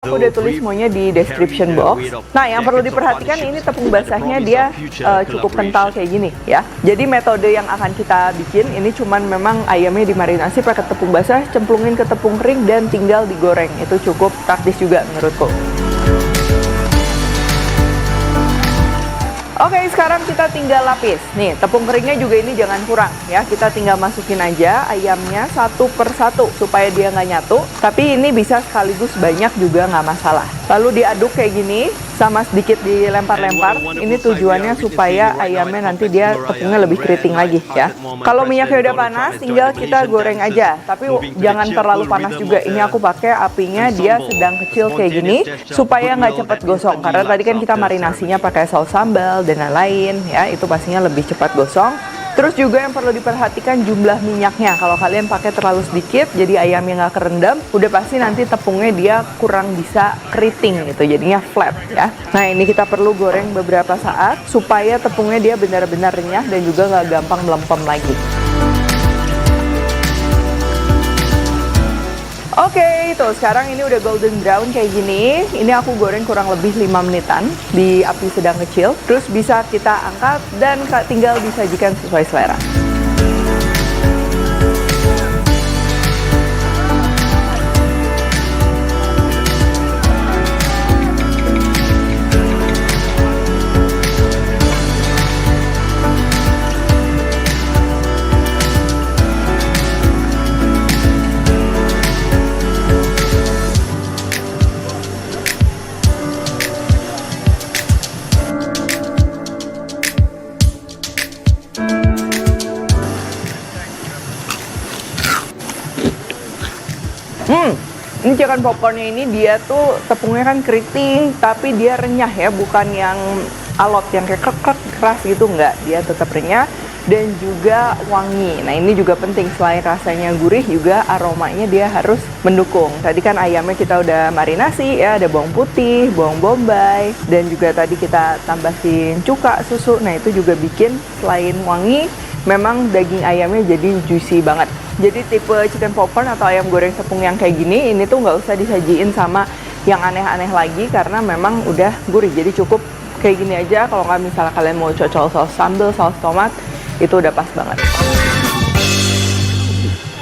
Aku udah tulis semuanya di description box. Nah, yang perlu diperhatikan ini tepung basahnya dia cukup kental kayak gini ya. Jadi metode yang akan kita bikin ini cuman memang ayamnya dimarinasi pakai tepung basah, cemplungin ke tepung kering dan tinggal digoreng. Itu cukup praktis juga menurutku. Oke, sekarang kita tinggal lapis. Nih, tepung keringnya juga ini jangan kurang ya. Kita tinggal masukin aja ayamnya satu per satu supaya dia nggak nyatu. Tapi ini bisa sekaligus banyak juga nggak masalah. Lalu diaduk kayak gini sama sedikit dilempar-lempar. Ini tujuannya supaya ayamnya nanti dia tepungnya lebih keriting lagi ya. Kalau minyaknya udah panas, tinggal kita goreng aja. Tapi jangan terlalu panas juga. Ini aku pakai apinya dia sedang kecil kayak gini supaya nggak cepet gosong. Karena tadi kan kita marinasinya pakai saus sambal dan lain-lain ya, itu pastinya lebih cepat gosong. Terus juga yang perlu diperhatikan jumlah minyaknya. Kalau kalian pakai terlalu sedikit, jadi ayamnya nggak kerendam, udah pasti nanti tepungnya dia kurang bisa keriting gitu, jadinya flat ya. Nah, ini kita perlu goreng beberapa saat supaya tepungnya dia benar-benar renyah dan juga nggak gampang melempem lagi. Oke, itu sekarang ini udah golden brown kayak gini. Ini aku goreng kurang lebih 5 menitan di api sedang kecil. Terus bisa kita angkat dan tinggal disajikan sesuai selera. Ini chicken popcornnya ini dia tuh tepungnya kan keriting, tapi dia renyah ya, bukan yang alot yang kayak krek keras gitu, enggak. Dia tetap renyah dan juga wangi. Nah, ini juga penting, selain rasanya gurih juga aromanya dia harus mendukung. Tadi kan ayamnya kita udah marinasi ya, ada bawang putih, bawang bombay, dan juga tadi kita tambahin cuka, susu. Nah, itu juga bikin selain wangi, memang daging ayamnya jadi juicy banget. Jadi tipe chicken popcorn atau ayam goreng tepung yang kayak gini, ini tuh nggak usah disajiin sama yang aneh-aneh lagi karena memang udah gurih. Jadi cukup kayak gini aja. Kalau nggak misalnya kalian mau cocol saus sambal, saus tomat, itu udah pas banget.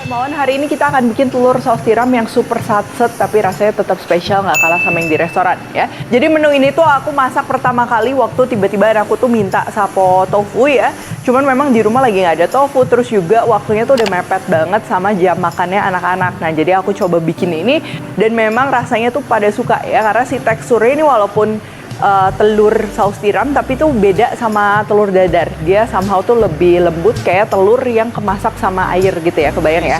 Mawan, hari ini kita akan bikin telur saus tiram yang super satset tapi rasanya tetap spesial, nggak kalah sama yang di restoran ya. Jadi menu ini tuh aku masak pertama kali waktu tiba-tiba aku tuh minta sapo tofu ya. Cuman memang di rumah lagi nggak ada tofu, terus juga waktunya tuh udah mepet banget sama jam makannya anak-anak. Nah, jadi aku coba bikin ini dan memang rasanya tuh pada suka ya, karena si teksturnya ini walaupun telur saus tiram tapi tuh beda sama telur dadar. Dia somehow tuh lebih lembut kayak telur yang kemasak sama air gitu ya, kebayang ya.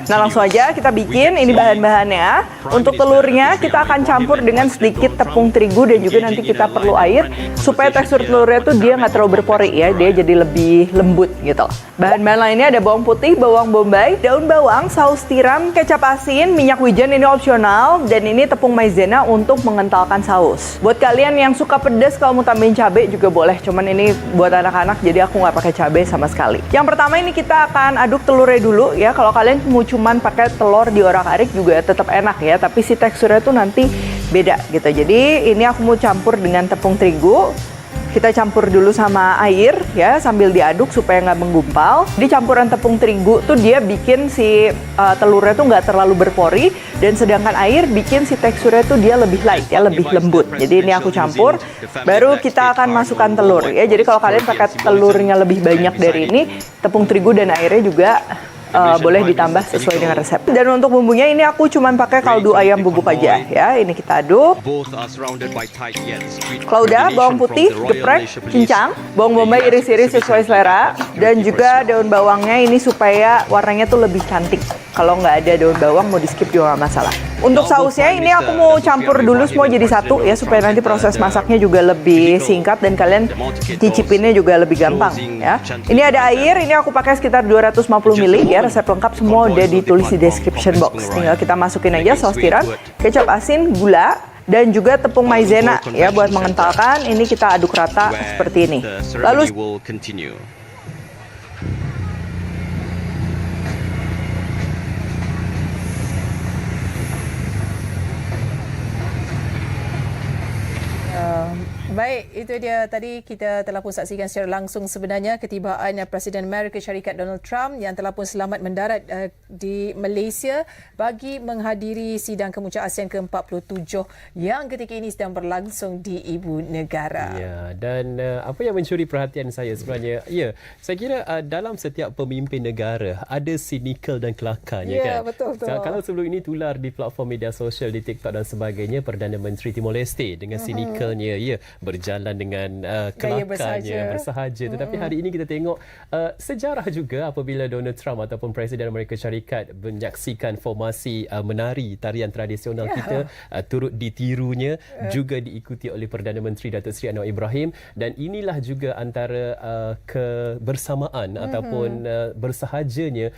Nah, langsung aja kita bikin. Ini bahan-bahannya. Untuk telurnya kita akan campur dengan sedikit tepung terigu dan juga nanti kita perlu air supaya tekstur telurnya tuh dia nggak terlalu berpori ya, dia jadi lebih lembut gitu. Bahan-bahan lainnya ada bawang putih, bawang bombay, daun bawang, saus tiram, kecap asin, minyak wijen ini opsional, dan ini tepung maizena untuk mengentalkan saus. Buat kalian yang suka pedas, kalau mau tambahin cabai juga boleh, cuman ini buat anak-anak jadi aku nggak pakai cabai sama sekali. Yang pertama ini kita akan aduk telurnya dulu ya. Kalau kalian mau cuman pakai telur diorak-arik juga tetap enak ya, tapi si teksturnya tuh nanti beda gitu. Jadi ini aku mau campur dengan tepung terigu. Kita campur dulu sama air ya, sambil diaduk supaya nggak menggumpal. Di campuran tepung terigu tuh dia bikin si telurnya tuh nggak terlalu berpori, dan sedangkan air bikin si teksturnya tuh dia lebih light ya, lebih lembut. Jadi ini aku campur, baru kita akan masukkan telur ya. Jadi kalau kalian pakai telurnya lebih banyak dari ini, tepung terigu dan airnya juga boleh ditambah sesuai dengan resep. Dan untuk bumbunya ini aku cuman pakai kaldu ayam bubuk aja ya. Ini kita aduk. Kalau udah, bawang putih geprek cincang, bawang bombay iris-iris sesuai selera, dan juga daun bawangnya ini supaya warnanya tuh lebih cantik. Kalau nggak ada daun bawang mau di skip juga nggak masalah. Untuk sausnya ini aku mau campur dulu semua jadi satu ya, supaya nanti proses masaknya juga lebih singkat dan kalian cicipinnya juga lebih gampang ya. Ini ada air, ini aku pakai sekitar 250 ml ya. Resep lengkap semua udah ditulis di description box. Tinggal kita masukin aja saus tiram, kecap asin, gula, dan juga tepung maizena ya buat mengentalkan. Ini kita aduk rata seperti ini. Lalu Baik, itu dia tadi kita telah pun saksikan secara langsung sebenarnya ketibaan Presiden Amerika Syarikat Donald Trump yang telah pun selamat mendarat di Malaysia bagi menghadiri sidang kemuncak ASEAN ke-47 yang ketika ini sedang berlangsung di ibu negara. Ya, dan apa yang mencuri perhatian saya sebenarnya, saya kira dalam setiap pemimpin negara ada sinikal dan kelakarnya kan. Ya, betul. Kalau sebelum ini tular di platform media sosial, di TikTok dan sebagainya, Perdana Menteri Timor-Leste dengan sinikalnya, berjalan dengan kelakarnya, bersahaja. Tetapi hari ini kita tengok sejarah juga apabila Donald Trump ataupun Presiden Amerika Syarikat menyaksikan formasi menari tarian tradisional kita, turut ditirunya, juga diikuti oleh Perdana Menteri Dato Seri Ibrahim, dan inilah juga antara kebersamaan ataupun bersahajanya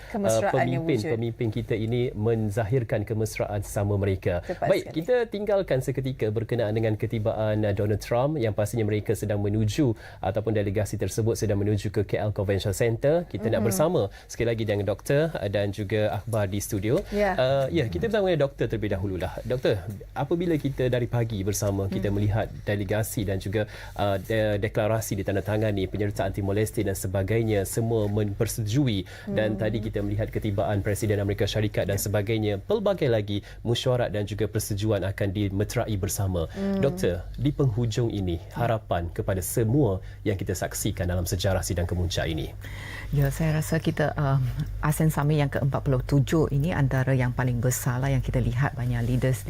pemimpin kita ini menzahirkan kemesraan sesama mereka. Baik, kita tinggalkan seketika berkenaan dengan ketibaan Donald Trump yang pastinya mereka sedang menuju ataupun delegasi tersebut sedang menuju ke KL Convention Centre. Kita nak bersama sekali lagi dengan doktor dan juga akhbar di studio. Kita bersama dengan doktor terlebih dahululah. Doktor, apabila kita dari pagi bersama kita melihat delegasi dan juga deklarasi ditandatangani penyertaan Timor-Leste dan sebagainya, semua mempersetujui, dan tadi kita melihat ketibaan Presiden Amerika Syarikat dan sebagainya, pelbagai lagi mesyuarat dan juga persetujuan akan dimeterai bersama. Doktor, di penghujung ini, harapan kepada semua yang kita saksikan dalam sejarah sidang kemuncak ini. Ya, saya rasa kita ASEAN Summit yang ke-47 ini antara yang paling besar lah yang kita lihat, banyak leaders.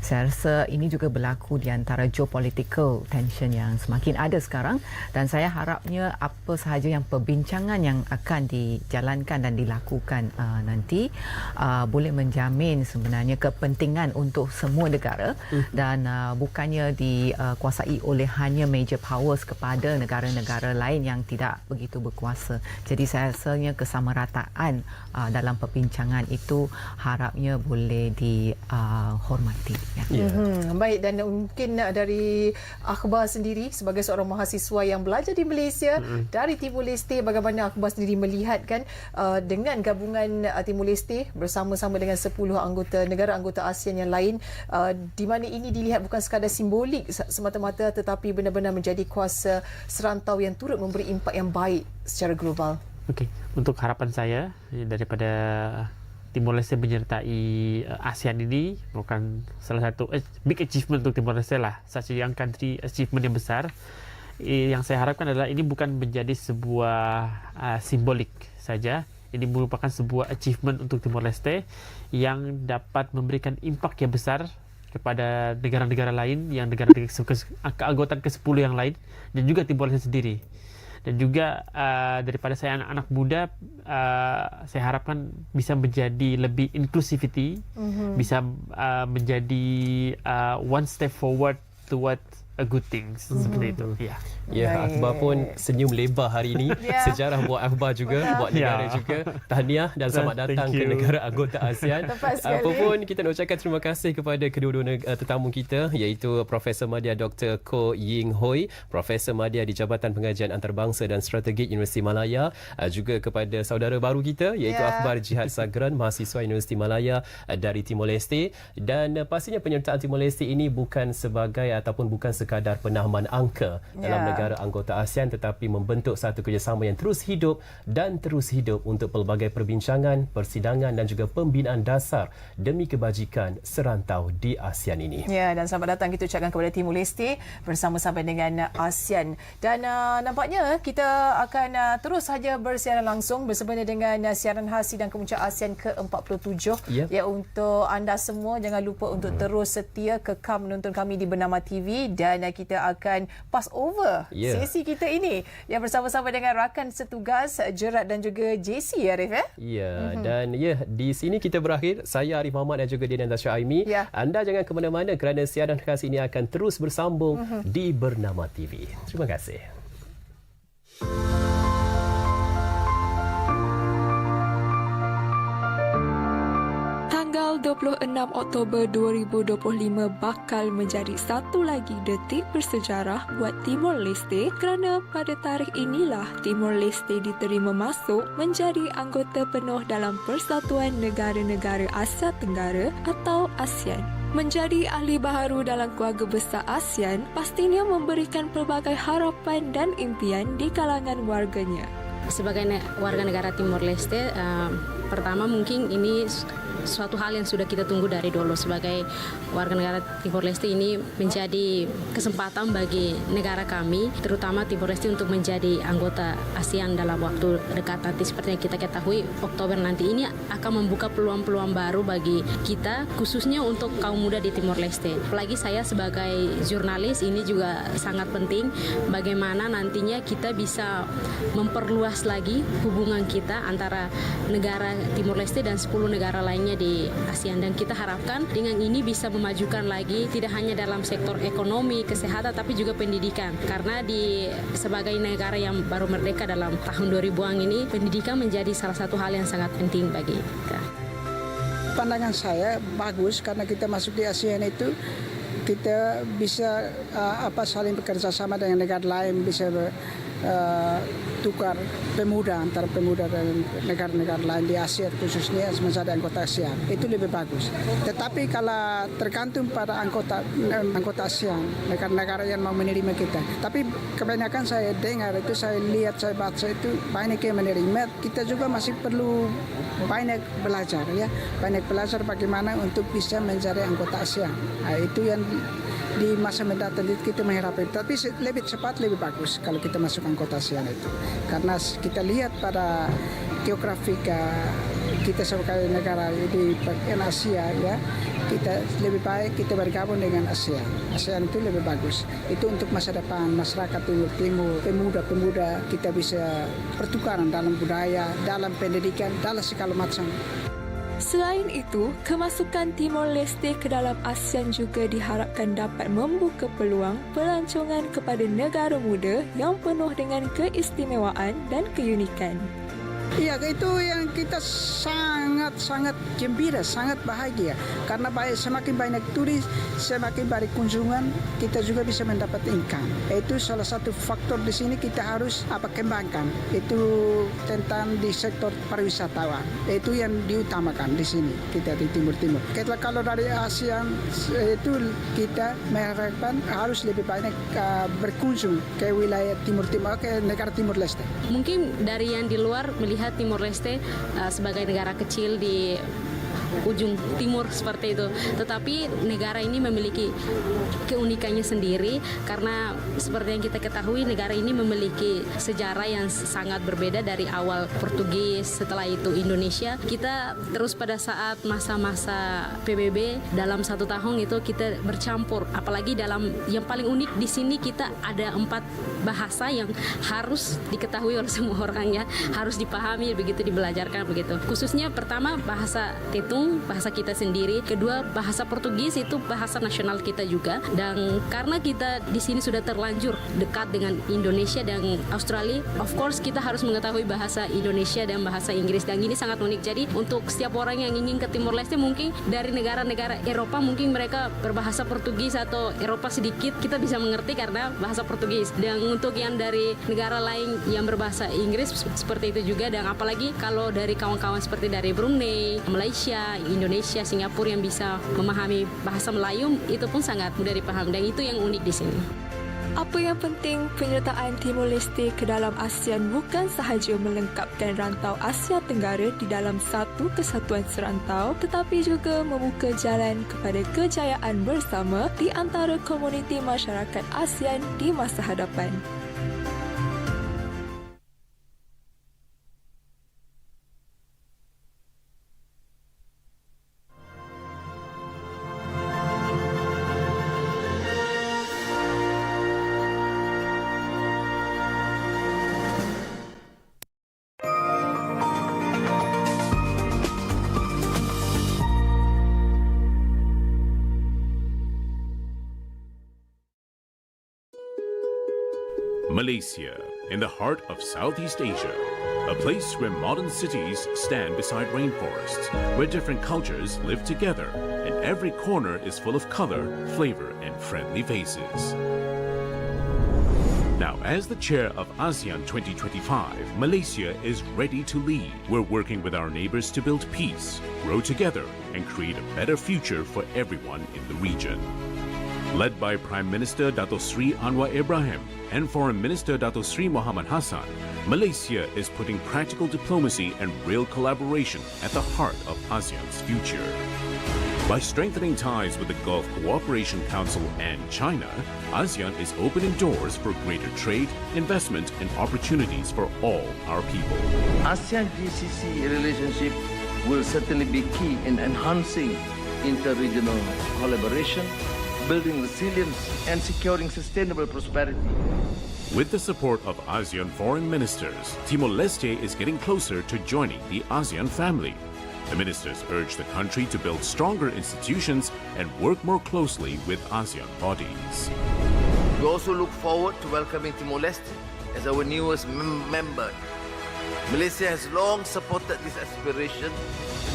Saya rasa ini juga berlaku di antara geopolitical tension yang semakin ada sekarang, dan saya harapnya apa sahaja yang perbincangan yang akan dijalankan dan dilakukan nanti boleh menjamin sebenarnya kepentingan untuk semua negara dan bukannya dikuasai oleh hanya major powers kepada negara-negara lain yang tidak begitu berkuasa. Jadi saya rasanya kesamarataan dalam perbincangan itu harapnya boleh dihormati. Baik, dan mungkin dari akhbar sendiri sebagai seorang mahasiswa yang belajar di Malaysia dari Timor-Leste, bagaimana akhbar sendiri melihat kan dengan gabungan Timor-Leste bersama-sama dengan 10 negara anggota ASEAN yang lain, di mana ini dilihat bukan sekadar simbolik semata-mata tetapi benar-benar menjadi kuasa serantau yang turut memberi impak yang baik secara global. Okey, untuk harapan saya daripada Timor-Leste menyertai ASEAN ini merupakan salah satu big achievement untuk Timor-Leste lah. Such a young country, achievement yang besar. Yang saya harapkan adalah ini bukan menjadi sebuah simbolik saja. Ini merupakan sebuah achievement untuk Timor-Leste yang dapat memberikan impak yang besar kepada negara-negara lain, yang negara-negara keanggotaan ke-10 yang lain, dan juga Timor-Leste sendiri. Dan juga daripada saya anak-anak muda, saya harapkan bisa menjadi lebih inclusivity, bisa menjadi one step forward toward a good thing, seperti itu. Akhbar pun senyum lebar hari ini. Sejarah buat akhbar juga, buat negara juga. Tahniah dan selamat datang ke negara anggota ASEAN. Apapun, kita nak ucapkan terima kasih kepada kedua-dua tetamu kita, iaitu Profesor Madya Dr. Ko Ying Hoi, Profesor Madya di Jabatan Pengajian Antarabangsa dan Strategik Universiti Malaya, juga kepada saudara baru kita, iaitu Akhbar Jihad Sagran, mahasiswa Universiti Malaya dari Timor-Leste. Dan pastinya penyertaan Timor-Leste ini bukan sebagai ataupun bukan sekadar penahaman angka dalam negara anggota ASEAN, tetapi membentuk satu kerjasama yang terus hidup untuk pelbagai perbincangan, persidangan dan juga pembinaan dasar demi kebajikan serantau di ASEAN ini. Ya, dan selamat datang kita ucapkan kepada Timor-Leste bersama-sama dengan ASEAN. Dan nampaknya kita akan terus saja bersiaran langsung bersama dengan siaran khas sidang kemuncak ASEAN ke-47. Ya, untuk anda semua jangan lupa untuk terus setia kekal menonton kami di Bernama TV, dan kita akan pass over sesi kita ini yang bersama-sama dengan rakan setugas Jerat dan juga JC, Arif. Dan di sini kita berakhir. Saya Arif Muhammad dan juga Dian Tasha Aimi. Anda jangan ke mana-mana kerana siaran khas ini akan terus bersambung di Bernama TV. Terima kasih. Tanggal 26 Oktober 2025 bakal menjadi satu lagi detik bersejarah buat Timor-Leste kerana pada tarikh inilah Timor-Leste diterima masuk menjadi anggota penuh dalam Persatuan Negara-Negara Asia Tenggara atau ASEAN. Menjadi ahli baharu dalam keluarga besar ASEAN pastinya memberikan pelbagai harapan dan impian di kalangan warganya. Sebagai warga negara Timor-Leste, pertama mungkin ini suatu hal yang sudah kita tunggu dari dulu. Sebagai warga negara Timor-Leste, ini menjadi kesempatan bagi negara kami, terutama Timor-Leste, untuk menjadi anggota ASEAN dalam waktu dekat nanti. Seperti yang kita ketahui, Oktober nanti ini akan membuka peluang-peluang baru bagi kita, khususnya untuk kaum muda di Timor-Leste. Apalagi saya sebagai jurnalis, ini juga sangat penting bagaimana nantinya kita bisa memperluas lagi hubungan kita antara negara Timor-Leste dan 10 negara lainnya di ASEAN, dan kita harapkan dengan ini bisa memajukan lagi tidak hanya dalam sektor ekonomi, kesehatan, tapi juga pendidikan, karena sebagai negara yang baru merdeka dalam tahun 2000-an ini, pendidikan menjadi salah satu hal yang sangat penting bagi kita. Pandangan saya bagus karena kita masuk di ASEAN itu kita bisa saling bekerja sama dengan negara lain, bisa tukar pemuda antara pemuda dan negara-negara lain di Asia, khususnya menjadi anggota ASEAN. Itu lebih bagus. Tetapi kalau tergantung pada anggota ASEAN, negara-negara yang mau menerima kita. Tapi kebanyakan saya dengar itu, saya lihat, saya baca itu banyak yang menerima. Kita juga masih perlu banyak belajar, ya, banyak belajar bagaimana untuk bisa menjadi anggota ASEAN. Nah, itu yang di masa mendatang kita mengharapkan, tapi lebih cepat lebih bagus kalau kita masuk anggota ASEAN itu, karena kita lihat pada geografi kita sebagai negara di bagian Asia, ya, kita lebih baik kita bergabung dengan ASEAN. ASEAN itu lebih bagus. Itu untuk masa depan masyarakat Timur, pemuda-pemuda kita bisa pertukaran dalam budaya, dalam pendidikan, dalam segala macam. Selain itu, kemasukan Timor-Leste ke dalam ASEAN juga diharapkan dapat membuka peluang pelancongan kepada negara muda yang penuh dengan keistimewaan dan keunikan. Iya, itu yang kita sangat gembira, sangat bahagia. Karena semakin banyak turis, semakin banyak kunjungan, kita juga bisa mendapat income. Itu salah satu faktor di sini kita harus kembangkan. Itu tentang di sektor pariwisatawan. Itu yang diutamakan di sini, kita di Timur-Timur. Kalau dari ASEAN, itu kita mengharapkan harus lebih banyak berkunjung ke wilayah Timur-Timur, ke negara Timor-Leste. Mungkin dari yang di luar melihat Timor-Leste sebagai negara kecil di ujung timur seperti itu, tetapi negara ini memiliki keunikannya sendiri karena seperti yang kita ketahui, negara ini memiliki sejarah yang sangat berbeda dari awal Portugis, setelah itu Indonesia. Kita terus pada saat masa-masa PBB dalam 1 tahun itu kita bercampur, apalagi dalam yang paling unik di sini kita ada 4 bahasa yang harus diketahui oleh semua orang, ya, harus dipahami, begitu dibelajarkan begitu. Khususnya pertama bahasa Tetung, bahasa kita sendiri. Kedua, bahasa Portugis, itu bahasa nasional kita juga. Dan karena kita di sini sudah terlanjur dekat dengan Indonesia dan Australia, of course kita harus mengetahui bahasa Indonesia dan bahasa Inggris. Dan ini sangat unik. Jadi untuk setiap orang yang ingin ke Timor-Leste, mungkin dari negara-negara Eropa, mungkin mereka berbahasa Portugis atau Eropa sedikit, kita bisa mengerti karena bahasa Portugis. Dan untuk yang dari negara lain yang berbahasa Inggris seperti itu juga. Dan apalagi kalau dari kawan-kawan seperti dari Brunei, Malaysia, Indonesia, Singapura yang bisa memahami bahasa Melayu, itu pun sangat mudah dipahami, dan itu yang unik di sini. Apa yang penting, penyertaan Timor-Leste ke dalam ASEAN bukan sahaja melengkapkan rantau Asia Tenggara di dalam satu kesatuan serantau, tetapi juga membuka jalan kepada kejayaan bersama di antara komuniti masyarakat ASEAN di masa hadapan. Malaysia, in the heart of Southeast Asia, a place where modern cities stand beside rainforests, where different cultures live together, and every corner is full of color, flavor, and friendly faces. Now, as the chair of ASEAN 2025, Malaysia is ready to lead. We're working with our neighbors to build peace, grow together, and create a better future for everyone in the region. Led by Prime Minister Dato Seri Anwar Ibrahim and Foreign Minister Dato Seri Mohammed Hassan, Malaysia is putting practical diplomacy and real collaboration at the heart of ASEAN's future. By strengthening ties with the Gulf Cooperation Council and China, ASEAN is opening doors for greater trade, investment, and opportunities for all our people. ASEAN-GCC relationship will certainly be key in enhancing inter-regional collaboration, building resilience, and securing sustainable prosperity. With the support of ASEAN foreign ministers, Timor-Leste is getting closer to joining the ASEAN family. The ministers urge the country to build stronger institutions and work more closely with ASEAN bodies. We also look forward to welcoming Timor-Leste as our newest member. Malaysia has long supported this aspiration,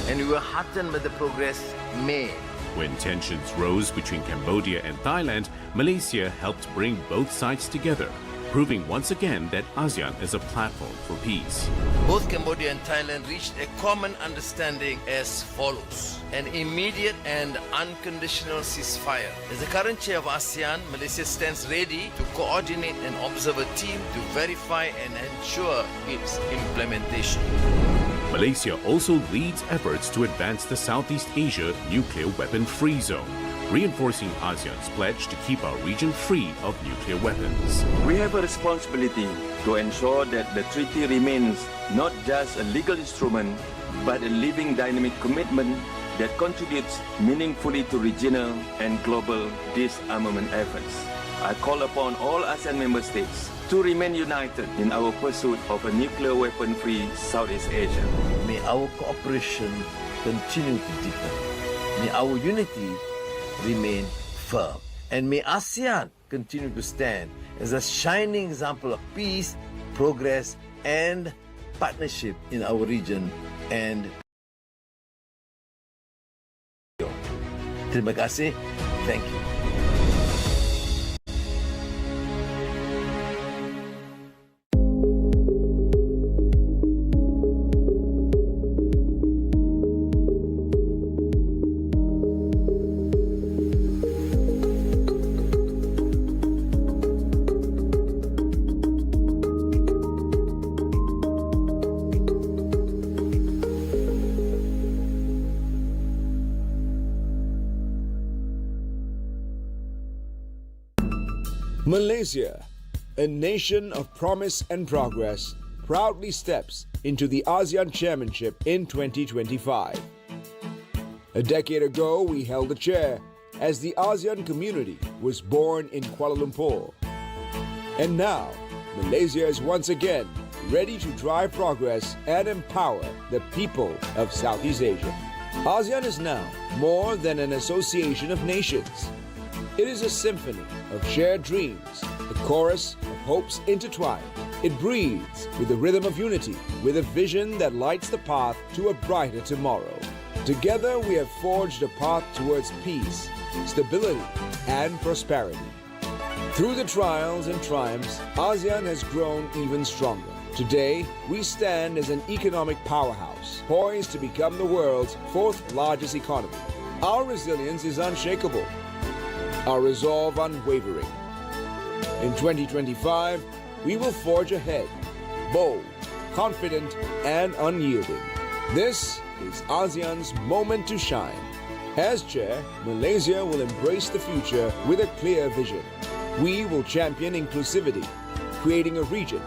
and we were heartened by the progress made. When tensions rose between Cambodia and Thailand, Malaysia helped bring both sides together, proving once again that ASEAN is a platform for peace. Both Cambodia and Thailand reached a common understanding as follows: an immediate and unconditional ceasefire. As the current chair of ASEAN, Malaysia stands ready to coordinate and observe a team to verify and ensure its implementation. Malaysia also leads efforts to advance the Southeast Asia nuclear weapon-free zone, reinforcing ASEAN's pledge to keep our region free of nuclear weapons. We have a responsibility to ensure that the treaty remains not just a legal instrument, but a living dynamic commitment that contributes meaningfully to regional and global disarmament efforts. I call upon all ASEAN member states to remain united in our pursuit of a nuclear weapon-free Southeast Asia. May our cooperation continue to deepen. May our unity remain firm. And may ASEAN continue to stand as a shining example of peace, progress, and partnership in our region. And terima kasih. Thank you. Malaysia, a nation of promise and progress, proudly steps into the ASEAN Chairmanship in 2025. A decade ago, we held the chair as the ASEAN community was born in Kuala Lumpur. And now, Malaysia is once again ready to drive progress and empower the people of Southeast Asia. ASEAN is now more than an association of nations. It is a symphony of shared dreams, a chorus of hopes intertwined. It breathes with the rhythm of unity, with a vision that lights the path to a brighter tomorrow. Together we have forged a path towards peace, stability, and prosperity. Through the trials and triumphs, ASEAN has grown even stronger. Today, we stand as an economic powerhouse, poised to become the world's fourth largest economy. Our resilience is unshakable, our resolve unwavering. In 2025, we will forge ahead, bold, confident, and unyielding. This is ASEAN's moment to shine. As chair, Malaysia will embrace the future with a clear vision. We will champion inclusivity, creating a region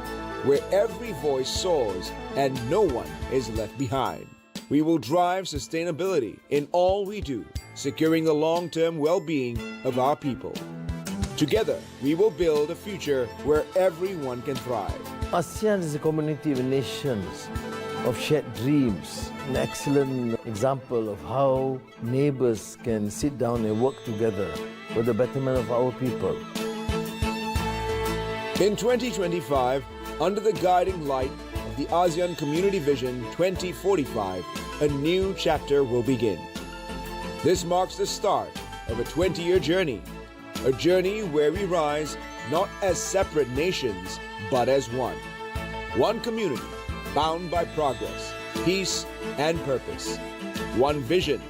where every voice soars and no one is left behind. We will drive sustainability in all we do, securing the long-term well-being of our people. Together, we will build a future where everyone can thrive. ASEAN is a community of nations, of shared dreams, an excellent example of how neighbors can sit down and work together for the betterment of our people. In 2025, under the guiding light of the ASEAN Community Vision 2045, a new chapter will begin. This marks the start of a 20-year journey, a journey where we rise not as separate nations, but as one. One community, bound by progress, peace, and purpose. One vision,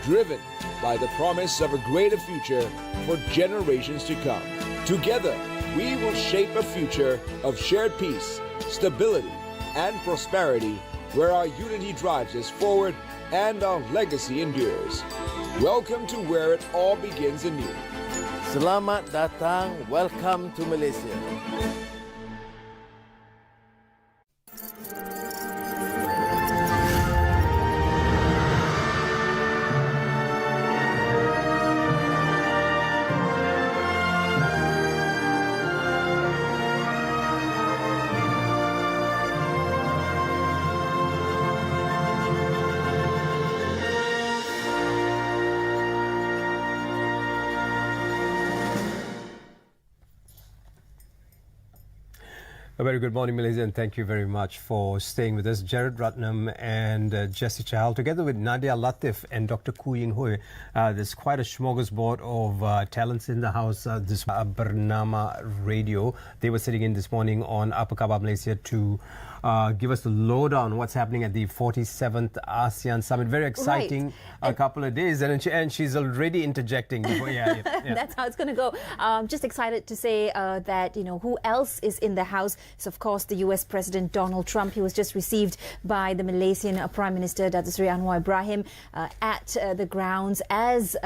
driven by the promise of a greater future for generations to come. Together, we will shape a future of shared peace, stability, and prosperity, where our unity drives us forward and our legacy endures. Welcome to where it all begins anew. Selamat datang, welcome to Malaysia. A very good morning, Malaysia, and thank you very much for staying with us. Jared Ratnam and Jesse Chahal, together with Nadia Latif and Dr. Koo Ying Hui. There's quite a smorgasbord of talents in the house. This Bernama Radio. They were sitting in this morning on Apa Khabar Malaysia to give us the lowdown on what's happening at the 47th ASEAN Summit. Very exciting couple of days, and she's already interjecting. Yeah. That's how it's going to go. Just excited to say that, who else is in the house is, of course, the US President Donald Trump. He was just received by the Malaysian Prime Minister Dato Seri Anwar Ibrahim at the grounds as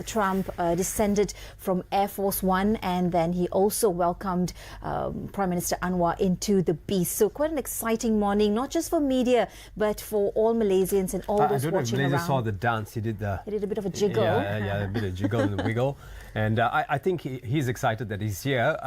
Trump descended from Air Force One, and then he also welcomed Prime Minister Anwar into the Beast. So quite an exciting morning, not just for media, but for all Malaysians and all those watching around. Malaysia saw the dance. He did a bit of a jiggle. Yeah, a bit of jiggle and wiggle. And I think he's excited that he's here.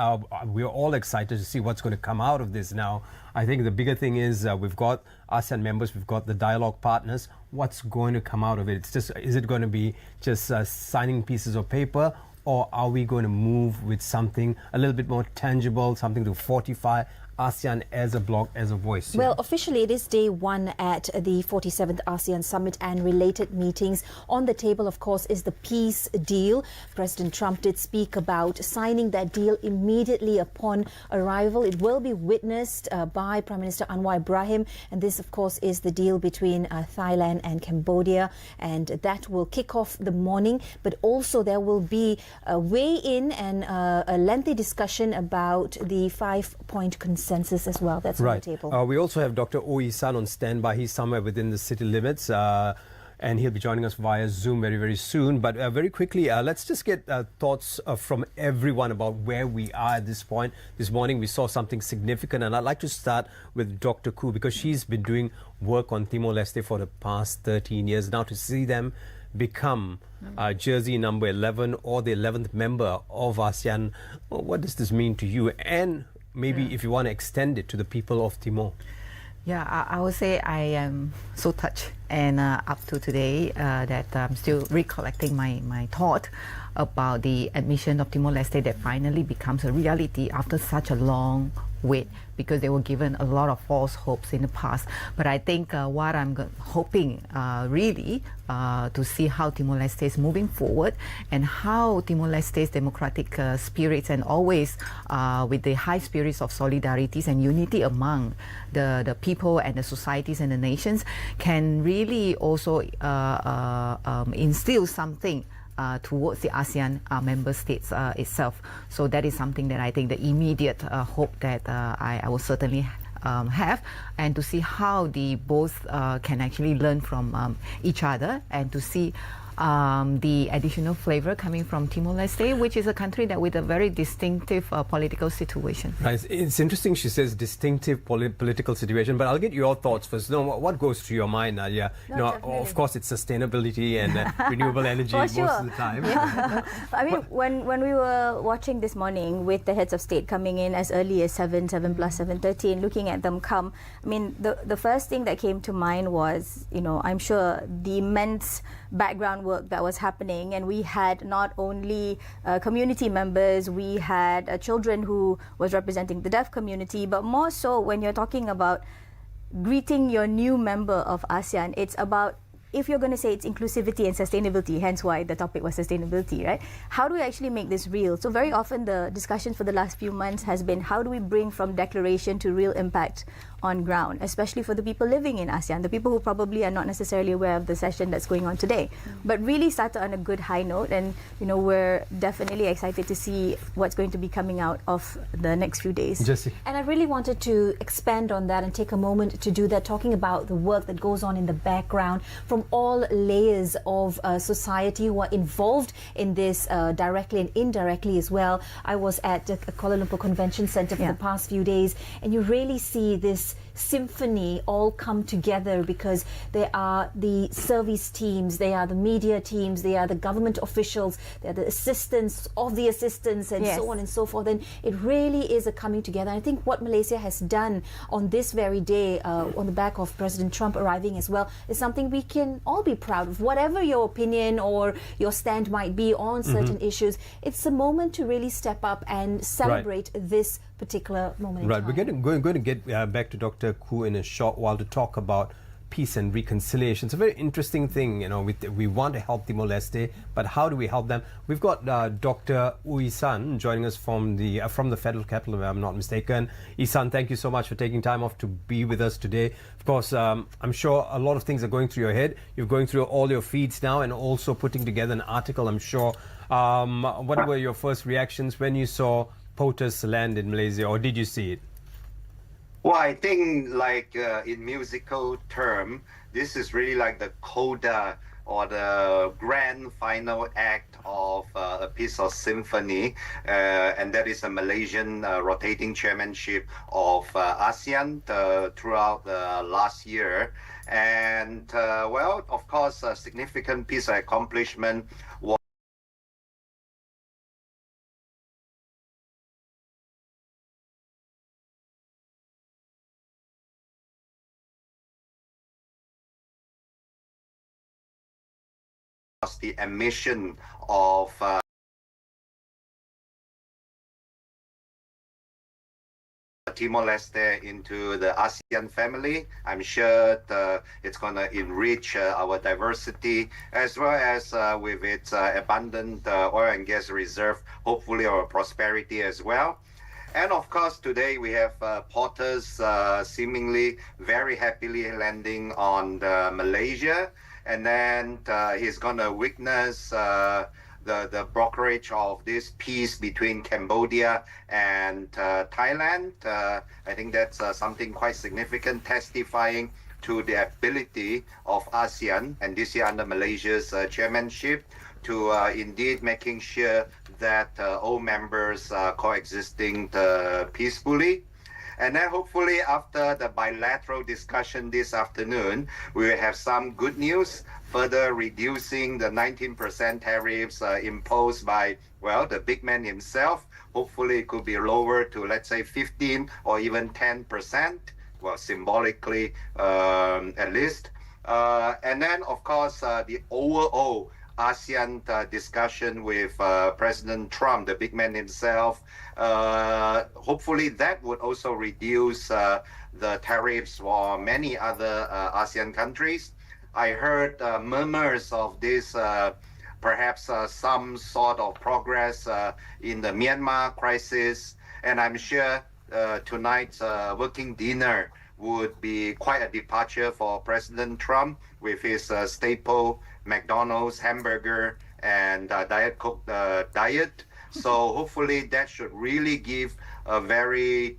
We're all excited to see what's going to come out of this now. I think the bigger thing is we've got ASEAN members, we've got the dialogue partners. What's going to come out of it? Is it going to be just signing pieces of paper, or are we going to move with something a little bit more tangible, something to fortify ASEAN as a bloc, as a voice? Well, officially it is day one at the 47th ASEAN Summit and related meetings. On the table, of course, is the peace deal. President Trump did speak about signing that deal immediately upon arrival. It will be witnessed by Prime Minister Anwar Ibrahim, and this, of course, is the deal between Thailand and Cambodia, and that will kick off the morning. But also there will be a weigh-in and a lengthy discussion about the 5-point consensus as well. That's right. on the table. We also have Dr. Oi San on standby. He's somewhere within the city limits, and he'll be joining us via Zoom very, very soon. But very quickly, let's just get thoughts from everyone about where we are at this point. This morning we saw something significant, and I'd like to start with Dr. Koo, because she's been doing work on Timor-Leste for the past 13 years. Now to see them become jersey number 11 or the 11th member of ASEAN, what does this mean to you? And maybe if you want to extend it to the people of Timor. Yeah, I would say I am so touched and up to today that I'm still recollecting my thought about the admission of Timor-Leste that finally becomes a reality after such a long wait, because they were given a lot of false hopes in the past. But I think what I'm hoping really to see how Timor-Leste is moving forward, and how Timor-Leste's democratic spirits, and always with the high spirits of solidarities and unity among the people and the societies and the nations, can really also instill something towards the ASEAN member states itself. So that is something that I think the immediate hope that I will certainly have, and to see how the both can actually learn from each other, and to see the additional flavor coming from Timor-Leste, which is a country that with a very distinctive political situation. Right. It's interesting she says distinctive political situation, but I'll get your thoughts first. What goes through your mind, Nadia? Of course, it's sustainability and renewable energy most of the time. Yeah. I mean, when we were watching this morning with the heads of state coming in as early as 7 plus 7:30, and looking at them come, I mean, the first thing that came to mind was, I'm sure the immense background work that was happening, and we had not only community members, we had children who was representing the deaf community, but more so when you're talking about greeting your new member of ASEAN, it's about if you're going to say it's inclusivity and sustainability, hence why the topic was sustainability, right? How do we actually make this real? So very often the discussion for the last few months has been how do we bring from declaration to real impact on ground, especially for the people living in ASEAN, the people who probably are not necessarily aware of the session that's going on today. But really started on a good high note, and we're definitely excited to see what's going to be coming out of the next few days. Jessie. And I really wanted to expand on that and take a moment to do that, talking about the work that goes on in the background from all layers of society who are involved in this directly and indirectly as well. I was at the Kuala Lumpur Convention Centre for the past few days, and you really see this symphony all come together, because they are the service teams, they are the media teams, they are the government officials, they are the assistants of the assistants, and so on and so forth. And it really is a coming together. I think what Malaysia has done on this very day, on the back of President Trump arriving as well, is something we can all be proud of. Whatever your opinion or your stand might be on certain issues, it's a moment to really step up and celebrate this particular moment in time. We're going to get back to Dr. Koo in a short while to talk about peace and reconciliation. It's a very interesting thing, we want to help Timor-Leste, but how do we help them? We've got Dr. Isan joining us from the Federal Capital, if I'm not mistaken. Isan, thank you so much for taking time off to be with us today. Of course, I'm sure a lot of things are going through your head. You're going through all your feeds now and also putting together an article, I'm sure. What were your first reactions when you saw POTUS land in Malaysia, or did you see it? Well, I think in musical term, this is really like the coda or the grand final act of a piece of symphony, and that is a Malaysian rotating chairmanship of ASEAN throughout last year. And well, of course, a significant piece of accomplishment was the admission of Timor-Leste into the ASEAN family. I'm sure it's going to enrich our diversity, as well as with its abundant oil and gas reserve, hopefully our prosperity as well. And of course, today we have POTUS seemingly very happily landing on Malaysia. And then he's going to witness the brokerage of this peace between Cambodia and Thailand. I think that's something quite significant, testifying to the ability of ASEAN, and this year under Malaysia's chairmanship, to indeed making sure that all members are coexisting peacefully. And then hopefully after the bilateral discussion this afternoon, we will have some good news, further reducing the 19% tariffs imposed by, well, the big man himself. Hopefully it could be lowered to, let's say, 15 or even 10%, well, symbolically at least. And then, of course, the overall ASEAN discussion with President Trump, the big man himself. Hopefully that would also reduce the tariffs for many other ASEAN countries. I heard murmurs of this, perhaps some sort of progress in the Myanmar crisis. And I'm sure tonight's working dinner would be quite a departure for President Trump with his staple McDonald's hamburger and Diet Coke diet. So hopefully that should really give a very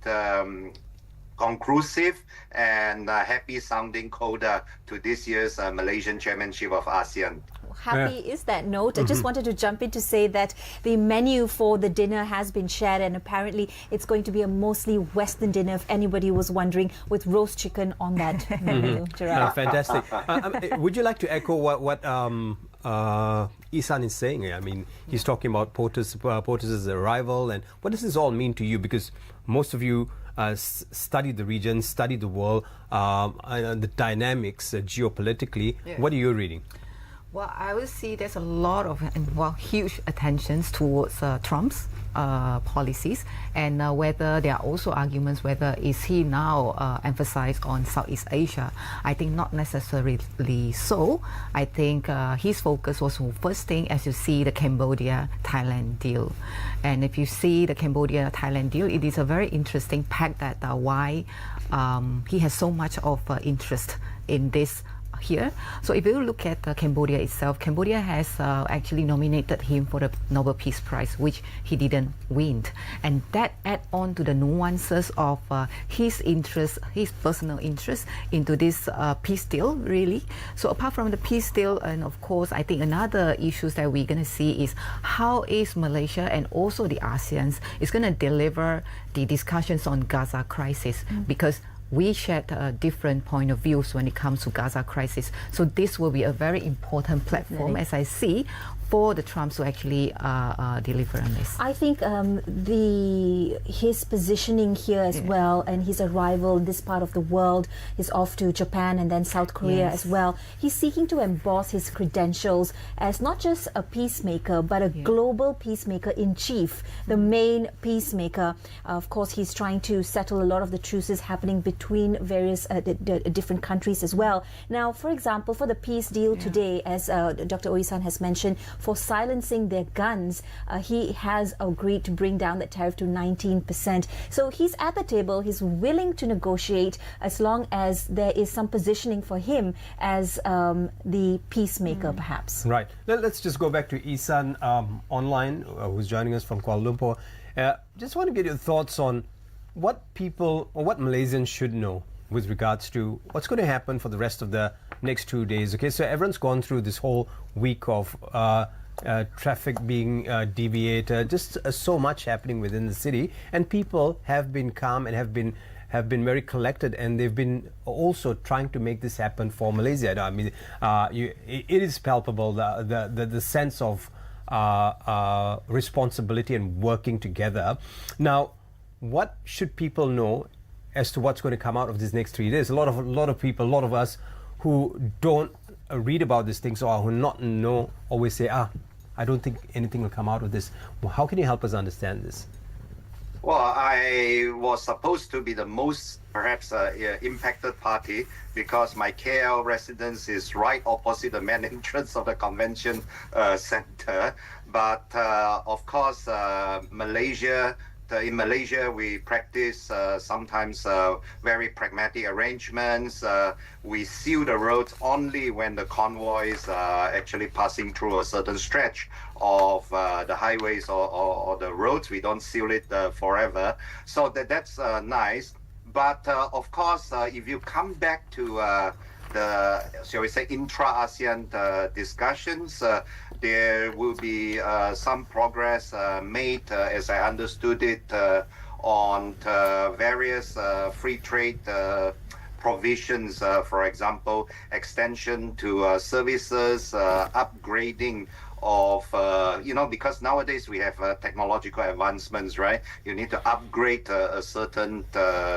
conclusive and happy sounding coda to this year's Malaysian chairmanship of ASEAN. Happy is that note. I just wanted to jump in to say that the menu for the dinner has been shared, and apparently it's going to be a mostly Western dinner, if anybody was wondering, with roast chicken on that menu. Fantastic. Would you like to echo what Isan is saying? I mean, he's talking about POTUS's arrival, and what does this all mean to you? Because most of you study the region, study the world, the dynamics geopolitically. What are you reading? Well, I will see there's a lot of huge attentions towards Trump's policies, and whether there are also arguments whether is he now emphasized on Southeast Asia. I think not necessarily so. I think his focus was first thing, as you see, the Cambodia-Thailand deal. And if you see the Cambodia-Thailand deal, it is a very interesting fact that why he has so much of interest in this here. So if you look at Cambodia itself, Cambodia has actually nominated him for the Nobel Peace Prize, which he didn't win. And that add on to the nuances of his interest, his personal interest into this peace deal, really. So apart from the peace deal, and of course, I think another issues that we're going to see is how is Malaysia and also the ASEAN is going to deliver the discussions on Gaza crisis, because we shared different point of views when it comes to Gaza crisis. So this will be a very important platform, as I see, for the Trumps to actually deliver on this. I think his positioning here as well, and his arrival in this part of the world, is off to Japan and then South Korea as well. He's seeking to emboss his credentials as not just a peacemaker, but a global peacemaker in chief, the main peacemaker. Of course, he's trying to settle a lot of the truces happening between various different countries as well. Now, for example, for the peace deal today, as Dr. Oisan has mentioned, for silencing their guns, he has agreed to bring down that tariff to 19%. So he's at the table, he's willing to negotiate as long as there is some positioning for him as the peacemaker, perhaps. Right. Let's just go back to Isan online, who's joining us from Kuala Lumpur. Just want to get your thoughts on what people or what Malaysians should know with regards to what's going to happen for the rest of the next 2 days. Okay, so everyone's gone through this whole week of traffic being deviated, just so much happening within the city, and people have been calm and have been very collected, and they've been also trying to make this happen for Malaysia. I mean, it is palpable, the sense of responsibility and working together. Now, what should people know as to what's going to come out of these next 3 days? A lot of people, a lot of us who don't read about these things or who not know always say, I don't think anything will come out of this. Well, how can you help us understand this? Well, I was supposed to be the most perhaps impacted party because my KL residence is right opposite the main entrance of the convention center. But of course, in Malaysia, we practice sometimes very pragmatic arrangements. We seal the roads only when the convoys are actually passing through a certain stretch of the highways or the roads. We don't seal it forever. So that's nice. But of course, if you come back to the, shall we say, intra-ASEAN discussions, there will be some progress made, as I understood it, on various free trade provisions, for example, extension to services, upgrading of, because nowadays we have technological advancements, right? You need to upgrade certain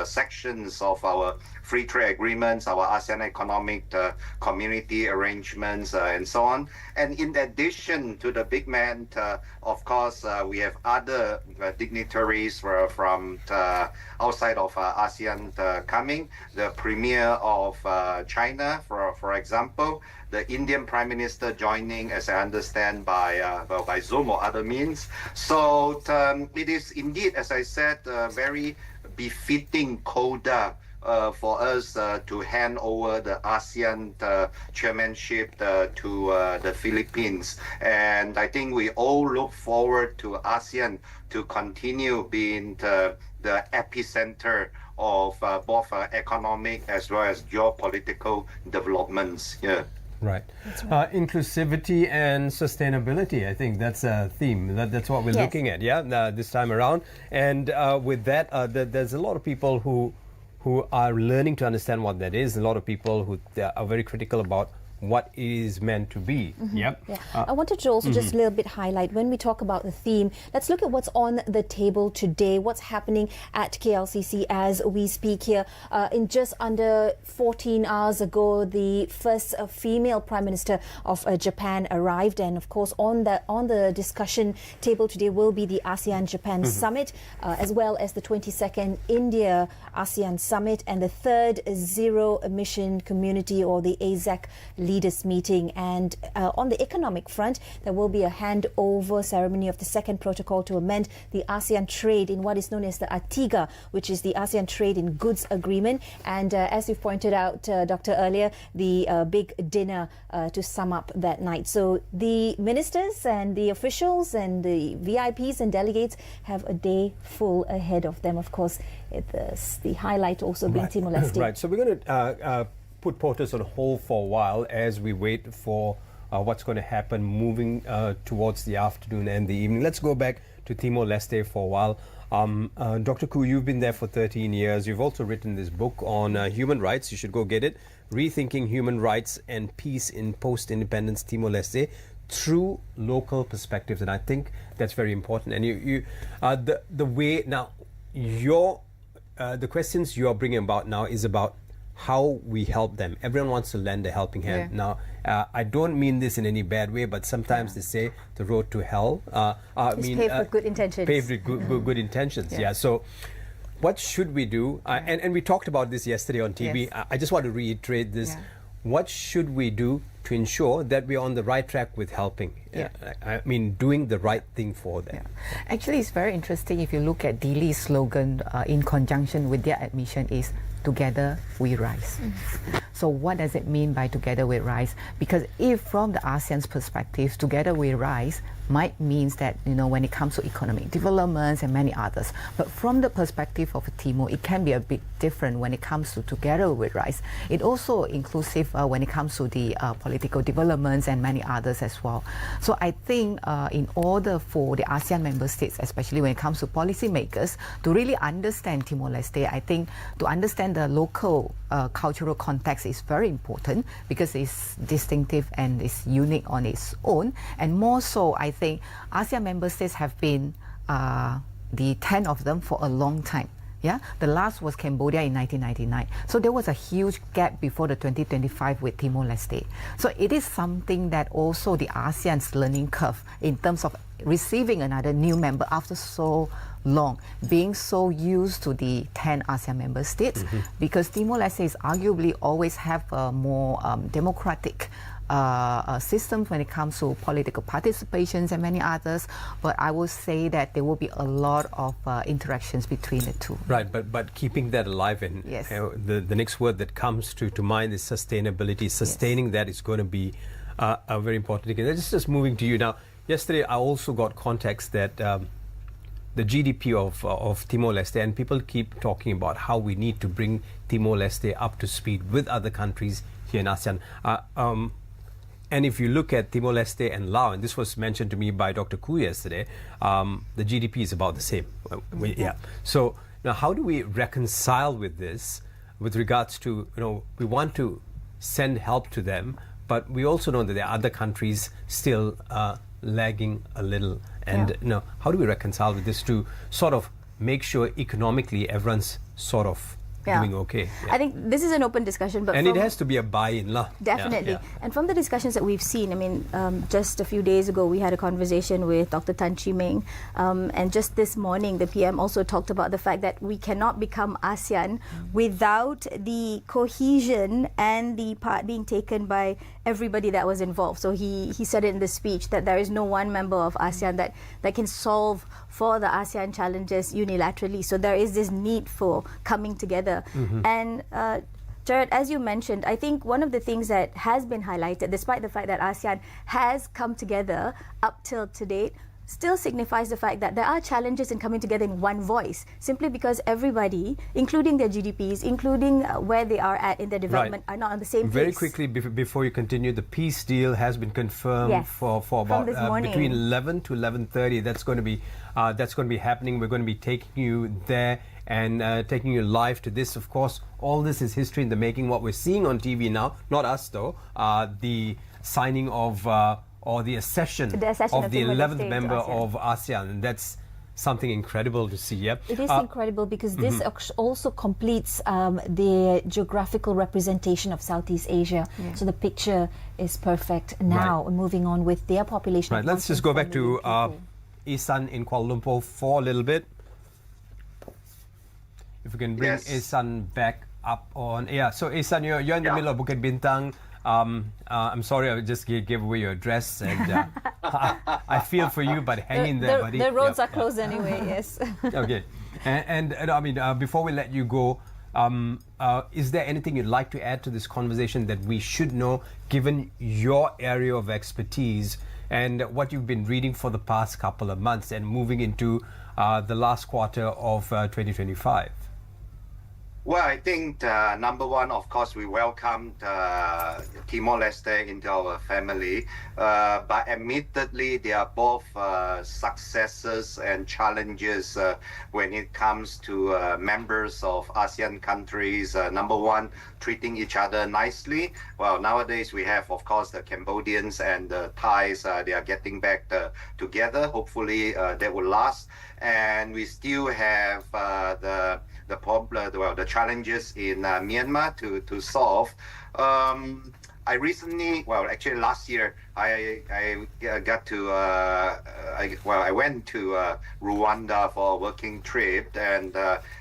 sections of our free trade agreements, our ASEAN economic community arrangements, and so on. And in addition to the big man, of course, we have other dignitaries from outside of ASEAN coming. The Premier of China, for example, the Indian Prime Minister joining, as I understand, by Zoom or other means. So it is indeed, as I said, very befitting coda for us to hand over the ASEAN chairmanship to the Philippines. And I think we all look forward to ASEAN to continue being the epicenter of both economic as well as geopolitical developments here. Right. Inclusivity and sustainability, I think that's a theme. That's what we're looking at, this time around. And with that, there's a lot of people who are learning to understand what that is. A lot of people who are very critical about what it is meant to be. Yep. Yeah. I wanted to also just a little bit highlight when we talk about the theme. Let's look at what's on the table today, what's happening at KLCC as we speak here. In just under 14 hours ago, the first female Prime Minister of Japan arrived, and of course on the discussion table today will be the ASEAN-Japan Summit, as well as the 22nd India-ASEAN Summit and the third Zero Emission Community, or the AZEC leaders meeting. And on the economic front, there will be a handover ceremony of the second protocol to amend the ASEAN trade in what is known as the ATIGA, which is the ASEAN Trade in Goods Agreement. And as you've pointed out, Doctor, earlier, the big dinner to sum up that night. So the ministers and the officials and the VIPs and delegates have a day full ahead of them. Of course, the highlight also being Timor-Leste. Right. So we're going to put POTUS on hold for a while as we wait for what's going to happen moving towards the afternoon and the evening. Let's go back to Timor-Leste for a while. Dr. Koo, you've been there for 13 years. You've also written this book on human rights. You should go get it. Rethinking Human Rights and Peace in Post-Independence Timor-Leste through local perspectives. And I think that's very important. And the way now, the questions you are bringing about now is about how we help them. Everyone wants to lend a helping hand. Now, I don't mean this in any bad way, but sometimes they say the road to hell. Paved with good intentions. Paved with good intentions, So what should we do? And we talked about this yesterday on TV. Yes. I just want to reiterate this. Yeah. What should we do to ensure that we're on the right track with helping? I mean, doing the right thing for them. Yeah. Actually, it's very interesting if you look at Dili's slogan in conjunction with their admission is Together We Rise. So what does it mean by Together We Rise? Because if from the ASEAN's perspective, Together We Rise might means that, when it comes to economic developments and many others. But from the perspective of Timor, it can be a bit different when it comes to Together We Rise. It also inclusive when it comes to the political developments and many others as well. So I think in order for the ASEAN member states, especially when it comes to policymakers, to really understand Timor-Leste, I think to understand the local cultural context is very important because it's distinctive and it's unique on its own. And more so, I think ASEAN member states have been the 10 of them for a long time. Yeah, the last was Cambodia in 1999. So there was a huge gap before the 2025 with Timor-Leste. So it is something that also the ASEAN's learning curve in terms of receiving another new member after so long, being so used to the 10 ASEAN member states, because Timor-Leste is arguably always have a more democratic systems when it comes to political participations and many others, but I will say that there will be a lot of interactions between the two. Right, but keeping that alive, and the next word that comes to mind is sustainability. Sustaining that is going to be a very important thing. And just moving to you now. Yesterday, I also got context that the GDP of Timor-Leste, and people keep talking about how we need to bring Timor-Leste up to speed with other countries here in ASEAN. And if you look at Timor-Leste and Laos, and this was mentioned to me by Dr. Koo yesterday, the GDP is about the same. So now how do we reconcile with this with regards to, we want to send help to them, but we also know that there are other countries still lagging a little. And how do we reconcile with this to sort of make sure economically everyone's sort of doing okay? I think this is an open discussion, but it has to be a buy-in, lah. Definitely. And from the discussions that we've seen, I mean, just a few days ago we had a conversation with Dr. Tan Chi Meng, and just this morning the PM also talked about the fact that we cannot become ASEAN without the cohesion and the part being taken by everybody that was involved. So he said it in the speech that there is no one member of ASEAN that can solve for the ASEAN challenges unilaterally. So there is this need for coming together. And Jared, as you mentioned, I think one of the things that has been highlighted, despite the fact that ASEAN has come together up till to date, still signifies the fact that there are challenges in coming together in one voice, simply because everybody, including their GDPs, including where they are at in their development, are not on the same Very pace. quickly, before you continue, the peace deal has been confirmed for about between 11 to 11:30. That's going to be happening. We're going to be taking you there and taking you live to this. Of course, all this is history in the making. What we're seeing on TV now, not us though, the signing of or the accession of the 11th member of ASEAN, and that's something incredible to see. Yeah, it is incredible because this also completes the geographical representation of Southeast Asia. So the picture is perfect. Now moving on with their population. Right, let's just go back to Ihsan in Kuala Lumpur for a little bit. If we can bring Ihsan back up on. Yeah, so Ihsan, you're in the middle of Bukit Bintang. I'm sorry, I just gave away your address, and I feel for you, but hang in there, buddy. The roads are closed anyway, yes. Okay. And I mean, before we let you go, is there anything you'd like to add to this conversation that we should know, given your area of expertise and what you've been reading for the past couple of months and moving into the last quarter of 2025? Well, I think number one, of course, we welcomed Timor-Leste into our family. But admittedly, they are both successes and challenges when it comes to members of ASEAN countries. Number one, treating each other nicely. Well, nowadays we have, of course, the Cambodians and the Thais. They are getting back together. Hopefully, that will last. And we still have the challenges in Myanmar to solve. I recently, well, actually last year, I went to Rwanda for a working trip, and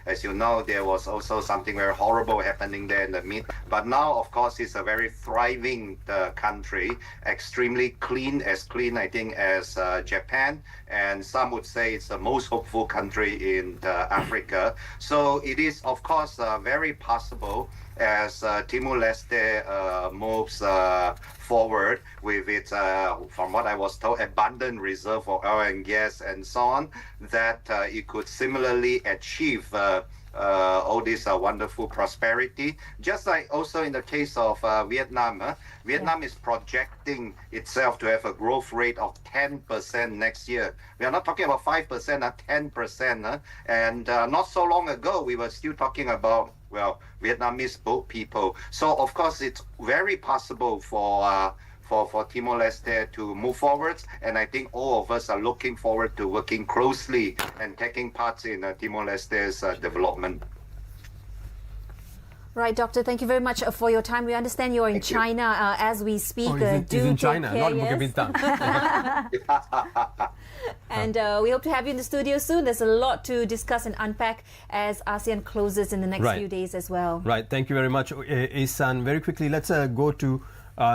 as you know, there was also something very horrible happening there in the mid. But now, of course, it's a very thriving country, extremely clean, as clean, I think, as Japan, and some would say it's the most hopeful country in Africa. So it is, of course, very possible as Timor-Leste moves forward with its, from what I was told, abundant reserve for oil and gas and so on, that it could similarly achieve all this wonderful prosperity. Just like also in the case of Vietnam. Vietnam is projecting itself to have a growth rate of 10% next year. We are not talking about 5%, 10%. And not so long ago, we were still talking about, well, Vietnamese boat people. So, of course, it's very possible for Timor-Leste to move forward, and I think all of us are looking forward to working closely and taking part in Timor-Leste's development. Right, Doctor, thank you very much for your time. We understand you're in China as we speak. He's in China, not in Bukit Bintang. And we hope to have you in the studio soon. There's a lot to discuss and unpack as ASEAN closes in the next few days as well. Right, thank you very much, Ihsan. Very quickly, let's go to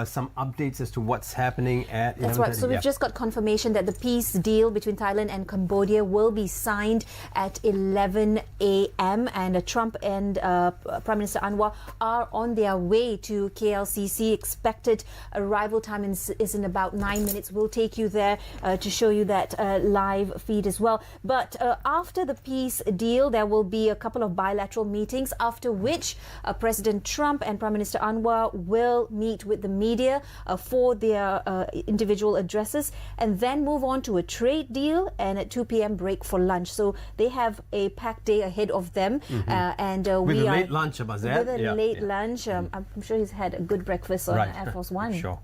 some updates as to what's happening at... That's right. So we've just got confirmation that the peace deal between Thailand and Cambodia will be signed at 11 a.m. And Trump and Prime Minister Anwar are on their way to KLCC. Expected arrival time is in about 9 minutes. We'll take you there to show you that live feed as well. But after the peace deal, there will be a couple of bilateral meetings, after which President Trump and Prime Minister Anwar will meet with the media for their individual addresses, and then move on to a trade deal, and at 2 p.m. break for lunch. So they have a packed day ahead of them. And with we a are late lunch, about that. With a late lunch. I'm sure he's had a good breakfast on Air Force One. Sure.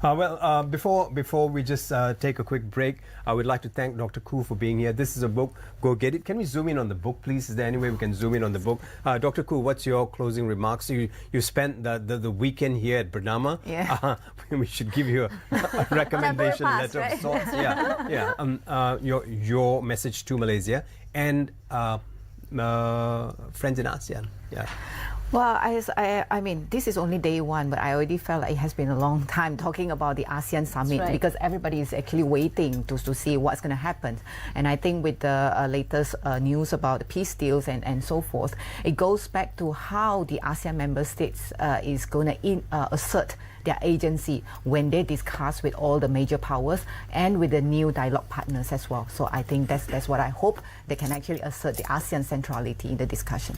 Well, before we just take a quick break, I would like to thank Dr. Koo for being here. This is a book. Go get it. Can we zoom in on the book, please? Is there any way we can zoom in on the book? Dr. Koo, what's your closing remarks? You spent the weekend here at Bernama. Yeah. We should give you a recommendation letter of sorts. Your message to Malaysia and friends in ASEAN. Yeah. Well, I mean, this is only day one, but I already felt like it has been a long time talking about the ASEAN Summit because everybody is actually waiting to see what's going to happen. And I think with the latest news about the peace deals and so forth, it goes back to how the ASEAN member states is going to assert their agency when they discuss with all the major powers and with the new dialogue partners as well. So I think that's what I hope they can actually assert the ASEAN centrality in the discussion.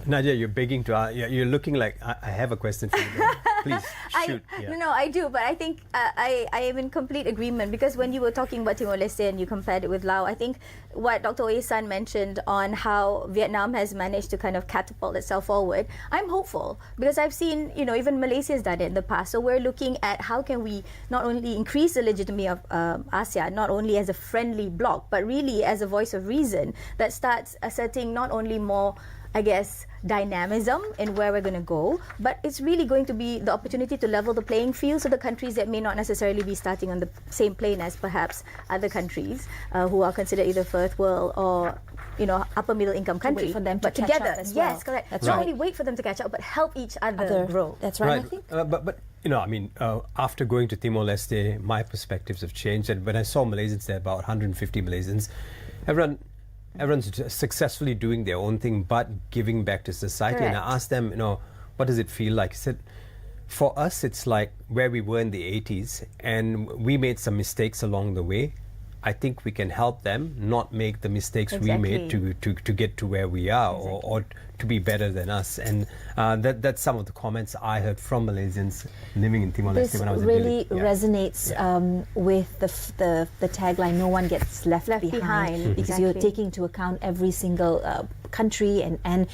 Nadia, you're begging to. You're looking like I have a question for you. Please shoot. No, I do, but I think I am in complete agreement, because when you were talking about Timor-Leste and you compared it with Laos, I think what Dr. Oyesan mentioned on how Vietnam has managed to kind of catapult itself forward, I'm hopeful, because I've seen, even Malaysia has done it in the past. So we're looking at how can we not only increase the legitimacy of ASEAN, not only as a friendly bloc, but really as a voice of reason that starts asserting not only more, I guess, dynamism in where we're going to go, but it's really going to be the opportunity to level the playing field, so the countries that may not necessarily be starting on the same plane as perhaps other countries who are considered either first world or upper middle income countries, for them to but catch together, up as well. yes, correct. That's not right. only wait for them to catch up, but help each other grow. That's right. I think. But after going to Timor-Leste, my perspectives have changed. And when I saw Malaysians there, about 150 Malaysians, everyone's successfully doing their own thing, but giving back to society. Correct. And I asked them, what does it feel like? I said, for us, it's like where we were in the 80s, and we made some mistakes along the way. I think we can help them not make the mistakes we made to get to where we are, or to be better than us. And that's some of the comments I heard from Malaysians living in Timor-Leste when I was in really Delhi. resonates with the tagline, no one gets left behind, because you're taking into account every single country and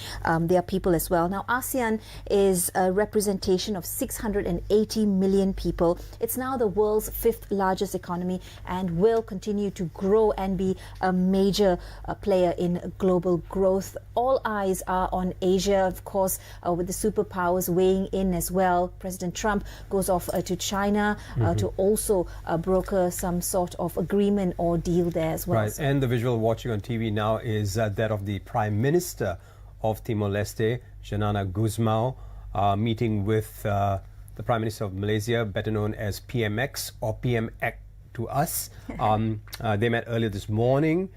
their people as well. Now, ASEAN is a representation of 680 million people. It's now the world's 5th largest economy and will continue to grow and be a major player in global growth. All eyes are on Asia, of course, with the superpowers weighing in as well. President Trump goes off to China to also broker some sort of agreement or deal there as well. Right, and the visual watching on TV now is that of the Prime Minister of Timor-Leste, Xanana Gusmao, meeting with the Prime Minister of Malaysia, better known as PMX or PMX to us. They met earlier this morning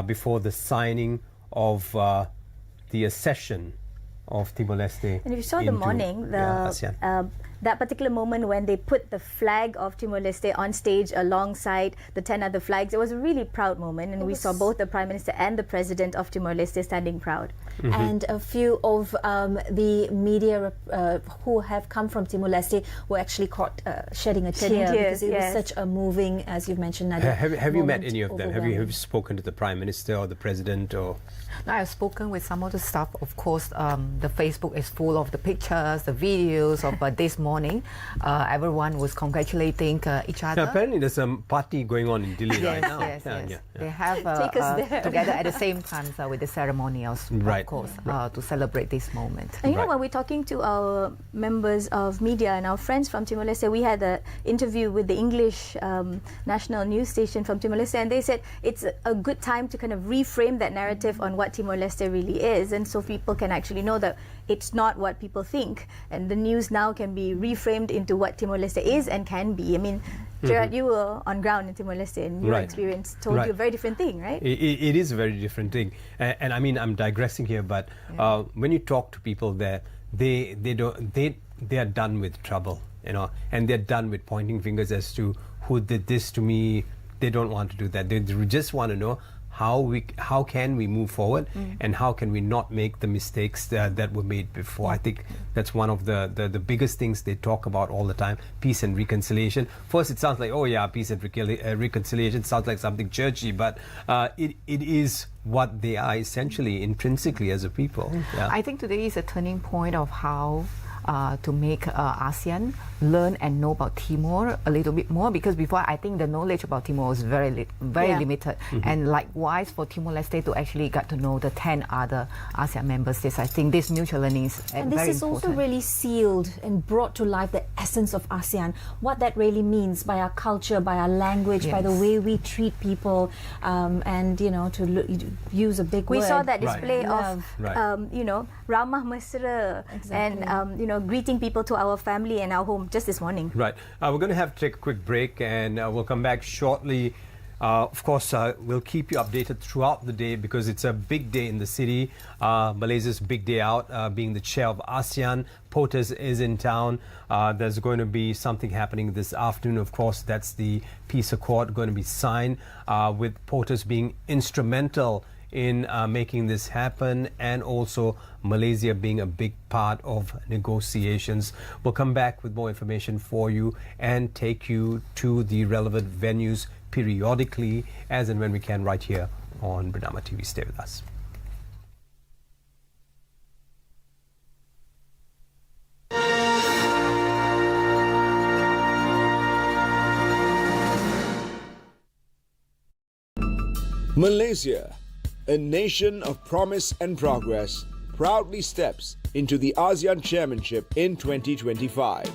before the signing of the accession of Timor-Leste. And if you saw the morning, ASEAN. That particular moment when they put the flag of Timor-Leste on stage alongside the 10 other flags, it was a really proud moment, and we saw both the Prime Minister and the President of Timor-Leste standing proud. And a few of the media who have come from Timor-Leste were actually caught shedding a tear because it was such a moving, as you've mentioned, Nadia. Have you met any of them? Have you spoken to the Prime Minister or the President? Or No, I've spoken with some of the staff. Of course, the Facebook is full of the pictures, the videos of this morning. Everyone was congratulating each other. Yeah, apparently there's some party going on in Delhi right now. Yes. They have together at the same time with the ceremonials, of course, to celebrate this moment. And when we're talking to our members of media and our friends from Timor-Leste, we had an interview with the English national news station from Timor-Leste, and they said it's a good time to kind of reframe that narrative on what Timor-Leste really is, and so people can actually know that it's not what people think, and the news now can be reframed into what Timor-Leste is and can be. I mean, Gerard, you were on ground in Timor-Leste, and your experience told you a very different thing, right? It is a very different thing, and I mean, I'm digressing here, but when you talk to people there, they are done with trouble, and they're done with pointing fingers as to who did this to me. They don't want to do that. They just want to know how can we move forward, and how can we not make the mistakes that were made before. I think that's one of the biggest things they talk about all the time: peace and reconciliation. First, it sounds like, oh yeah, peace and reconciliation sounds like something churchy, but it is what they are essentially, intrinsically, as a people. I think today is a turning point of how to make ASEAN learn and know about Timor a little bit more, because before I think the knowledge about Timor was very limited, and likewise for Timor-Leste to actually get to know the 10 other ASEAN members. I think this mutual learning is very important. And this is also really sealed and brought to life the essence of ASEAN, what that really means by our culture, by our language, by the way we treat people, and to use a big word. We saw that display of ramah mesra, and greeting people to our family and our home just this morning. Right. We're going to have to take a quick break, and we'll come back shortly Of course, we'll keep you updated throughout the day because it's a big day in the city. Malaysia's big day out, being the chair of ASEAN. POTUS is in town. There's going to be something happening this afternoon. Of course, that's the peace accord going to be signed, with POTUS being instrumental in making this happen, and also Malaysia being a big part of negotiations. We'll come back with more information for you and take you to the relevant venues periodically as and when we can right here on Bernama TV. Stay with us. Malaysia, a nation of promise and progress, proudly steps into the ASEAN Chairmanship in 2025.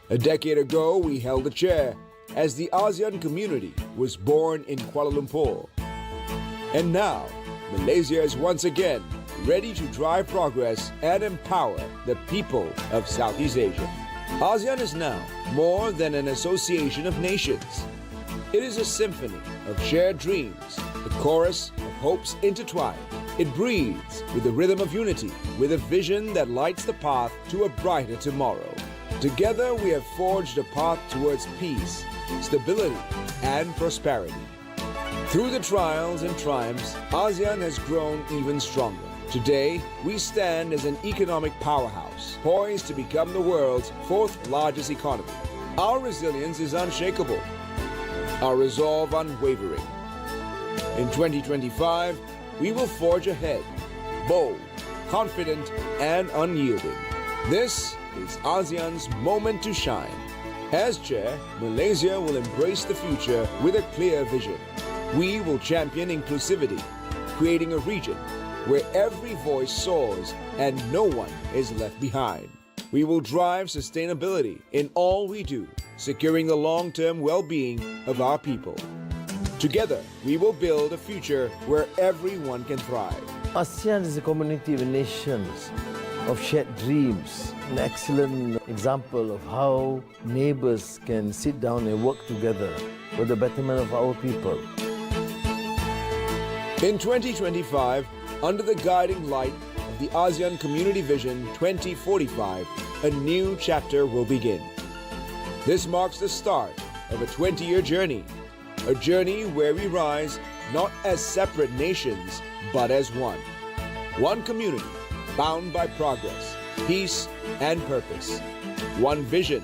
A decade ago, we held a chair as the ASEAN community was born in Kuala Lumpur. And now, Malaysia is once again ready to drive progress and empower the people of Southeast Asia. ASEAN is now more than an association of nations. It is a symphony of shared dreams, a chorus of hopes intertwined. It breathes with the rhythm of unity, with a vision that lights the path to a brighter tomorrow. Together we have forged a path towards peace, stability, and prosperity. Through the trials and triumphs, ASEAN has grown even stronger. Today, we stand as an economic powerhouse, poised to become the world's fourth largest economy. Our resilience is unshakable, our resolve unwavering. In 2025, we will forge ahead, bold, confident, and unyielding. This is ASEAN's moment to shine. As chair, Malaysia will embrace the future with a clear vision. We will champion inclusivity, creating a region where every voice soars and no one is left behind. We will drive sustainability in all we do, securing the long-term well-being of our people. Together, we will build a future where everyone can thrive. ASEAN is a community of nations, of shared dreams, an excellent example of how neighbors can sit down and work together for the betterment of our people. In 2025, under the guiding light of the ASEAN Community Vision 2045, a new chapter will begin. This marks the start of a 20-year journey, a journey where we rise not as separate nations, but as one. One community, bound by progress, peace, and purpose. One vision,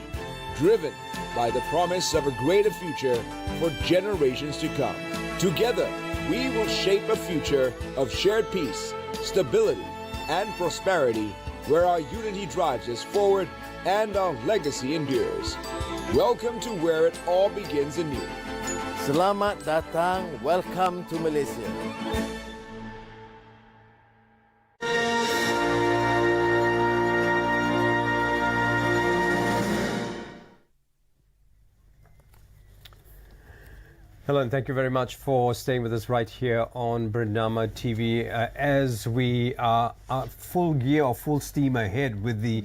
driven by the promise of a greater future for generations to come. Together, we will shape a future of shared peace, stability, and prosperity, where our unity drives us forward and our legacy endures. Welcome to where it all begins anew. Selamat datang, welcome to Malaysia. Hello, and thank you very much for staying with us right here on Bernama TV as we are full gear or full steam ahead with the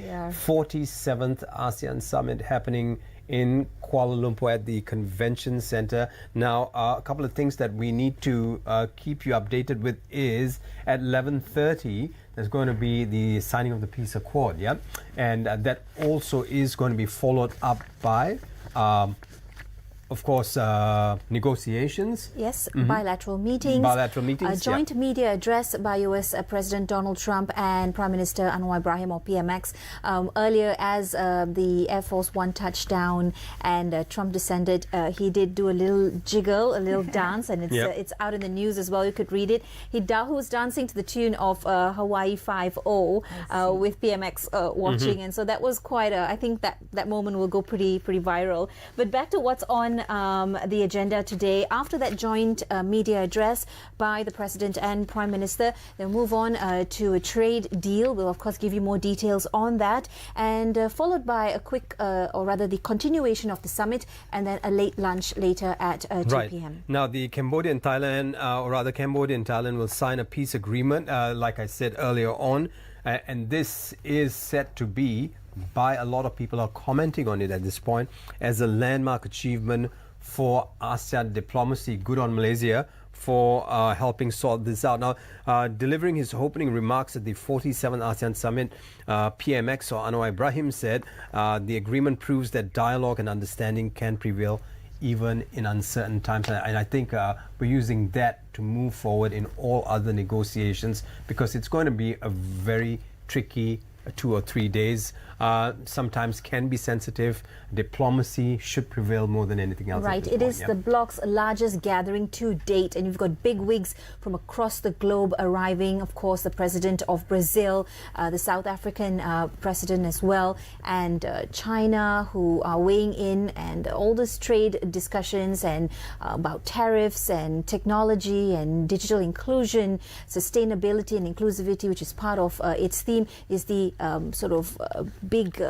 47th ASEAN Summit happening in Kuala Lumpur at the Convention Centre. Now, a couple of things that we need to keep you updated with is at 11:30 there's going to be the signing of the peace accord, and that also is going to be followed up by of course, negotiations. Yes, bilateral meetings. Bilateral meetings, A joint media address by US President Donald Trump and Prime Minister Anwar Ibrahim, or PMX. Earlier, as the Air Force One touched down and Trump descended, he did do a little jiggle, a little dance, and it's out in the news as well. You could read it. He was dancing to the tune of Hawaii 5-0 with PMX watching, and so that was quite a, I think that moment will go pretty viral. But back to what's on the agenda today. After that joint media address by the President and Prime Minister, they'll move on to a trade deal. We'll of course give you more details on that, and followed by a quick, or rather the continuation of the summit, and then a late lunch later at 2 p.m. Now, the Cambodia and Thailand, or rather Cambodia and Thailand will sign a peace agreement, like I said earlier on, and this is set to be, by a lot of people are commenting on it at this point, as a landmark achievement for ASEAN diplomacy. Good on Malaysia for helping sort this out. Now, delivering his opening remarks at the 47th ASEAN Summit, PMX or Anwar Ibrahim said the agreement proves that dialogue and understanding can prevail even in uncertain times. And I think we're using that to move forward in all other negotiations, because it's going to be a very tricky 2 or 3 days. Sometimes can be sensitive. Diplomacy should prevail more than anything else. Right. It is the bloc's largest gathering to date, and you've got big wigs from across the globe arriving. Of course, the president of Brazil, the South African president as well, and China, who are weighing in, and all this trade discussions and about tariffs and technology and digital inclusion, sustainability and inclusivity, which is part of its theme, is the big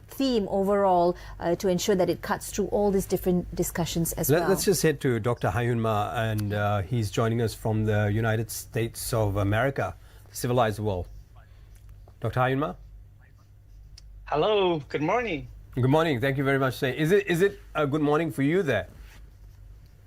theme overall to ensure that it cuts through all these different discussions as well. Let's just head to Dr. Hayun Ma, and he's joining us from the United States of America, civilized world. Dr. Hayun Ma? Hello, good morning. Good morning. Thank you very much. Is it a good morning for you there?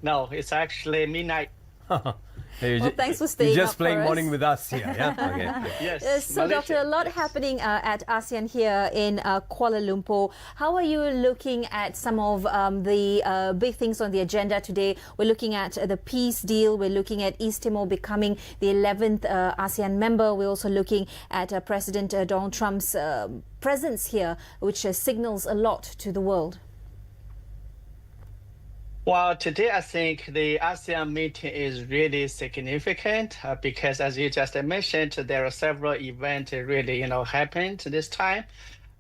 No, it's actually midnight. Well, thanks for staying You're just up playing for morning us. with us here, yeah? Okay. Yes. So, Doctor, a lot happening at ASEAN here in Kuala Lumpur. How are you looking at some of the big things on the agenda today? We're looking at the peace deal. We're looking at East Timor becoming the 11th ASEAN member. We're also looking at President Donald Trump's presence here, which signals a lot to the world. Well, today I think the ASEAN meeting is really significant because, as you just mentioned, there are several events really, happened this time.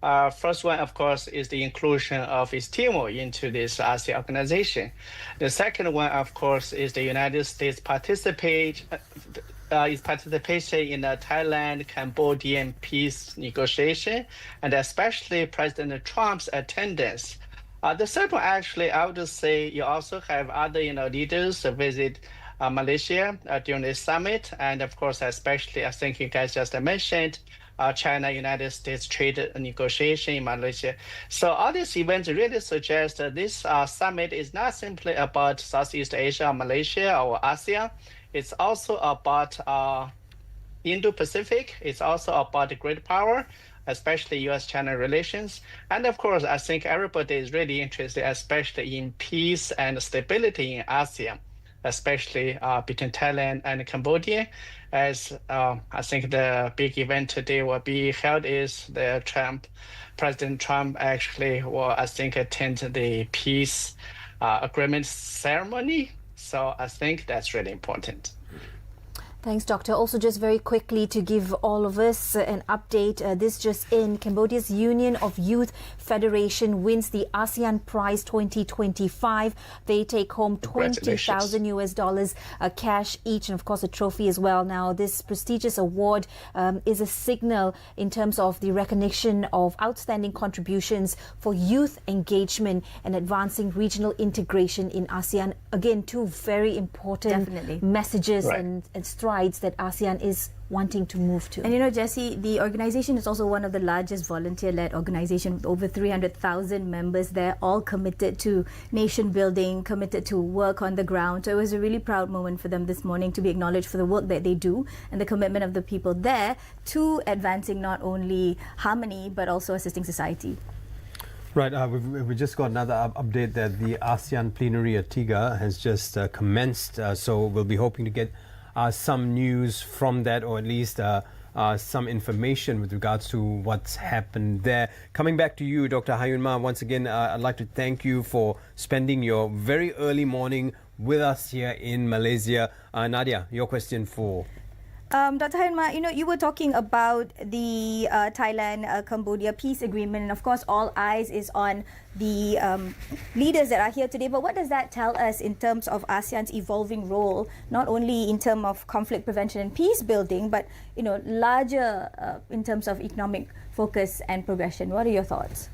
First one, of course, is the inclusion of East Timor into this ASEAN organization. The second one, of course, is the United States participation in the Thailand-Cambodian peace negotiation, and especially President Trump's attendance. The third one, actually, I would say you also have other, leaders visit Malaysia during this summit, and of course, especially, I think you guys just mentioned, China-United States trade negotiation in Malaysia. So all these events really suggest that this summit is not simply about Southeast Asia, or Malaysia, or ASEAN. It's also about Indo-Pacific. It's also about the great power, especially U.S.-China relations. And of course, I think everybody is really interested, especially in peace and stability in ASEAN, especially between Thailand and Cambodia. As I think the big event today will be held is the President Trump actually will, I think, attend the peace agreement ceremony. So I think that's really important. Thanks, Doctor. Also, just very quickly to give all of us an update, this just in, Cambodia's Union of Youth Federation wins the ASEAN Prize 2025. They take home $20,000 cash each, and of course a trophy as well. Now, this prestigious award is a signal in terms of the recognition of outstanding contributions for youth engagement and advancing regional integration in ASEAN. Again, two very important messages and strides that ASEAN is wanting to move to. And Jessie, the organization is also one of the largest volunteer-led organizations with over 300,000 members there, all committed to nation building, committed to work on the ground. So it was a really proud moment for them this morning to be acknowledged for the work that they do and the commitment of the people there to advancing not only harmony but also assisting society. Right, we just got another update that the ASEAN plenary at Tiga has just commenced, so we'll be hoping to get some news from that, or at least some information with regards to what's happened there. Coming back to you, Dr. Hayun Ma, once again, I'd like to thank you for spending your very early morning with us here in Malaysia. Nadia, your question for... Dr. Hayun Ma, you were talking about the Thailand-Cambodia peace agreement, and of course all eyes is on the leaders that are here today. But what does that tell us in terms of ASEAN's evolving role, not only in terms of conflict prevention and peace building, but larger in terms of economic focus and progression? What are your thoughts?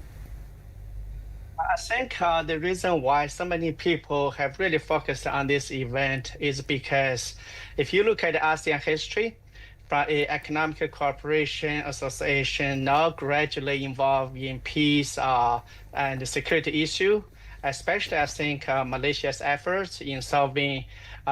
I think the reason why so many people have really focused on this event is because if you look at the ASEAN history, from an economic cooperation association now gradually involved in peace and security issue, especially I think Malaysia's efforts in solving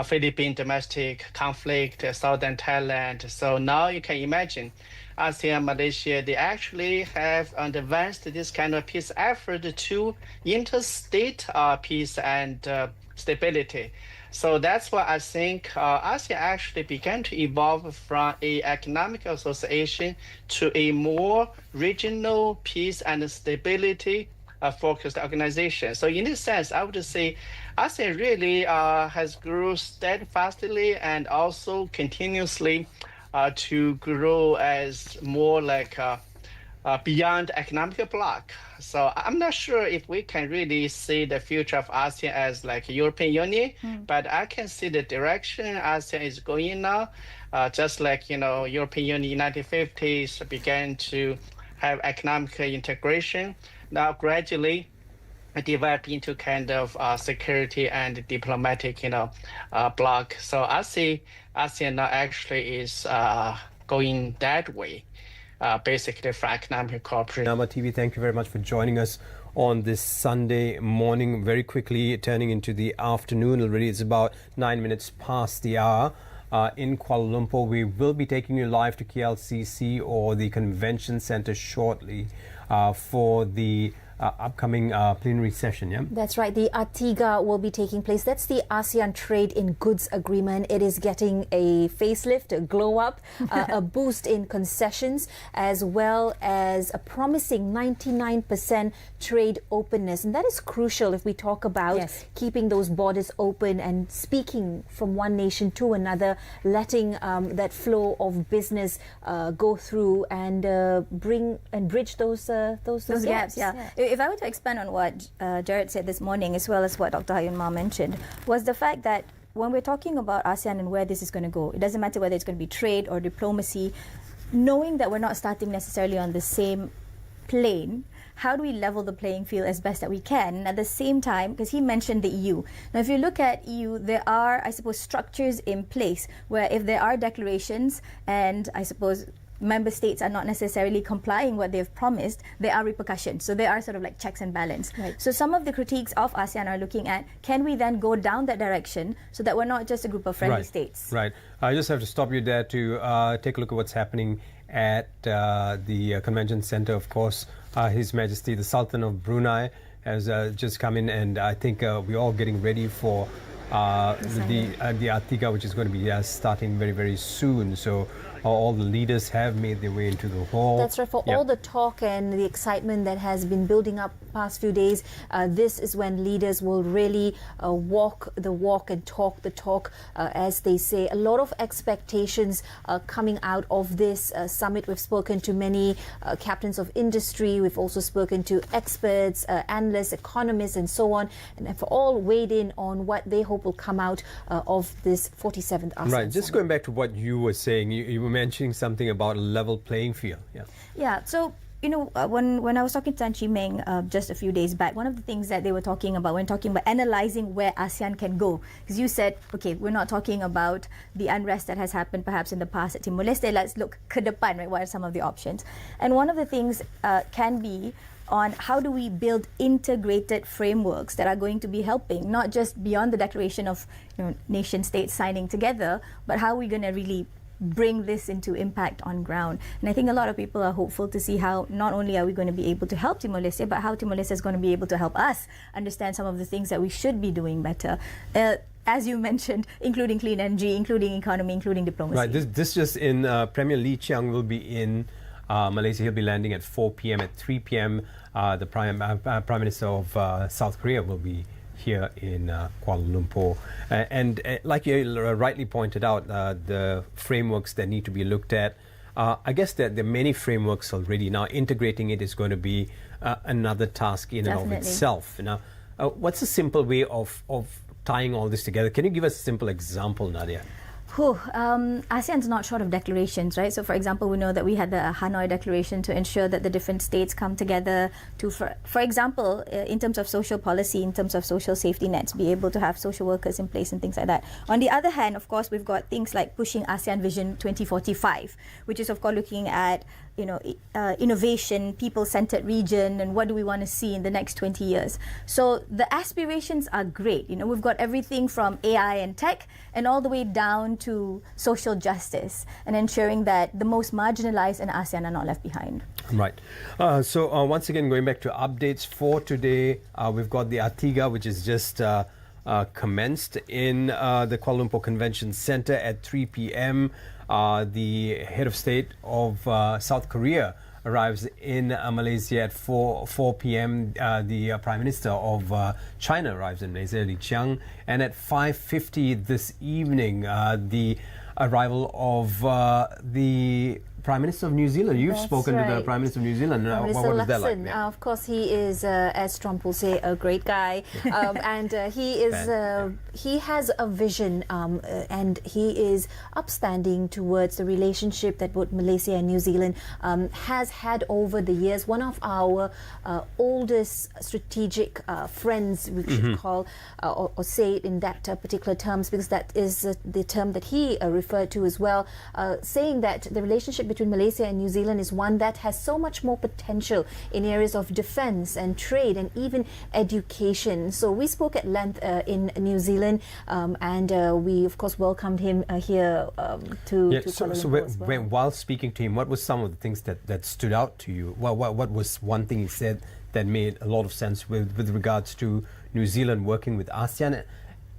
Philippine domestic conflict, southern Thailand. So now you can imagine ASEAN and Malaysia, they actually have advanced this kind of peace effort to interstate peace and stability. So that's why I think ASEAN actually began to evolve from an economic association to a more regional peace and stability focused organization. So in this sense, I would say ASEAN really has grown steadfastly and also continuously to grow as more like beyond economic bloc. So I'm not sure if we can really see the future of ASEAN as like European Union, but I can see the direction ASEAN is going now. Just like, European Union in the 1950s began to have economic integration. Now gradually developed into kind of security and diplomatic, bloc. So I see ASEAN now actually is going that way. Basically for economic cooperation. Nama TV, thank you very much for joining us on this Sunday morning. Very quickly turning into the afternoon already. It's about 9 minutes past the hour. In Kuala Lumpur, we will be taking you live to KLCC or the Convention Centre shortly for the upcoming plenary session, yeah? That's right. The ATIGA will be taking place. That's the ASEAN Trade in Goods Agreement. It is getting a facelift, a glow up, a boost in concessions, as well as a promising 99% trade openness. And that is crucial if we talk about keeping those borders open and speaking from one nation to another, letting that flow of business go through and bring and bridge those gaps. Yeah. If I were to expand on what Jared said this morning, as well as what Dr. Hayun Ma mentioned, was the fact that when we're talking about ASEAN and where this is going to go, it doesn't matter whether it's going to be trade or diplomacy, knowing that we're not starting necessarily on the same plane, how do we level the playing field as best that we can? And at the same time, because he mentioned the EU. Now, if you look at EU, there are, I suppose, structures in place where if there are declarations and I suppose member states are not necessarily complying what they've promised, there are repercussions. So there are sort of like checks and balance. Right. So some of the critiques of ASEAN are looking at, can we then go down that direction so that we're not just a group of friendly states? Right. I just have to stop you there to take a look at what's happening at the Convention Centre. Of course, His Majesty the Sultan of Brunei has just come in, and I think we're all getting ready for the ATIGA, which is going to be starting very, very soon. So all the leaders have made their way into the hall. That's right. For all the talk and the excitement that has been building up past few days, this is when leaders will really walk the walk and talk the talk, as they say. A lot of expectations coming out of this summit. We've spoken to many captains of industry. We've also spoken to experts, analysts, economists, and so on. And have all weighed in on what they hope will come out of this 47th ASEAN Right. Just summit. going back to what you were saying, you were mentioning something about a level playing field. Yeah. So when I was talking to Tan Chi Meng just a few days back, one of the things that they were talking about when talking about analysing where ASEAN can go, because you said, okay, we're not talking about the unrest that has happened perhaps in the past at Timor-Leste. Let's look ke depan, right? What are some of the options? And one of the things can be on how do we build integrated frameworks that are going to be helping, not just beyond the declaration of nation states signing together, but how are we going to really bring this into impact on ground. And I think a lot of people are hopeful to see how not only are we going to be able to help Timor-Leste, but how Timor-Leste is going to be able to help us understand some of the things that we should be doing better. As you mentioned, including clean energy, including economy, including diplomacy. Right. This just in, Premier Lee Chiang will be in Malaysia. He'll be landing at 4 p.m. At 3 p.m., the Prime Minister of South Korea will be here in Kuala Lumpur. And like you rightly pointed out, the frameworks that need to be looked at, I guess that there are many frameworks already. Now, integrating it is going to be another task in and of itself. Now, what's a simple way of tying all this together? Can you give us a simple example, Nadia? ASEAN's not short of declarations, right? So, for example, we know that we had the Hanoi Declaration to ensure that the different states come together to, for example, in terms of social policy, in terms of social safety nets, be able to have social workers in place and things like that. On the other hand, of course, we've got things like pushing ASEAN Vision 2045, which is, of course, looking at innovation, people-centered region, and what do we want to see in the next 20 years. So the aspirations are great. We've got everything from AI and tech and all the way down to social justice and ensuring that the most marginalized in ASEAN are not left behind. Right. So once again, going back to updates for today, we've got the Atiga, which is just commenced in the Kuala Lumpur Convention Centre at 3 p.m. The head of state of South Korea arrives in Malaysia at 4 p.m. The Prime Minister of China arrives in Malaysia, Li Qiang. And at 5:50 this evening, the arrival of the Prime Minister of New Zealand. You've spoken to the Prime Minister of New Zealand. What was that like? Of course, he is, as Trump will say, a great guy, and he has a vision, and he is upstanding towards the relationship that both Malaysia and New Zealand has had over the years. One of our oldest strategic friends, we should call or say it in that particular terms, because that is the term that he referred to as well, saying that the relationship between Malaysia and New Zealand is one that has so much more potential in areas of defence and trade and even education. So we spoke at length in New Zealand, and we of course welcomed him here to Kuala Lumpur as well. While speaking to him, what was some of the things that stood out to you? What was one thing he said that made a lot of sense with regards to New Zealand working with ASEAN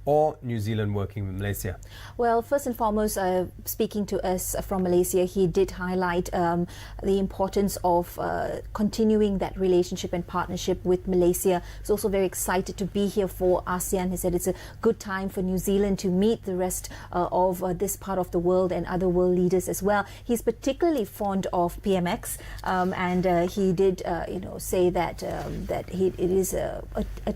or New Zealand working with Malaysia? Well, first and foremost, speaking to us from Malaysia, he did highlight the importance of continuing that relationship and partnership with Malaysia. He's also very excited to be here for ASEAN. He said it's a good time for New Zealand to meet the rest of this part of the world and other world leaders as well. He's particularly fond of PMX, and he did say that it is a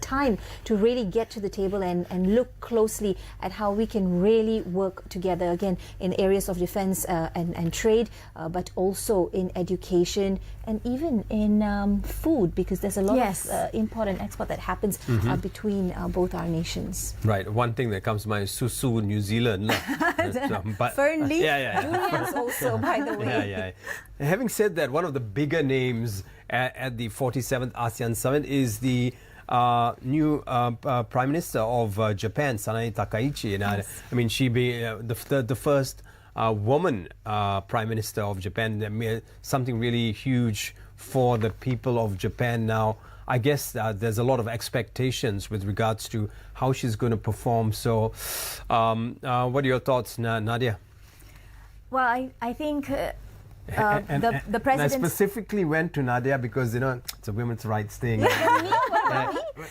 time to really get to the table and look closely at how we can really work together again in areas of defense and trade, but also in education and even in food, because there's a lot of import and export that happens between both our nations. Right. One thing that comes to mind is Susu, New Zealand. Fernleaf, Julian's also, by the way. Having said that, one of the bigger names at the 47th ASEAN Summit is the new Prime Minister of Japan, Sanae Takaichi. And I mean, she be the first woman Prime Minister of Japan. Something really huge for the people of Japan now. I guess there's a lot of expectations with regards to how she's going to perform. So what are your thoughts, Nadia? Well, I think the president... I specifically went to Nadia because, it's a women's rights thing.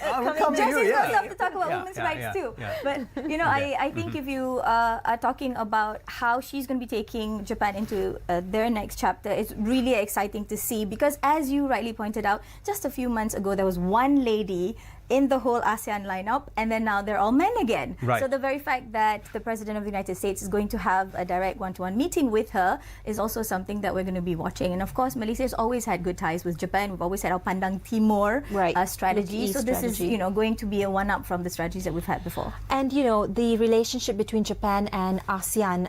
I'll come to you. To talk about women's rights too. But I think if you are talking about how she's going to be taking Japan into their next chapter, it's really exciting to see, because as you rightly pointed out, just a few months ago there was one lady in the whole ASEAN lineup, and then now they're all men again. Right. So the very fact that the President of the United States is going to have a direct one-to-one meeting with her is also something that we're going to be watching. And of course, Malaysia has always had good ties with Japan. We've always had our Pandang Timor strategy. So this is, going to be a one-up from the strategies that we've had before. And the relationship between Japan and ASEAN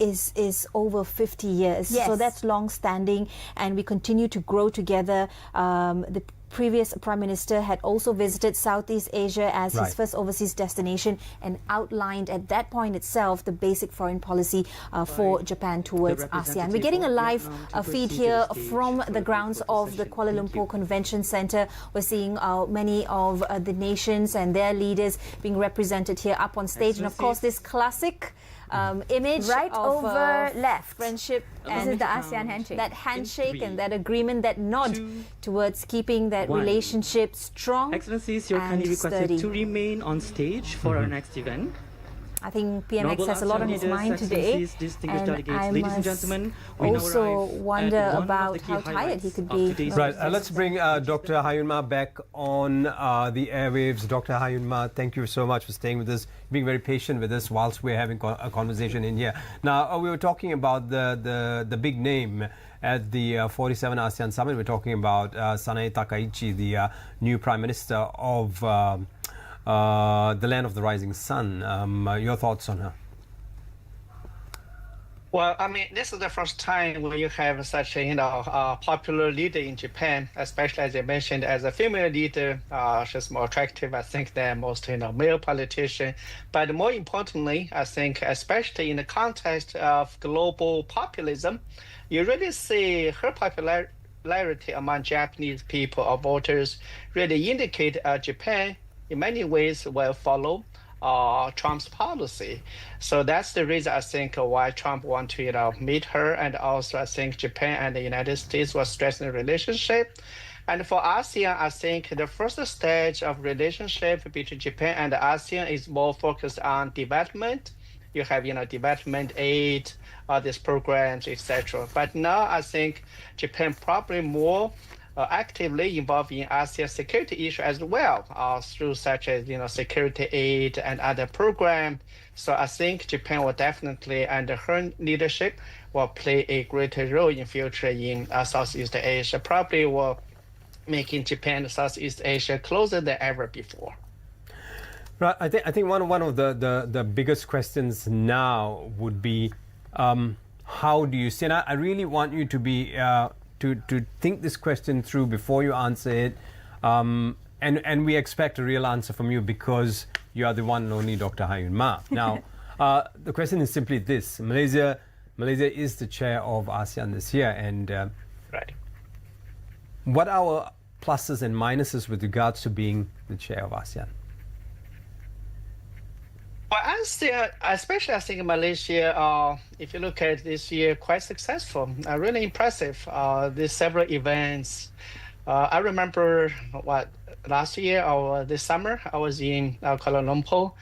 is over 50 years. Yes. So that's long-standing, and we continue to grow together. The previous Prime Minister had also visited Southeast Asia as his first overseas destination and outlined at that point itself the basic foreign policy for Japan towards ASEAN. We're getting a live feed here from the grounds of the Kuala Lumpur Convention Centre. We're seeing many of the nations and their leaders being represented here up on stage. And of course, this classic image right of over left friendship, and this is the ASEAN handshake. That handshake and that agreement, that nod towards keeping that relationship strong. Excellencies, you're kindly requested to remain on stage for our next event. I think PMX has a lot on his mind today, and I must also wonder about how tired he could be. Right, let's bring Dr. Hayunma back on the airwaves. Dr. Hayunma, thank you so much for staying with us, being very patient with us whilst we're having a conversation in here. Now, we were talking about the big name at the 47 ASEAN Summit. We're talking about Sanae Takaichi, the new Prime Minister of the land of the rising sun. Your thoughts on her? Well, I mean, this is the first time when you have such a popular leader in Japan, especially as I mentioned, as a female leader. She's more attractive, I think, than most male politician. But more importantly, I think, especially in the context of global populism, you really see her popularity among Japanese people or voters really indicate Japan in many ways will follow Trump's policy. So that's the reason I think why Trump want to meet her, and also I think Japan and the United States will strengthen the relationship. And for ASEAN, I think the first stage of relationship between Japan and ASEAN is more focused on development. You have development aid, these programs, etc. But now I think Japan probably more actively involved in ASEAN security issue as well, through such as security aid and other programs. So I think Japan will definitely, under her leadership, will play a greater role in future in Southeast Asia. Probably will making Japan and Southeast Asia closer than ever before. Right. I think one of the biggest questions now would be, how do you see? And I really want you to be to think this question through before you answer it, and we expect a real answer from you because you are the one and only Dr. Hayun Ma. Now, the question is simply this: Malaysia is the chair of ASEAN this year, and right. What are our pluses and minuses with regards to being the chair of ASEAN? Well, ASEAN, especially I think Malaysia, if you look at this year, quite successful, really impressive. There's several events. I remember last year or this summer, I was in Kuala Lumpur,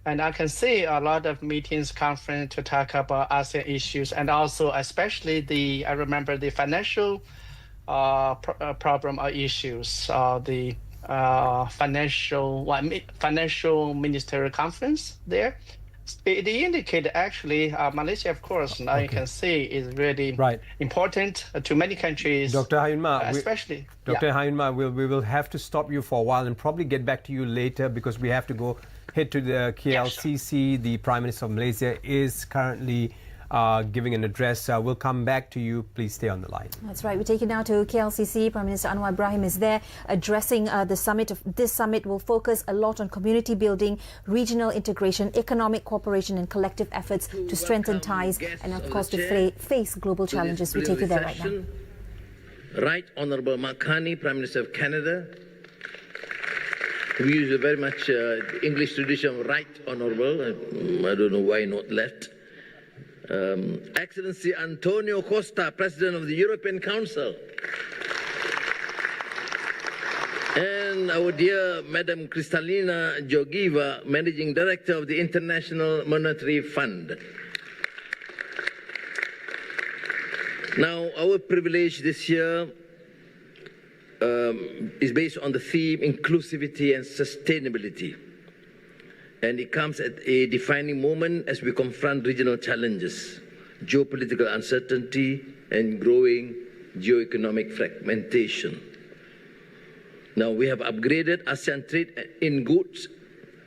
and I can see a lot of meetings, conference to talk about ASEAN issues, and also especially I remember the financial problem or issues, the financial ministerial conference there. It indicated actually Malaysia, of course, now you can see is really important to many countries. Dr. Hayun Ma, especially. Dr. Hayun Ma, we will have to stop you for a while and probably get back to you later because we have to head to the KLCC. The Prime Minister of Malaysia is currently giving an address. We'll come back to you. Please stay on the line. That's right. We take it now to KLCC. Prime Minister Anwar Ibrahim is there addressing the summit. This summit will focus a lot on community building, regional integration, economic cooperation and collective efforts to strengthen ties and, of course, to face global challenges. We take it there right now. Right Honourable Mark Carney, Prime Minister of Canada. We use a very much English tradition of right honourable. I don't know why not left. Excellency Antonio Costa, President of the European Council, and our dear Madam Kristalina Georgieva, Managing Director of the International Monetary Fund. Now, our privilege this year is based on the theme Inclusivity and Sustainability. And it comes at a defining moment as we confront regional challenges, geopolitical uncertainty, and growing geoeconomic fragmentation. Now, we have upgraded ASEAN Trade in Goods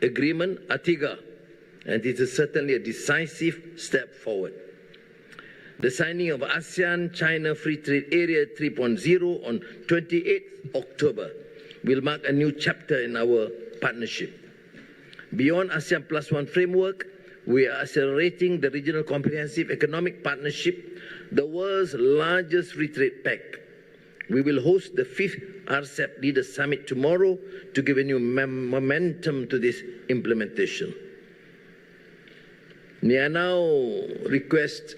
Agreement, ATIGA, and it is certainly a decisive step forward. The signing of ASEAN-China Free Trade Area 3.0 on 28th October will mark a new chapter in our partnership. Beyond ASEAN Plus One framework, we are accelerating the Regional Comprehensive Economic Partnership, the world's largest free trade pact. We will host the 5th RCEP Leaders Summit tomorrow to give a new momentum to this implementation. May I now request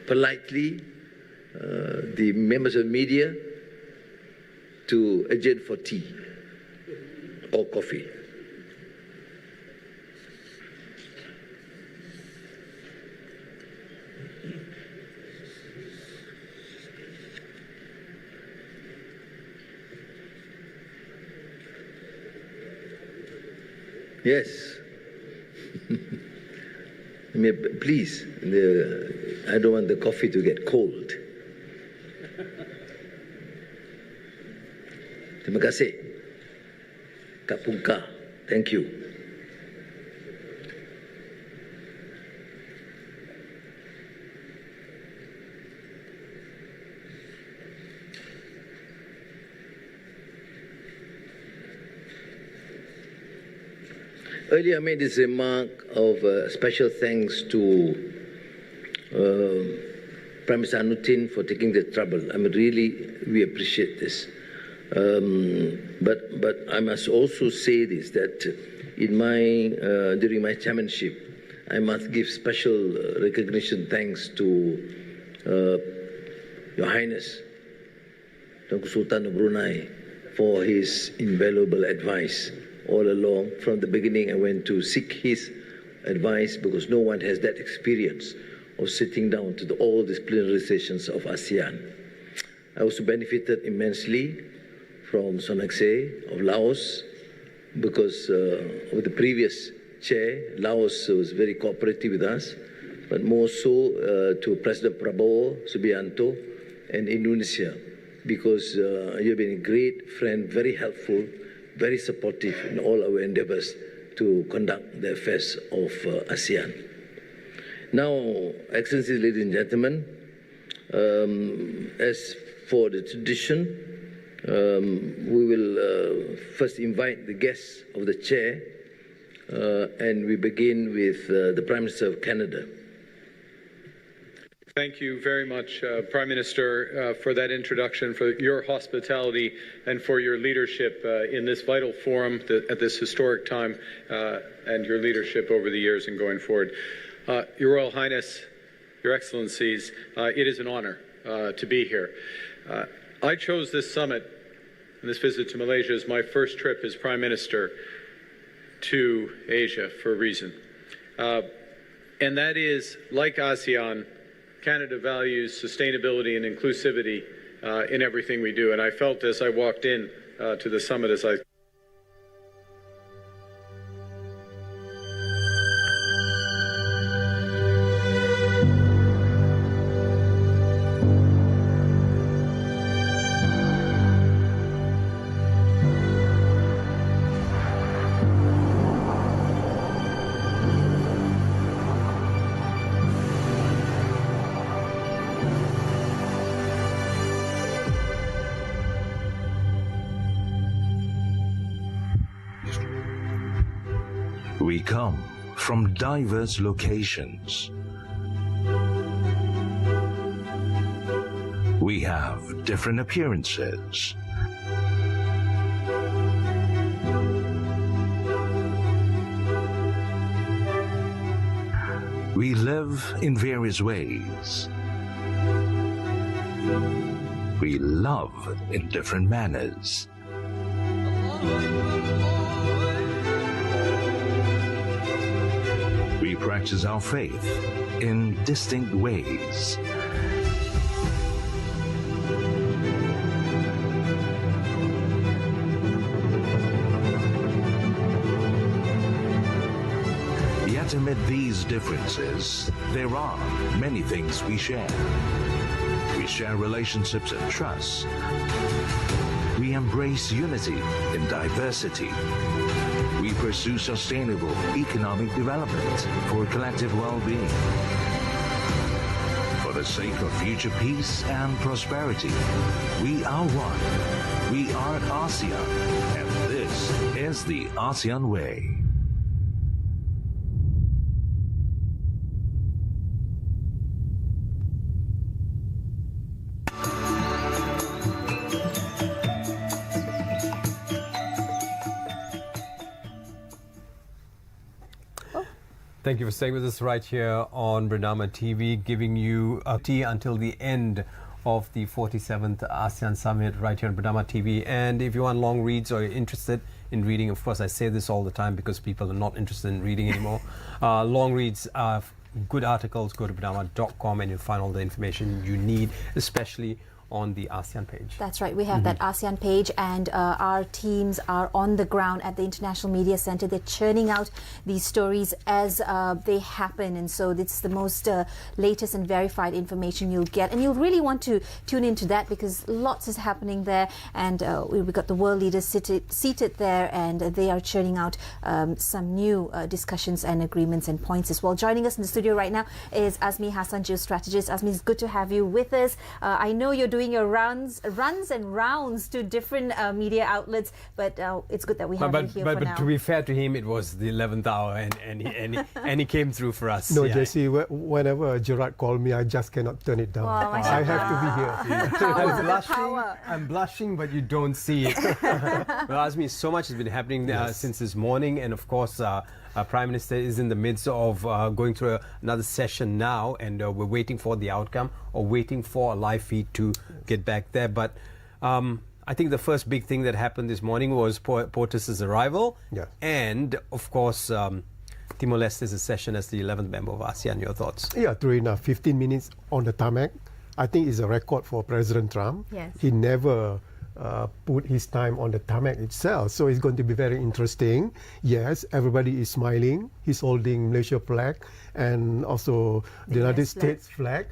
politely the members of the media to adjourn for tea or coffee. Yes. Please, I don't want the coffee to get cold. Terima kasih, Kak Pungka. Thank you. Earlier I made this remark of special thanks to Prime Minister Anutin for taking the trouble. I mean, really, we appreciate this. But I must also say this, that in during my chairmanship, I must give special recognition thanks to Your Highness, Tunku Sultan of Brunei, for his invaluable advice all along. From the beginning, I went to seek his advice because no one has that experience of sitting down to all these plenary sessions of ASEAN. I also benefited immensely from Sonakse of Laos because of the previous chair. Laos was very cooperative with us, but more so to President Prabowo, Subianto, and Indonesia, because you've been a great friend, very helpful, very supportive in all our endeavors to conduct the affairs of ASEAN. Now, Excellencies, ladies and gentlemen, as for the tradition, we will first invite the guests of the chair, and we begin with the Prime Minister of Canada. Thank you very much, Prime Minister, for that introduction, for your hospitality, and for your leadership in this vital forum at this historic time, and your leadership over the years and going forward. Your Royal Highness, Your Excellencies, it is an honor to be here. I chose this summit and this visit to Malaysia as my first trip as Prime Minister to Asia for a reason. And that is, like ASEAN, Canada values sustainability and inclusivity in everything we do. And I felt as I walked in to the summit, as I We come from diverse locations. We have different appearances. We live in various ways. We love in different manners. We practice our faith in distinct ways. Yet amid these differences, there are many things we share. We share relationships and trust. We embrace unity in diversity. We pursue sustainable economic development for collective well-being. For the sake of future peace and prosperity, we are one. We are ASEAN, and this is the ASEAN way. Thank you for staying with us right here on Bernama TV, giving you a tea until the end of the 47th ASEAN Summit right here on Bernama TV. And if you want long reads or you're interested in reading, of course, I say this all the time because people are not interested in reading anymore. Long reads, good articles, go to bernama.com and you'll find all the information you need, especially on the ASEAN page. That's right. We have that ASEAN page, and our teams are on the ground at the International Media Centre. They're churning out these stories as they happen, and so it's the most latest and verified information you'll get, and you'll really want to tune into that because lots is happening there, and we've got the world leaders seated there, and they are churning out some new discussions and agreements and points as well. Joining us in the studio right now is Azmi Hassan, geostrategist. Azmi, it's good to have you with us. I know you're doing doing your runs and rounds to different media outlets, but it's good that we have him here for now. But to be fair to him, it was the 11th hour, and he came through for us. No, Jesse, whenever Gerard called me, I just cannot turn it down. Oh, I have to be here. I'm blushing, but you don't see it. Well, Azmi, so much has been happening since this morning, and of course, our Prime Minister is in the midst of going through another session now, and we're waiting for the outcome, or waiting for a live feed to get back there. But I think the first big thing that happened this morning was Portis's arrival, and of course, Timor-Leste's session as the 11th member of ASEAN. Your thoughts? Yeah, true enough. 15 minutes on the tarmac, I think is a record for President Trump. Yes. He never put his time on the tarmac itself, so it's going to be very interesting. Yes, everybody is smiling. He's holding Malaysia flag and also the United States flag.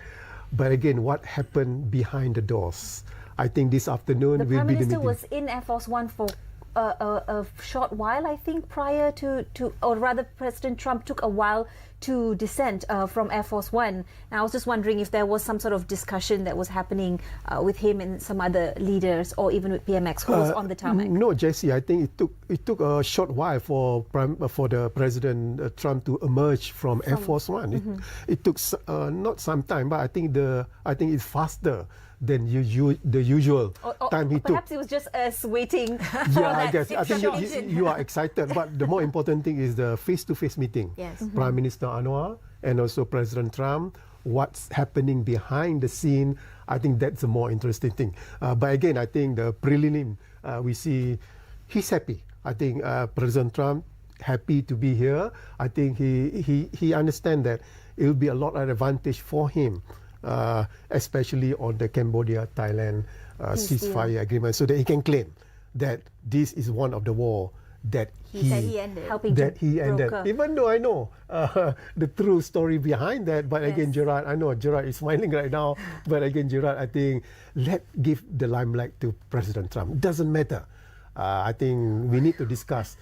But again, what happened behind the doors? I think this afternoon the will Prime be the Minister meeting. was in Air Force One for a short while, I think, prior to, or rather, President Trump took a while to descend from Air Force One. And I was just wondering if there was some sort of discussion that was happening with him and some other leaders, or even with PMX, who was on the tarmac. No, Jesse, I think it took a short while for the President Trump to emerge from Air Force One. It took not some time, but I think it's faster than the usual time he took. Perhaps it was just us waiting for Yeah, that I guess. I think introduction. you are excited, but the more important thing is the face-to-face meeting. Yes. Prime Minister Anwar and also President Trump, what's happening behind the scene, I think that's the more interesting thing. But again, I think the prelim, we see he's happy. I think President Trump happy to be here. I think he understands that it will be a lot of advantage for him, especially on the Cambodia-Thailand ceasefire agreement, so that he can claim that this is one of the war that he ended. Even though I know the true story behind that, but again, Gerard, I know Gerard is smiling right now, but again, Gerard, I think let's give the limelight to President Trump. Doesn't matter. I think we need to discuss.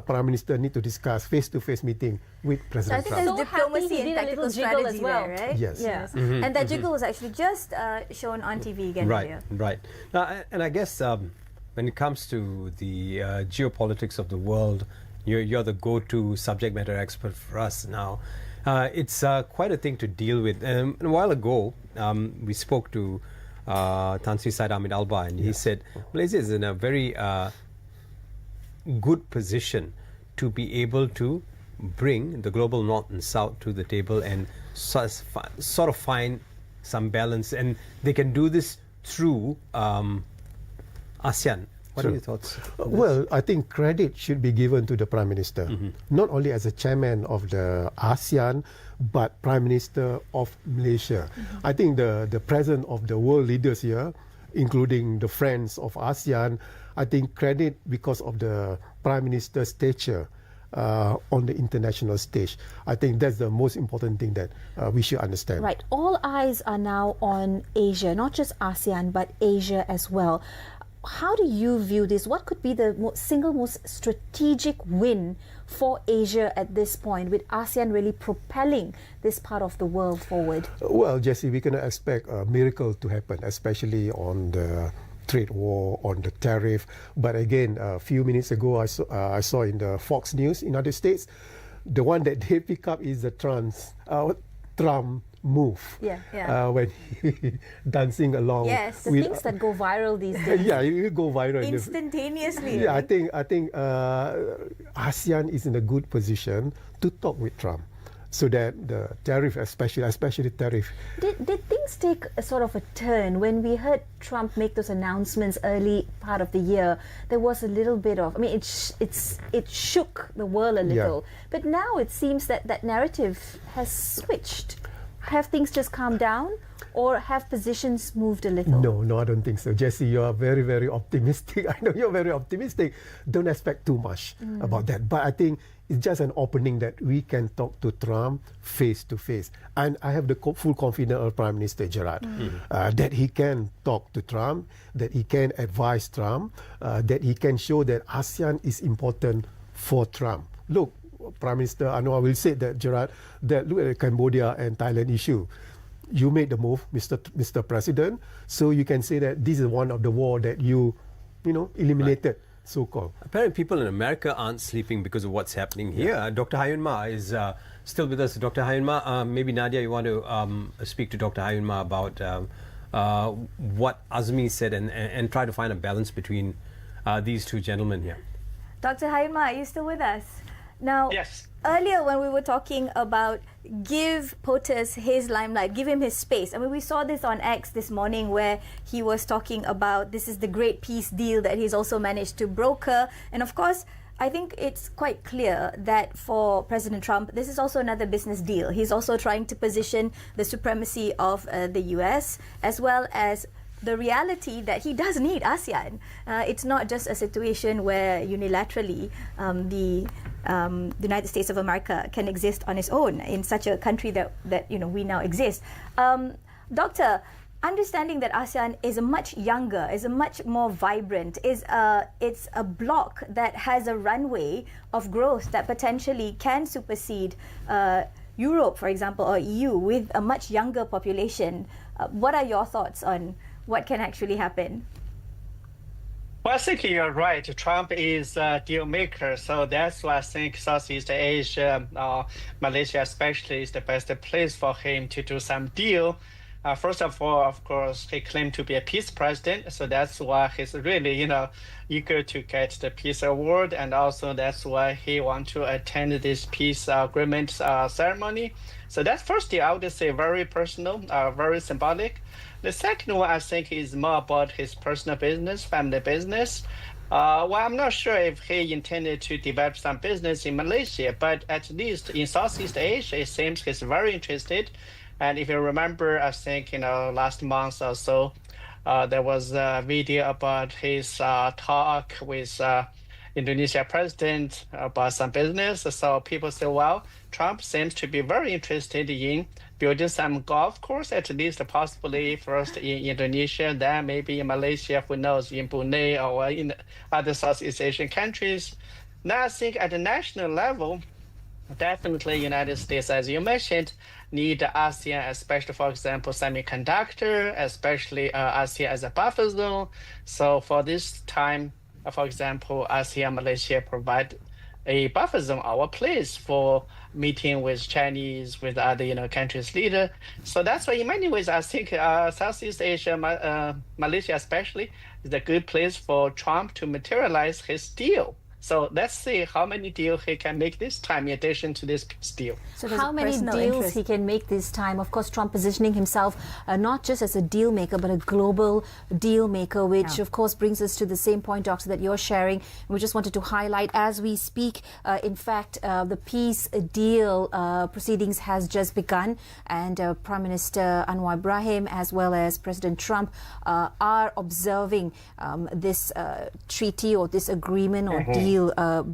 Prime Minister need to discuss face-to-face meeting with President Trump. I think there's diplomacy and tactical strategy as well, right? Yes. Yeah. Mm-hmm. And that jiggle was actually just shown on TV again earlier. Right. Now, and I guess when it comes to the geopolitics of the world, you're the go-to subject matter expert for us now. It's quite a thing to deal with. A while ago, we spoke to Tan Sri Syed Ahmed Alba, and he said Malaysia is in a very good position to be able to bring the global north and south to the table and sort of find some balance, and they can do this through ASEAN. What are your thoughts? Well, I think credit should be given to the Prime Minister, not only as a chairman of the ASEAN, but Prime Minister of Malaysia. I think the presence of the world leaders here, including the friends of ASEAN, I think credit because of the Prime Minister's stature on the international stage. I think that's the most important thing that we should understand. Right. All eyes are now on Asia, not just ASEAN, but Asia as well. How do you view this? What could be the single most strategic win for Asia at this point, with ASEAN really propelling this part of the world forward? Well, Jesse, we cannot expect a miracle to happen, especially on the trade war, on the tariff. But again, a few minutes ago, I saw in the Fox News in United States, the one that they pick up is the Trump move. When he dancing along. Yes, the things that go viral these days. Yeah, it will go viral instantaneously. Yeah, I think ASEAN is in a good position to talk with Trump, so that the tariff, especially tariff. Did things take a sort of a turn when we heard Trump make those announcements early part of the year? There was a little bit of, it shook the world a little. But now it seems that narrative has switched. Have things just calmed down, or have positions moved a little? No, I don't think so. Jesse, you are very, very optimistic. I know you're very optimistic. Don't expect too much about that. But I think it's just an opening that we can talk to Trump face to face. And I have the full confidence of Prime Minister Gerard that he can talk to Trump, that he can advise Trump, that he can show that ASEAN is important for Trump. Look, Prime Minister Anwar will say that, Gerard, that look at the Cambodia and Thailand issue. you made the move, Mr. President. So you can say that this is one of the war that you eliminated. Right. So-called. Apparently people in America aren't sleeping because of what's happening here. Dr. Hayun Ma is still with us. Dr. Hayun Ma, maybe Nadia, you want to speak to Dr. Hayun Ma about what Azmi said and try to find a balance between these two gentlemen here. Dr. Hayun Ma, are you still with us? Now, yes. Earlier when we were talking about give POTUS his limelight, give him his space. I mean, we saw this on X this morning where he was talking about this is the great peace deal that he's also managed to broker. And of course, I think it's quite clear that for President Trump, this is also another business deal. He's also trying to position the supremacy of the US as well as the reality that he does need ASEAN. It's not just a situation where unilaterally the United States of America can exist on its own in such a country that we now exist. Doctor, understanding that ASEAN is a much younger, is a much more vibrant, it's a bloc that has a runway of growth that potentially can supersede Europe, for example, or EU with a much younger population. What are your thoughts on what can actually happen? Well, I think you're right. Trump is a deal maker, so that's why I think Southeast Asia, Malaysia especially, is the best place for him to do some deal. First of all, of course, he claimed to be a peace president, so that's why he's really, eager to get the peace award, and also that's why he wants to attend this peace agreement ceremony. So that first deal, I would say, very personal, very symbolic. The second one, I think, is more about his personal business, family business. Well, I'm not sure if he intended to develop some business in Malaysia, but at least in Southeast Asia, it seems he's very interested. And if you remember, I think, last month or so, there was a video about his talk with Indonesia president about some business. So people say, well, Trump seems to be very interested in building some golf course, at least possibly first in Indonesia, then maybe in Malaysia, who knows, in Brunei or in other Southeast Asian countries. Now, I think at the national level, definitely United States, as you mentioned, need ASEAN, especially, for example, semiconductor, especially ASEAN as a buffer zone. So for this time, for example, ASEAN Malaysia provide a buffer zone, our place for meeting with Chinese, with other countries' leader. So that's why in many ways I think Southeast Asia, Malaysia especially, is a good place for Trump to materialize his deal. So let's see how many deals he can make this time in addition to this peace deal. So how many deals he can make this time? Of course, Trump positioning himself not just as a deal maker, but a global deal maker, which of course brings us to the same point, Doctor, that you're sharing. We just wanted to highlight as we speak, in fact, the peace deal proceedings has just begun, and Prime Minister Anwar Ibrahim as well as President Trump are observing this treaty or this agreement or deal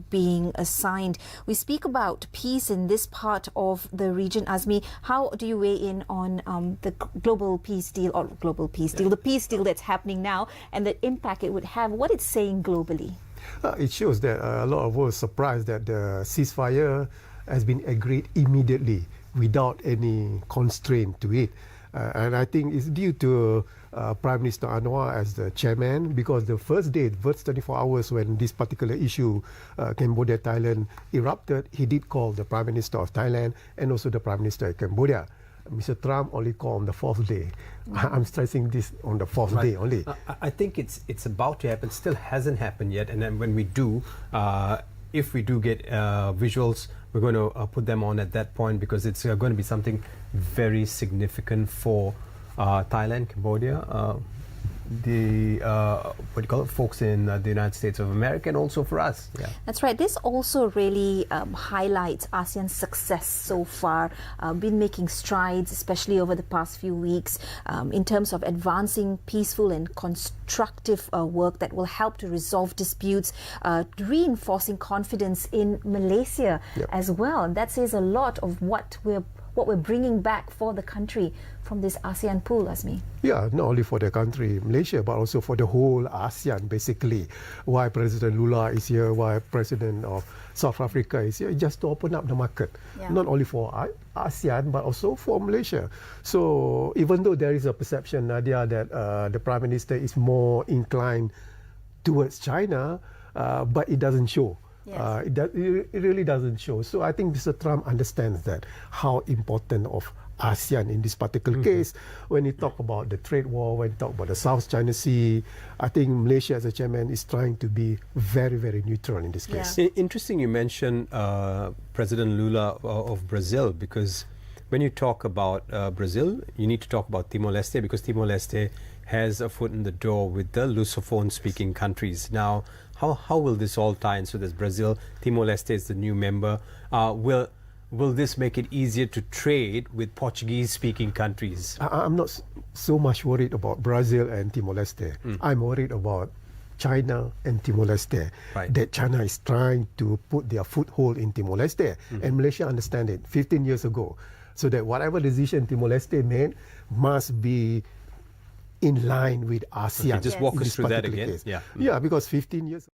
being signed. We speak about peace in this part of the region. Azmi, how do you weigh in on the global peace deal or the peace deal that's happening now and the impact it would have, what it's saying globally? It shows that a lot of us are surprised that the ceasefire has been agreed immediately without any constraint to it. And I think it's due to Prime Minister Anwar as the chairman, because the first 24 hours when this particular issue, Cambodia, Thailand, erupted, he did call the Prime Minister of Thailand and also the Prime Minister of Cambodia. Mr. Trump only called on the fourth day. I'm stressing this on the fourth day only. I think it's about to happen, still hasn't happened yet. And then when we do, if we do get visuals, we're going to put them on at that point, because it's going to be something very significant for Thailand, Cambodia, the folks in the United States of America, and also for us. Yeah. That's right. This also really highlights ASEAN's success so far. Been making strides, especially over the past few weeks, in terms of advancing peaceful and constructive work that will help to resolve disputes, reinforcing confidence in Malaysia as well. And that says a lot of what we're what we're bringing back for the country from this ASEAN pool, Azmi? Yeah, not only for the country, Malaysia, but also for the whole ASEAN, basically. Why President Lula is here, why President of South Africa is here, just to open up the market. Yeah. Not only for ASEAN, but also for Malaysia. So even though there is a perception, Nadia, that the Prime Minister is more inclined towards China, but it doesn't show. Yes. It really doesn't show. So I think Mr. Trump understands that, how important of ASEAN in this particular case. When he talk about the trade war, when he talk about the South China Sea, I think Malaysia as a chairman is trying to be very, very neutral in this case. Interesting you mentioned President Lula of Brazil, because when you talk about Brazil, you need to talk about Timor-Leste, because Timor-Leste has a foot in the door with the Lusophone-speaking countries. Now, how will this all tie in? So there's Brazil, Timor-Leste is the new member. Will this make it easier to trade with Portuguese-speaking countries? I'm not so much worried about Brazil and Timor-Leste. I'm worried about China and Timor-Leste. Right. That China is trying to put their foothold in Timor-Leste. And Malaysia understand it 15 years ago. So that whatever decision Timor-Leste made must be in line with ASEAN. Okay, just walk us through that again. Case. Yeah, because 15 years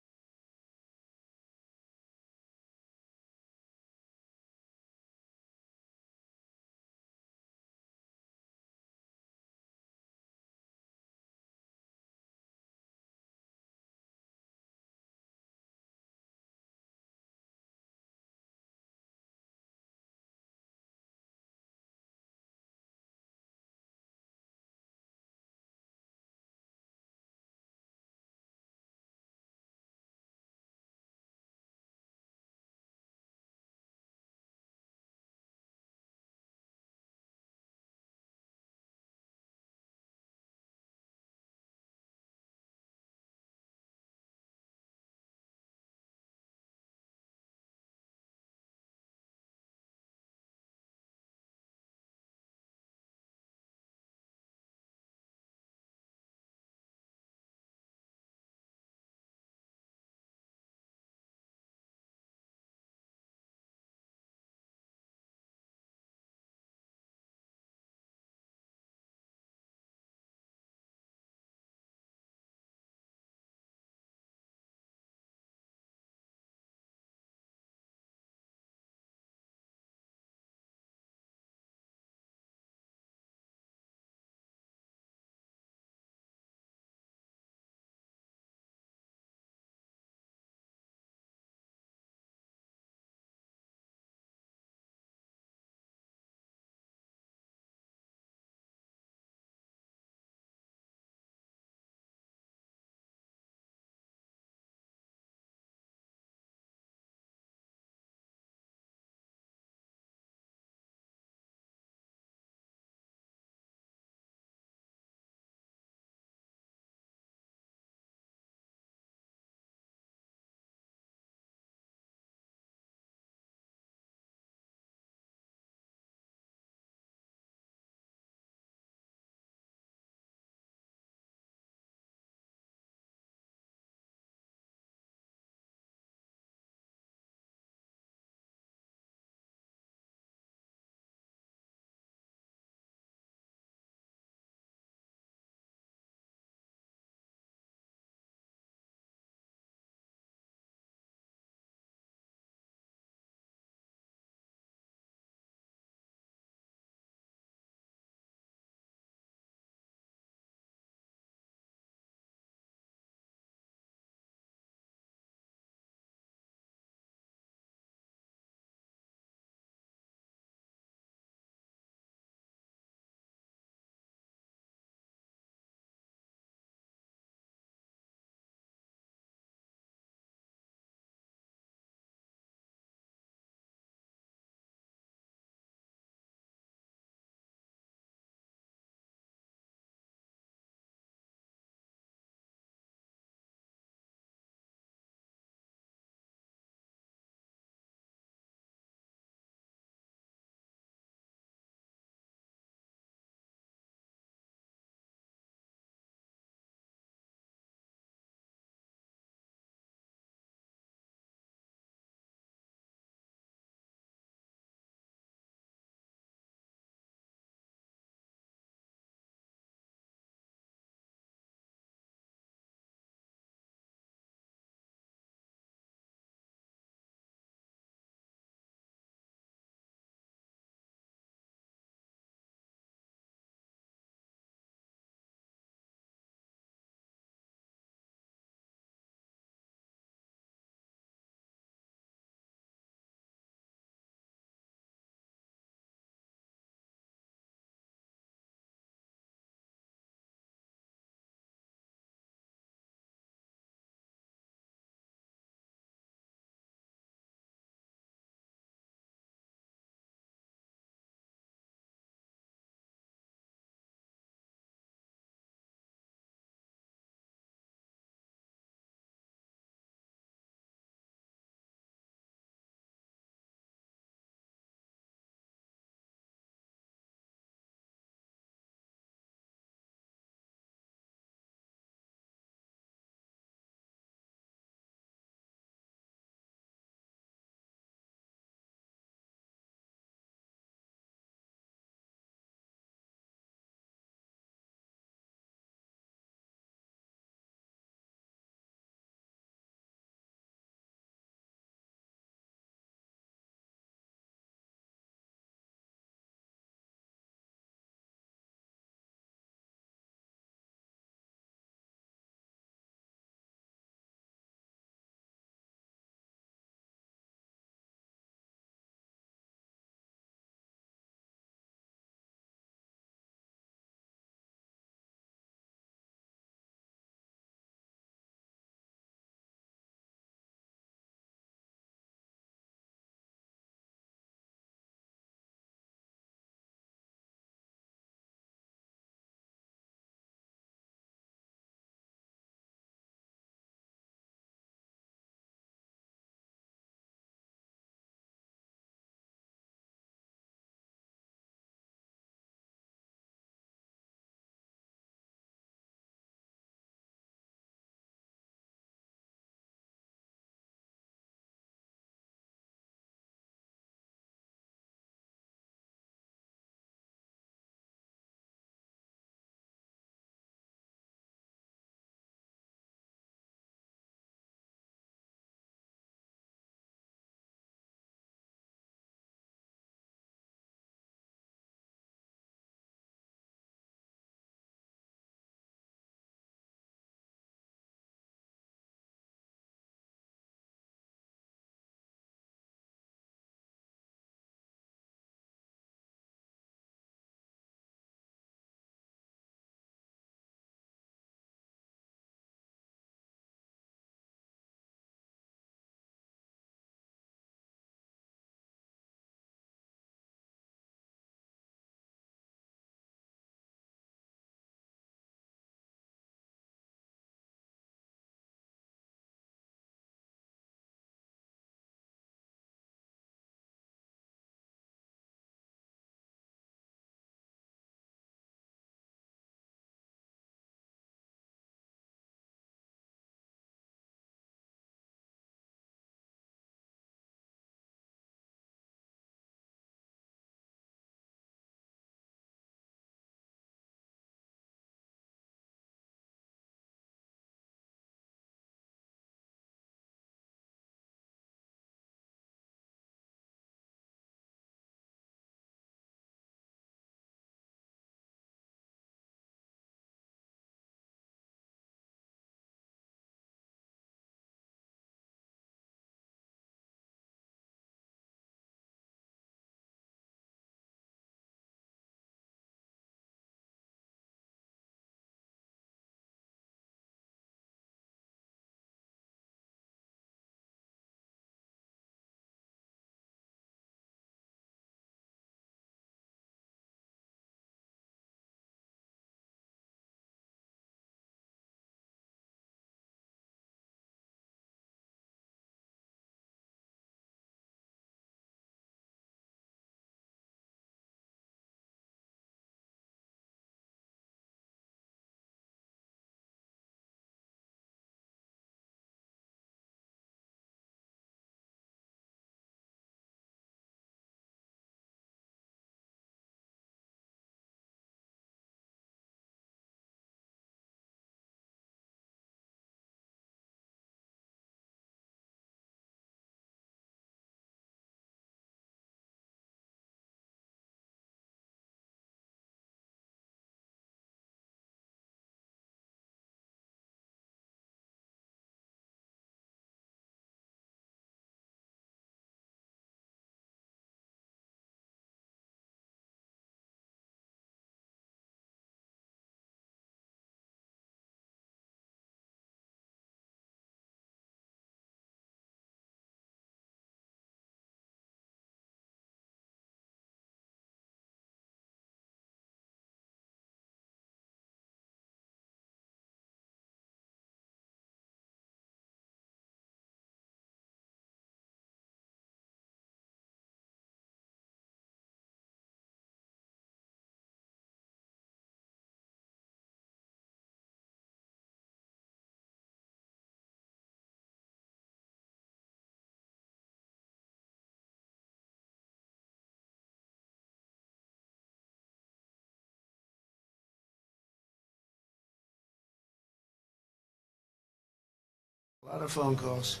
lot of phone calls.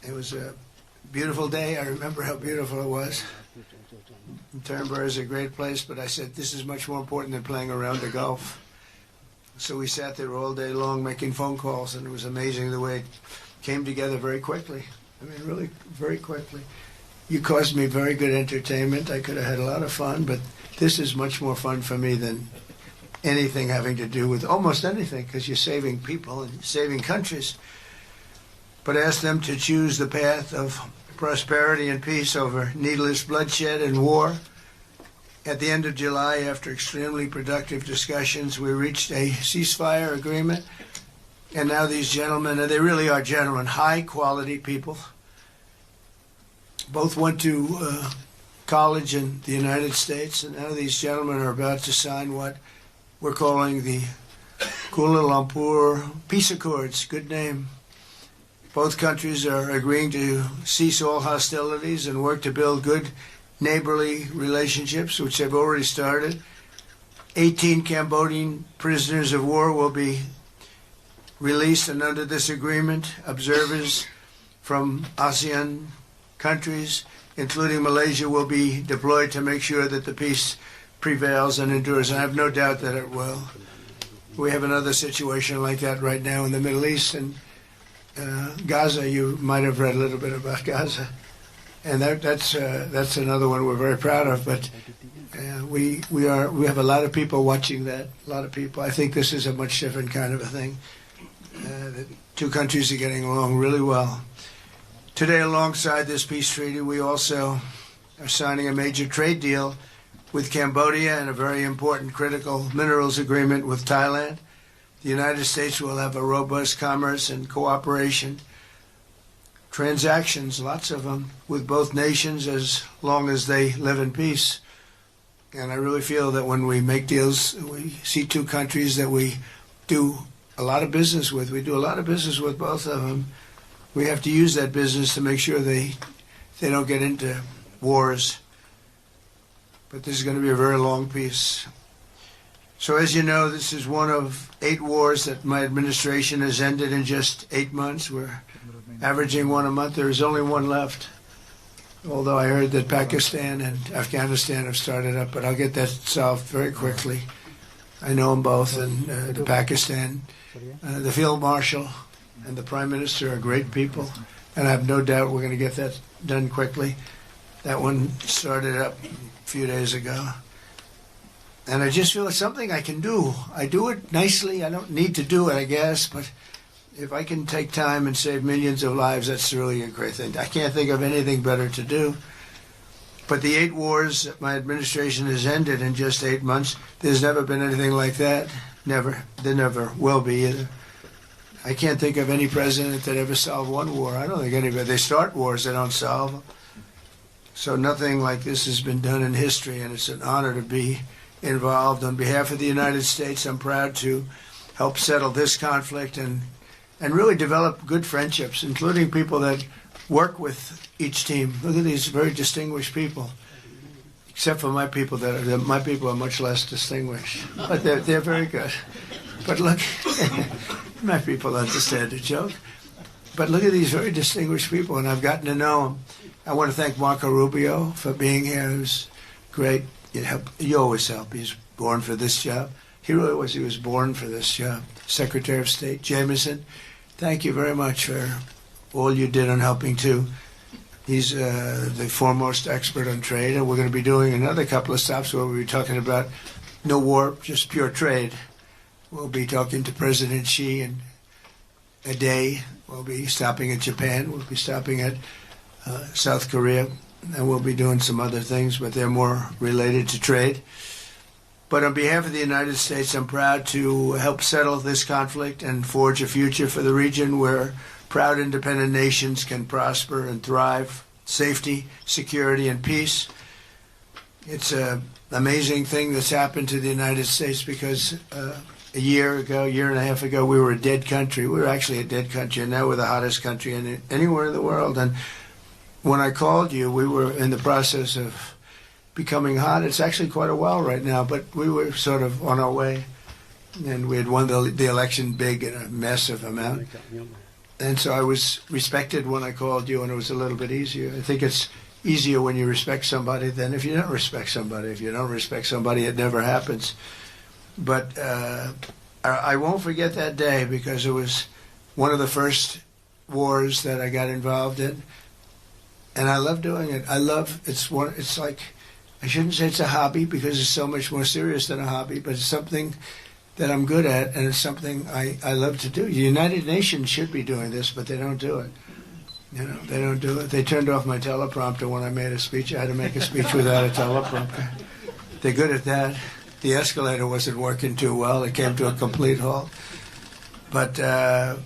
It was a beautiful day. I remember how beautiful it was. Turnberg is a great place, but I said, this is much more important than playing around the golf. So we sat there all day long making phone calls, and it was amazing the way it came together very quickly. I mean, really very quickly. You caused me very good entertainment. I could have had a lot of fun, but this is much more fun for me than anything having to do with almost anything, because you're saving people and saving countries. But ask them to choose the path of prosperity and peace over needless bloodshed and war. At the end of July, after extremely productive discussions, we reached a ceasefire agreement. And now these gentlemen, and they really are gentlemen, high-quality people, both went to college in the United States, and now these gentlemen are about to sign what we're calling the Kuala Lumpur Peace Accords. Good name. Both countries are agreeing to cease all hostilities and work to build good neighborly relationships, which have already started. 18 Cambodian prisoners of war will be released, and under this agreement, observers from ASEAN countries, including Malaysia, will be deployed to make sure that the peace prevails and endures. And I have no doubt that it will. We have another situation like that right now in the Middle East, and Gaza. You might have read a little bit about Gaza, and that's another one we're very proud of. But we have a lot of people watching that. A lot of people. I think this is a much different kind of a thing. The two countries are getting along really well. Today, alongside this peace treaty, we also are signing a major trade deal with Cambodia and a very important critical minerals agreement with Thailand. The United States will have a robust commerce and cooperation transactions, lots of them, with both nations as long as they live in peace. And I really feel that when we make deals, we see two countries that we do a lot of business with. We do a lot of business with both of them. We have to use that business to make sure they don't get into wars. But this is going to be a very long peace. So as you know, this is one of 8 wars that my administration has ended in just 8 months. We're averaging one a month. There is only one left, although I heard that Pakistan and Afghanistan have started up, but I'll get that solved very quickly. I know them both, and the Pakistan, the Field Marshal and the Prime Minister are great people, and I have no doubt we're going to get that done quickly. That one started up a few days ago. And I just feel it's something I can do. I do it nicely. I don't need to do it, I guess, but if I can take time and save millions of lives, that's really a great thing. I can't think of anything better to do. But the 8 wars that my administration has ended in just 8 months, there's never been anything like that. Never. There never will be either. I can't think of any president that ever solved one war. I don't think anybody. They start wars, they don't solve them. So nothing like this has been done in history, and it's an honor to be involved. On behalf of the United States, I'm proud to help settle this conflict and really develop good friendships, including people that work with each team. Look at these very distinguished people, except for my people. My people are much less distinguished, but they're very good. But look, my people understand the joke. But look at these very distinguished people, and I've gotten to know them. I want to thank Marco Rubio for being here. He was great. You always help. He's born for this job. He really was. He was born for this job. Secretary of State Jameson, thank you very much for all you did on helping too. He's the foremost expert on trade, and we're going to be doing another couple of stops where we'll be talking about no war, just pure trade. We'll be talking to President Xi in a day. We'll be stopping at Japan. We'll be stopping at South Korea. And we'll be doing some other things, but they're more related to trade. But on behalf of the United States, I'm proud to help settle this conflict and forge a future for the region where proud independent nations can prosper and thrive, safety, security, and peace. It's an amazing thing that's happened to the United States because a year and a half ago, we were a dead country. We were actually a dead country, and now we're the hottest country anywhere in the world. And when I called you, we were in the process of becoming hot. It's actually quite a while right now, but we were sort of on our way, and we had won the election big in a massive amount. And so I was respected when I called you, and it was a little bit easier. I think it's easier when you respect somebody than if you don't respect somebody. If you don't respect somebody, it never happens. But I won't forget that day, because it was one of the first wars that I got involved in, and I love doing it. It's like, I shouldn't say it's a hobby, because it's so much more serious than a hobby, but it's something that I'm good at, and it's something I love to do. The United Nations should be doing this, but they don't do it. They don't do it. They turned off my teleprompter when I made a speech. I had to make a speech without a teleprompter. They're good at that. The escalator wasn't working too well. It came to a complete halt. But, the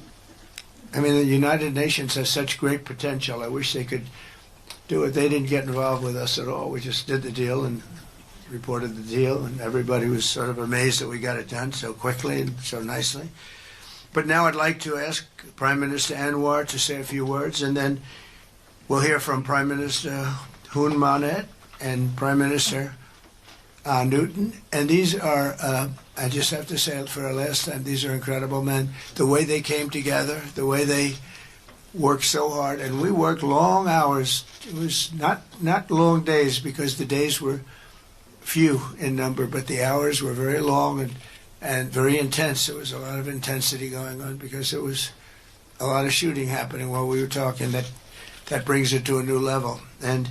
United Nations has such great potential. I wish they could do it. They didn't get involved with us at all. We just did the deal and reported the deal, and everybody was sort of amazed that we got it done so quickly and so nicely. But now I'd like to ask Prime Minister Anwar to say a few words, and then we'll hear from Prime Minister Hun Manet and Prime Minister Newton. And these are, I just have to say it for a last time, these are incredible men. The way they came together, the way they worked so hard, and we worked long hours. It was not long days, because the days were few in number, but the hours were very long and very intense. There was a lot of intensity going on, because there was a lot of shooting happening while we were talking. That brings it to a new level. And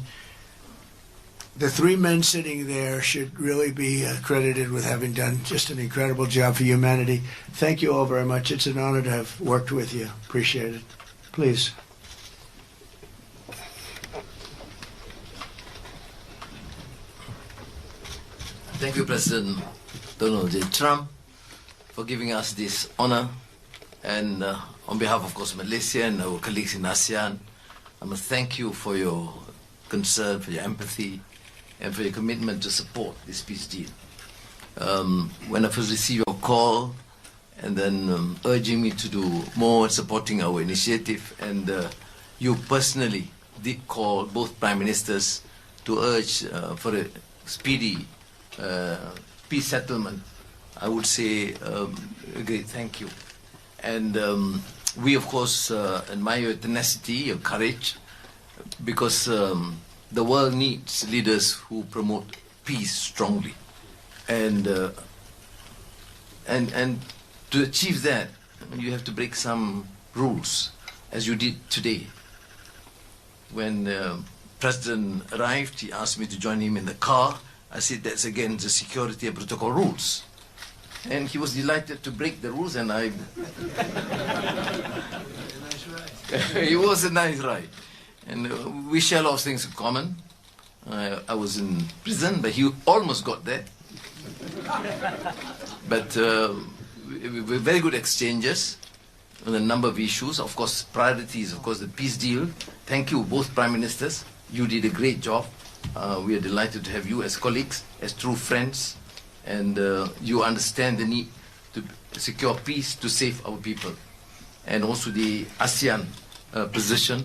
the three men sitting there should really be credited with having done just an incredible job for humanity. Thank you all very much. It's an honor to have worked with you. Appreciate it. Please. Thank you, President Donald J. Trump, for giving us this honor. And on behalf, of course, Malaysia and our colleagues in ASEAN, I must thank you for your concern, for your empathy, and for your commitment to support this peace deal. When I first received your call, and then urging me to do more in supporting our initiative, and you personally did call both Prime Ministers to urge for a speedy peace settlement, I would say a great thank you. And we, of course, admire your tenacity, your courage, because the world needs leaders who promote peace strongly. And to achieve that, you have to break some rules, as you did today. When President arrived, he asked me to join him in the car. I said that's against the security and protocol rules. And he was delighted to break the rules, and I... It was a nice ride. And we share a lot of things in common. I was in prison, but he almost got there. But with very good exchanges on a number of issues. Of course, priorities, of course, the peace deal. Thank you, both Prime Ministers. You did a great job. We are delighted to have you as colleagues, as true friends, and you understand the need to secure peace to save our people, and also the ASEAN position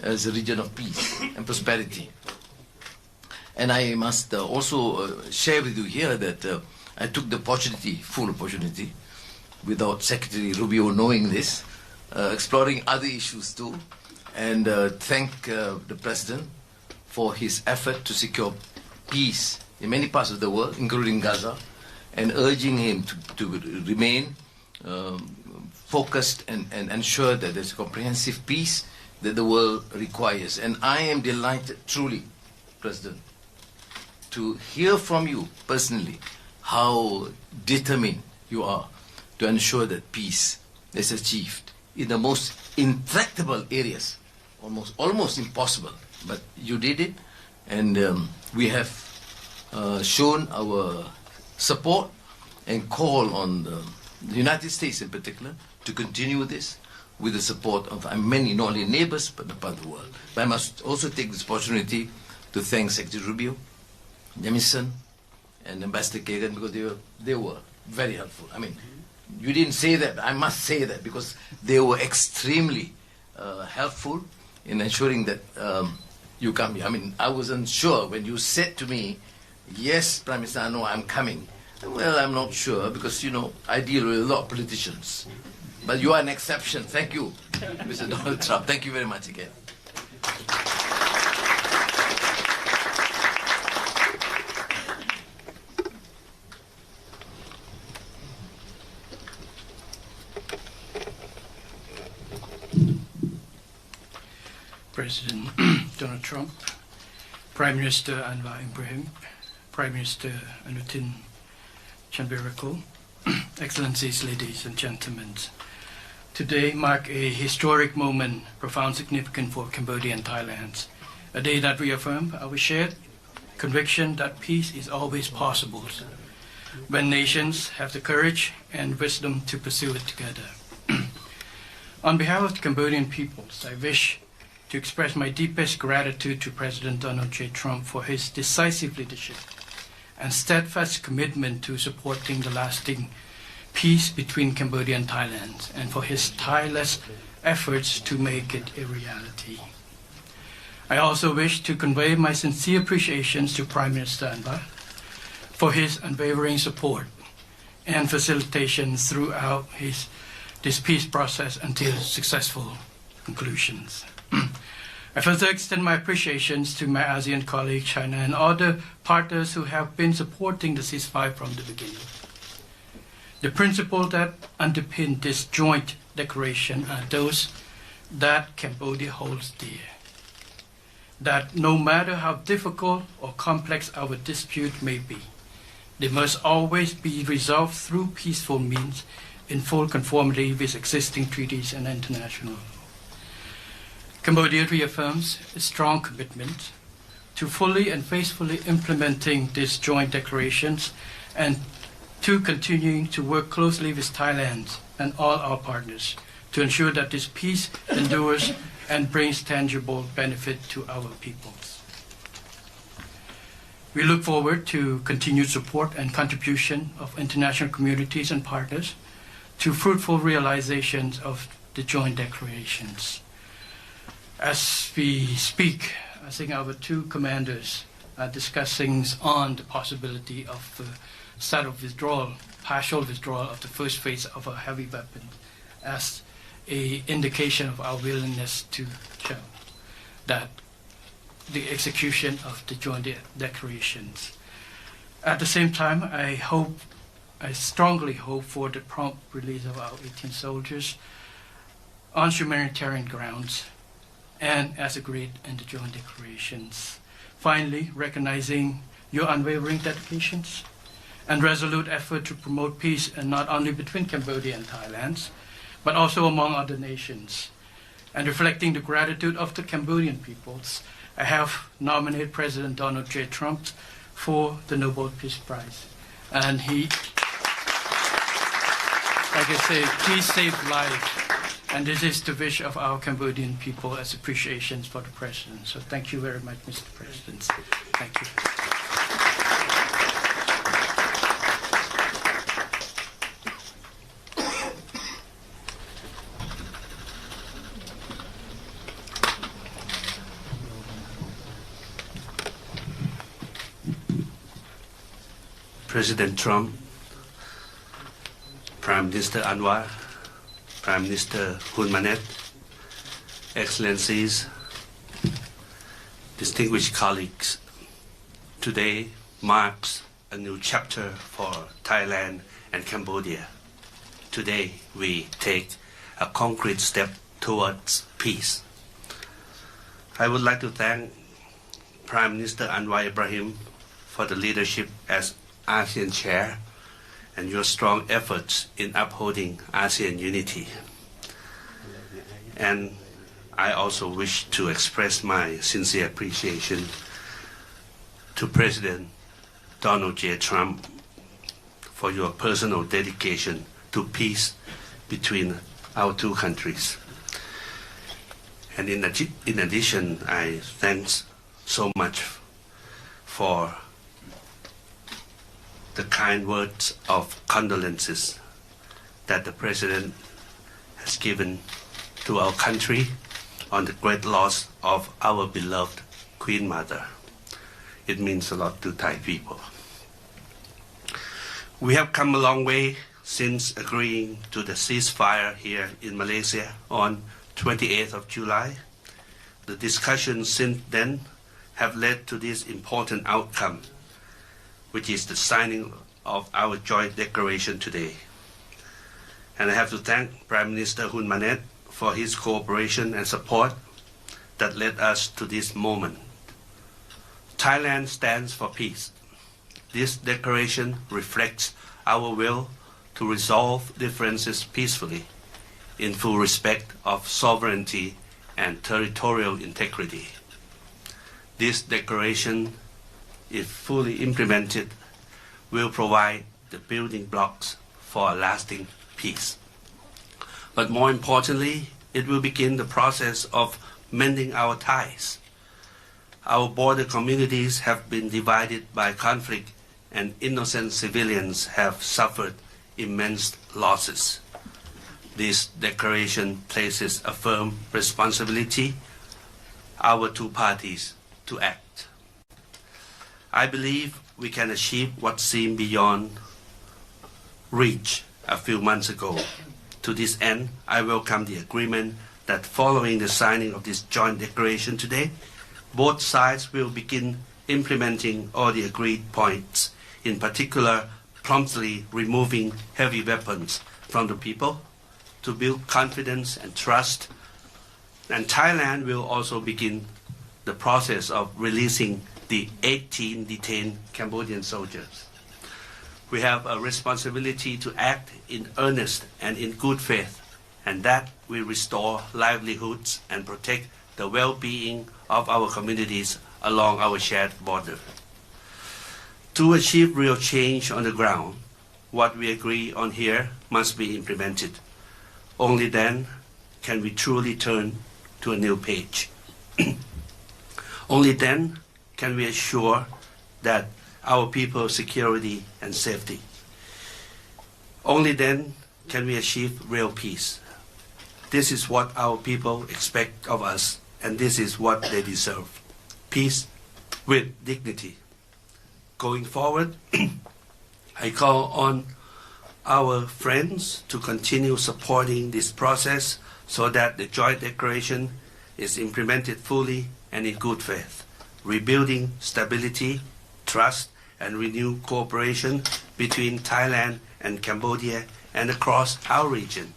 as a region of peace and prosperity. And I must also share with you here that I took the opportunity, full opportunity, without Secretary Rubio knowing this, exploring other issues too, and thank the President for his effort to secure peace in many parts of the world, including Gaza, and urging him to remain focused and ensure that there's comprehensive peace that the world requires. And I am delighted, truly, President, to hear from you personally how determined you are to ensure that peace is achieved in the most intractable areas, almost impossible. But you did it, and we have shown our support and call on the United States in particular to continue this with the support of many, not only neighbors, but the part of the world. But I must also take this opportunity to thank Secretary Rubio, Jamison, and Ambassador Kagan, because they were very helpful. I mean, you didn't say that, but I must say that, because they were extremely helpful in ensuring that you come here. I mean, I wasn't sure when you said to me, yes, Prime Minister, I know I'm coming. Well, I'm not sure, because, you know, I deal with a lot of politicians. But you are an exception. Thank you, Mr. Donald Trump. Thank you very much again. President Donald Trump, Prime Minister Anwar Ibrahim, Prime Minister Anutin Chanvirakul, Excellencies, ladies and gentlemen. Today marks a historic moment, profound significance for Cambodia and Thailand. A day that reaffirms our shared conviction that peace is always possible when nations have the courage and wisdom to pursue it together. On behalf of the Cambodian peoples, I wish to express my deepest gratitude to President Donald J. Trump for his decisive leadership and steadfast commitment to supporting the lasting peace between Cambodia and Thailand, and for his tireless efforts to make it a reality. I also wish to convey my sincere appreciations to Prime Minister Anwar for his unwavering support and facilitation throughout this peace process until successful conclusions. I further extend my appreciations to my ASEAN colleague China and other partners who have been supporting the ceasefire from the beginning. The principles that underpin this joint declaration are those that Cambodia holds dear. That no matter how difficult or complex our dispute may be, they must always be resolved through peaceful means in full conformity with existing treaties and international law. Cambodia reaffirms a strong commitment to fully and faithfully implementing these joint declarations and to continuing to work closely with Thailand and all our partners to ensure that this peace endures and brings tangible benefit to our peoples. We look forward to continued support and contribution of international communities and partners to fruitful realizations of the joint declarations. As we speak, I think our two commanders are discussing on the possibility of the start of withdrawal, partial withdrawal of the first phase of our heavy weapons as an indication of our willingness to show that the execution of the joint declarations. At the same time, I strongly hope for the prompt release of our 18 soldiers on humanitarian grounds and as agreed in the joint declarations. Finally, recognizing your unwavering dedications and resolute effort to promote peace, and not only between Cambodia and Thailand, but also among other nations. And reflecting the gratitude of the Cambodian peoples, I have nominated President Donald J. Trump for the Nobel Peace Prize. And he, like I say, peace saved life. And this is the wish of our Cambodian people as appreciations for the President. So thank you very much, Mr. President. Thank you. President Trump, Prime Minister Anwar, Prime Minister Hun Manet, Excellencies, distinguished colleagues, today marks a new chapter for Thailand and Cambodia. Today we take a concrete step towards peace. I would like to thank Prime Minister Anwar Ibrahim for the leadership as ASEAN Chair and your strong efforts in upholding ASEAN unity. And I also wish to express my sincere appreciation to President Donald J. Trump for your personal dedication to peace between our two countries. And in addition, I thanks so much for the kind words of condolences that the President has given to our country on the great loss of our beloved Queen Mother. It means a lot to Thai people. We have come a long way since agreeing to the ceasefire here in Malaysia on 28th of July. The discussions since then have led to this important outcome, which is the signing of our joint declaration today. And I have to thank Prime Minister Hun Manet for his cooperation and support that led us to this moment. Thailand stands for peace. This declaration reflects our will to resolve differences peacefully in full respect of sovereignty and territorial integrity. This declaration, if fully implemented, will provide the building blocks for a lasting peace. But more importantly, it will begin the process of mending our ties. Our border communities have been divided by conflict, and innocent civilians have suffered immense losses. This declaration places a firm responsibility on our two parties to act. I believe we can achieve what seemed beyond reach a few months ago. To this end, I welcome the agreement that following the signing of this joint declaration today, both sides will begin implementing all the agreed points, in particular promptly removing heavy weapons from the people to build confidence and trust. And Thailand will also begin the process of releasing the 18 detained Cambodian soldiers. We have a responsibility to act in earnest and in good faith, and that will restore livelihoods and protect the well-being of our communities along our shared border. To achieve real change on the ground, what we agree on here must be implemented. Only then can we truly turn to a new page. Only then can we assure that our people's security and safety. Only then can we achieve real peace. This is what our people expect of us, and this is what they deserve. Peace with dignity. Going forward, I call on our friends to continue supporting this process so that the joint declaration is implemented fully and in good faith, rebuilding stability, trust, and renewed cooperation between Thailand and Cambodia and across our region.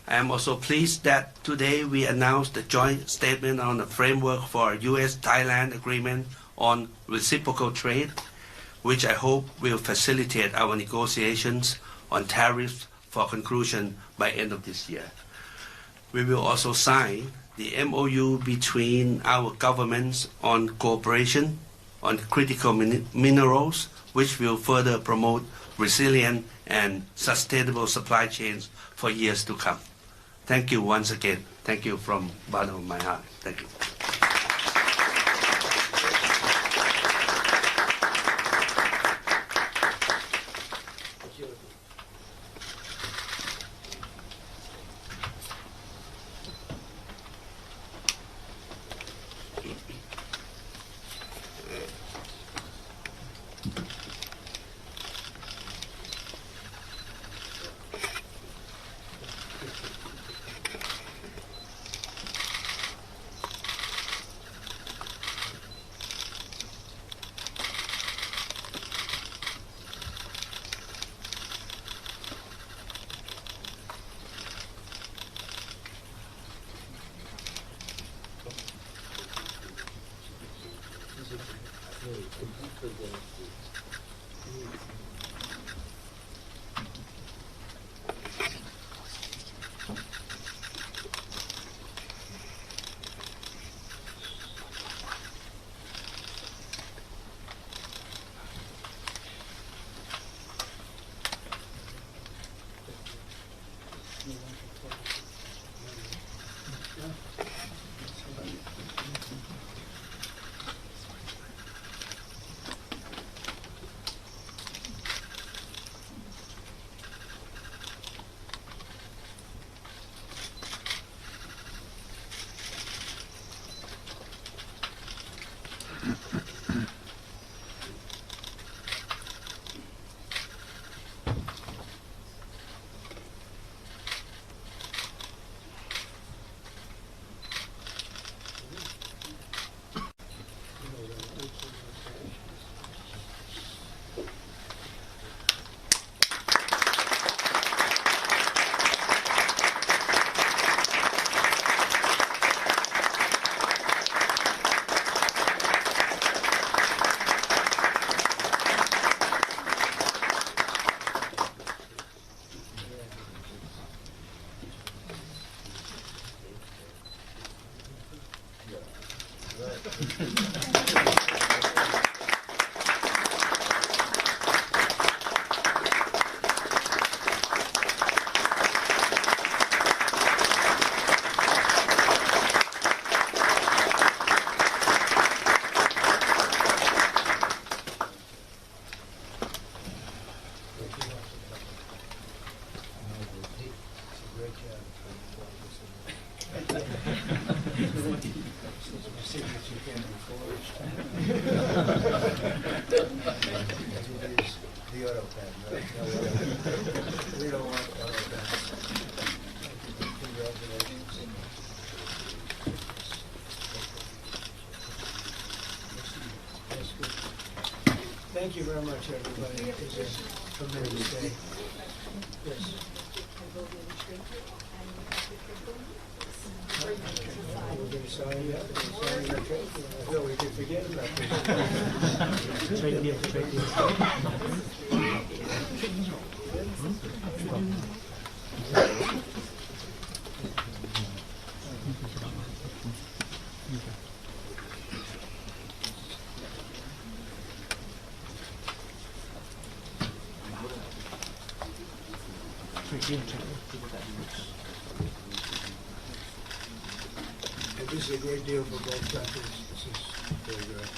I am also pleased that today we announced the joint statement on the framework for a U.S.-Thailand agreement on reciprocal trade, which I hope will facilitate our negotiations on tariffs for conclusion by end of this year. We will also sign the MOU between our governments on cooperation on critical minerals, which will further promote resilient and sustainable supply chains for years to come. Thank you once again. Thank you from the bottom of my heart. Thank you. The auto pen, right? We don't want auto pens. Congratulations. Thank you very much, everybody. It was a tremendous day. Yes. We're going to sign that. No, we can forget about this. Trade deal. And this is a great deal for both countries. This is very good.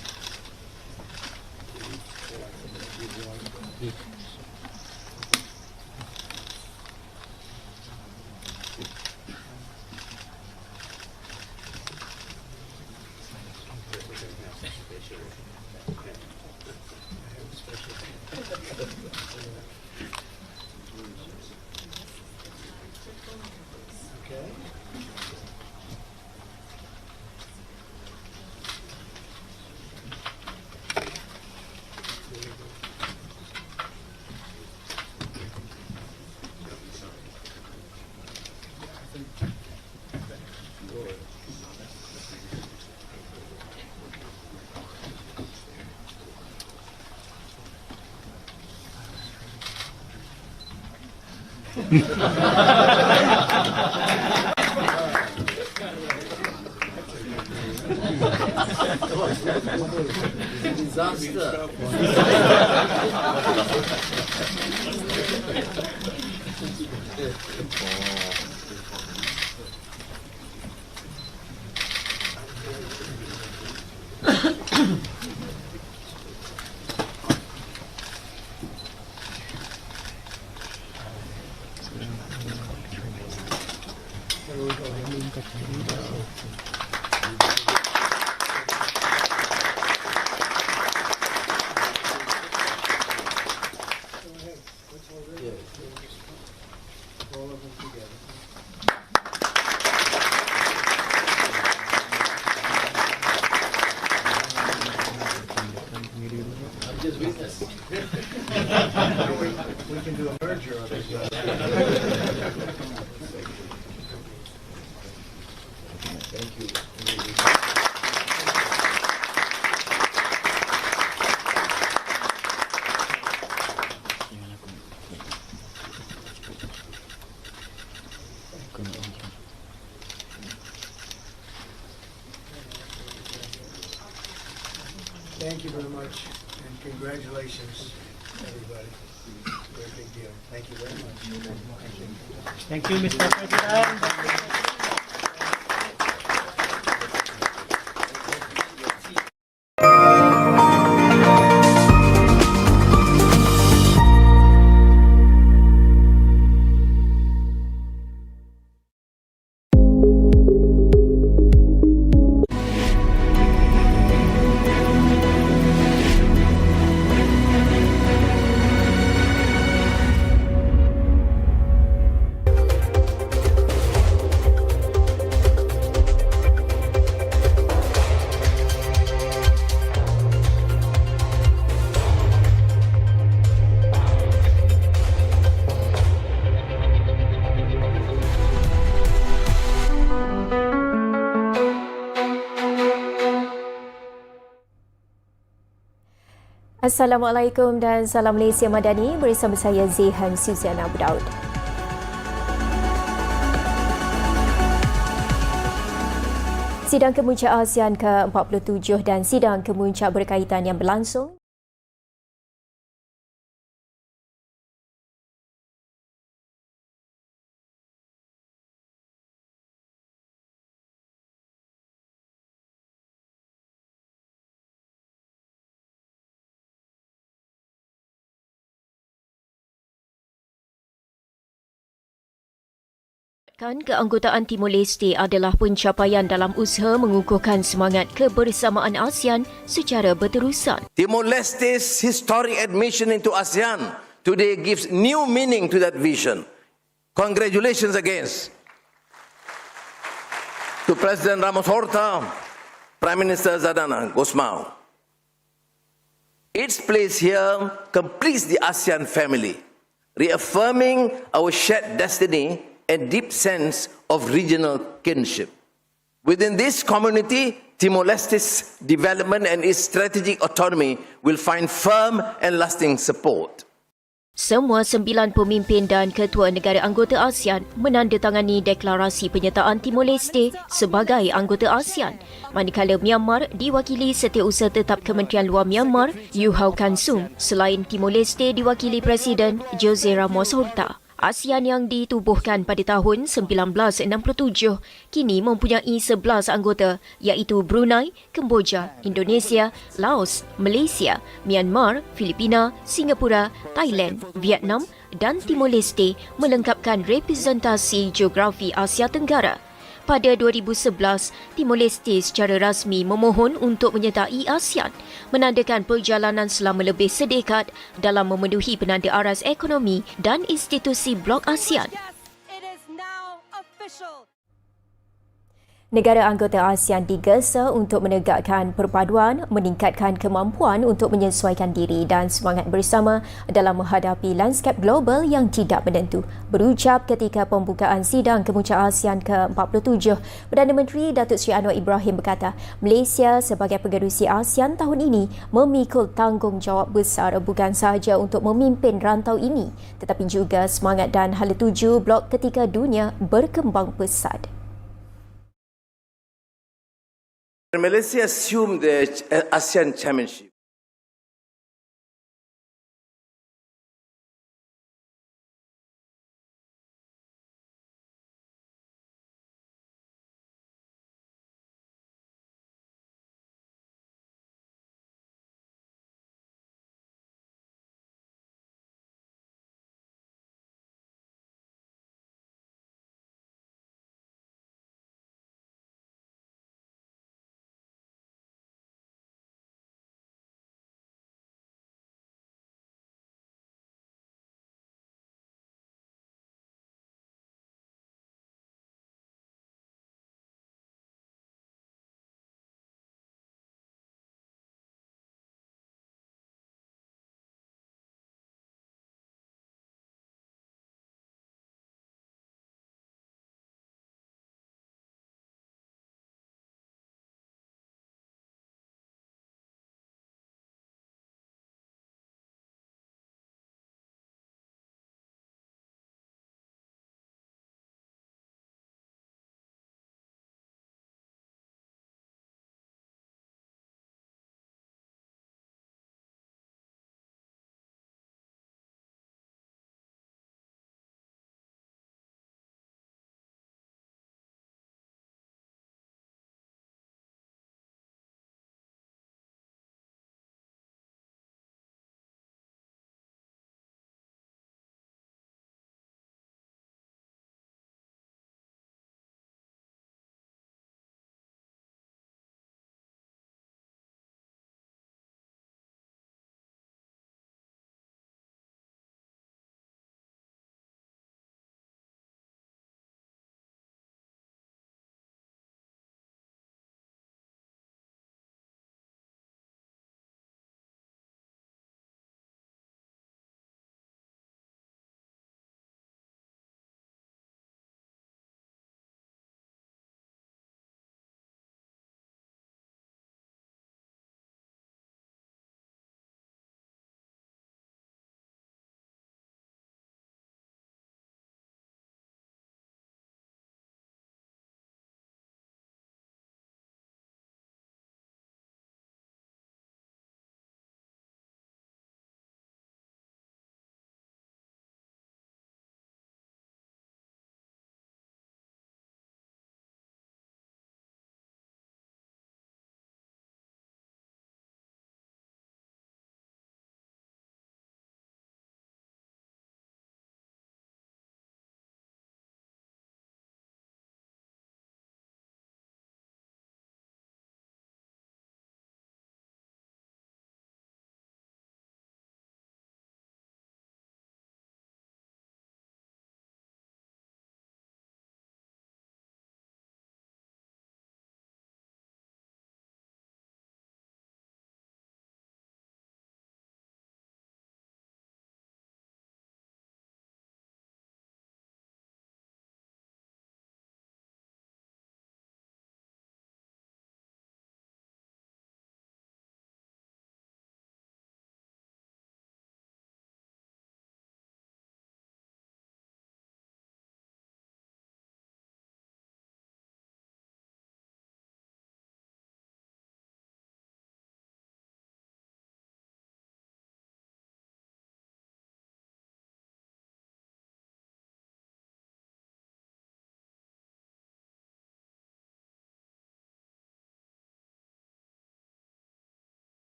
Okay. Disaster. All of them together. I'm just witness. We can do a merger of it. Thank you. Thank you very much, and congratulations, everybody. Very big deal. Thank you very much. Thank you, Mr. President. Assalamualaikum dan salam Malaysia Madani bersama saya Zehan Suziana Abu Daud. Sidang Kemuncak ASEAN ke-47 dan sidang kemuncak berkaitan yang berlangsung Keanggotaan Timor-Leste adalah pencapaian dalam usaha mengukuhkan semangat kebersamaan ASEAN secara berterusan. Timor-Leste's historic admission into ASEAN today gives new meaning to that vision. Congratulations again to President Ramos Horta, Prime Minister Zadana Gusmao. Its place here completes the ASEAN family, reaffirming our shared destiny and deep sense of regional kinship. Within this community, Timor-Leste's development and its strategic autonomy will find firm and lasting support. Semua 9 pemimpin dan ketua negara anggota ASEAN menandatangani deklarasi penyertaan Timor-Leste sebagai anggota ASEAN. Manakala Myanmar diwakili Setiausaha Tetap Kementerian Luar Myanmar, Yu Hau Kansum, selain Timor-Leste diwakili Presiden Jose Ramos Horta. ASEAN yang ditubuhkan pada tahun 1967 kini mempunyai 11 anggota iaitu Brunei, Kemboja, Indonesia, Laos, Malaysia, Myanmar, Filipina, Singapura, Thailand, Vietnam dan Timor-Leste melengkapkan representasi geografi Asia Tenggara. Pada 2011, Timor-Leste secara rasmi memohon untuk menyertai ASEAN, menandakan perjalanan selama lebih sedekad dalam memenuhi penanda aras ekonomi dan institusi blok ASEAN. Negara anggota ASEAN digesa untuk menegakkan perpaduan, meningkatkan kemampuan untuk menyesuaikan diri dan semangat bersama dalam menghadapi lanskap global yang tidak menentu. Berucap ketika pembukaan sidang kemuncak ASEAN ke-47, Perdana Menteri Dato Seri Anwar Ibrahim berkata, Malaysia sebagai pengerusi ASEAN tahun ini memikul tanggungjawab besar bukan sahaja untuk memimpin rantau ini, tetapi juga semangat dan hala tuju blok ketika dunia berkembang pesat. Malaysia assumed the ASEAN Chairmanship.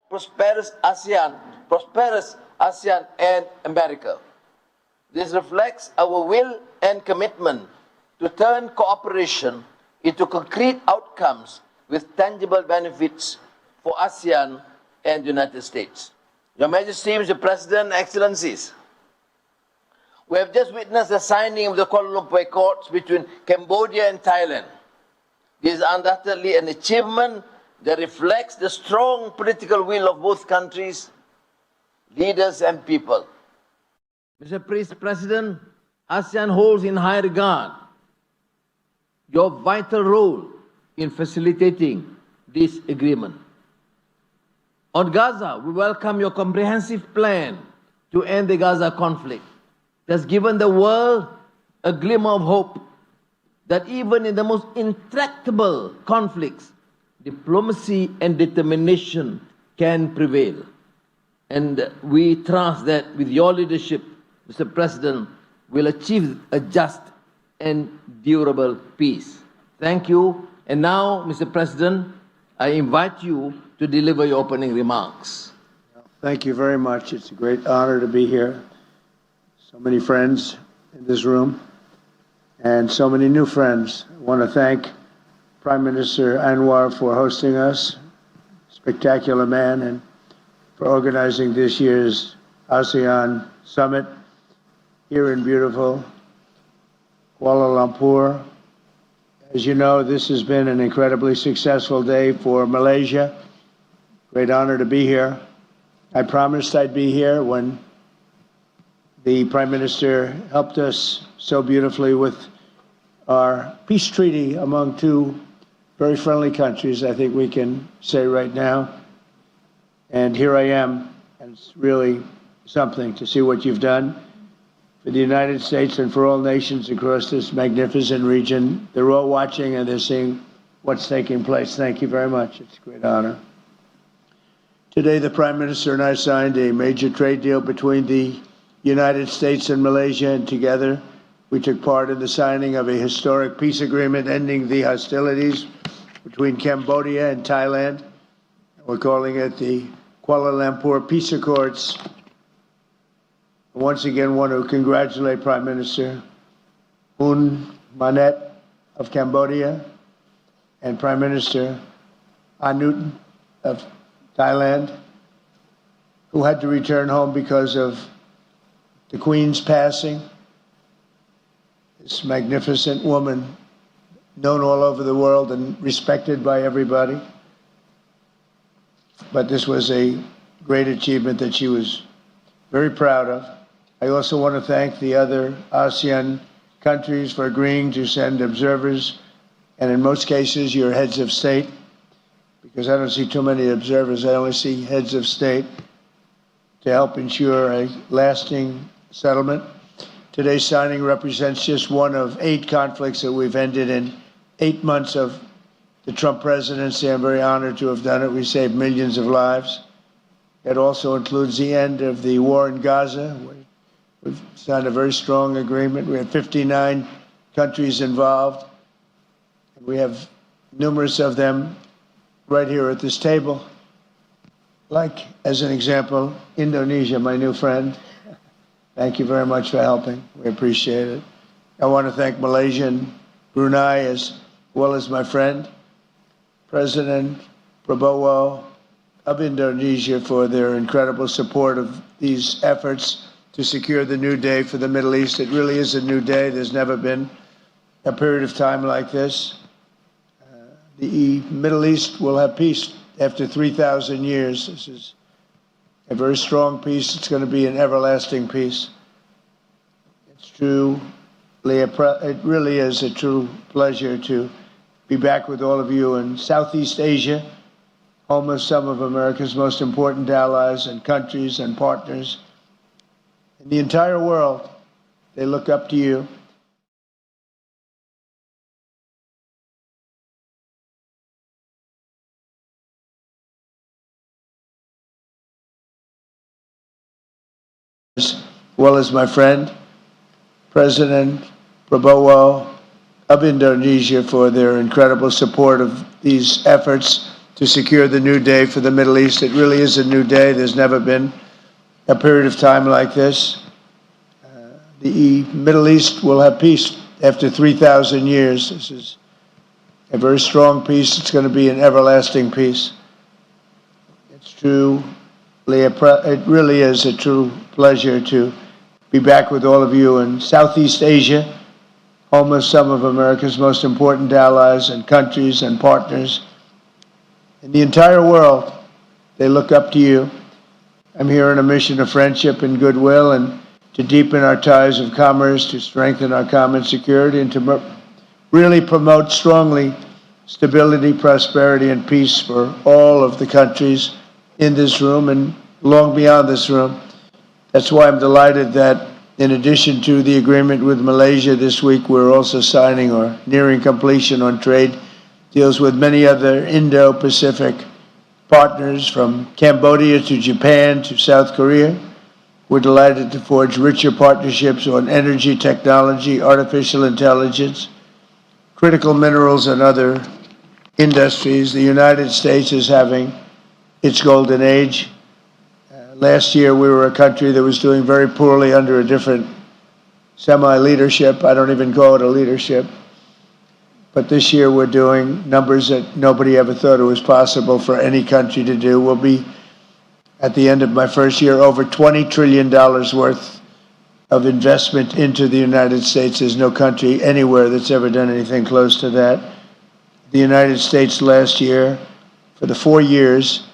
prosperous ASEAN and America. This reflects our will and commitment to turn cooperation into concrete outcomes with tangible benefits for ASEAN and the United States. Your Majesty, Mr. President, Excellencies, we have just witnessed the signing of the Kuala Lumpur Accords between Cambodia and Thailand. This is undoubtedly an achievement that reflects the strong political will of both countries, leaders and people. Mr. President, ASEAN holds in high regard your vital role in facilitating this agreement. On Gaza, we welcome your comprehensive plan to end the Gaza conflict. It has given the world a glimmer of hope that even in the most intractable conflicts, diplomacy and determination can prevail. And we trust that with your leadership, Mr. President, we'll achieve a just and durable peace. Thank you. And now, Mr. President, I invite you to deliver your opening remarks. Thank you very much. It's a great honor to be here. So many friends in this room and so many new friends. I want to thank Prime Minister Anwar for hosting us, spectacular man, and for organizing this year's ASEAN Summit here in beautiful Kuala Lumpur. As you know, this has been an incredibly successful day for Malaysia. Great honor to be here. I promised I'd be here when the Prime Minister helped us so beautifully with our peace treaty among two very friendly countries, I think we can say right now. And here I am, and it's really something to see what you've done for the United States and for all nations across this magnificent region. They're all watching and they're seeing what's taking place. Thank you very much. It's a great honor. Today, the Prime Minister and I signed a major trade deal between the United States and Malaysia, and together we took part in the signing of a historic peace agreement ending the hostilities between Cambodia and Thailand. We're calling it the Kuala Lumpur Peace Accords. I once again want to congratulate Prime Minister Hun Manet of Cambodia and Prime Minister Anut of Thailand, who had to return home because of the Queen's passing. This magnificent woman, known all over the world and respected by everybody. But this was a great achievement that she was very proud of. I also want to thank the other ASEAN countries for agreeing to send observers, and in most cases, your heads of state, because I don't see too many observers, I only see heads of state, to help ensure a lasting settlement. Today's signing represents just one of 8 conflicts that we've ended in 8 months of the Trump presidency. I'm very honored to have done it. We saved millions of lives. It also includes the end of the war in Gaza. We've signed a very strong agreement. We had 59 countries involved. We have numerous of them right here at this table. Like, as an example, Indonesia, my new friend. Thank you very much for helping. We appreciate it. I want to thank Malaysia and Brunei as well as my friend, President Prabowo of Indonesia, for their incredible support of these efforts to secure the new day for the Middle East. It really is a new day. There's never been a period of time like this. The Middle East will have peace after 3,000 years. This is a very strong peace. It's going to be an everlasting peace. It's true. It really is a true pleasure to be back with all of you in Southeast Asia, home of some of America's most important allies and countries and partners. In the entire world, they look up to you. As well as my friend, President Prabowo of Indonesia, for their incredible support of these efforts to secure the new day for the Middle East. It really is a new day. There's never been a period of time like this. The Middle East will have peace after 3,000 years. This is a very strong peace. It's going to be an everlasting peace. It's true. It really is a true pleasure to be back with all of you in Southeast Asia, home of some of America's most important allies and countries and partners. In the entire world, they look up to you. I'm here on a mission of friendship and goodwill and to deepen our ties of commerce, to strengthen our common security, and to really promote strongly stability, prosperity, and peace for all of the countries in this room and long beyond this room. That's why I'm delighted that in addition to the agreement with Malaysia this week, we're also signing or nearing completion on trade deals with many other Indo-Pacific partners from Cambodia to Japan to South Korea. We're delighted to forge richer partnerships on energy technology, artificial intelligence, critical minerals, and other industries. The United States is having its golden age. Last year, we were a country that was doing very poorly under a different semi-leadership. I don't even call it a leadership. But this year, we're doing numbers that nobody ever thought it was possible for any country to do. We'll be, at the end of my first year, over $20 trillion worth of investment into the United States. There's no country anywhere that's ever done anything close to that. The United States last year, for the 4 years,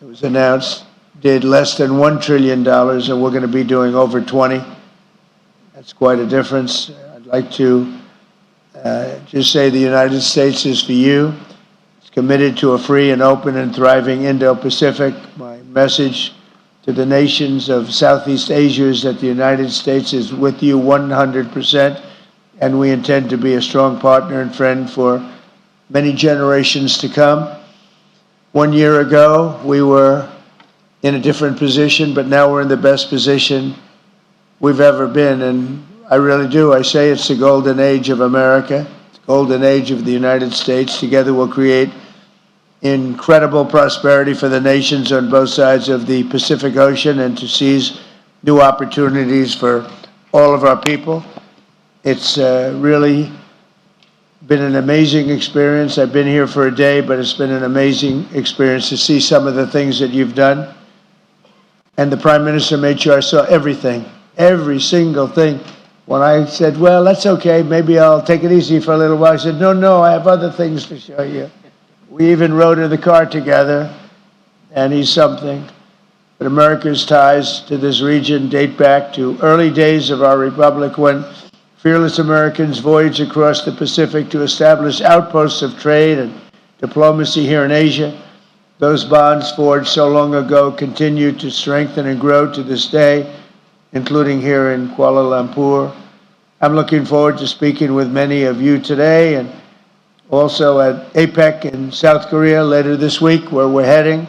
it was announced, did less than $1 trillion, and we're going to be doing over 20. That's quite a difference. I'd like to just say the United States is for you. It's committed to a free and open and thriving Indo-Pacific. My message to the nations of Southeast Asia is that the United States is with you 100%, and we intend to be a strong partner and friend for many generations to come. 1 year ago, we were in a different position, but now we're in the best position we've ever been, and I really do. I say it's the golden age of America, it's the golden age of the United States. Together we'll create incredible prosperity for the nations on both sides of the Pacific Ocean and to seize new opportunities for all of our people. It's really been an amazing experience. I've been here for a day, but it's been an amazing experience to see some of the things that you've done. And the Prime Minister made sure I saw everything, every single thing. When I said, well, that's okay, maybe I'll take it easy for a little while, I said, no, I have other things to show you. We even rode in the car together, and he's something. But America's ties to this region date back to early days of our republic when fearless Americans voyaged across the Pacific to establish outposts of trade and diplomacy here in Asia. Those bonds forged so long ago continue to strengthen and grow to this day, including here in Kuala Lumpur. I'm looking forward to speaking with many of you today and also at APEC in South Korea later this week, where we're heading.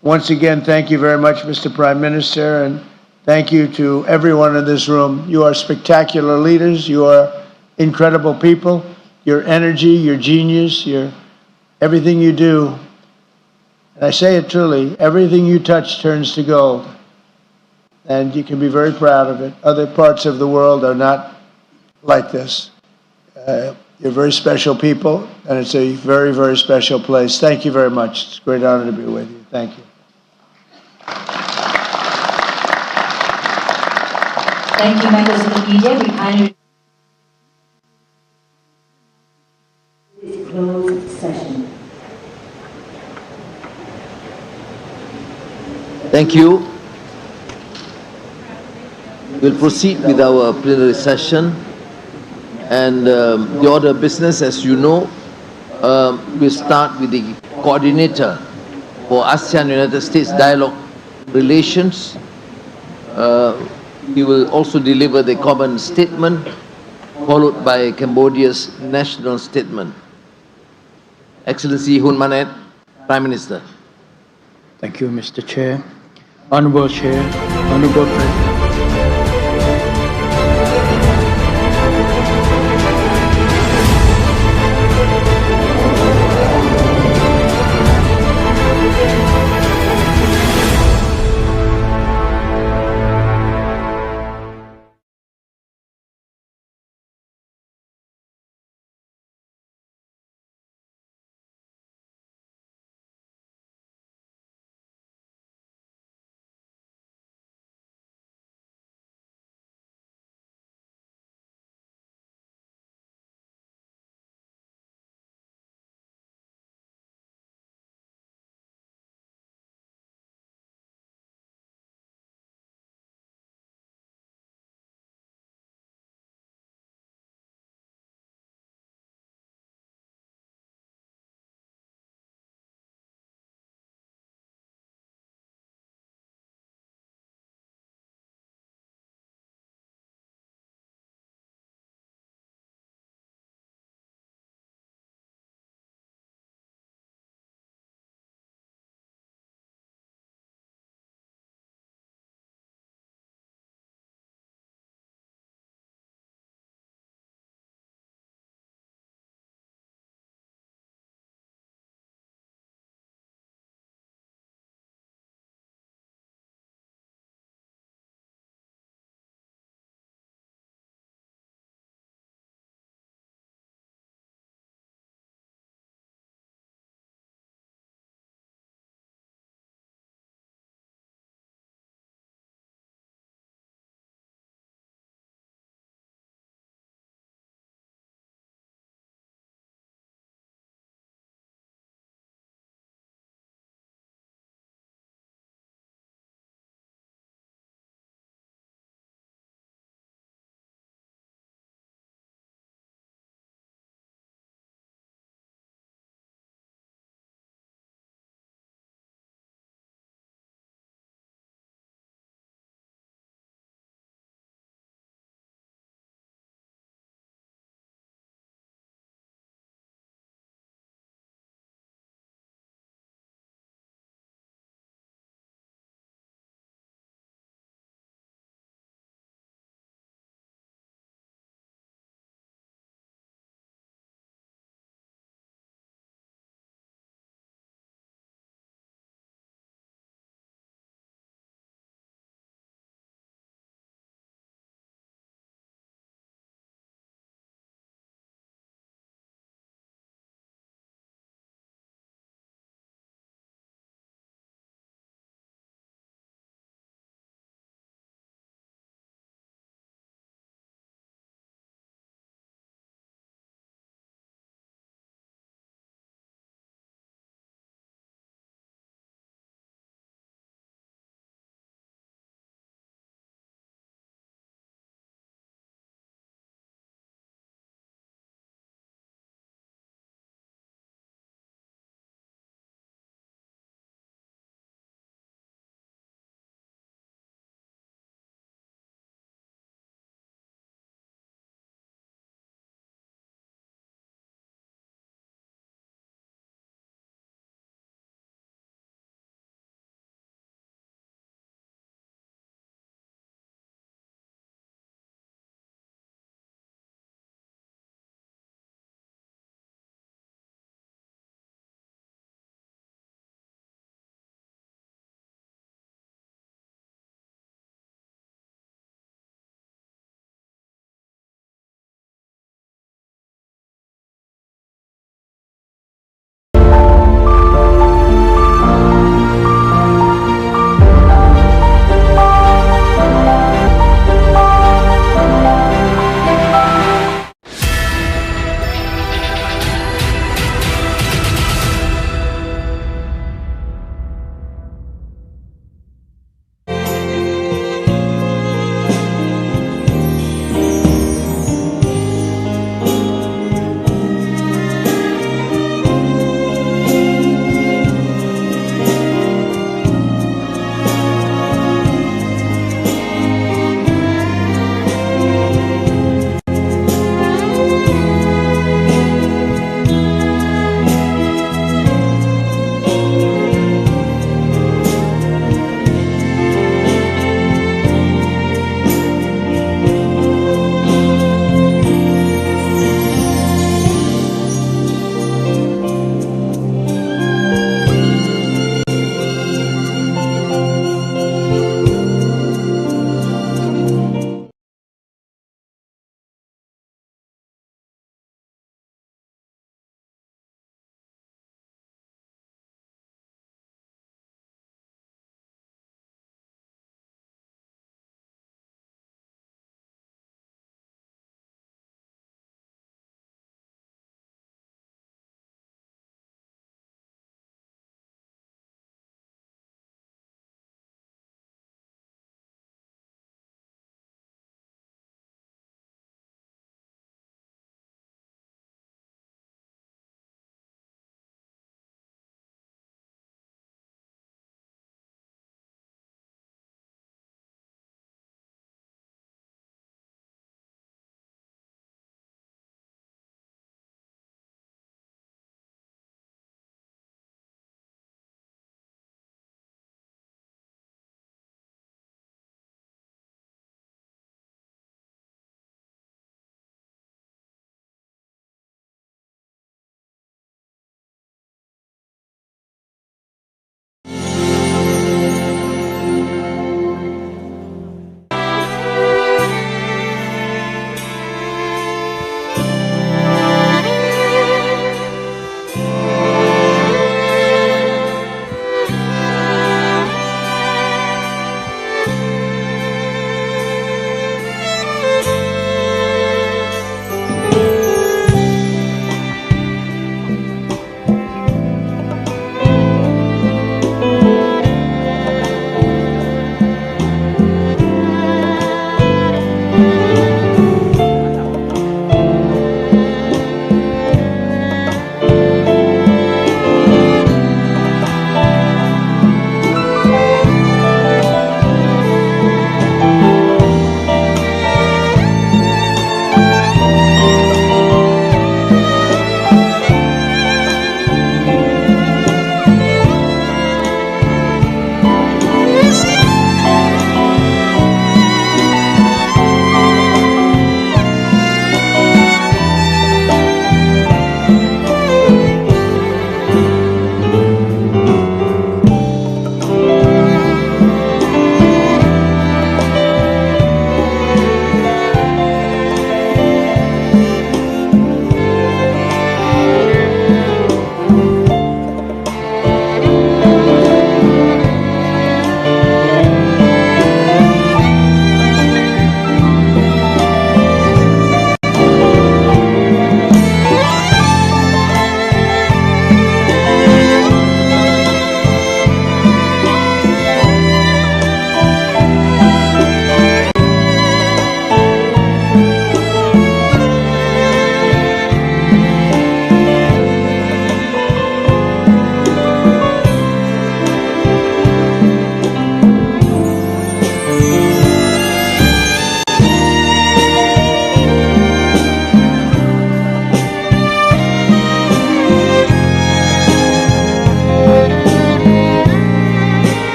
Once again, thank you very much, Mr. Prime Minister, and thank you to everyone in this room. You are spectacular leaders. You are incredible people. Your energy, your genius, your everything you do. And I say it truly, everything you touch turns to gold. And you can be very proud of it. Other parts of the world are not like this. You're very special people, and it's a very, very special place. Thank you very much. It's a great honor to be with you. Thank you. Thank you, members of the media. We kindly closed session. Thank you. We'll proceed with our plenary session. And the order of business, as you know, we'll start with the coordinator for ASEAN-United States Dialogue Relations. He will also deliver the common statement, followed by Cambodia's national statement. Excellency Hun Manet, Prime Minister. Thank you, Mr. Chair. Honorable Chair, Honorable President.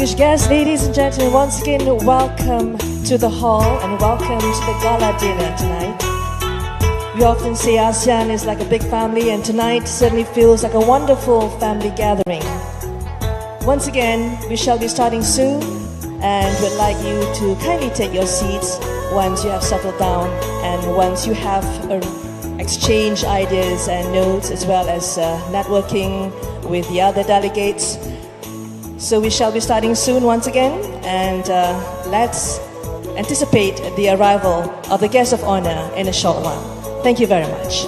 distinguished guests, ladies and gentlemen, once again, welcome to the hall and welcome to the gala dinner tonight. We often say ASEAN is like a big family, and tonight certainly feels like a wonderful family gathering. Once again, we shall be starting soon, and would like you to kindly take your seats once you have settled down and once you have exchanged ideas and notes, as well as networking with the other delegates. So we shall be starting soon once again, and let's anticipate the arrival of the guest of honor in a short while. Thank you very much.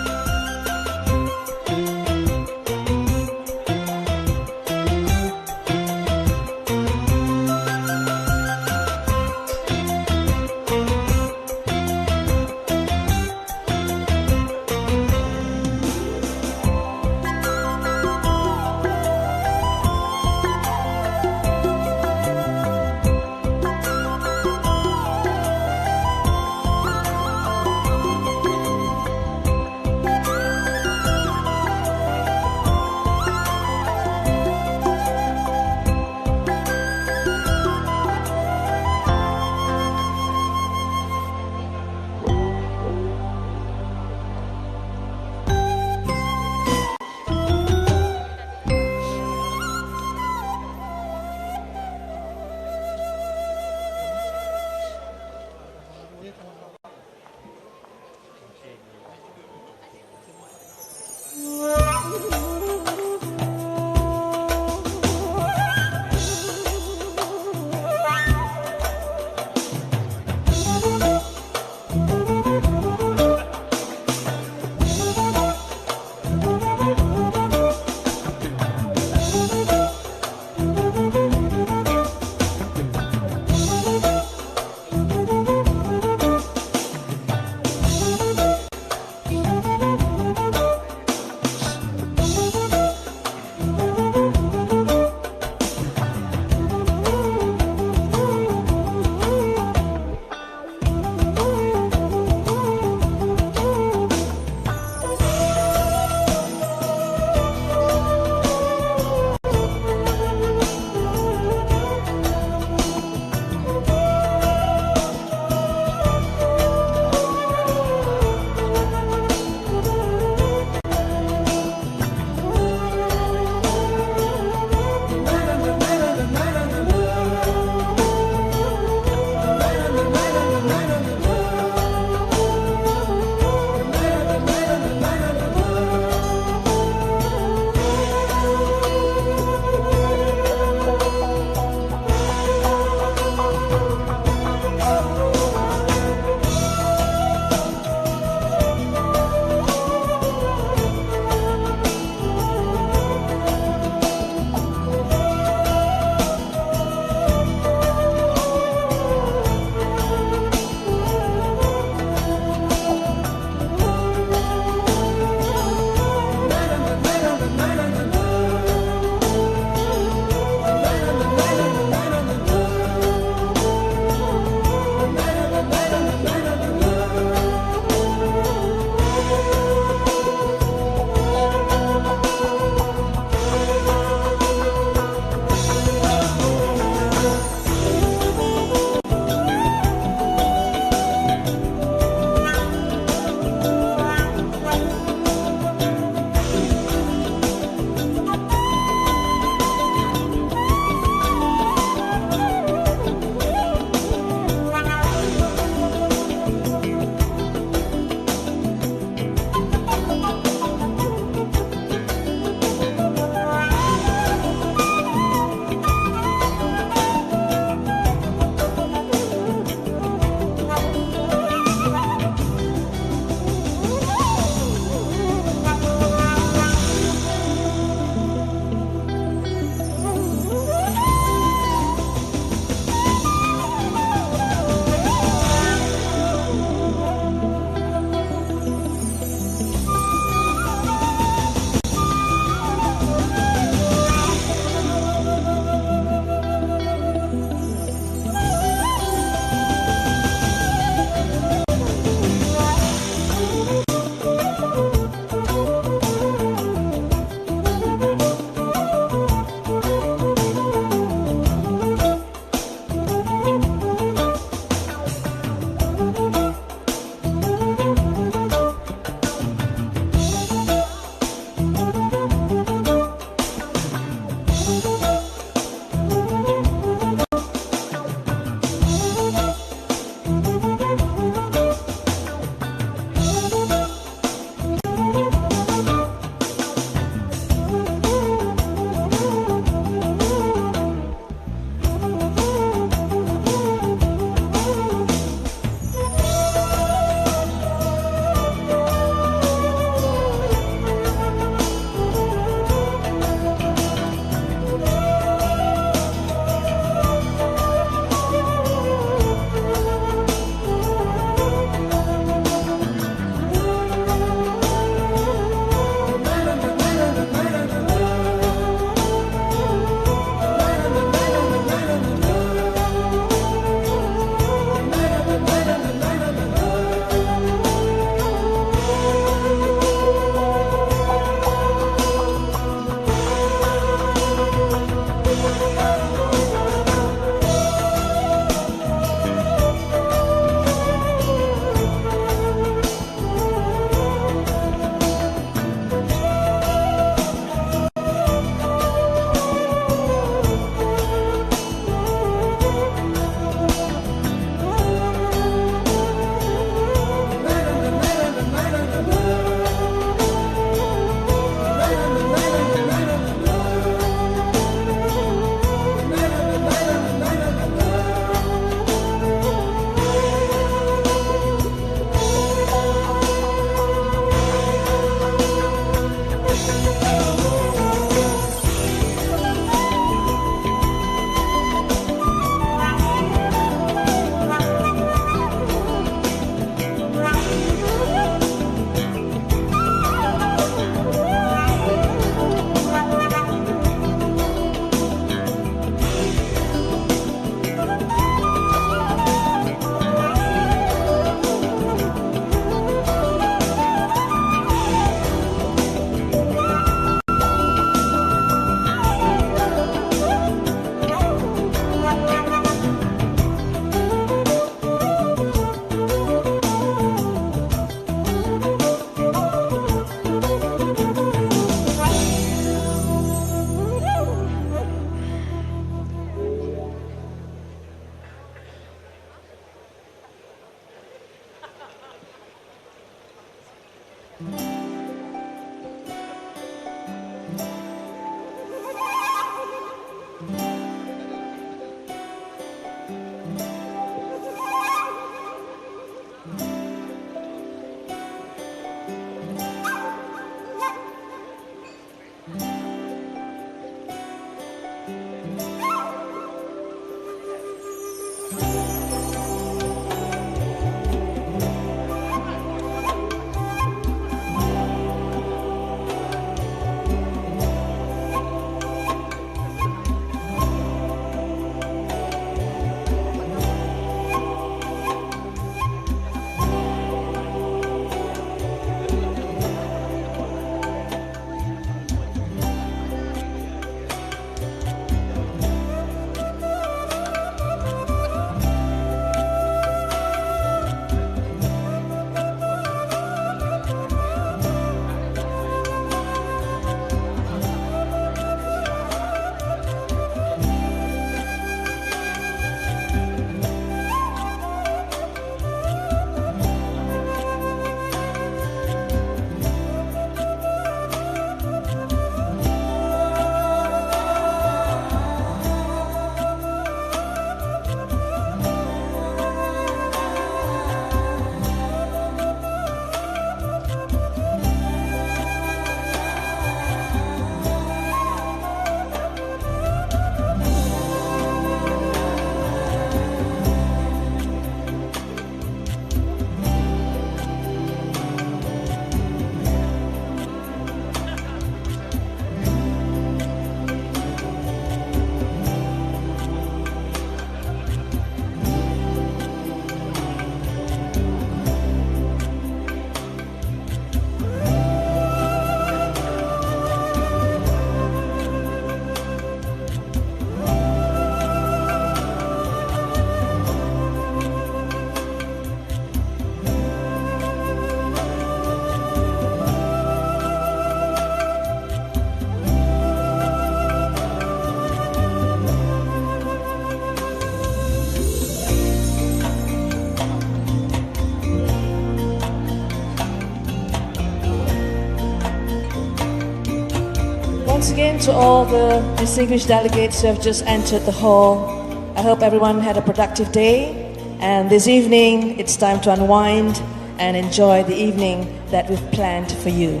Once again, to all the distinguished delegates who have just entered the hall, I hope everyone had a productive day. And this evening, it's time to unwind and enjoy the evening that we've planned for you.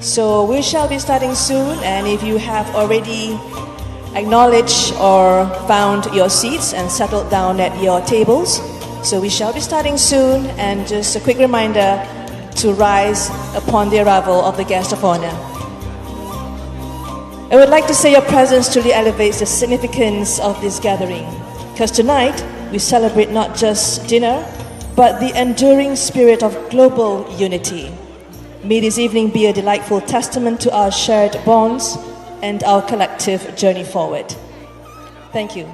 So we shall be starting soon, and if you have already acknowledged or found your seats and settled down at your tables, so we shall be starting soon, and just a quick reminder to rise upon the arrival of the guest of honor. I would like to say your presence truly elevates the significance of this gathering, because tonight we celebrate not just dinner, but the enduring spirit of global unity. May this evening be a delightful testament to our shared bonds and our collective journey forward. Thank you.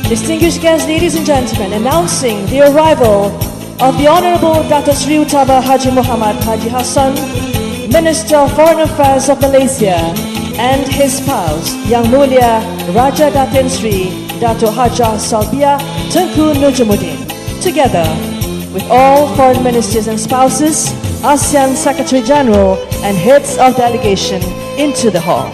Distinguished guests, ladies and gentlemen, announcing the arrival of the Honorable Dato Sri Utama Haji Muhammad Haji Hassan, Minister of Foreign Affairs of Malaysia, and his spouse, Yang Mulia Raja Datin Sri Dato Hajah Salbia Tengku Nujamuddin, together with all foreign ministers and spouses, ASEAN Secretary General, and heads of delegation into the hall.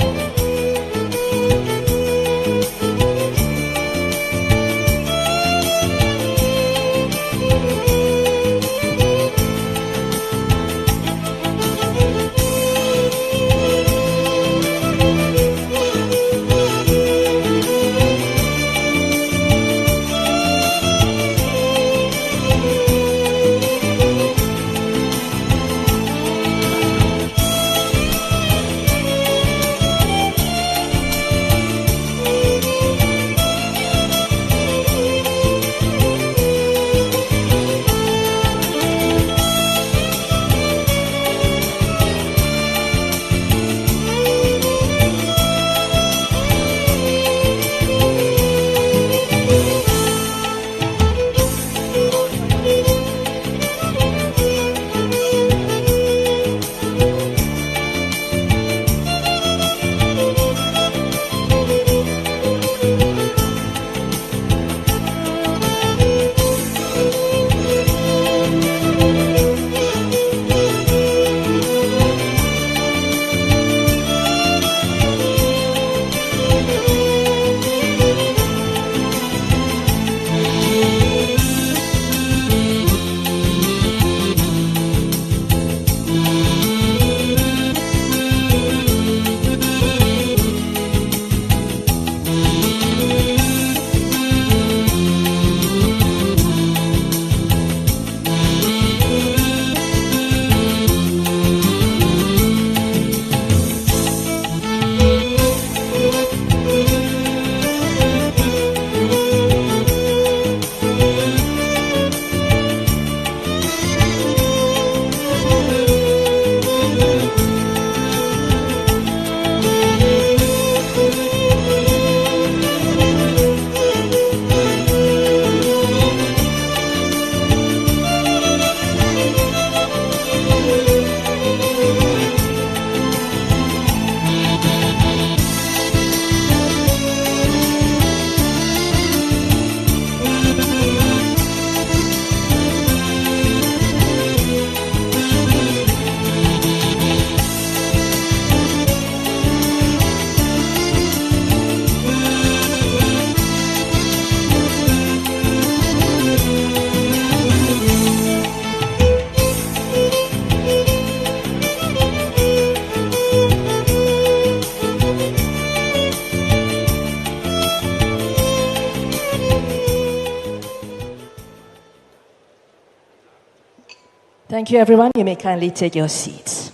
Thank you, everyone. You may kindly take your seats.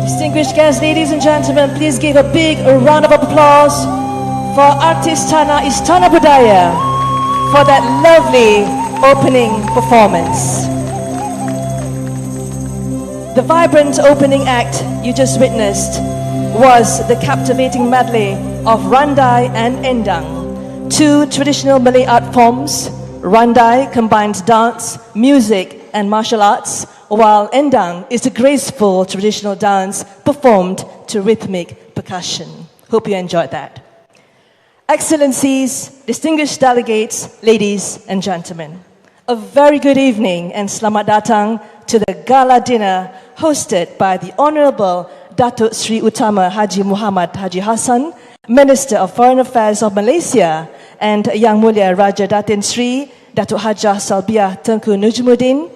Distinguished guests, ladies and gentlemen, please give a big round of applause for Artistana Istana Budaya for that lovely opening performance. The vibrant opening act you just witnessed was the captivating medley of Randai and Endang, two traditional Malay art forms. Randai combines dance, music, and martial arts, while Endang is a graceful traditional dance performed to rhythmic percussion. Hope you enjoyed that. Excellencies, distinguished delegates, ladies and gentlemen, a very good evening and selamat datang to the gala dinner hosted by the Honourable Dato Sri Utama Haji Muhammad Haji Hassan, Minister of Foreign Affairs of Malaysia, and Yang Mulia Raja Datin Sri Dato Hajah Salbiah Tengku Nujmuddin.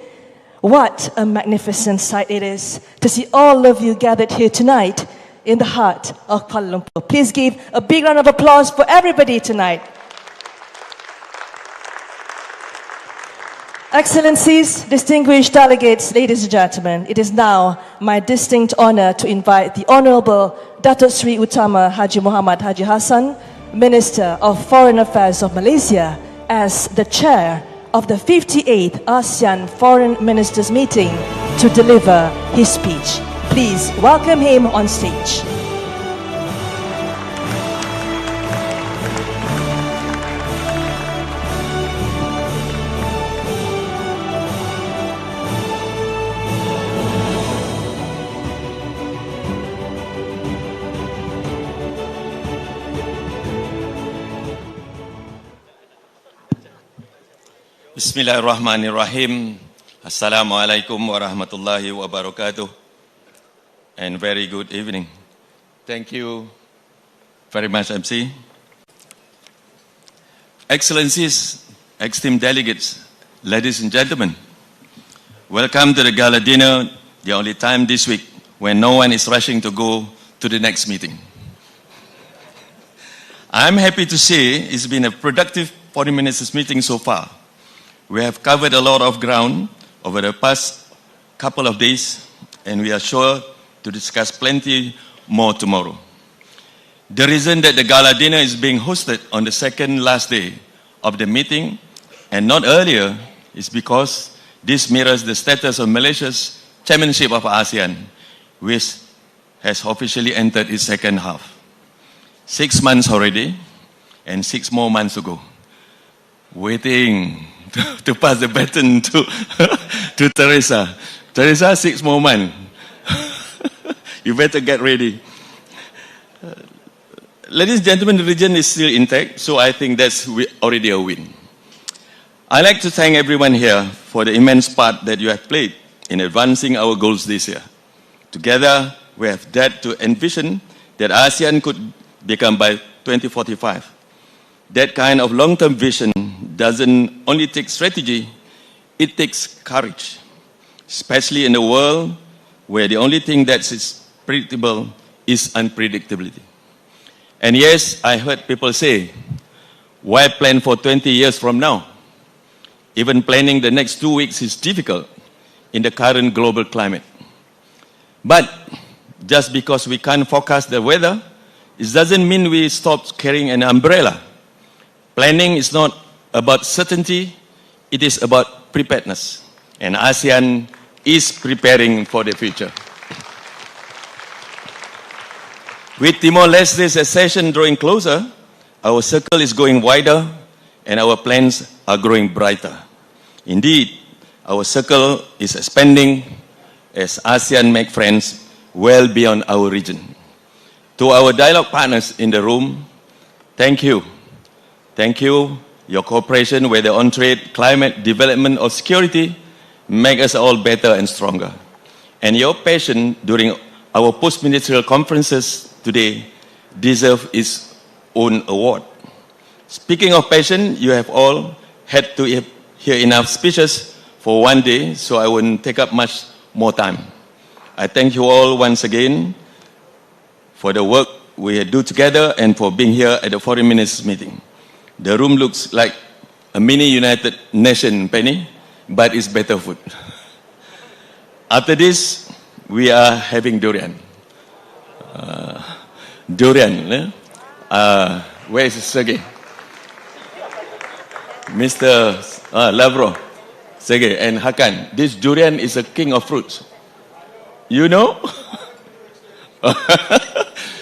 What a magnificent sight it is to see all of you gathered here tonight in the heart of Kuala Lumpur. Please give a big round of applause for everybody tonight. Excellencies, distinguished delegates, ladies and gentlemen, it is now my distinct honor to invite the Honourable Dato Sri Utama Haji Muhammad Haji Hassan, Minister of Foreign Affairs of Malaysia, as the chair of the 58th ASEAN Foreign Ministers Meeting to deliver his speech. Please welcome him on stage. Bismillahirrahmanirrahim. Assalamualaikum warahmatullahi wabarakatuh. And very good evening. Thank you very much, MC. Excellencies, esteemed delegates, ladies and gentlemen, welcome to the gala dinner, the only time this week when no one is rushing to go to the next meeting. I'm happy to say it's been a productive Foreign Ministers meeting so far. We have covered a lot of ground over the past couple of days, and we are sure to discuss plenty more tomorrow. The reason that the gala dinner is being hosted on the second last day of the meeting and not earlier is because this mirrors the status of Malaysia's chairmanship of ASEAN, which has officially entered its second half. 6 months already, and 6 more months to go. Waiting to pass the baton to Teresa. Teresa, 6 more months. You better get ready. Ladies and gentlemen, the region is still intact, so I think that's already a win. I'd like to thank everyone here for the immense part that you have played in advancing our goals this year. Together, we have dared to envision that ASEAN could become by 2045. That kind of long-term vision doesn't only take strategy, it takes courage, especially in a world where the only thing that is predictable is unpredictability. And yes, I heard people say, why plan for 20 years from now? Even planning the next 2 weeks is difficult in the current global climate. But just because we can't forecast the weather, it doesn't mean we stop carrying an umbrella. Planning is not about certainty, it is about preparedness. And ASEAN is preparing for the future. With Timor-Leste's accession drawing closer, our circle is going wider and our plans are growing brighter. Indeed, our circle is expanding as ASEAN make friends well beyond our region. To our dialogue partners in the room, thank you. Thank you. Your cooperation, whether on trade, climate, development, or security, make us all better and stronger. And your passion during our post-ministerial conferences today deserve its own award. Speaking of passion, you have all had to hear enough speeches for one day, so I wouldn't take up much more time. I thank you all once again for the work we do together and for being here at the Foreign Ministers meeting. The room looks like a mini United Nations, Penny, but it's better food. After this, we are having durian. Where is Sergey? Mr. Lavrov, Sergey, and Hakan. This durian is a king of fruits. You know?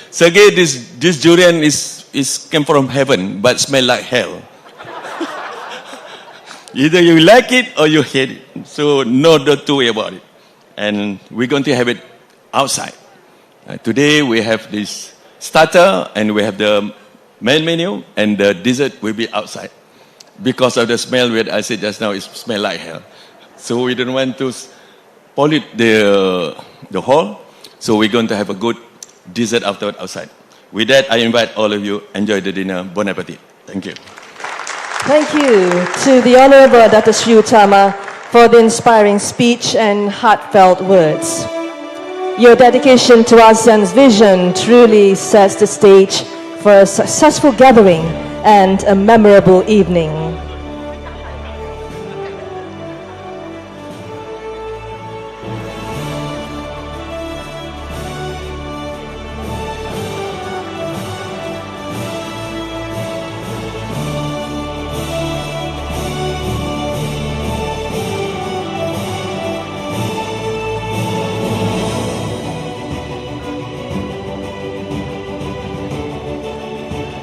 Sergey, this durian came from heaven, but smell like hell. Either you like it or you hate it. So no two way about it. And we're going to have it outside. Today we have this starter and we have the main menu and the dessert will be outside. Because of the smell that I said just now, it smells like hell. So we don't want to pollute the hall. So we're going to have a good dessert afterward outside. With that, I invite all of you, enjoy the dinner. Bon appetit. Thank you. Thank you to the Honourable Dato Sri Utama for the inspiring speech and heartfelt words. Your dedication to ASEAN's vision truly sets the stage for a successful gathering and a memorable evening.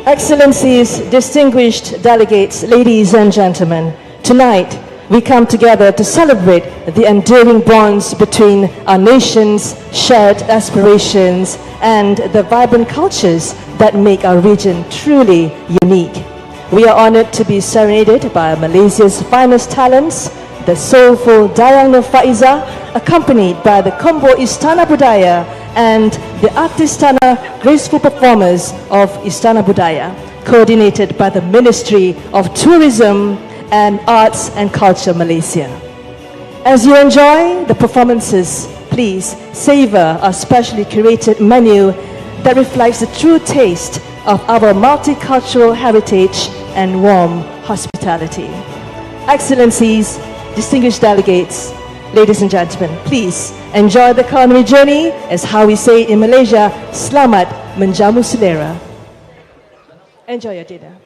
Excellencies, distinguished delegates, ladies and gentlemen, tonight we come together to celebrate the enduring bonds between our nations, shared aspirations, and the vibrant cultures that make our region truly unique. We are honored to be serenaded by Malaysia's finest talents, the soulful Dayang Nur Faiza, accompanied by the Combo Istana Budaya and the Artistana graceful performers of Istana Budaya, coordinated by the Ministry of Tourism and Arts and Culture Malaysia. As you enjoy the performances, please savor our specially curated menu that reflects the true taste of our multicultural heritage and warm hospitality. Excellencies, distinguished delegates, ladies and gentlemen, please enjoy the culinary journey, as how we say in Malaysia, selamat menjamu selera. Enjoy your dinner.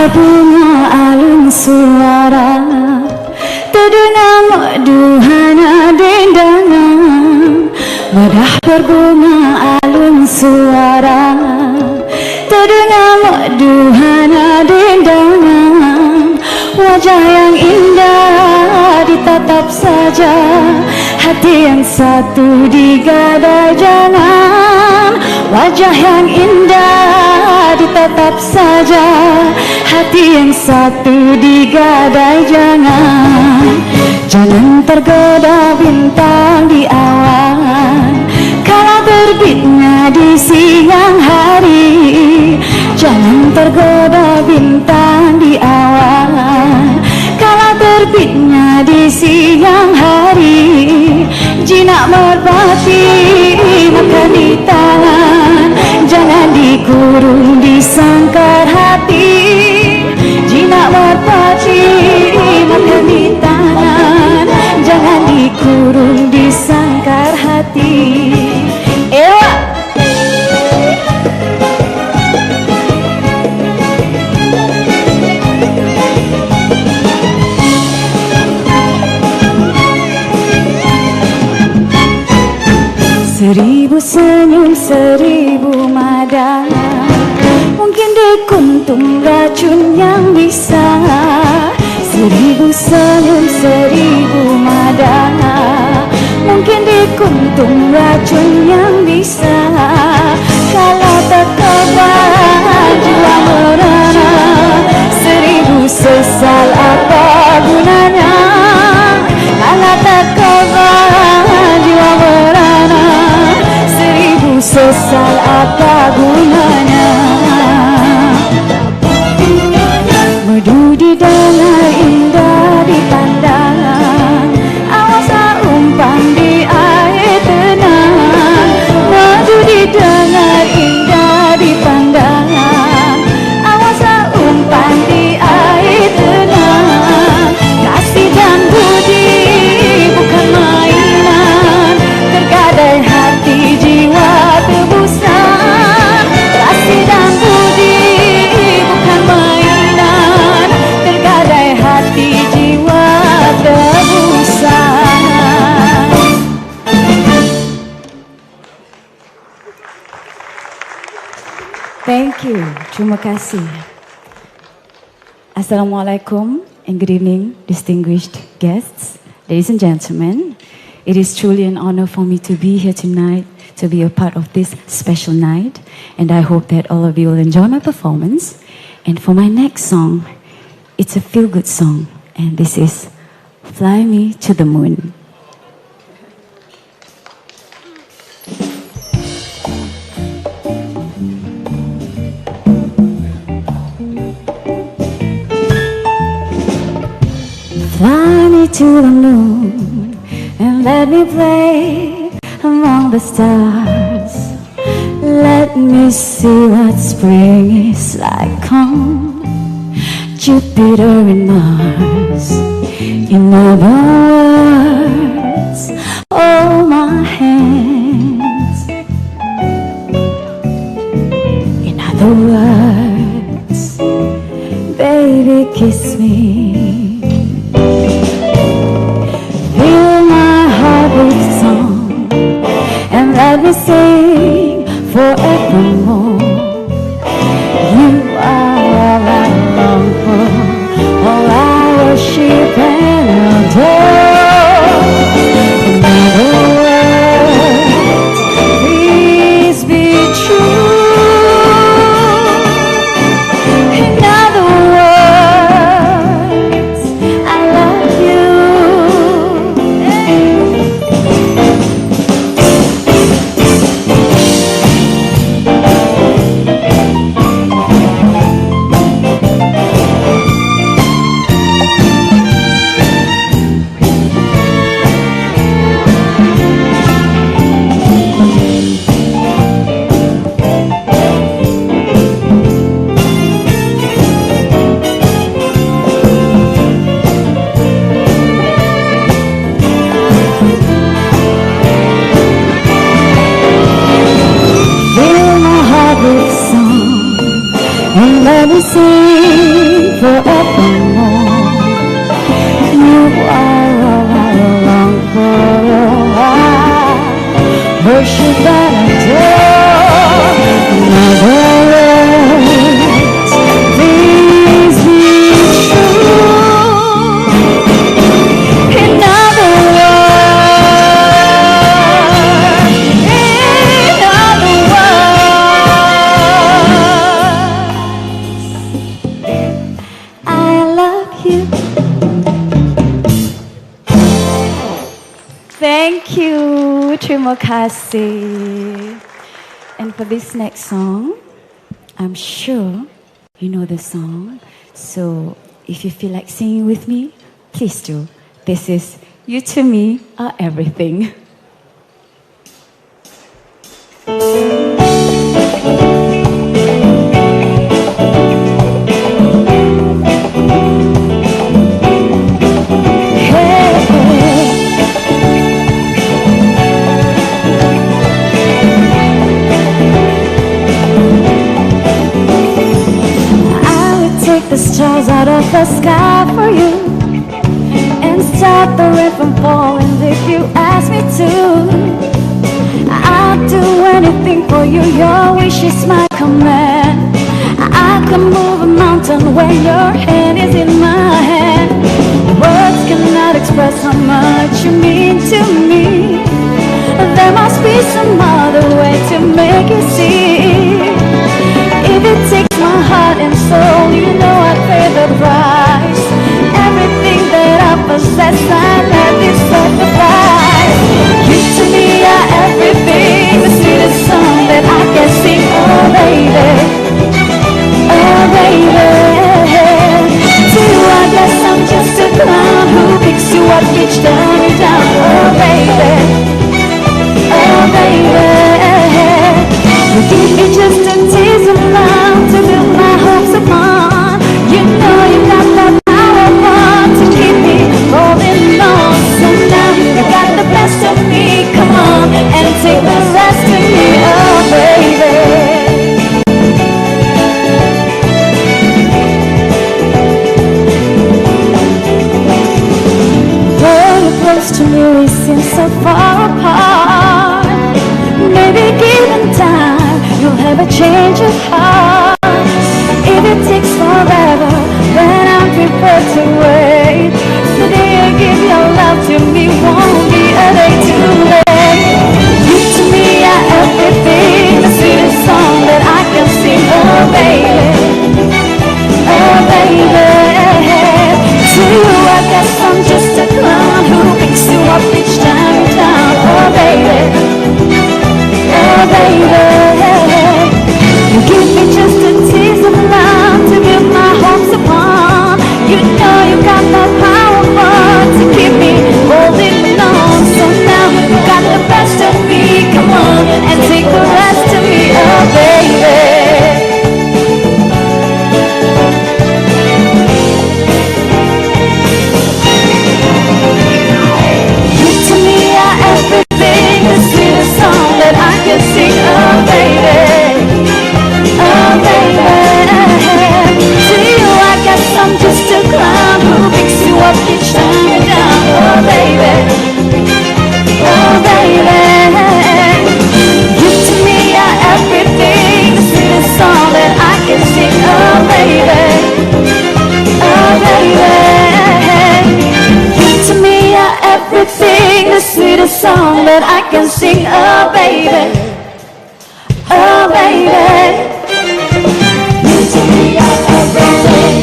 Bunga alun suara terdengar merduhana dendangan. Wadah berbunga alun suara terdengar merduhana dendangan. Wajah yang indah ditatap saja, hati yang satu digadai jangan. Wajah yang indah ditatap saja, hati yang satu digadai jangan. Jangan tergoda bintang di awan kala terbitnya di siang hari. Jangan tergoda bintang di awan kala terbitnya di siang hari. Jinak merpati makan di tangan, jangan dikurung di sangkar hati. Jinak merpati makan di tangan, jangan dikurung di sangkar hati. Ewa! Seribu senyum, seribu mada, mungkin dikuntum racun yang bisa. Seribu senyum, seribu mada, mungkin dikuntum racun yang bisa. Kalau terkebar jiwa merana, seribu sesal apa gunanya. Kalau terkebar jiwa merana, sesal apa gunanya. Merdu didengar indah dipandang, awas umpan di air tenang. Merdu didengar indah dipandang, awas umpan di air tenang. Kasih dan budi bukan mainan, tergadai hati jiwa tebusan. Kasih dan budi bukan mainan, tergadai hati jiwa tebusan. Thank you. Terima kasih. Assalamualaikum and good evening, distinguished guests, ladies and gentlemen. It is truly an honor for me to be here tonight, to be a part of this special night, and I hope that all of you will enjoy my performance. And for my next song, it's a feel-good song, and this is Fly Me to the Moon. Fly me to the moon and let me play among the stars. Let me see what spring is like on Jupiter and Mars. In other words, hold my hands. In other words, baby, kiss me. I will sing forevermore. You are all I long for. Worship and adore. Never let these be true. In other words, I love you. Thank you, terima kasih. And for this next song, I'm sure you know the song. So if you feel like singing with me, please do. This is You to Me Are Everything. The stars out of the sky for you and stop the rain from falling if you ask me to. I'll do anything for you, your wish is my command. I can move a mountain when your hand is in my hand. Words cannot express how much you mean to me. There must be some other way to make you see. If it takes my heart and soul, you know I'd pay the price. Everything that I possess, I'd gladly sacrifice. You to me are everything, the sweetest song that I can sing. Oh baby, oh baby. To you I guess I'm just a clown who picks you up each time you're down. Oh baby, oh baby. You give me just a taste of love to build my hopes upon. You know you got the power to keep me holding on. So now you got the best of me. Come on and take the rest of me, oh baby. Though you're close to me, we seem so far apart. Maybe given time, you'll have a change of heart. If it takes forever, then I'm prepared to wait. The day you give your love to me won't be a day too late. You to me are everything, the sweetest song that I can sing. Oh baby, oh baby. To you I guess I'm just a clown who picks you up each time you're down. Oh baby, oh baby. You give me just a taste of love to build my hopes upon. You know you got the power to keep me holding on. So now you got the best of me. Come on and take the rest of me, oh baby. You to me are everything, the sweetest song that I can sing, oh baby, oh baby. To you I guess I'm just a clown who picks you up each time you're down, oh baby, oh baby. You to me are everything, the sweetest song that I can sing, oh baby, oh baby. You to me are everything, the sweetest song that I can sing, oh baby, oh baby. You to me are everything.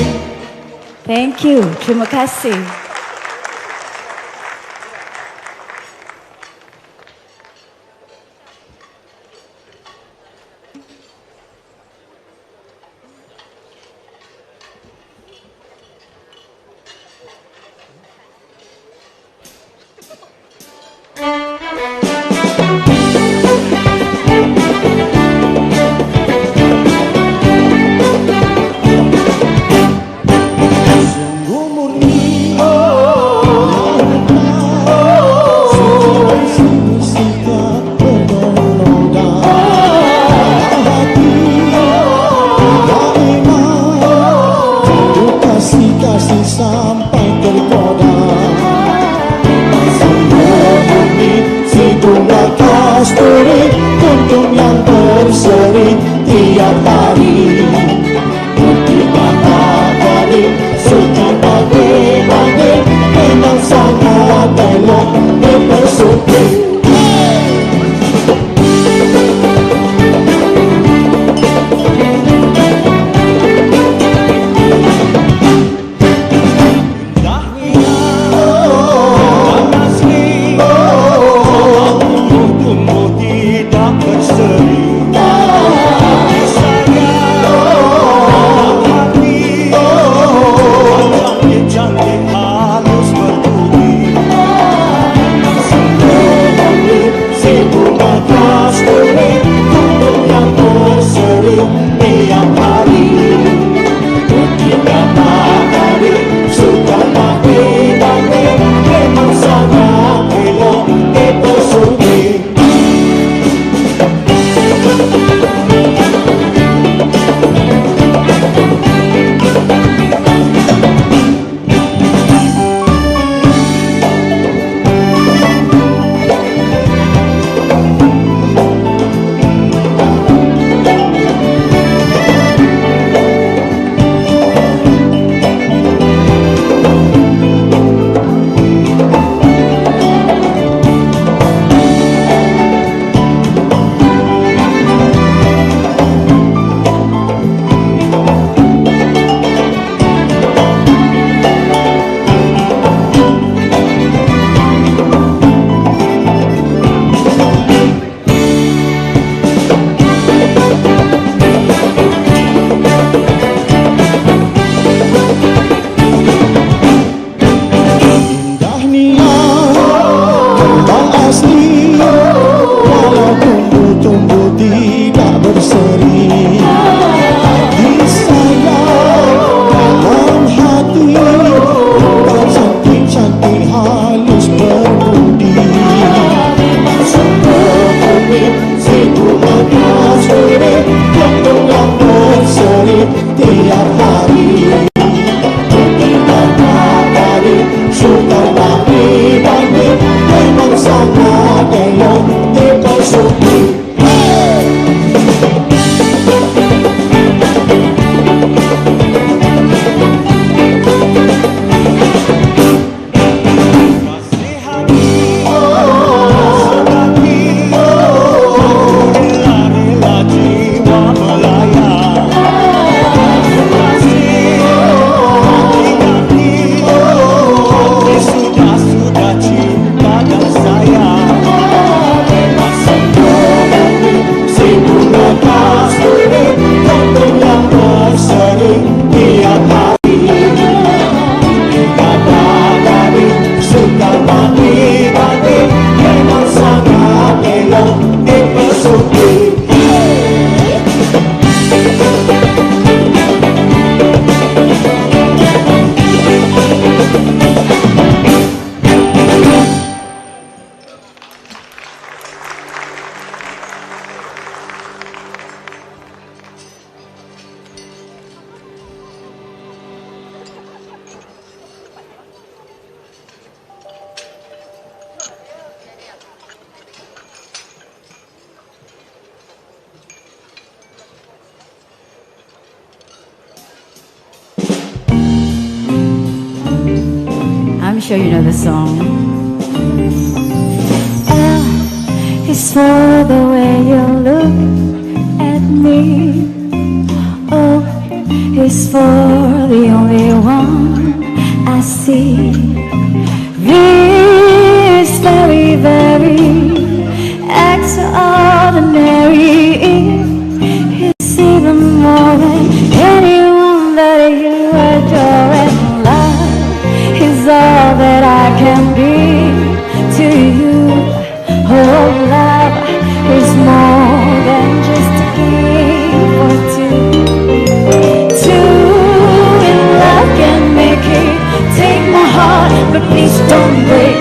Thank you, terima kasih. Sungguh murni, oh tiap hari. Kali suka bagi-bagi memang sangat elok dipersuki. I'm sure you know the song. L is for the way you look at me. O is for the only one I see. V is very, very extraordinary. E is even more than anyone that you adore. And love is all that I can be to you. Oh, love is more than just a game for two. Two in love can make it. Take my heart, but please don't break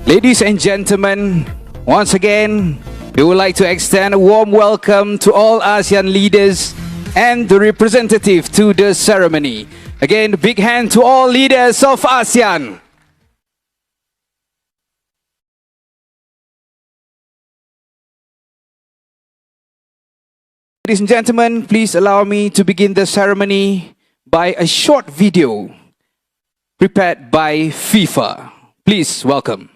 Ladies and gentlemen, once again, we would like to extend a warm welcome to all ASEAN leaders and the representative to the ceremony. Again, a big hand to all leaders of ASEAN. Ladies and gentlemen, please allow me to begin the ceremony by a short video prepared by FIFA. Please welcome.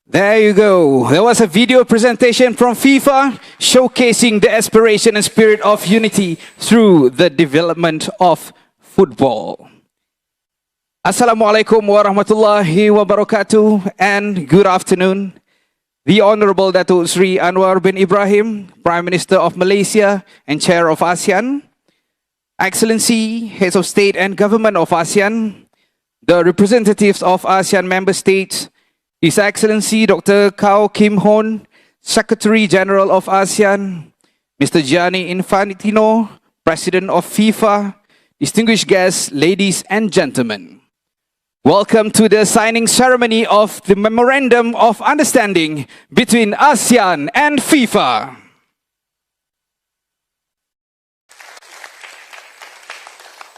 There you go. There was a video presentation from FIFA showcasing the aspiration and spirit of unity through the development of football. Assalamualaikum warahmatullahi wabarakatuh and good afternoon. The Honorable Dato Seri Anwar bin Ibrahim, Prime Minister of Malaysia and Chair of ASEAN, Excellency, Heads of State and Government of ASEAN, the representatives of ASEAN member states, His Excellency Dr. Kao Kim Hoon, Secretary General of ASEAN, Mr. Gianni Infantino, President of FIFA, distinguished guests, ladies and gentlemen. Welcome to the signing ceremony of the Memorandum of Understanding between ASEAN and FIFA.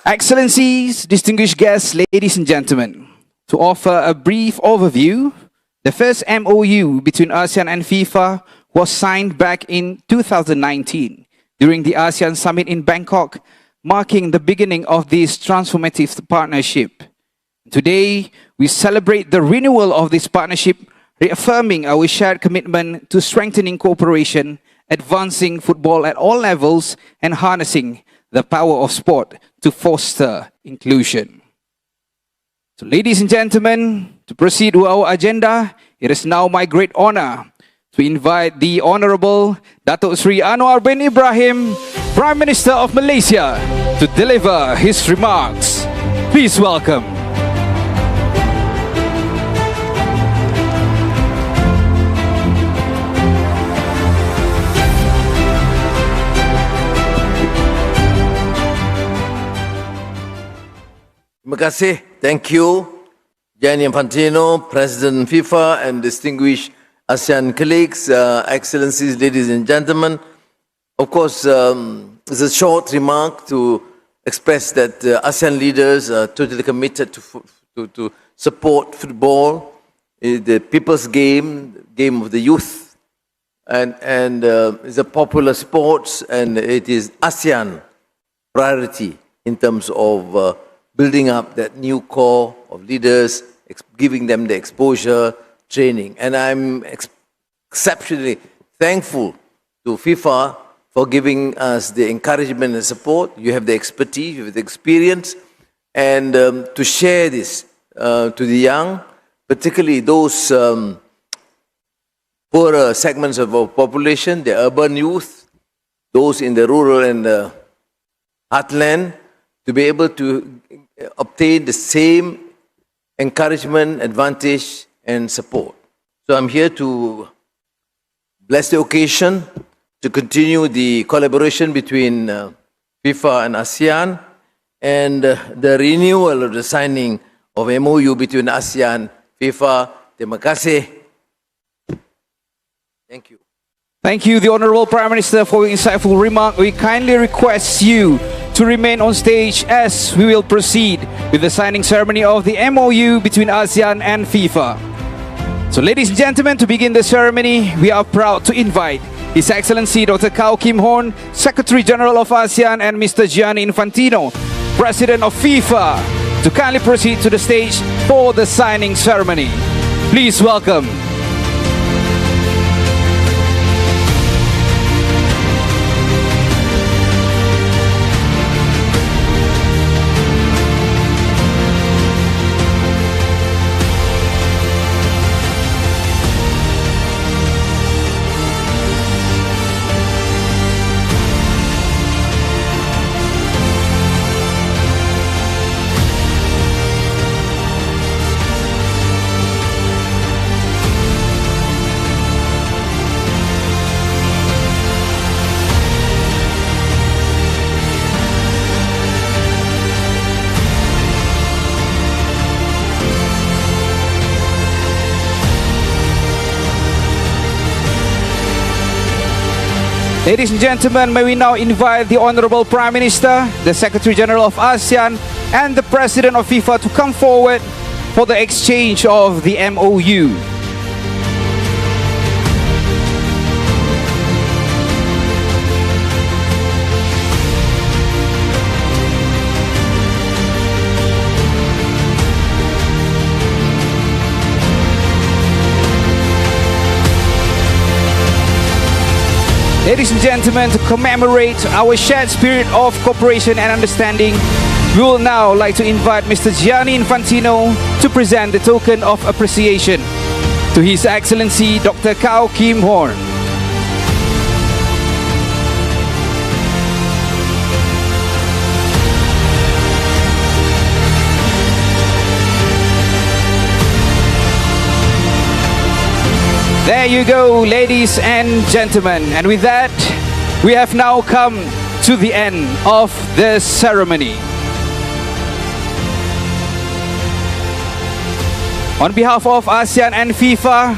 Excellencies, distinguished guests, ladies and gentlemen, to offer a brief overview, the first MOU between ASEAN and FIFA was signed back in 2019 during the ASEAN Summit in Bangkok, marking the beginning of this transformative partnership. Today, we celebrate the renewal of this partnership, reaffirming our shared commitment to strengthening cooperation, advancing football at all levels, and harnessing the power of sport to foster inclusion. So, ladies and gentlemen, to proceed with our agenda, it is now my great honor to invite the Honorable Dato Seri Anwar bin Ibrahim, Prime Minister of Malaysia, to deliver his remarks. Please welcome. Terima kasih. Thank you, Gianni Infantino, President FIFA, and distinguished ASEAN colleagues, Excellencies, ladies and gentlemen. Of course, it's a short remark to express that ASEAN leaders are totally committed to support football, the people's game of the youth, and it's a popular sport, and it is ASEAN priority in terms of building up that new core of leaders, giving them the exposure, training. And I'm exceptionally thankful to FIFA for giving us the encouragement and support. You have the expertise, you have the experience, and to share this to the young, particularly those poorer segments of our population, the urban youth, those in the rural and the heartland, to be able to obtain the same encouragement, advantage, and support. So I'm here to bless the occasion to continue the collaboration between FIFA and ASEAN and the renewal of the signing of MOU between ASEAN, FIFA. Terima kasih. Thank you. Thank you, the Honourable Prime Minister, for your insightful remark. We kindly request you to remain on stage as we will proceed with the signing ceremony of the MOU between ASEAN and FIFA. So ladies and gentlemen, to begin the ceremony, we are proud to invite His Excellency Dr. Kau Kim Horn, Secretary General of ASEAN, and Mr. Gianni Infantino, President of FIFA, to kindly proceed to the stage for the signing ceremony. Please welcome. Ladies and gentlemen, may we now invite the Honorable Prime Minister, the Secretary General of ASEAN, and the President of FIFA to come forward for the exchange of the MOU. Ladies and gentlemen, to commemorate our shared spirit of cooperation and understanding, we will now like to invite Mr. Gianni Infantino to present the token of appreciation to His Excellency Dr. Kau Kim Horn. There you go, ladies and gentlemen. And with that, we have now come to the end of the ceremony. On behalf of ASEAN and FIFA,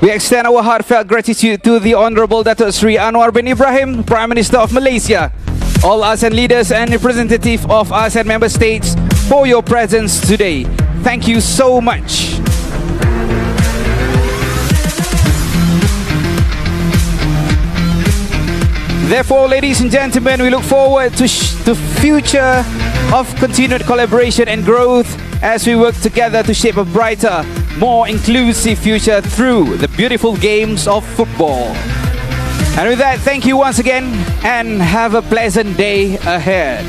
we extend our heartfelt gratitude to the Honorable Dato Seri Anwar bin Ibrahim, Prime Minister of Malaysia, all ASEAN leaders and representatives of ASEAN member states for your presence today. Thank you so much. Therefore, ladies and gentlemen, we look forward to the future of continued collaboration and growth as we work together to shape a brighter, more inclusive future through the beautiful games of football. And with that, thank you once again and have a pleasant day ahead.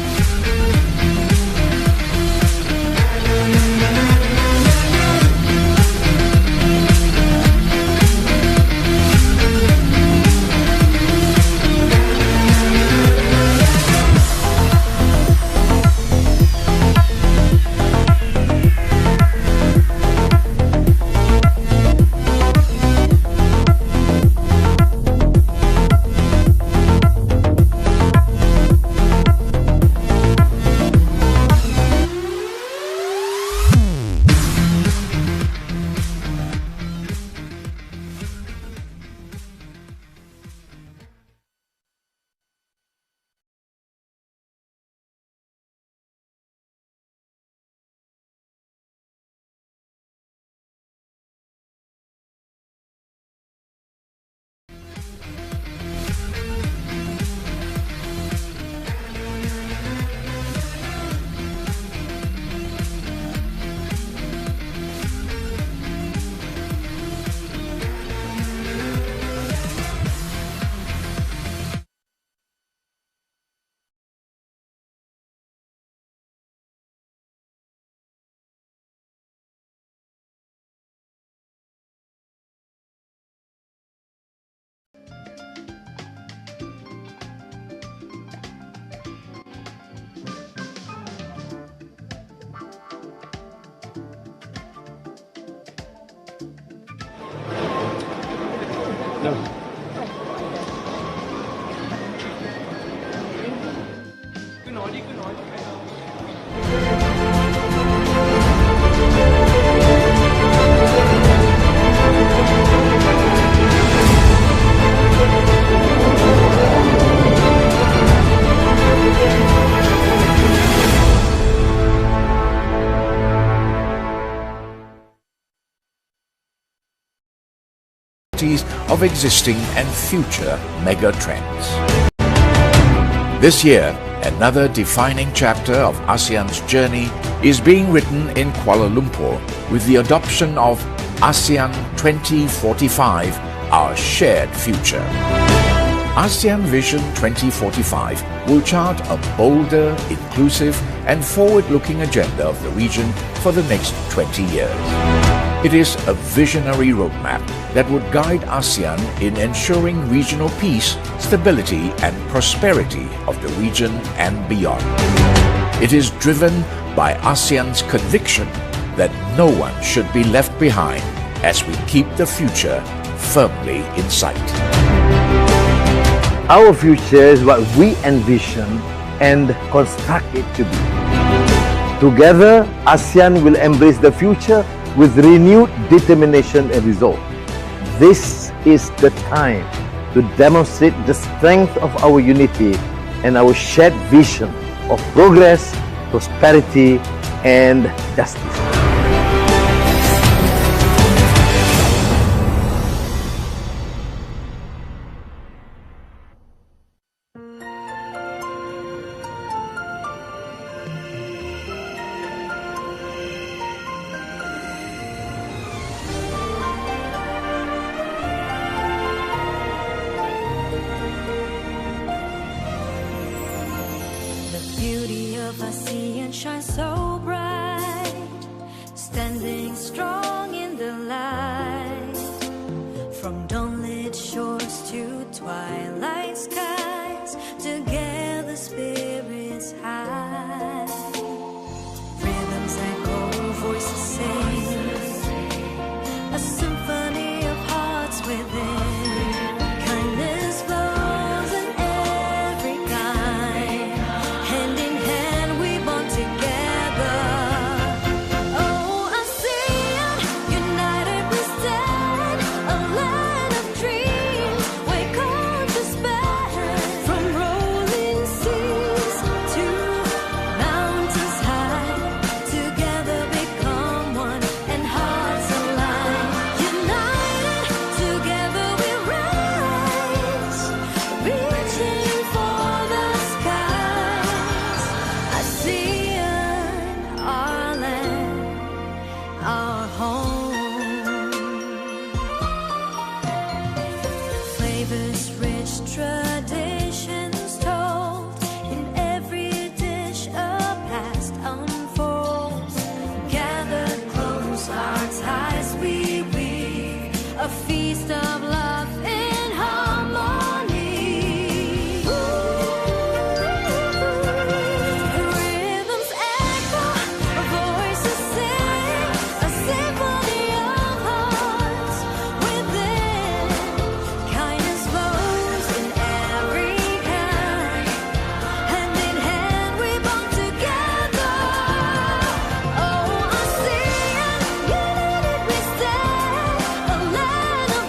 No. opportunities of existing and future mega trends. This year, another defining chapter of ASEAN's journey is being written in Kuala Lumpur with the adoption of ASEAN 2045, our shared future. ASEAN Vision 2045 will chart a bolder, inclusive and forward-looking agenda of the region for the next 20 years. It is a visionary roadmap that would guide ASEAN in ensuring regional peace, stability and prosperity of the region and beyond. It is driven by ASEAN's conviction that no one should be left behind as we keep the future firmly in sight. Our future is what we envision and construct it to be. Together, ASEAN will embrace the future with renewed determination and resolve. This is the time to demonstrate the strength of our unity and our shared vision of progress, prosperity, and justice.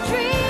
Dream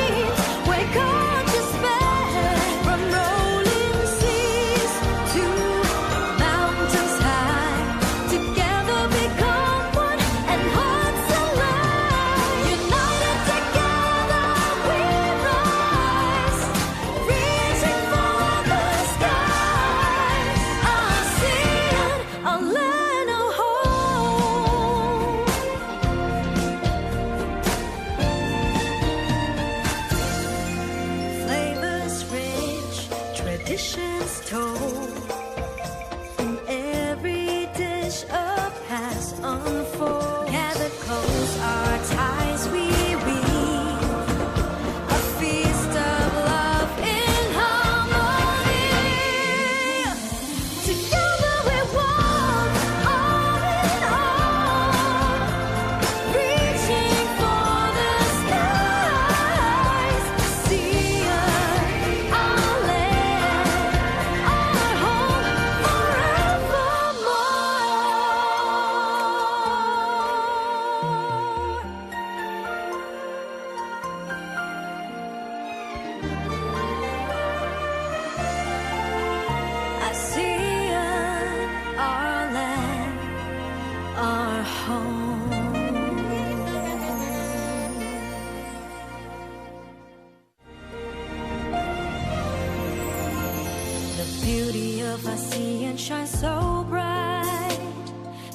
beauty of ASEAN shines so bright,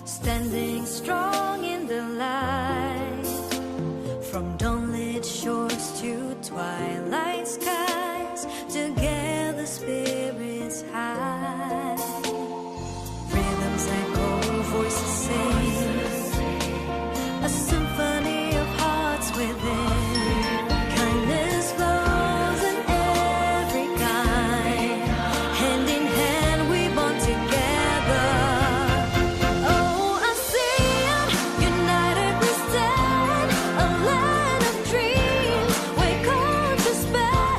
standing strong in the light. From dawnlit shores to twilight skies, together spirits high. Rhythms echo, voices sing, a symphony of hearts within. Kindness flows in every kind. Hand in hand we bond together. Oh, ASEAN, united we stand, a land of dreams we're called to span.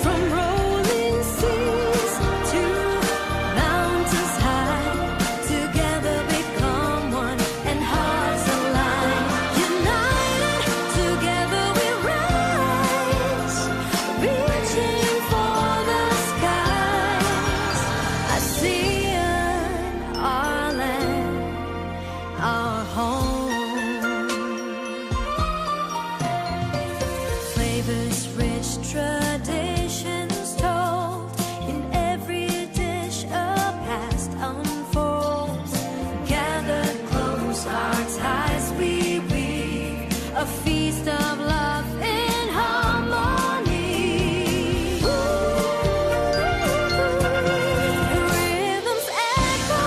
From rolling seas to mountains high, together become one and hearts align. United, together we rise, reaching for the skies. ASEAN, our land, our home. Flavors rich, traditions told, in every dish a past unfolds. Gathered close, our ties we weave, a feast of love in harmony. Rhythms echo,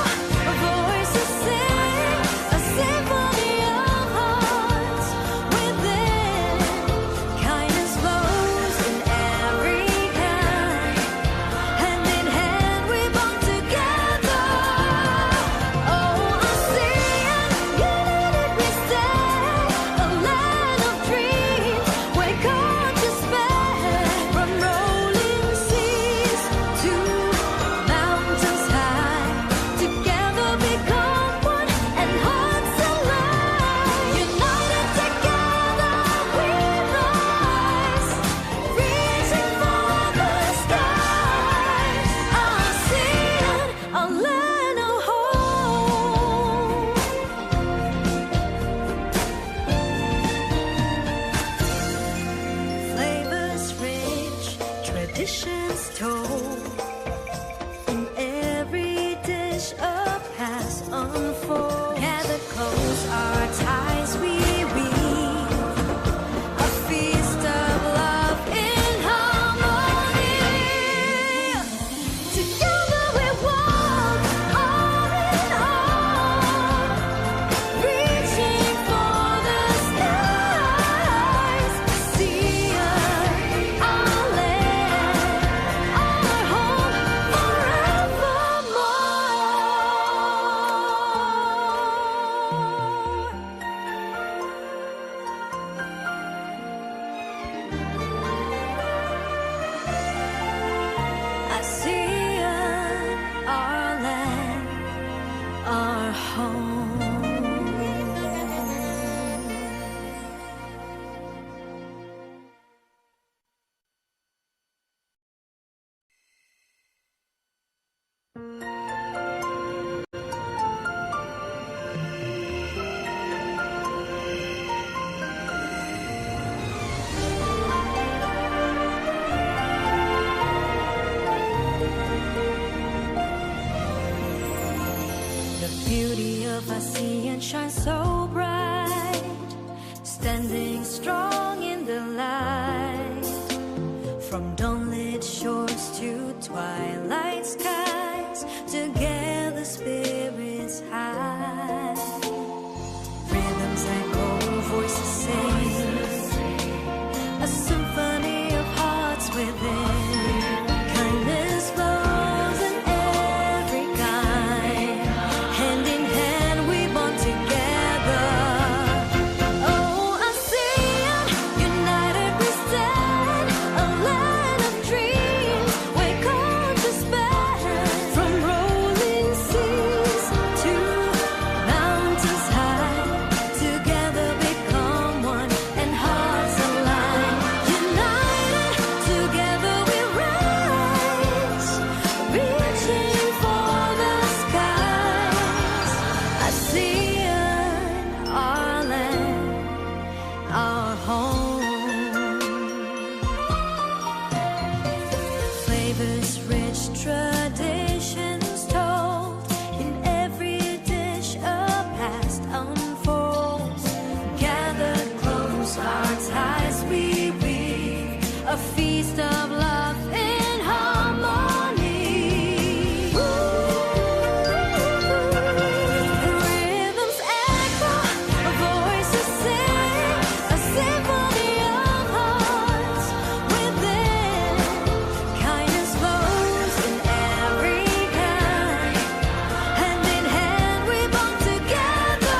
voices sing, a symphony of hearts within. Kindness flows in every kind. Hand in hand we bond together. Oh, ASEAN, united we stand, a land of dreams we're called to span. From rolling seas to mountains high, together become one and hearts align. United together we rise, reaching for the skies. ASEAN, a land of home. Flavors rich, traditions told, in every dish a past unfold. Gather close, our ties we weave, a feast of love in harmony. Together we walk arm in arm, reaching for the skies. ASEAN, our land, our home forevermore. ASEAN, our land, our home. The beauty of ASEAN shines so bright, standing strong in the light. From dawnlit shores to twilight skies, together spirits high. Rhythms echo, voices sing, a symphony of hearts within. Kindness flows in every kind. Hand in hand we bond together. Oh, ASEAN, united we stand, a land feast of love in harmony. The rhythms echo, voices sing, a symphony of hearts within. Kindness flows in every kind. Hand in hand we bond together.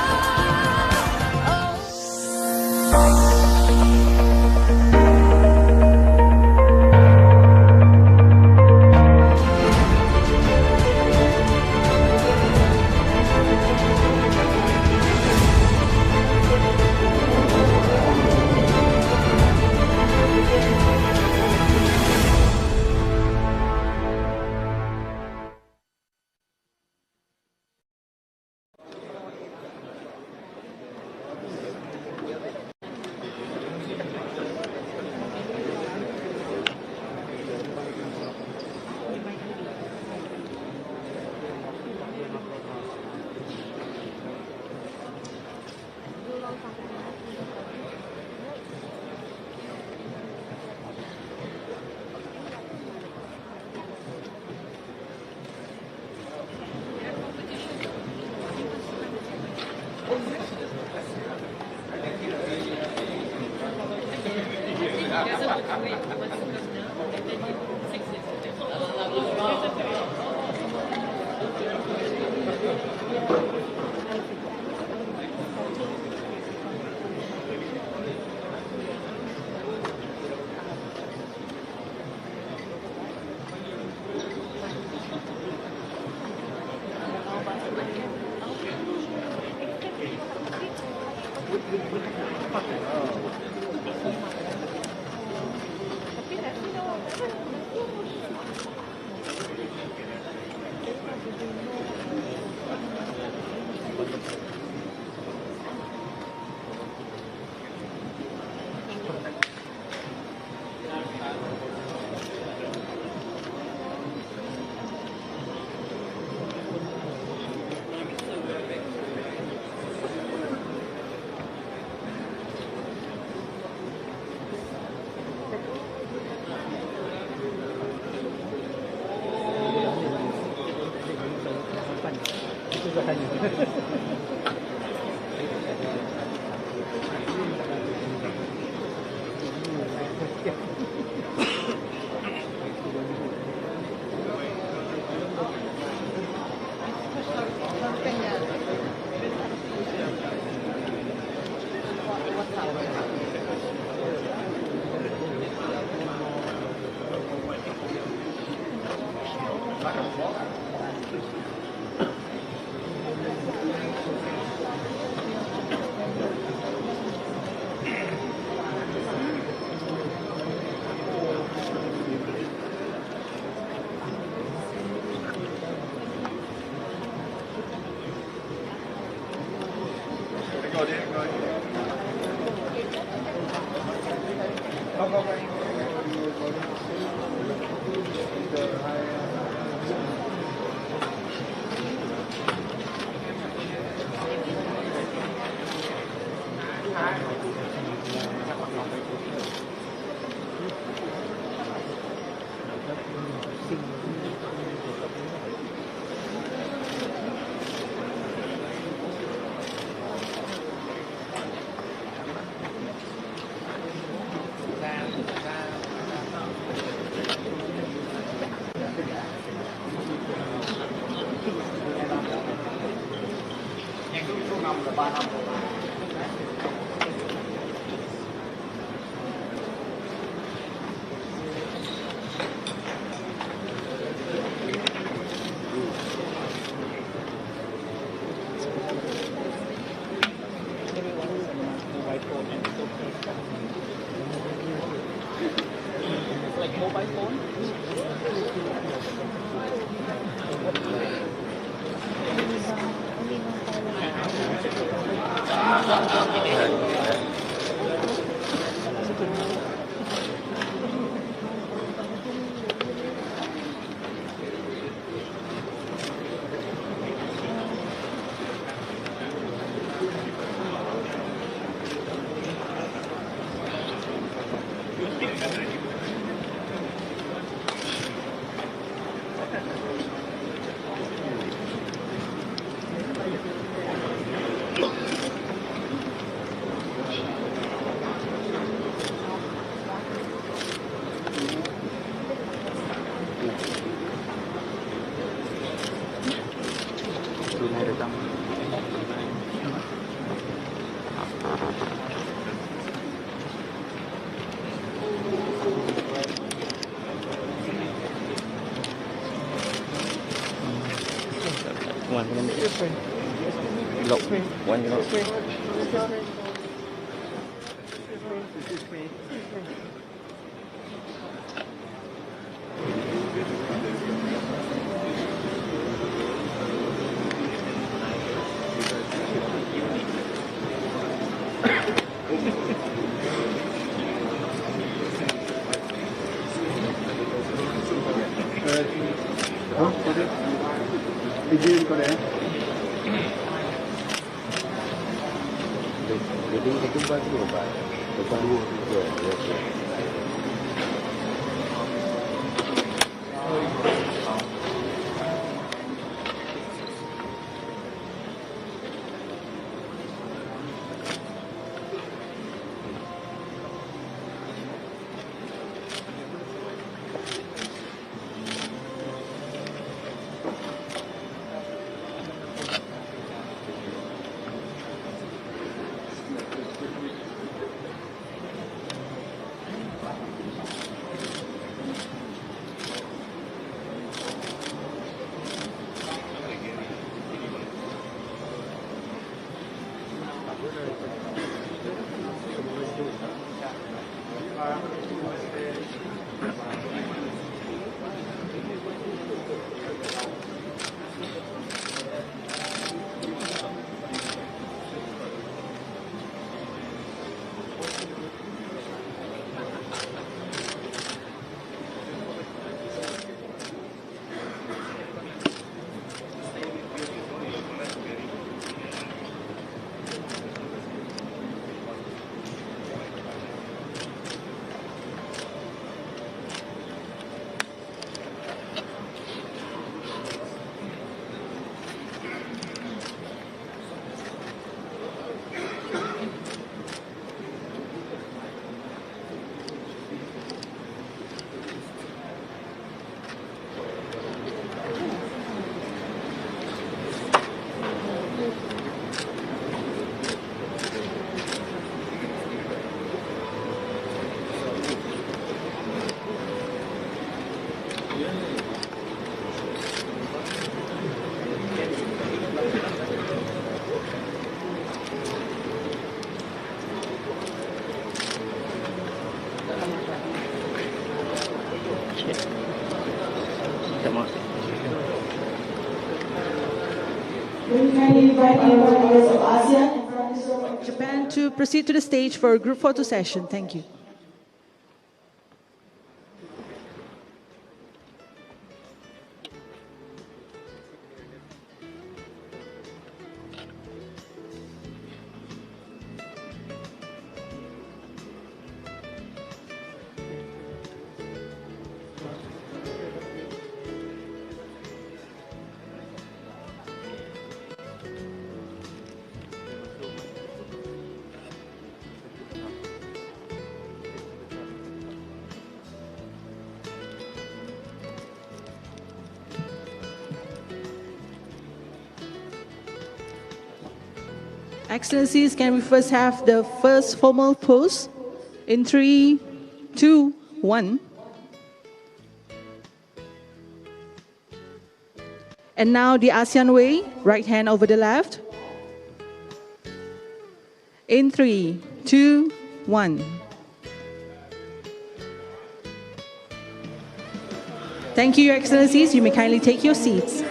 Japan to proceed to the stage for a group photo session. Thank you. Excellencies, can we first have the first formal pose in 3, 2, 1. And now the ASEAN way, right hand over the left. In 3, 2, 1. Thank you, Your Excellencies. You may kindly take your seats.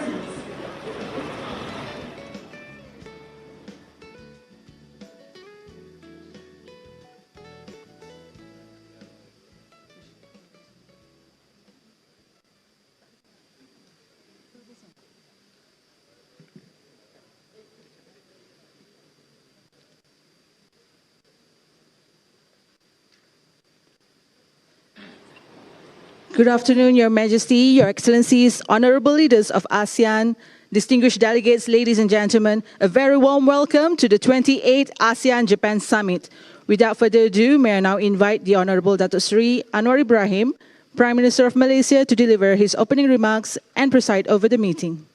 Good afternoon, Your Majesty, Your Excellencies, honorable leaders of ASEAN, distinguished delegates, ladies and gentlemen, a very warm welcome to the 28th ASEAN-Japan Summit. Without further ado, may I now invite the Honorable Dato Seri Anwar Ibrahim, Prime Minister of Malaysia, to deliver his opening remarks and preside over the meeting.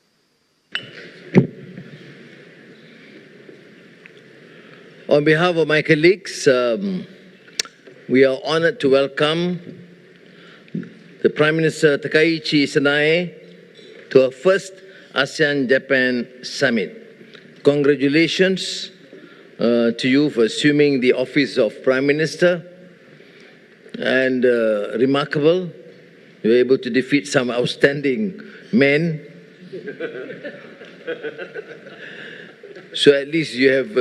On behalf of my colleagues, we are honored to welcome the Prime Minister Takaichi Sanae to our first ASEAN-Japan Summit. Congratulations to you for assuming the office of Prime Minister, and remarkable, you were able to defeat some outstanding men. So at least you have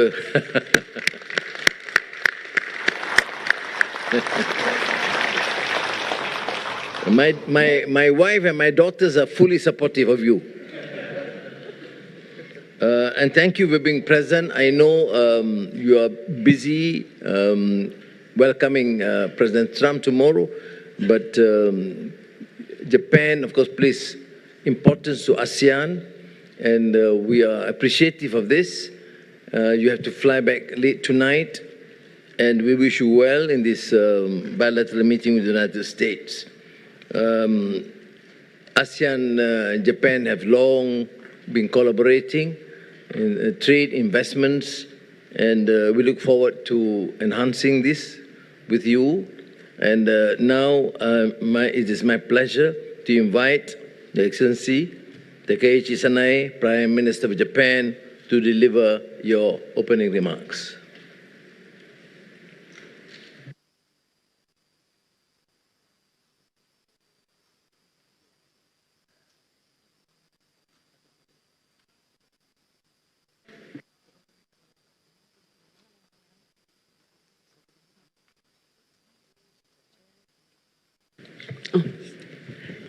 my wife and my daughters are fully supportive of you. And thank you for being present. I know you are busy welcoming President Trump tomorrow, but Japan, of course, places importance to ASEAN, and we are appreciative of this. You have to fly back late tonight, and we wish you well in this bilateral meeting with the United States. ASEAN and Japan have long been collaborating in trade, investments, and we look forward to enhancing this with you. And now it is my pleasure to invite the Excellency Takeichi Sanae, Prime Minister of Japan, to deliver your opening remarks.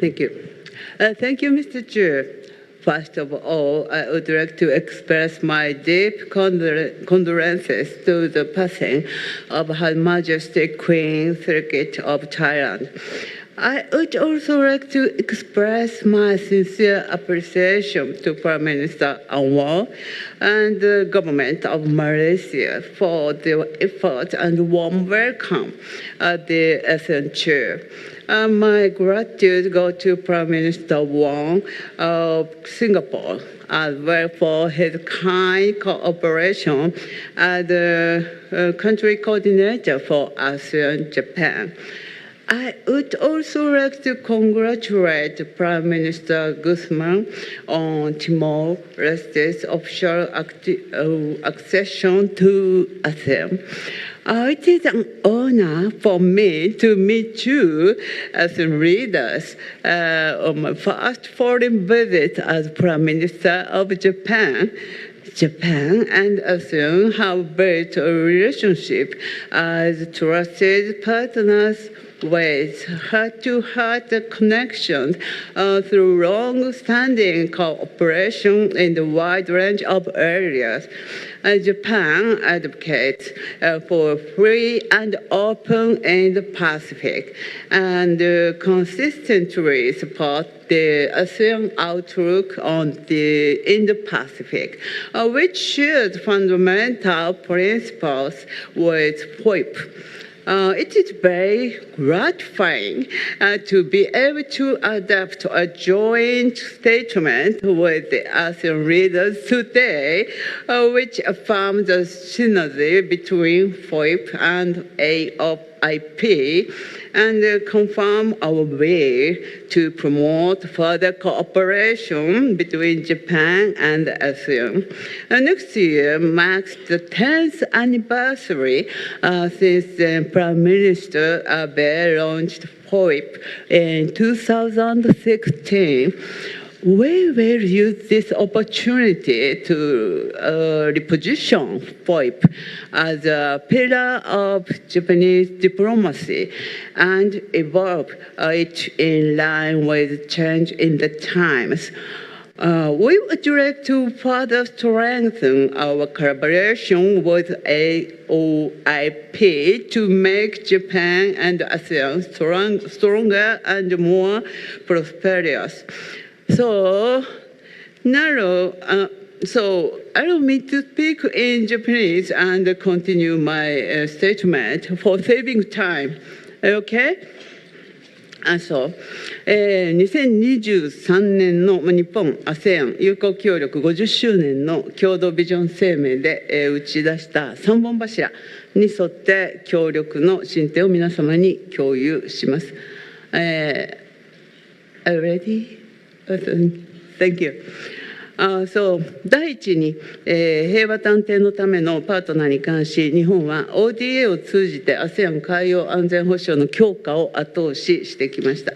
Thank you. Thank you, Mr. Chair. First of all, I would like to express my deep condolences to the passing of Her Majesty Queen Seri of Thailand. I would also like to express my sincere appreciation to Prime Minister Anwar and the government of Malaysia for their effort and warm welcome at the ASEAN chair. My gratitude goes to Prime Minister Wong of Singapore as well for his kind cooperation as the country coordinator for ASEAN-Japan. I would also like to congratulate Prime Minister Guzman on Timor-Leste's official accession to ASEAN. It is an honor for me to meet you as leaders on my first foreign visit as Prime Minister of Japan. Japan and ASEAN have built a relationship as trusted partners with heart-to-heart connections through long-standing cooperation in a wide range of areas. Japan advocates for free and open Indo-Pacific and consistently support the ASEAN outlook on the Indo-Pacific, which shares fundamental principles with FOIP. It is very gratifying to be able to adopt a joint statement with the ASEAN leaders today, which affirms the synergy between FOIP and AOIP and confirm our way to promote further cooperation between Japan and ASEAN. Next year marks the 10th anniversary since the Prime Minister Abe launched FOIP in 2016. We will use this opportunity to reposition FOIP as a pillar of Japanese diplomacy and evolve it in line with change in the times. We would like to further strengthen our collaboration with AOIP to make Japan and ASEAN stronger and more prosperous. So now, allow me to speak in Japanese and continue my statement for saving time. Okay? 2023年の日本 ASEAN 友好協力50周年の共同ビジョン声明で打ち出した3本柱に沿って協力の進展を皆様に共有します。Are you ready? Thank you. 第一に、平和と安定のためのパートナーに関し、日本は ODA を通じて ASEAN 海洋安全保障の強化を後押ししてきました。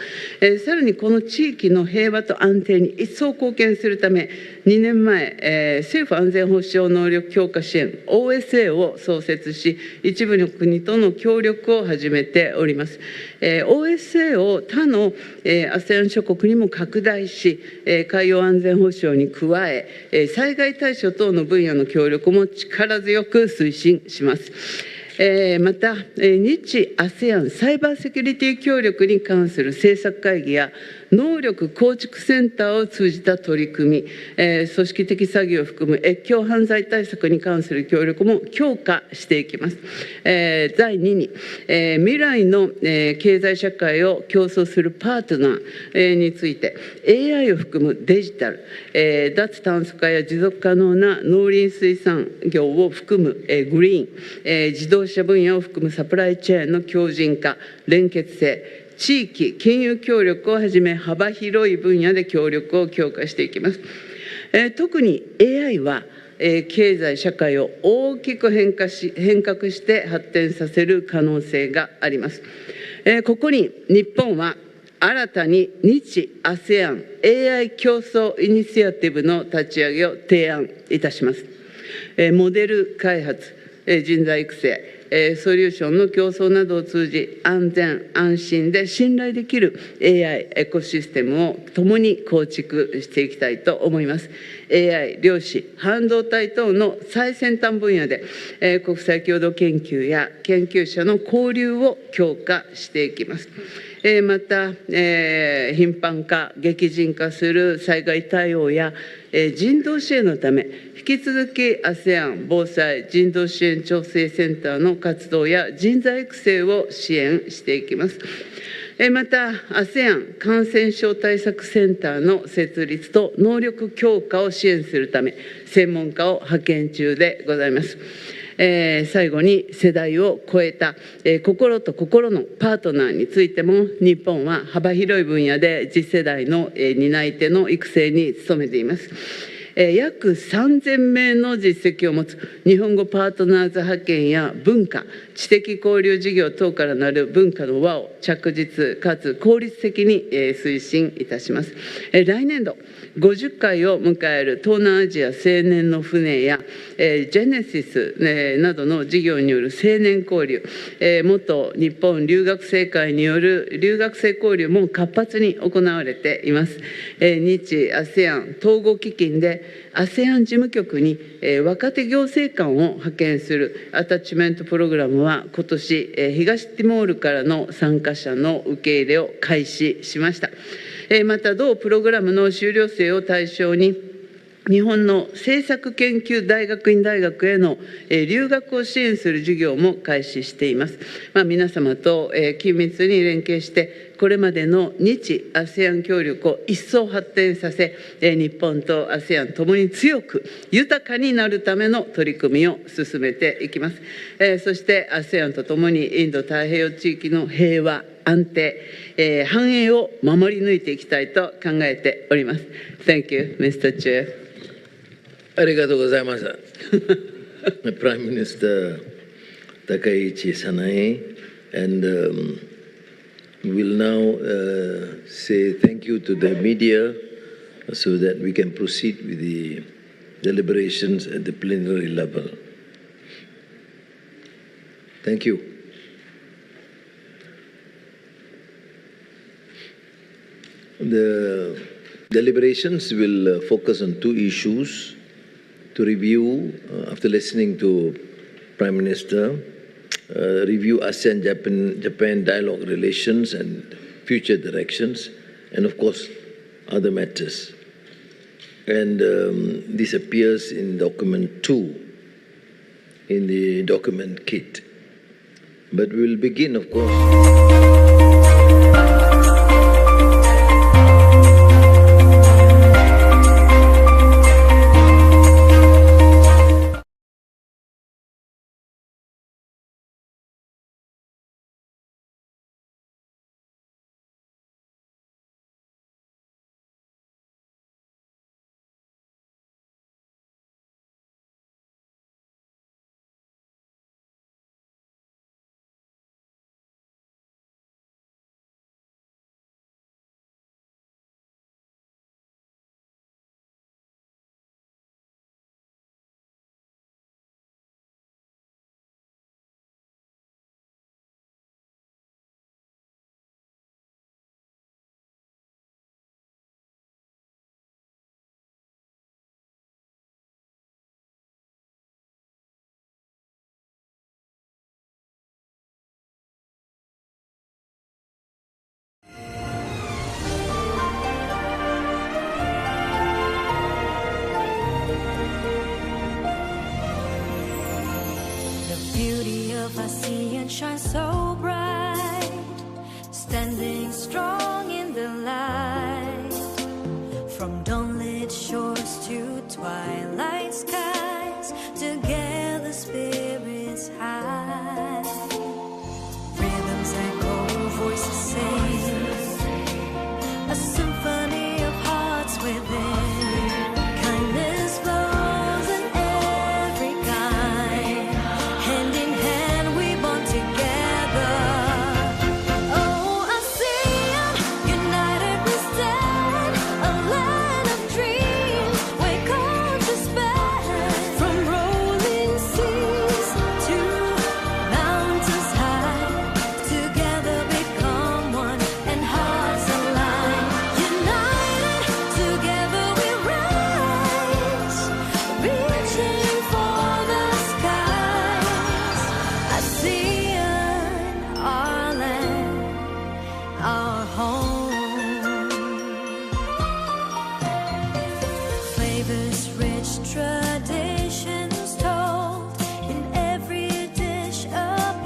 さらにこの地域の平和と安定に一層貢献するため、2年前、政府安全保障能力強化支援 OSA を創設し、一部の国との協力を始めております。OSA を他の ASEAN 諸国にも拡大し、海洋安全保障に加え、災害対処等の分野の協力も力強く推進します。また、日 ASEAN サイバーセキュリティ協力に関する政策会議や能力構築センターを通じた取り組み、組織的詐欺を含む越境犯罪対策に関する協力も強化していきます。第2に、未来の経済社会を競争するパートナーについて AI を含むデジタル、脱炭素化や持続可能な農林水産業を含むグリーン、自動車分野を含むサプライチェーンの強靭化、連結性、地域金融協力をはじめ幅広い分野で協力を強化していきます。特に AI は経済社会を大きく変革して発展させる可能性があります。ここに日本は新たに日 ASEAN AI 競争イニシアティブの立ち上げを提案いたします。モデル開発、人材育成、ソリューションの競争などを通じ、安全安心で信頼できる AI エコシステムを共に構築していきたいと思います。AI、量子、半導体等の最先端分野で、国際共同研究や研究者の交流を強化していきます。また、頻繁化、激甚化する災害対応や人道支援のため、引き続き ASEAN 防災人道支援調整センターの活動や人材育成を支援していきます。また、ASEAN 感染症対策センターの設立と能力強化を支援するため、専門家を派遣中でございます。最後に世代を超えた、心と心のパートナーについても、日本は幅広い分野で次世代の担い手の育成に努めています。約3000名の実績を持つ日本語パートナーズ派遣や文化、知的交流事業等からなる文化の輪を着実かつ効率的に推進いたします。来年度50回を迎える東南アジア青年の船やジェネシスなどの事業による青年交流、元日本留学生会による留学生交流も活発に行われています。日 ASEAN 統合基金でASEAN 事務局に若手行政官を派遣するアタッチメントプログラムは今年東ティモールからの参加者の受け入れを開始しました。また同プログラムの修了生を対象に日本の政策研究大学院大学への留学を支援する授業も開始しています。皆様と緊密に連携してこれまでの日 ASEAN 協力を一層発展させ、日本と ASEAN ともに強く豊かになるための取り組みを進めていきます。そして ASEAN とともにインド太平洋地域の平和安定、繁栄を守り抜いていきたいと考えております。Thank you, Mr. Chair. ありがとうございました。Prime Minister Takaichi Sanae, and we'll now say thank you to the media so that we can proceed with the deliberations at the plenary level. Thank you. The deliberations will focus on two issues to review, after listening to Prime Minister, review ASEAN-Japan dialogue relations and future directions, and of course, other matters. And this appears in document 2, in the document kit. But we will begin, of course. of ASEAN shines so bright, standing strong in the light. From dawnlit shores to twilight skies, together spirits high. Rhythms echo, voices sing, a symphony of hearts within. Kindness flows in every kind. Hand in hand we bond together. Oh, ASEAN, united we stand, a land of dreams where cultures span. From rolling seas to mountains high, together become one and hearts align. United, together we rise, reaching for the skies. ASEAN, our land, our home. Flavors rich, traditions told, in every dish a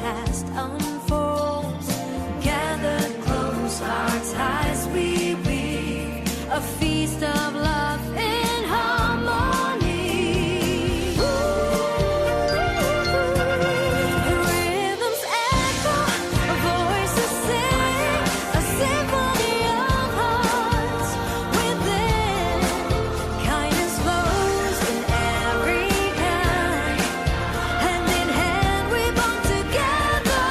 past unfolds. Gathered close, our ties we weave, a feast of love in harmony. Rhythms echo, voices sing, a symphony of hearts within. Kindness flows in every kind. Hand in hand we bond together.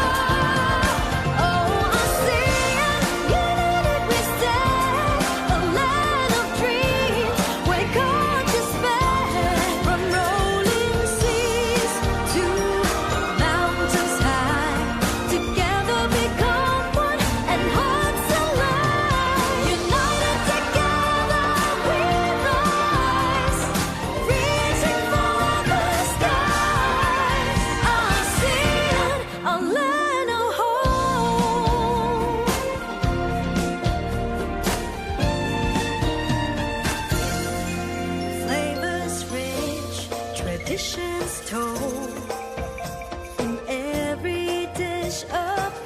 Oh, ASEAN, united we stand, a land of dreams where cultures span. From rolling seas to mountains high, together become one and hearts align. United together we rise, reaching for the skies. ASEAN, our land, our home. Flavors rich, traditions told, in every dish a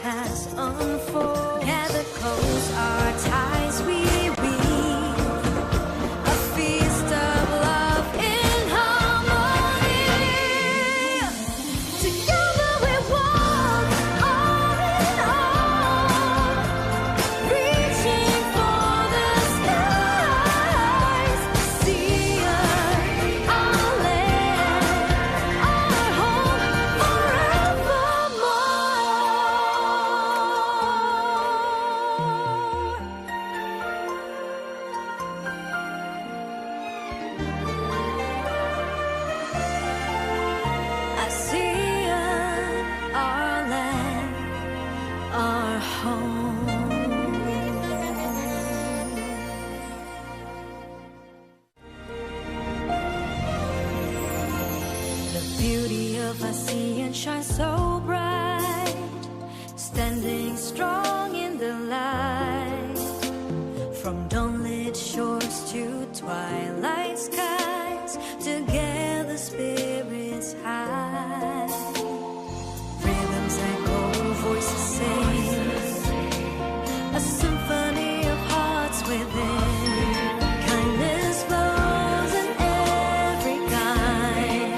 past unfold. Gather close, our ties we weave, a feast of love in harmony. Together we walk arm in arm, reaching for the skies. ASEAN, our land, our home forevermore. ASEAN, our land, our home. The beauty of ASEAN shines so bright, standing strong in the light. From dawnlit shores to twilight skies, together spirits high. Rhythms echo, voices sing, a symphony of hearts within. Kindness flows in every kind.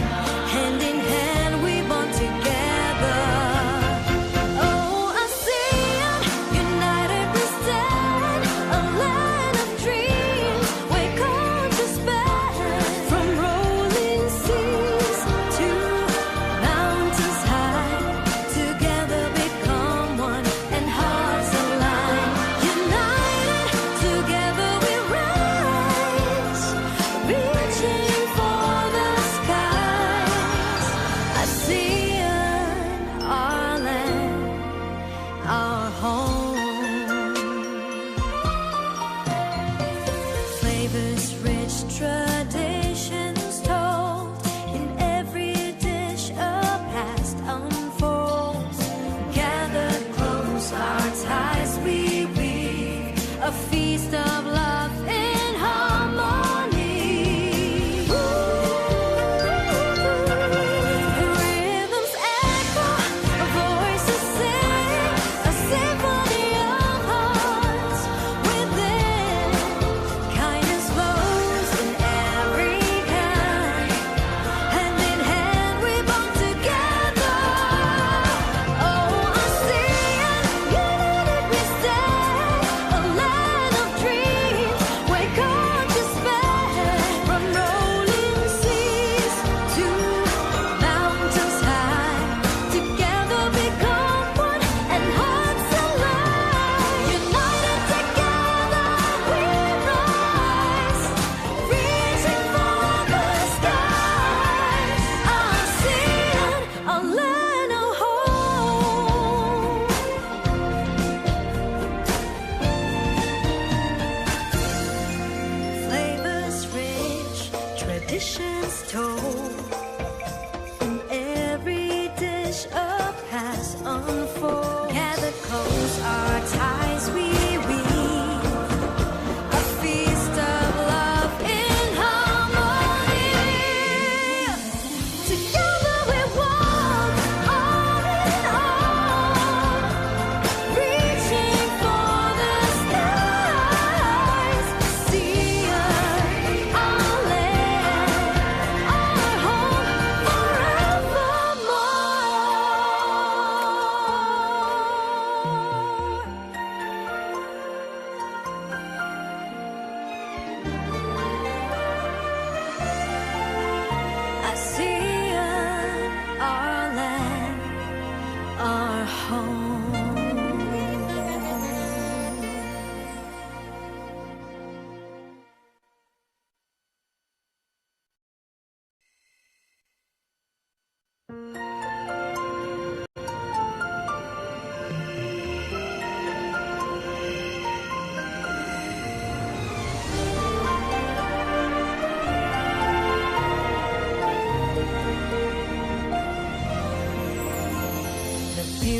Hand in hand we bond together. Oh, ASEAN, united we stand, a land of dreams where cultures span. From rolling seas to mountains high, together become one and hearts align. United, together we rise, reaching for the skies. ASEAN, our land, our home. Flavors rich, traditions told, in every dish a past unfolds. Gathered close, our ties we weave, a feast of love in harmony. Rhythms echo,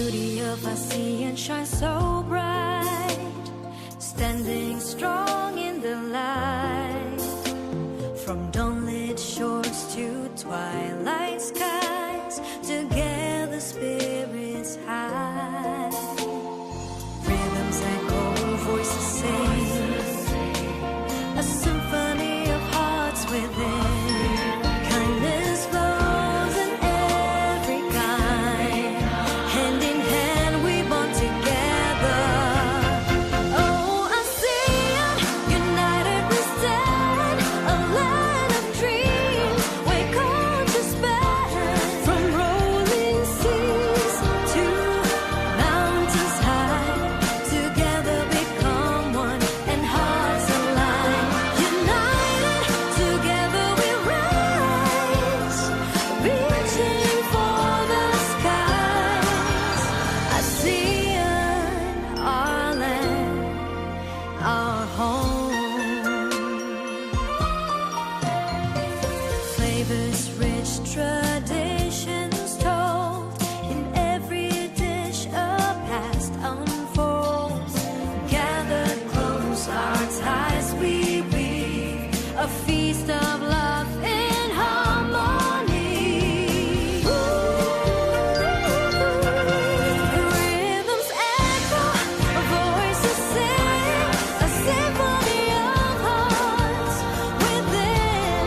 beauty of ASEAN shines so bright, standing strong in the light. From dawnlit shores to twilight skies, together spirits high. Rhythms echo, voices sing, a symphony of hearts within. Kindness flows in every kind. Hand in hand we bond together. Oh, ASEAN, united we stand, a land of dreams we're called to span. From rolling seas to mountains high, together become one and hearts align. United, together we rise, reaching for the skies. ASEAN, our land, our home. Flavors rich, traditions told, in every dish a past unfolds. Gathered close, our ties we weave, a feast of love in harmony. Rhythms echo, voices sing, a symphony of hearts within.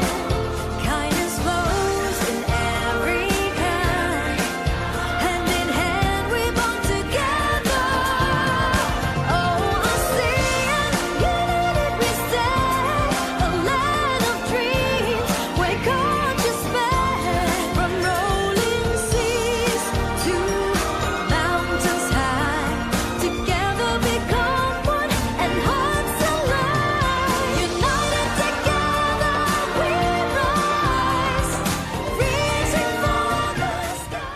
Kindness flows in every kind. Hand in hand we bond together. Oh, ASEAN, united we stand, a land of dreams we're called to span. From rolling seas to mountains high, together become one and hearts align. United together we rise, reaching for the sky.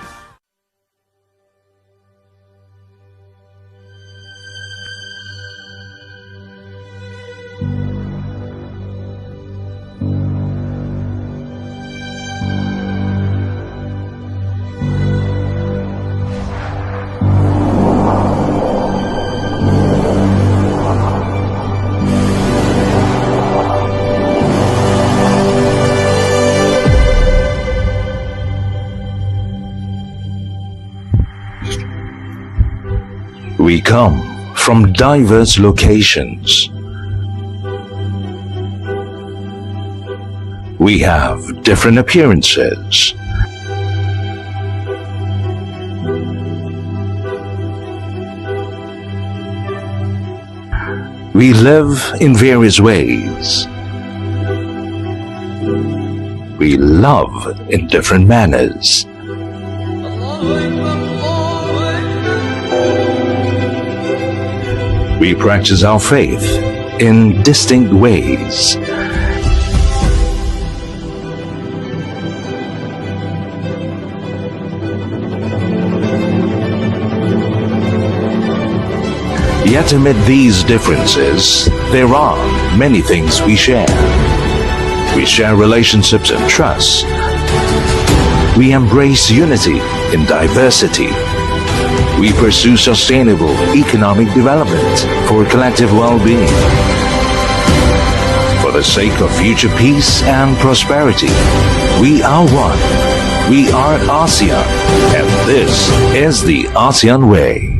We come from diverse locations. We have different appearances. We live in various ways. We love in different manners. We practice our faith in distinct ways. Yet amid these differences, there are many things we share. We share relationships and trust. We embrace unity in diversity. We pursue sustainable economic development for collective well-being. For the sake of future peace and prosperity, we are one. We are ASEAN, and this is the ASEAN way.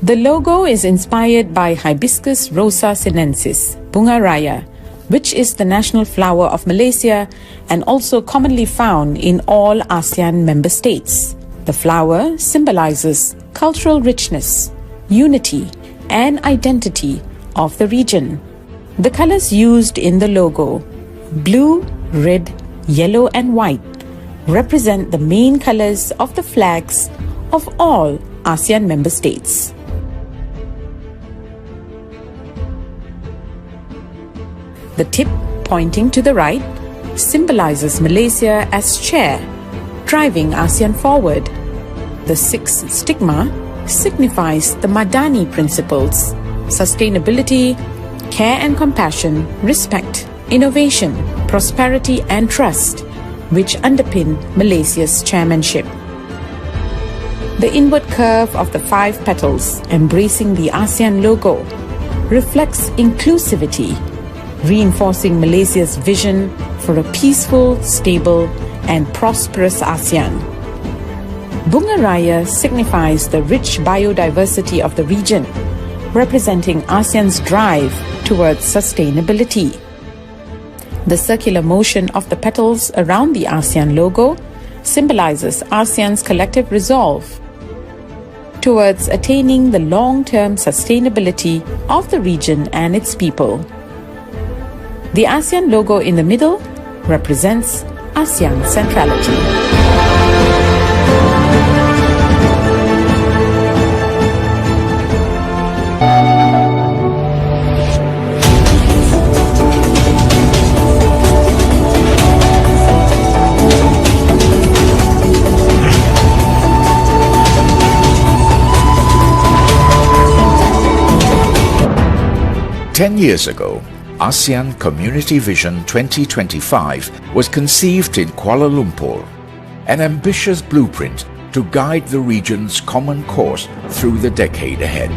The logo is inspired by Hibiscus rosa sinensis, Bunga Raya, which is the national flower of Malaysia and also commonly found in all ASEAN member states. The flower symbolizes cultural richness, unity, and identity of the region. The colors used in the logo, blue, red, yellow, and white, represent the main colors of the flags of all ASEAN member states. The tip, pointing to the right, symbolizes Malaysia as chair, driving ASEAN forward. The sixth stigma signifies the Madani principles: sustainability, care and compassion, respect, innovation, prosperity and trust, which underpin Malaysia's chairmanship. The inward curve of the 5 petals embracing the ASEAN logo reflects inclusivity, reinforcing Malaysia's vision for a peaceful, stable and prosperous ASEAN. Bunga Raya signifies the rich biodiversity of the region, representing ASEAN's drive towards sustainability. The circular motion of the petals around the ASEAN logo symbolizes ASEAN's collective resolve towards attaining the long-term sustainability of the region and its people. The ASEAN logo in the middle represents ASEAN centrality. 10 years ago, ASEAN Community Vision 2025 was conceived in Kuala Lumpur, an ambitious blueprint to guide the region's common course through the decade ahead.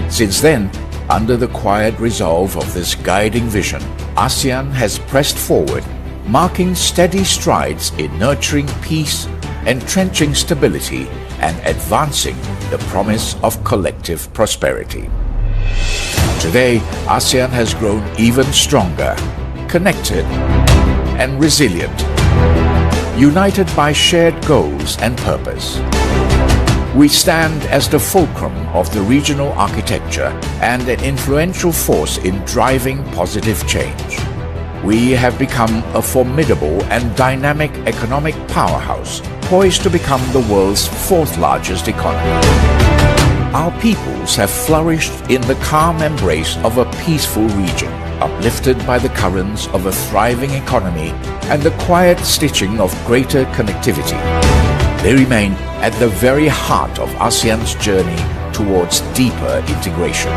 Since then, under the quiet resolve of this guiding vision, ASEAN has pressed forward, marking steady strides in nurturing peace, entrenching stability, and advancing the promise of collective prosperity. Today, ASEAN has grown even stronger, connected, and resilient, united by shared goals and purpose. We stand as the fulcrum of the regional architecture and an influential force in driving positive change. We have become a formidable and dynamic economic powerhouse, poised to become the world's 4th largest economy. Our peoples have flourished in the calm embrace of a peaceful region, uplifted by the currents of a thriving economy and the quiet stitching of greater connectivity. They remain at the very heart of ASEAN's journey towards deeper integration.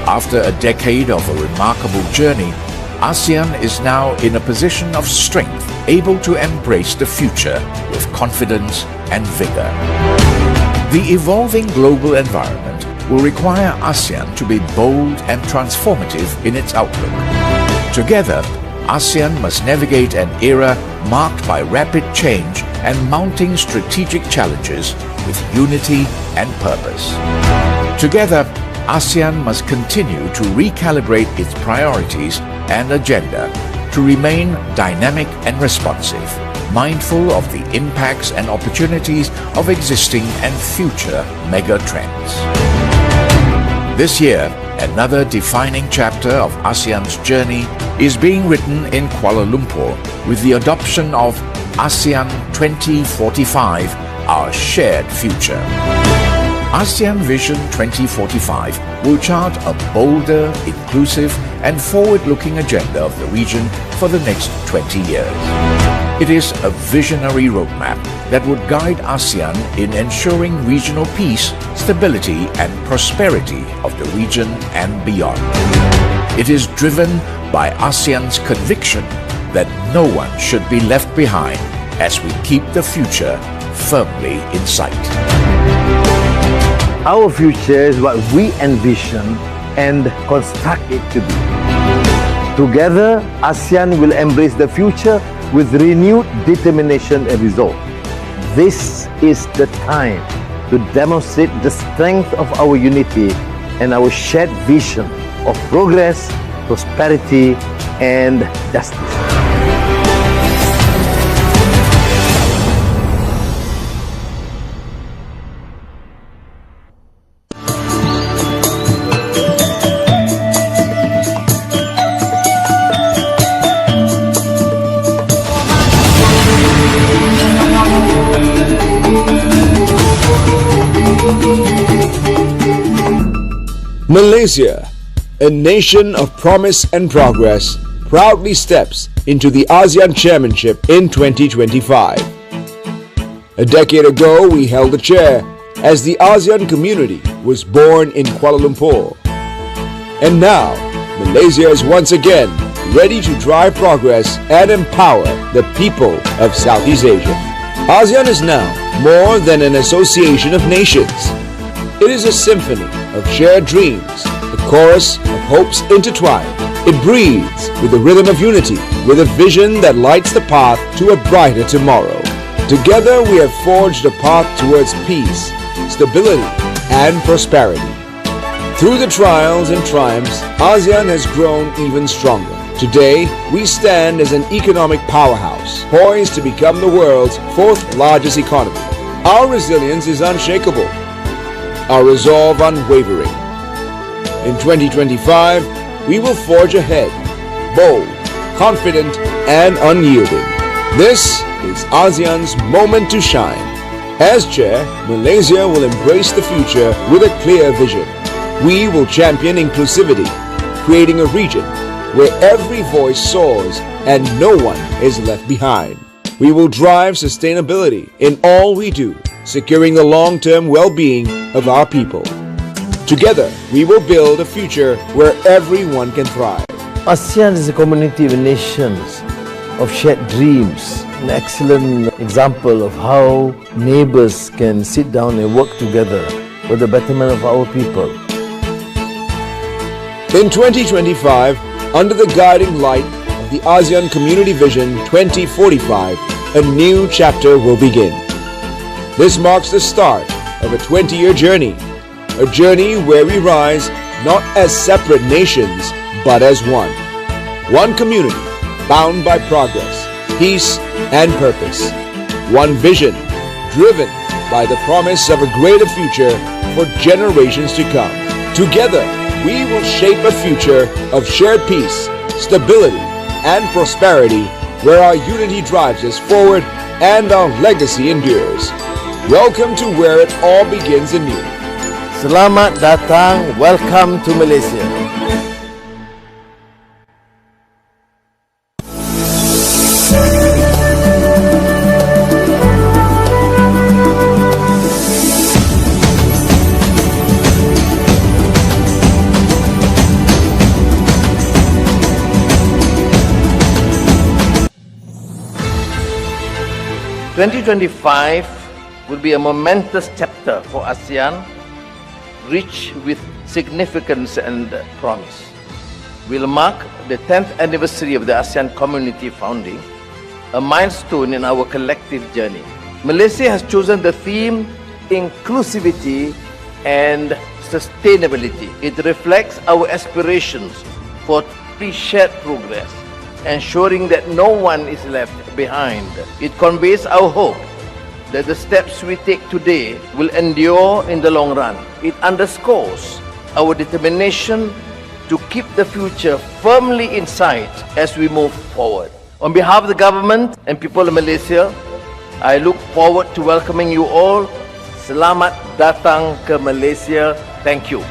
After a decade of a remarkable journey, ASEAN is now in a position of strength, able to embrace the future with confidence and vigor. The evolving global environment will require ASEAN to be bold and transformative in its outlook. Together, ASEAN must navigate an era marked by rapid change and mounting strategic challenges with unity and purpose. Together, ASEAN must continue to recalibrate its priorities and agenda to remain dynamic and responsive, mindful of the impacts and opportunities of existing and future mega trends. This year, another defining chapter of ASEAN's journey is being written in Kuala Lumpur with the adoption of ASEAN 2045, our shared future. ASEAN Vision 2045 will chart a bolder, inclusive and forward-looking agenda of the region for the next 20 years. It is a visionary roadmap that would guide ASEAN in ensuring regional peace, stability and prosperity of the region and beyond. It is driven by ASEAN's conviction that no one should be left behind as we keep the future firmly in sight. Our future is what we envision and construct it to be. Together, ASEAN will embrace the future with renewed determination and resolve. This is the time to demonstrate the strength of our unity and our shared vision of progress, prosperity, and justice. Malaysia, a nation of promise and progress, proudly steps into the ASEAN Chairmanship in 2025. A decade ago, we held the chair as the ASEAN community was born in Kuala Lumpur. And now, Malaysia is once again ready to drive progress and empower the people of Southeast Asia. ASEAN is now more than an association of nations. It is a symphony of shared dreams, a chorus of hopes intertwined. It breathes with the rhythm of unity, with a vision that lights the path to a brighter tomorrow. Together we have forged a path towards peace, stability, and prosperity. Through the trials and triumphs, ASEAN has grown even stronger. Today, we stand as an economic powerhouse, poised to become the world's fourth largest economy. Our resilience is unshakable, our resolve unwavering. In 2025, we will forge ahead, bold, confident, and unyielding. This is ASEAN's moment to shine. As chair, Malaysia will embrace the future with a clear vision. We will champion inclusivity, creating a region where every voice soars and no one is left behind. We will drive sustainability in all we do, securing the long-term well-being of our people. Together, we will build a future where everyone can thrive. ASEAN is a community of nations, of shared dreams, an excellent example of how neighbors can sit down and work together for the betterment of our people. In 2025, under the guiding light of the ASEAN Community Vision 2045, a new chapter will begin. This marks the start of a 20-year journey, a journey where we rise not as separate nations, but as one. One community bound by progress, peace, and purpose. One vision driven by the promise of a greater future for generations to come. Together, we will shape a future of shared peace, stability, and prosperity where our unity drives us forward and our legacy endures. Welcome to where it all begins anew. Selamat datang, welcome to Malaysia. "2025 will be a momentous chapter for ASEAN, rich with significance and promise. We'll mark the 10th anniversary of the ASEAN community founding, a milestone in our collective journey. Malaysia has chosen the theme Inclusivity and Sustainability. It reflects our aspirations for shared progress, ensuring that no one is left behind. It conveys our hope that the steps we take today will endure in the long run. It underscores our determination to keep the future firmly in sight as we move forward. On behalf of the government and people of Malaysia, I look forward to welcoming you all. Selamat datang ke Malaysia. Thank you.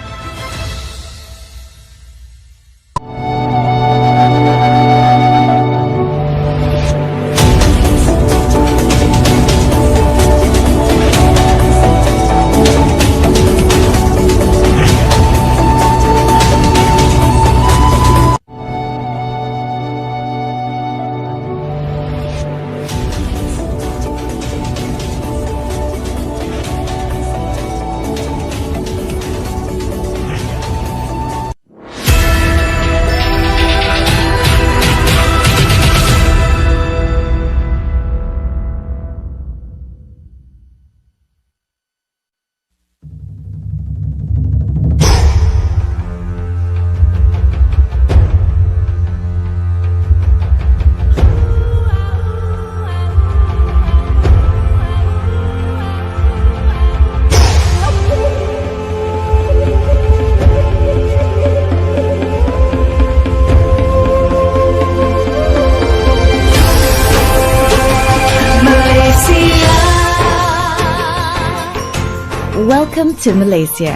Welcome to Malaysia,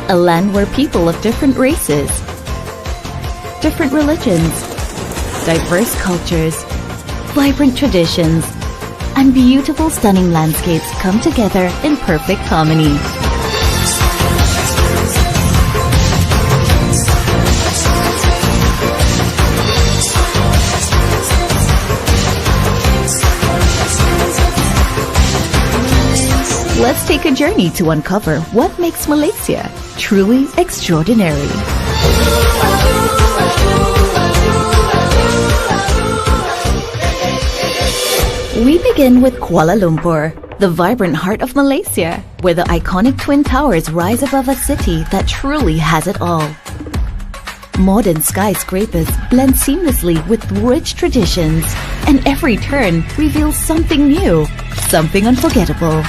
a land where people of different races, different religions, diverse cultures, vibrant traditions, and beautiful, stunning landscapes come together in perfect harmony. Let's take a journey to uncover what makes Malaysia truly extraordinary. We begin with Kuala Lumpur, the vibrant heart of Malaysia, where the iconic Twin Towers rise above a city that truly has it all. Modern skyscrapers blend seamlessly with rich traditions, and every turn reveals something new, something unforgettable.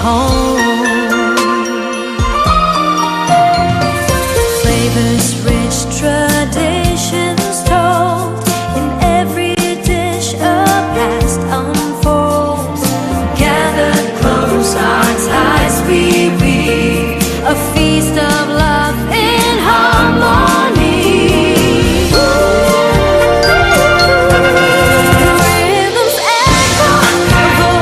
home. Flavors rich, traditions told, in every dish a past unfolds. Gathered close, our ties we weave, a feast of love in harmony. Rhythms echo,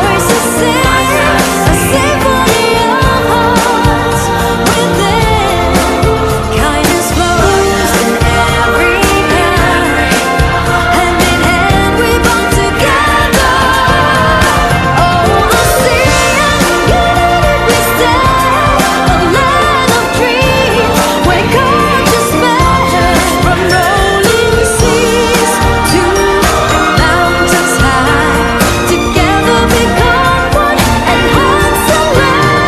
voices sing, a symphony of hearts within. Kindness flows in every kind. Hand in hand we bond together. Oh, ASEAN, united we stand, a land of dreams where cultures span from rolling seas to mountains high. Together become one and hearts align.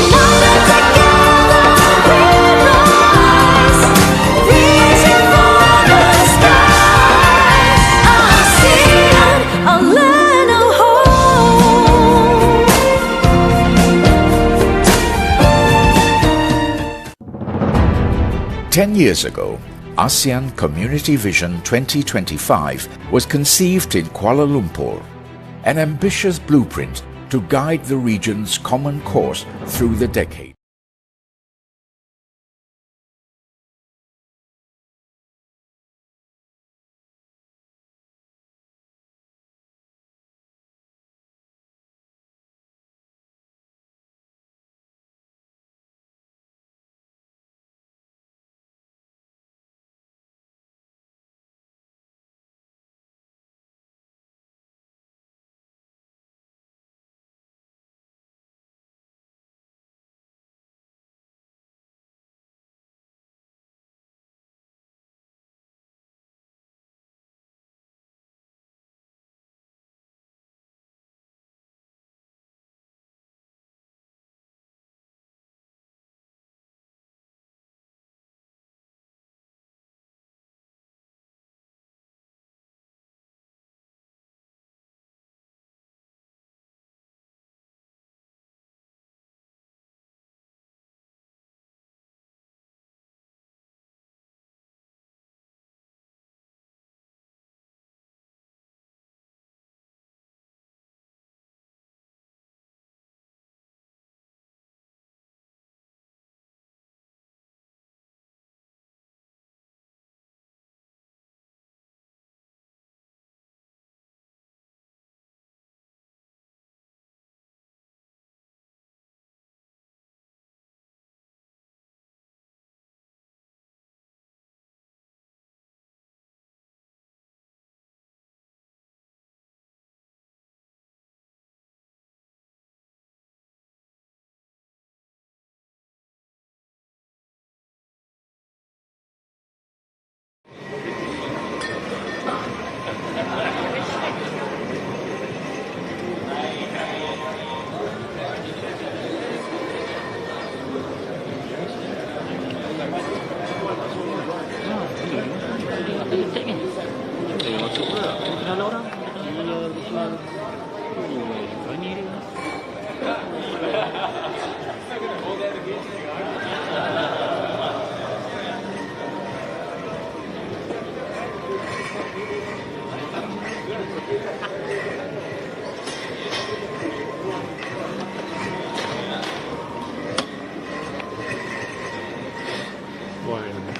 United together we rise, reaching for the skies. ASEAN, a land of hope. 10 years ago, ASEAN Community Vision 2025 was conceived in Kuala Lumpur, an ambitious blueprint to guide the region's common course through the decade.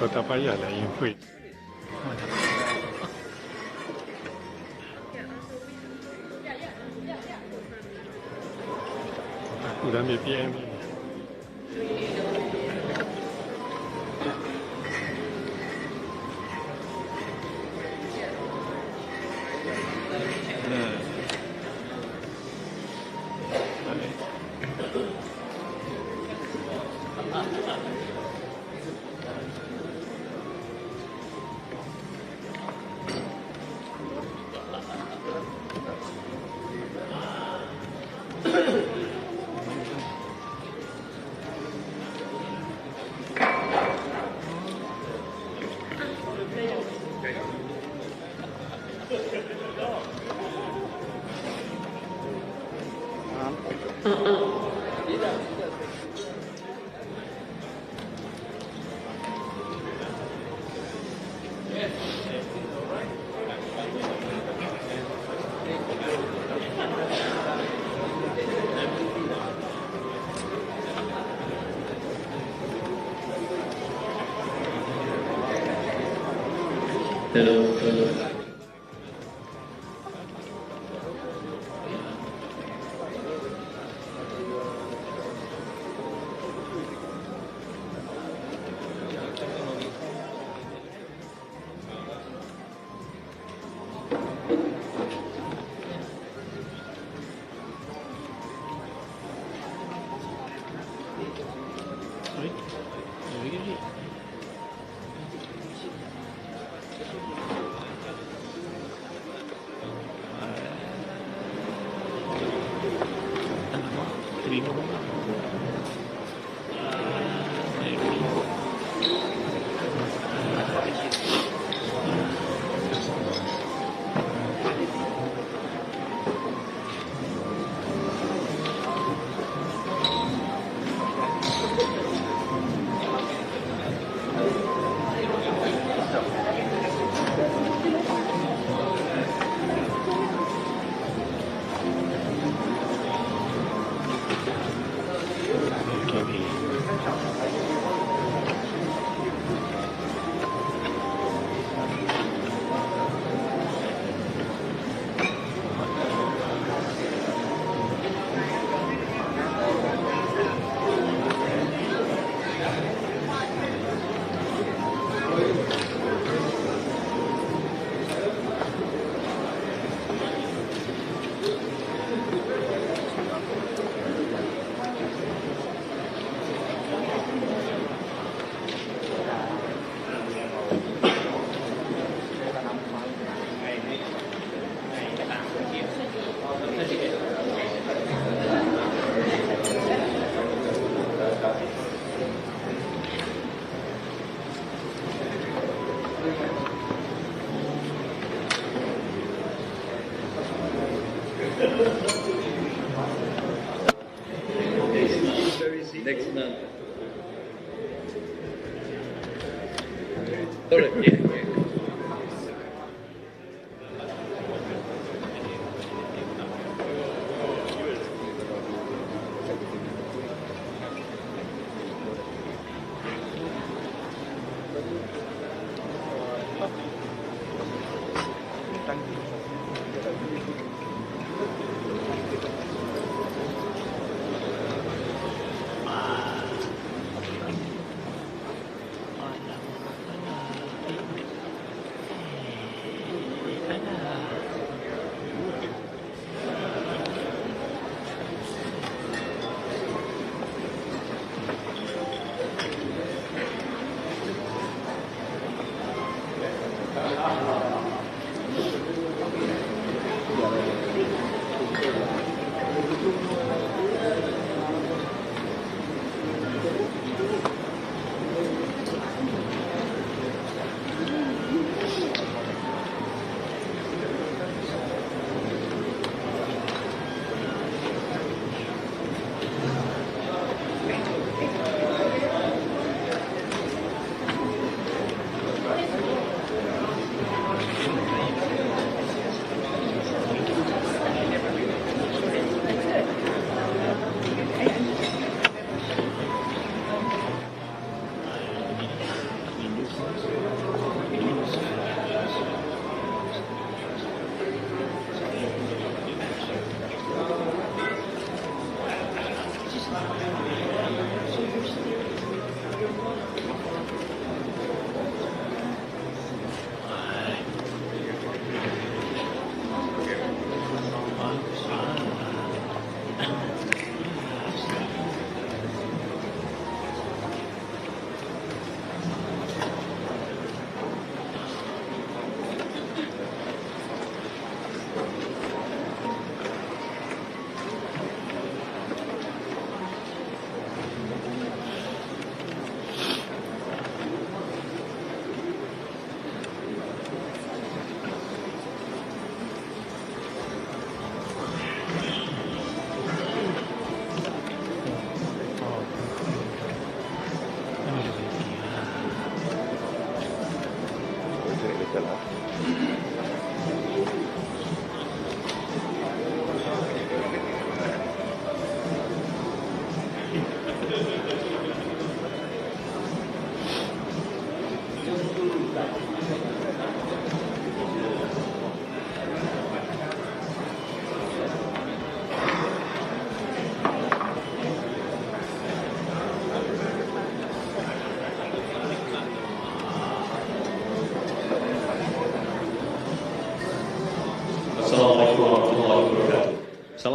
Kau tak payahlah invite. Aku dah ambil PM ni. Next month. All right. Yeah.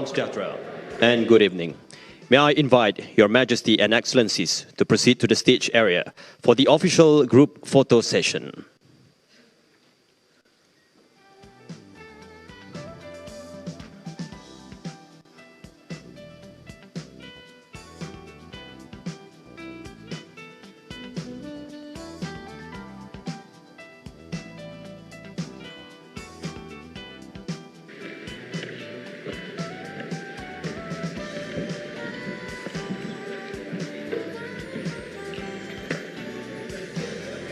Namaste Jatra, and good evening. May I invite Your Majesty and Excellencies to proceed to the stage area for the official group photo session.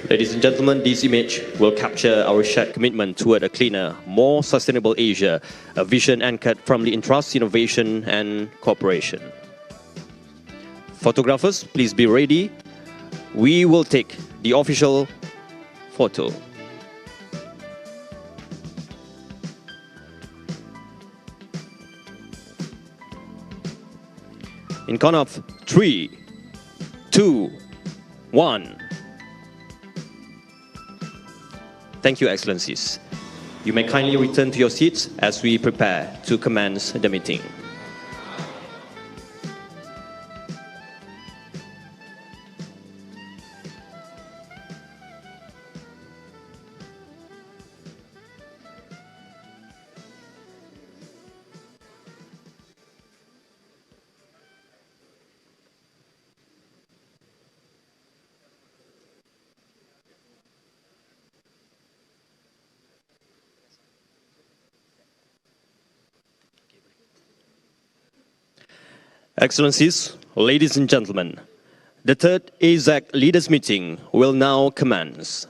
Ladies and gentlemen, this image will capture our shared commitment toward a cleaner, more sustainable Asia, a vision anchored firmly in trust, innovation, and cooperation. Photographers, please be ready. We will take the official photo. In count of 3, 2, 1. Thank you, Excellencies. You may kindly return to your seats as we prepare to commence the meeting. Excellencies, ladies and gentlemen, the third ASEC Leaders Meeting will now commence.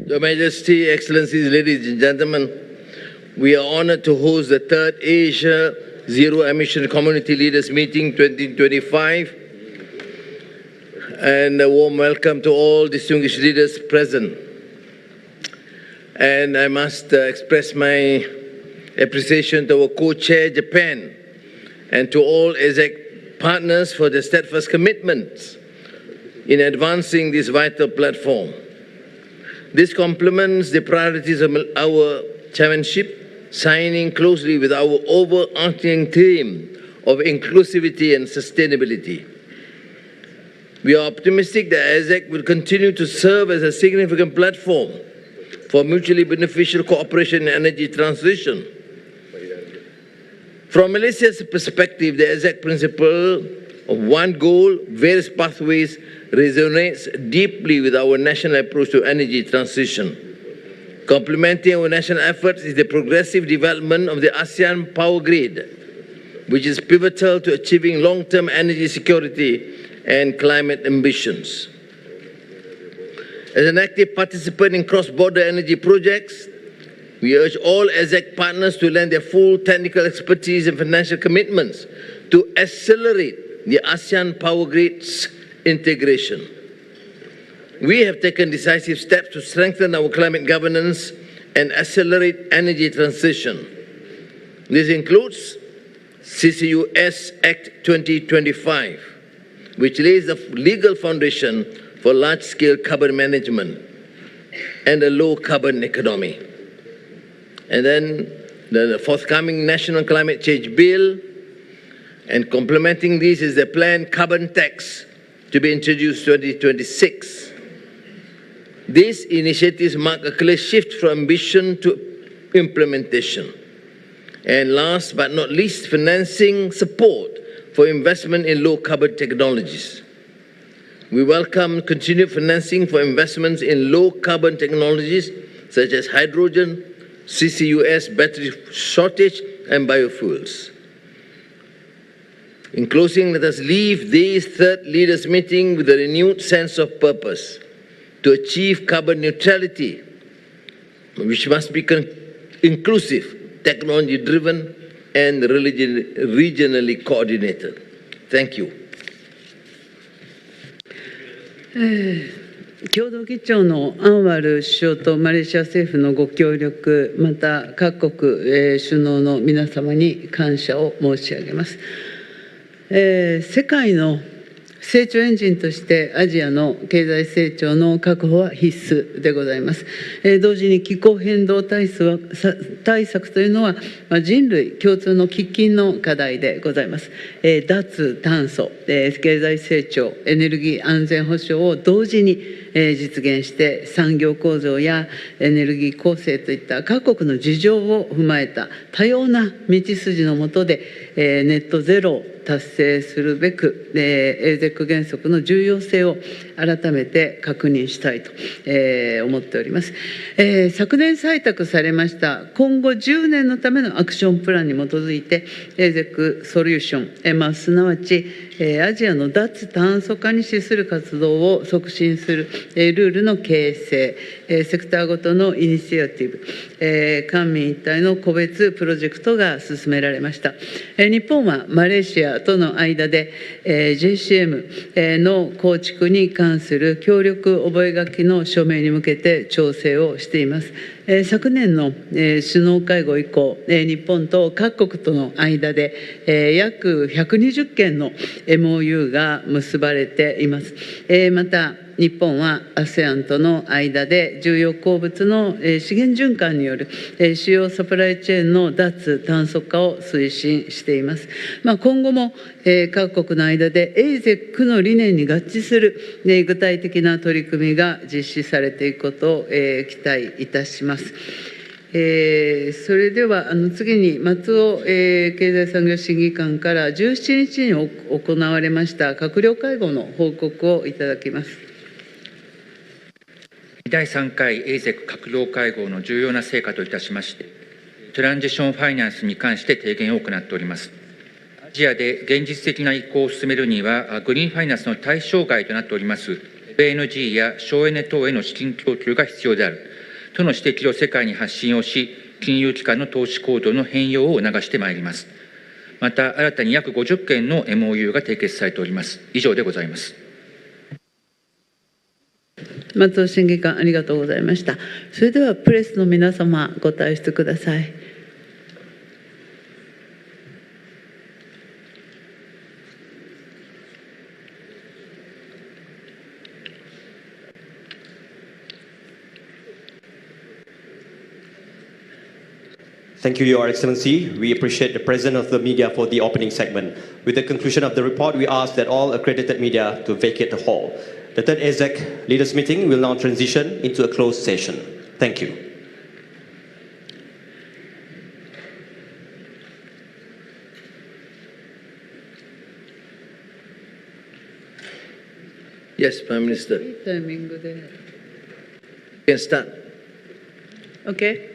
Your Majesty, Excellencies, ladies and gentlemen, we are honored to host the third Asia Zero Emission Community Leaders Meeting 2025, and a warm welcome to all distinguished leaders present. And I must express my appreciation to our co-chair, Japan, and to all ASEC partners for their steadfast commitments in advancing this vital platform. This complements the priorities of our chairmanship, signing closely with our overarching theme of inclusivity and sustainability. We are optimistic that ASEC will continue to serve as a significant platform for mutually beneficial cooperation in energy transition. From Malaysia's perspective, the ASEC principle of one goal, various pathways resonates deeply with our national approach to energy transition. Complementing our national efforts is the progressive development of the ASEAN power grid, which is pivotal to achieving long-term energy security and climate ambitions. As an active participant in cross-border energy projects, we urge all ASEC partners to lend their full technical expertise and financial commitments to accelerate the ASEAN power grid's integration. We have taken decisive steps to strengthen our climate governance and accelerate energy transition. This includes CCUS Act 2025, which lays the legal foundation for large-scale carbon management and a low-carbon economy. And then the forthcoming National Climate Change Bill, and complementing this is the planned carbon tax to be introduced 2026. These initiatives mark a clear shift from ambition to implementation. And last but not least, financing support for investment in low-carbon technologies. We welcome continued financing for investments in low-carbon technologies such as hydrogen, CCUS, battery shortage, and biofuels. In closing, let us leave this third leaders meeting with a renewed sense of purpose to achieve carbon neutrality, which must be inclusive, technology-driven, and regionally coordinated. Thank you. 共同議長のアンワル首相とマレーシア政府のご協力、また各国、首脳の皆様に感謝を申し上げます。世界の成長エンジンとしてアジアの経済成長の確保は必須でございます。同時に気候変動対策というのは、人類共通の喫緊の課題でございます。脱炭素、経済成長、エネルギー安全保障を同時に実現して、産業構造やエネルギー構成といった各国の事情を踏まえた多様な道筋の下で、ネットゼロを達成するべく、ASEC原則の重要性を改めて確認したいと思っております。昨年採択されました今後10年のためのアクションプランに基づいて、ASECソリューション、すなわちアジアの脱炭素化に資する活動を促進するルールの形成、セクターごとのイニシアティブ、官民一体の個別プロジェクトが進められました。日本はマレーシアとの間で JCM の構築に関する協力覚書の署名に向けて調整をしています。昨年の首脳会合以降、日本と各国との間で約120件の MOU が結ばれています。また日本は ASEAN との間で重要鉱物の資源循環による主要サプライチェーンの脱炭素化を推進しています。今後も各国の間で ASEC の理念に合致する具体的な取り組みが実施されていくことを期待いたします。それでは次に松尾経済産業審議官から17日に行われました閣僚会合の報告をいただきます。第3回 ASEC 閣僚会合の重要な成果といたしまして、トランジションファイナンスに関して提言を行っております。アジアで現実的な移行を進めるには、グリーンファイナンスの対象外となっております、LNG や省エネ等への資金供給が必要であるとの指摘を世界に発信をし、金融機関の投資行動の変容を促してまいります。また、新たに約50件の MOU が締結されております。以上でございます。松尾審議官、ありがとうございました。それではプレスの皆様、ご退出ください。Thank you, Your Excellency. We appreciate the presence of the media for the opening segment. With the conclusion of the report, we ask that all accredited media to vacate the hall. The third ASEC leaders meeting will now transition into a closed session. Thank you. Yes, Prime Minister. Timing You can start. Okay.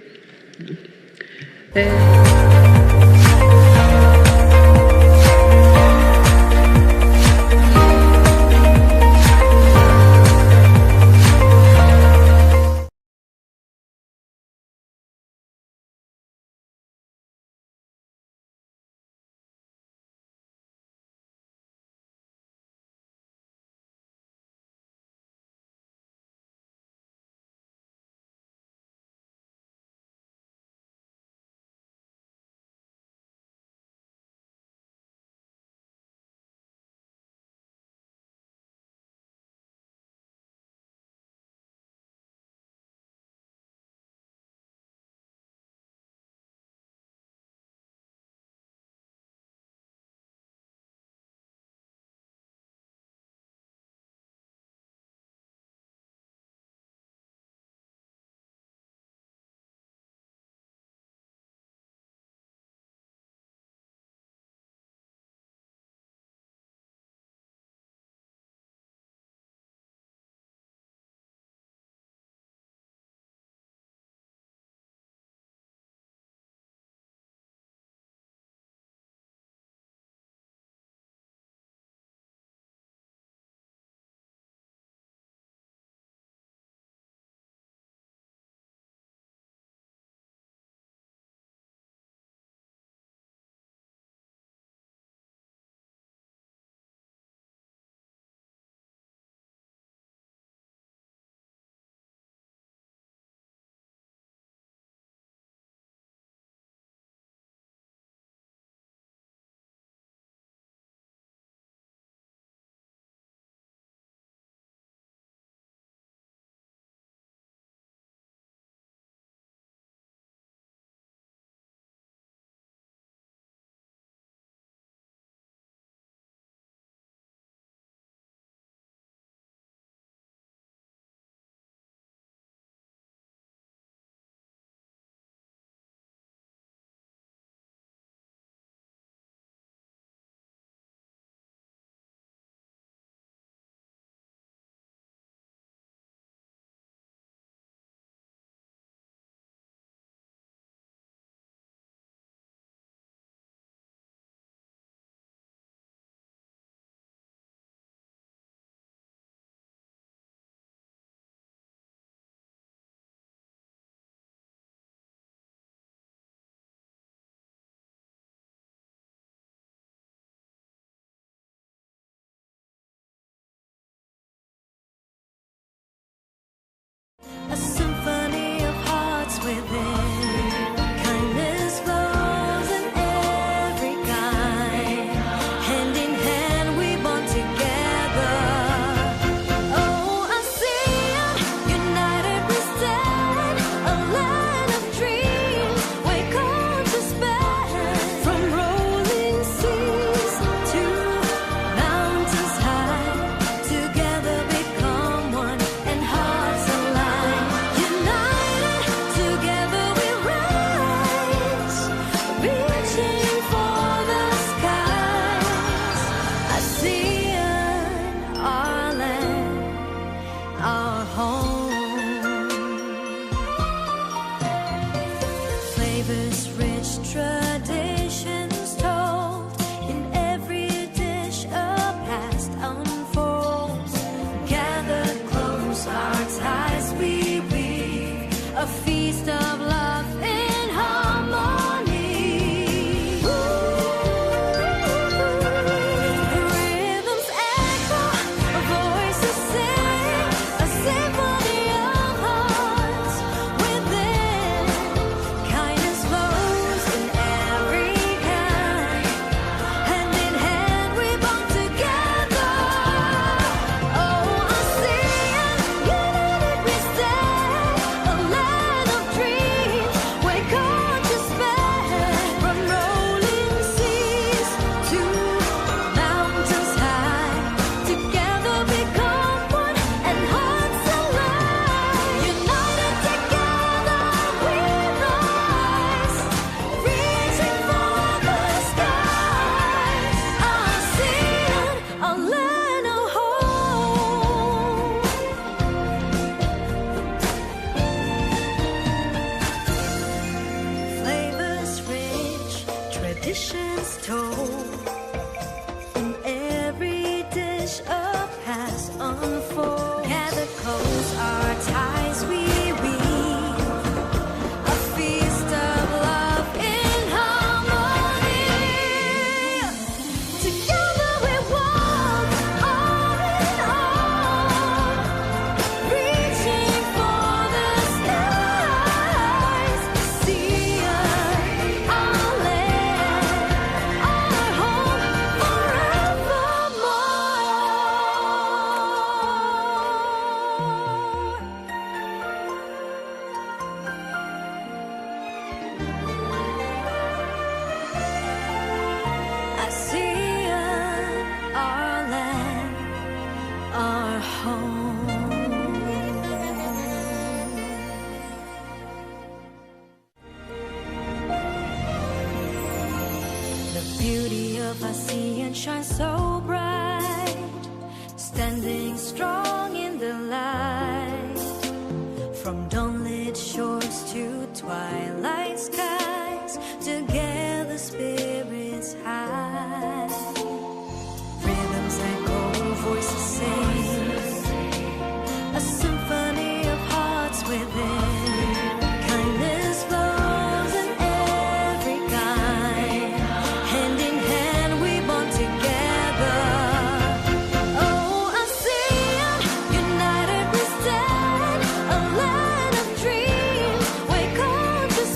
a symphony of hearts within. Kindness flows in every kind. Hand in hand we bond together. Oh, ASEAN, united we stand, a land of dreams, where cultures span. From rolling seas to mountains high, together become one and hearts align. United, together we rise, reaching for the skies. ASEAN, our land, our home. Flavors rich, traditions told, in every dish a past unfolds. Gather close, our ties we weave, a feast of love in harmony. Rhythms echo, voices sing, a symphony of hearts within. Kindness flows in every kind. Hand in hand we bond together. Oh, ASEAN, united we stand, a land of dreams, where cultures span. From rolling seas to mountains high, together become one and hearts align. United together we rise, reaching for the skies. ASEAN, our land, our home. Flavors rich, traditions told, in every dish a past unfold. Gather close, our ties we weave, a feast of love in harmony. Together we walk arm in arm, reaching for the skies. ASEAN, our land, our home forevermore. ASEAN, our land, our home. The beauty of ASEAN shines so bright, standing strong in the light. From dawnlit shores to twilight skies, together spirits high. Rhythms echo, voices sing, a symphony of hearts within. Kindness flows in every kind. Hand in hand we bond together. Oh, ASEAN, united we stand, a land of dreams, where cultures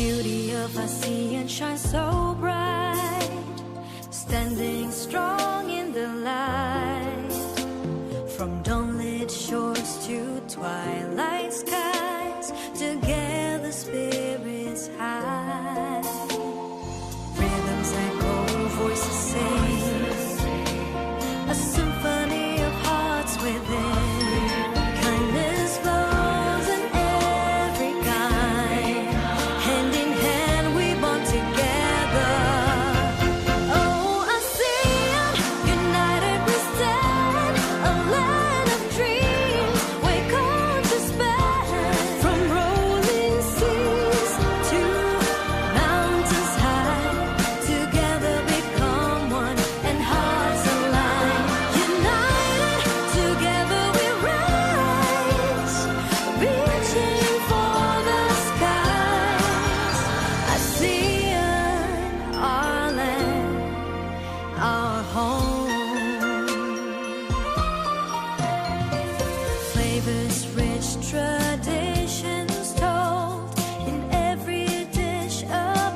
beauty of ASEAN shines so bright, standing strong in the light. From dawnlit shores to twilight skies, together spirits high. Rhythms echo, voices sing, a symphony of hearts within. Kindness flows in every kind. Hand in hand we bond together. Oh, ASEAN, united we stand, a land of dreams we come to span. From rolling seas to mountains high, together become one and hearts align. United, together we rise, reaching for the skies. ASEAN, our land, our home. Flavors rich, traditions told, in every dish a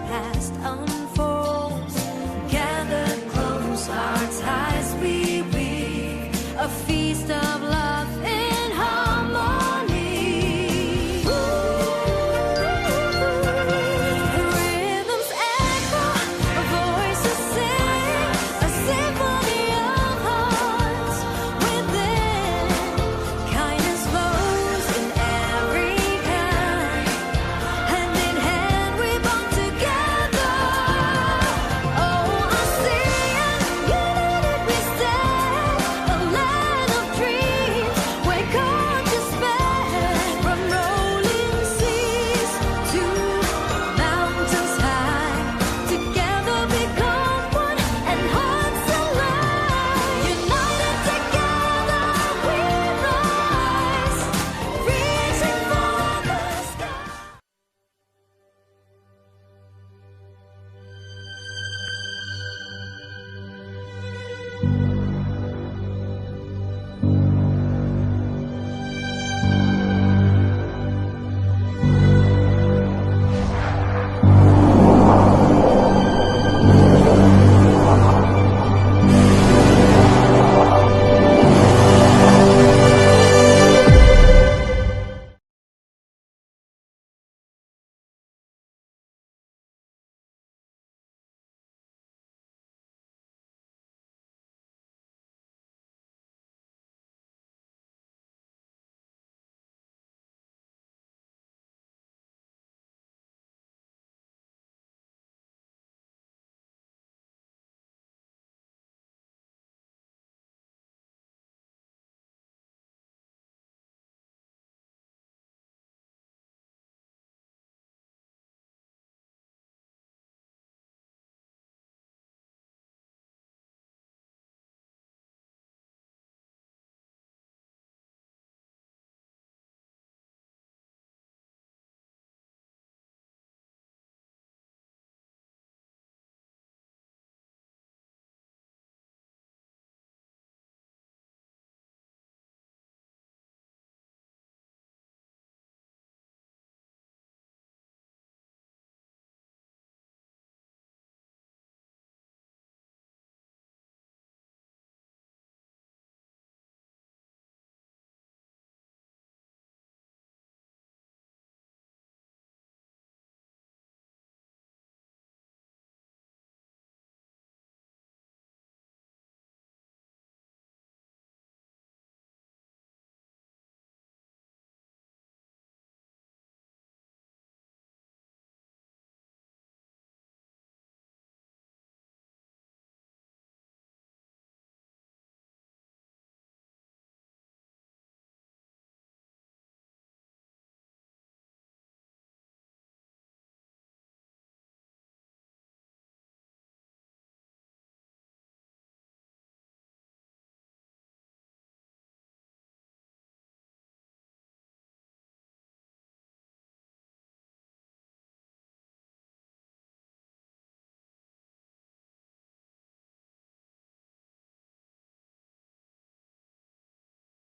past unfolds. Gathered close, our ties we weave, a feast of love in harmony. Rhythms echo, voices sing, a symphony of hearts within. Kindness flows in every kind. Hand in hand we bond together. Oh, ASEAN, united we stand, a land of dreams we come to span. From rolling seas to mountains high, together become one and hearts align. United together we rise, reaching for the sky.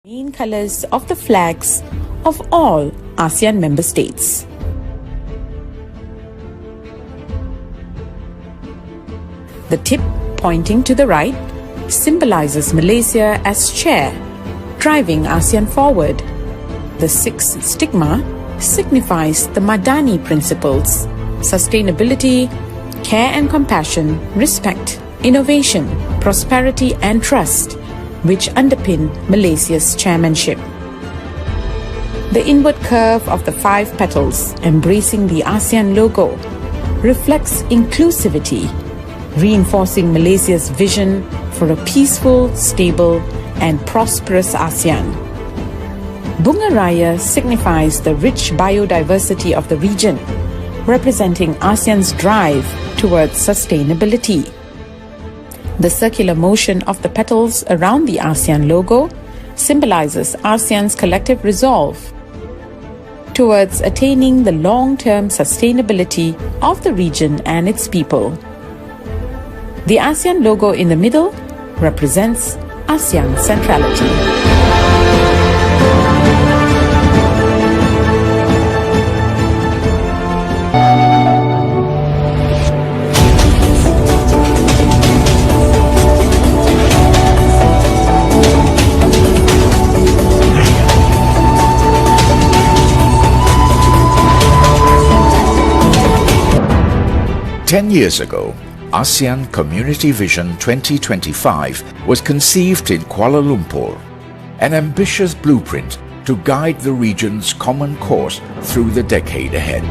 Main colors of the flags of all ASEAN member states. The tip, pointing to the right, symbolizes Malaysia as chair, driving ASEAN forward. The sixth stigma signifies the Madani principles: sustainability, care and compassion, respect, innovation, prosperity and trust, which underpin Malaysia's chairmanship. The inward curve of the 5 petals embracing the ASEAN logo reflects inclusivity, reinforcing Malaysia's vision for a peaceful, stable and prosperous ASEAN. Bunga Raya signifies the rich biodiversity of the region, representing ASEAN's drive towards sustainability. The circular motion of the petals around the ASEAN logo symbolizes ASEAN's collective resolve towards attaining the long-term sustainability of the region and its people. The ASEAN logo in the middle represents ASEAN centrality. Ten years ago, ASEAN Community Vision 2025 was conceived in Kuala Lumpur, an ambitious blueprint to guide the region's common course through the decade ahead.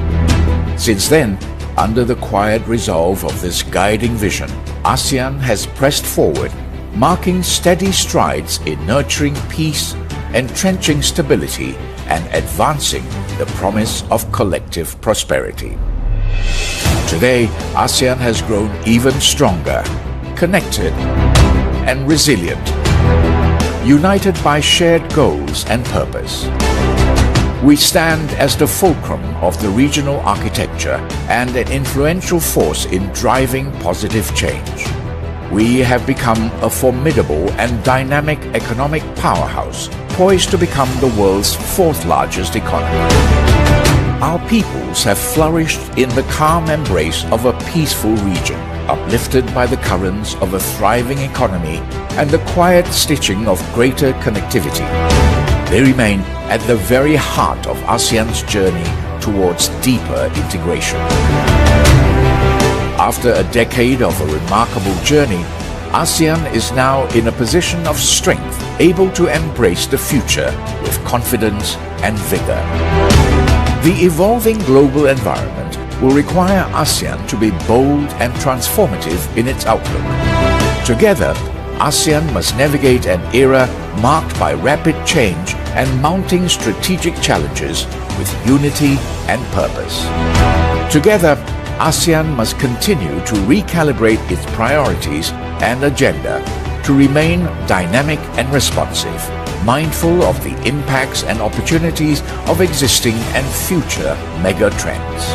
Since then, under the quiet resolve of this guiding vision, ASEAN has pressed forward, marking steady strides in nurturing peace, entrenching stability, and advancing the promise of collective prosperity. Today, ASEAN has grown even stronger, connected, and resilient, united by shared goals and purpose. We stand as the fulcrum of the regional architecture and an influential force in driving positive change. We have become a formidable and dynamic economic powerhouse, poised to become the world's 4th largest economy. Our peoples have flourished in the calm embrace of a peaceful region, uplifted by the currents of a thriving economy and the quiet stitching of greater connectivity. They remain at the very heart of ASEAN's journey towards deeper integration. After a decade of a remarkable journey, ASEAN is now in a position of strength, able to embrace the future with confidence and vigor. The evolving global environment will require ASEAN to be bold and transformative in its outlook. Together, ASEAN must navigate an era marked by rapid change and mounting strategic challenges with unity and purpose. Together, ASEAN must continue to recalibrate its priorities and agenda to remain dynamic and responsive, mindful of the impacts and opportunities of existing and future mega trends.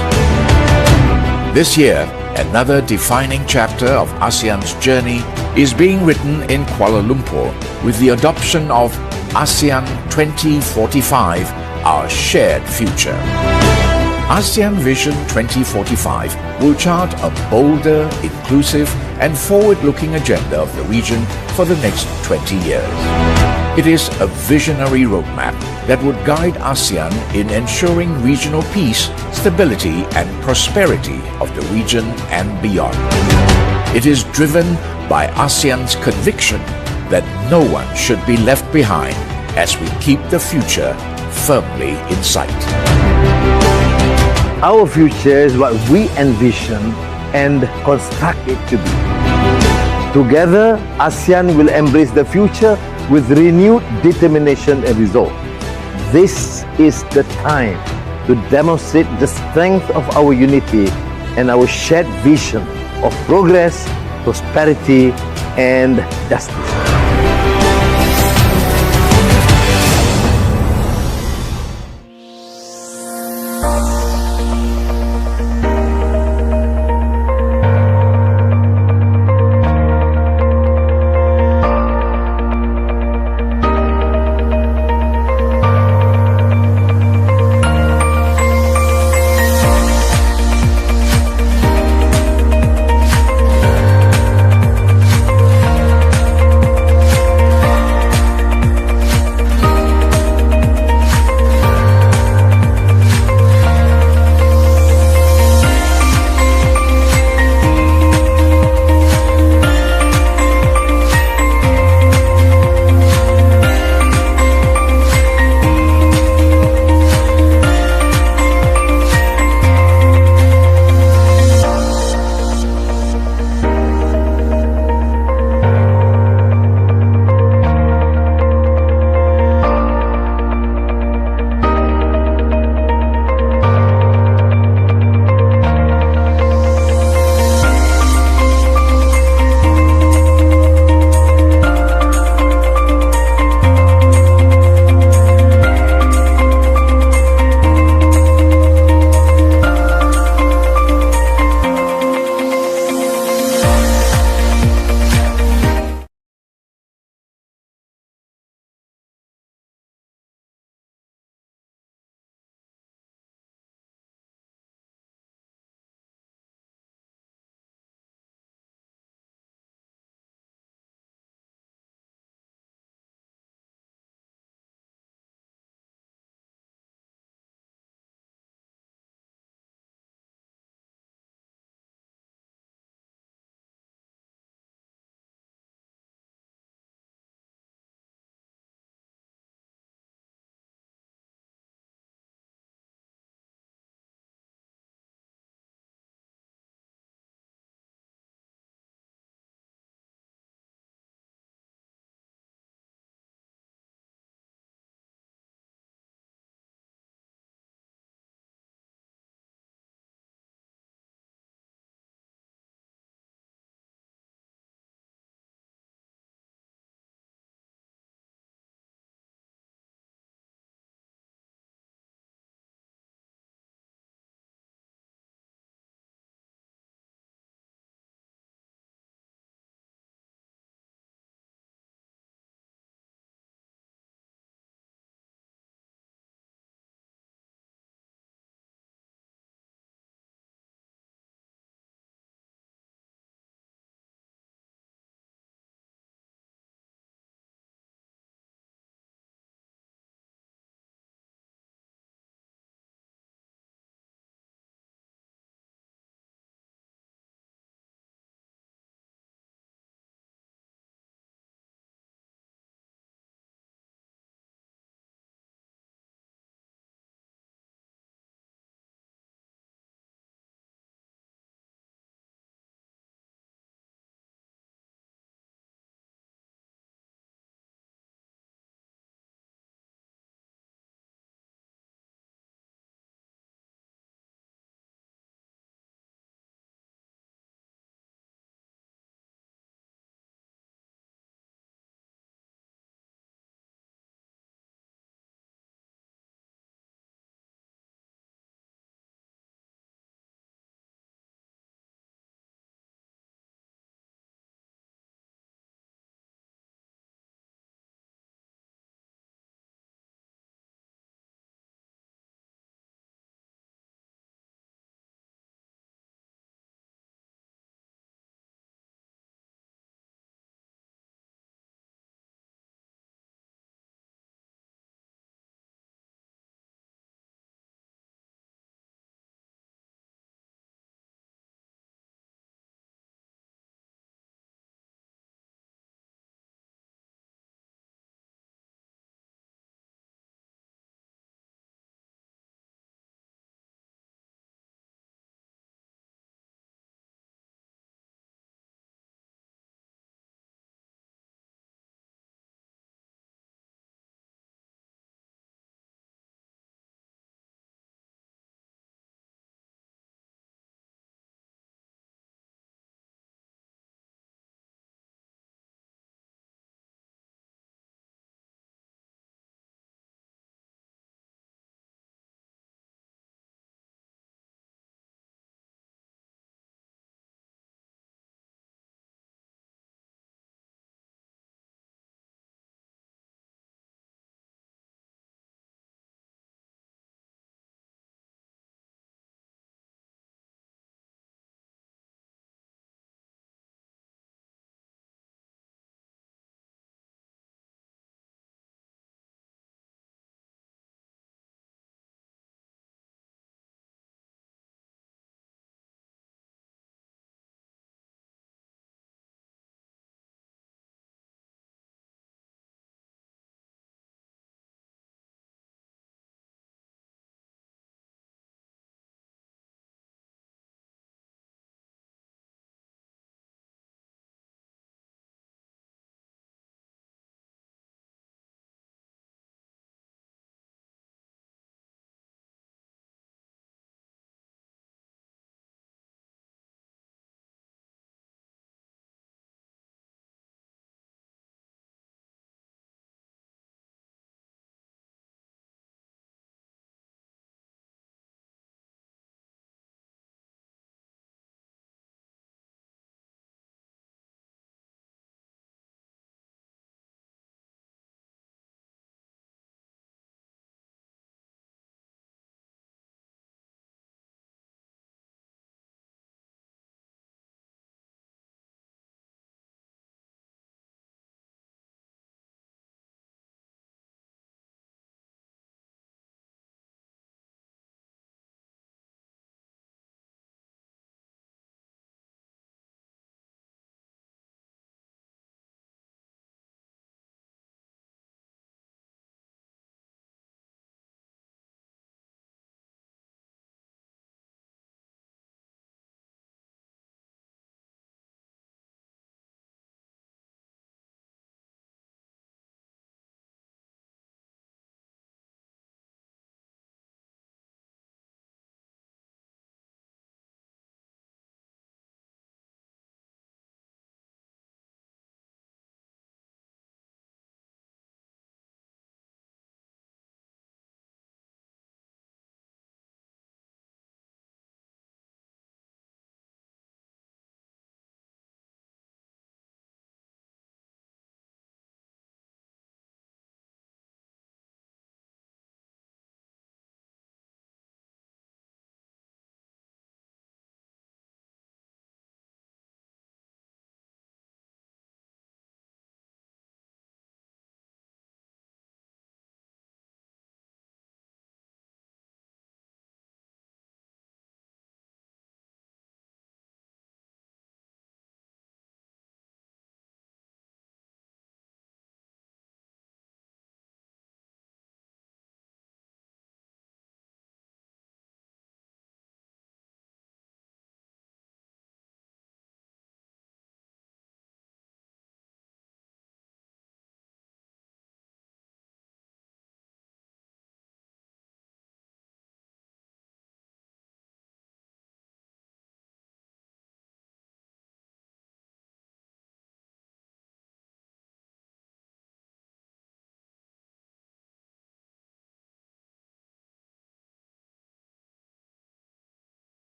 This year, another defining chapter of ASEAN's journey is being written in Kuala Lumpur with the adoption of ASEAN 2045, Our Shared Future. ASEAN Vision 2045 will chart a bolder, inclusive and forward-looking agenda of the region for the next 20 years. It is a visionary roadmap that would guide ASEAN in ensuring regional peace, stability and prosperity of the region and beyond. It is driven by ASEAN's conviction that no one should be left behind as we keep the future firmly in sight. Our future is what we envision and construct it to be. Together, ASEAN will embrace the future with renewed determination and resolve. This is the time to demonstrate the strength of our unity and our shared vision of progress, prosperity, and justice.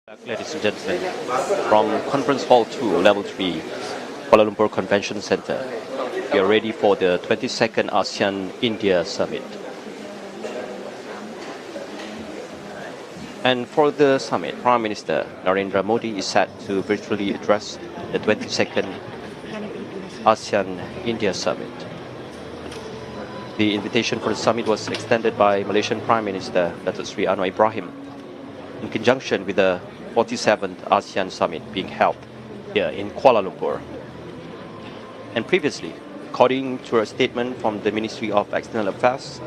Ladies and gentlemen, from Conference Hall 2, Level 3, Kuala Lumpur Convention Centre, we are ready for the 22nd ASEAN-India Summit. And for the summit, Prime Minister Narendra Modi is set to virtually address the 22nd ASEAN-India Summit. The invitation for the summit was extended by Malaysian Prime Minister Dato Seri Ibrahim in conjunction with the 47th ASEAN Summit being held here in Kuala Lumpur. And previously, according to a statement from the Ministry of External Affairs,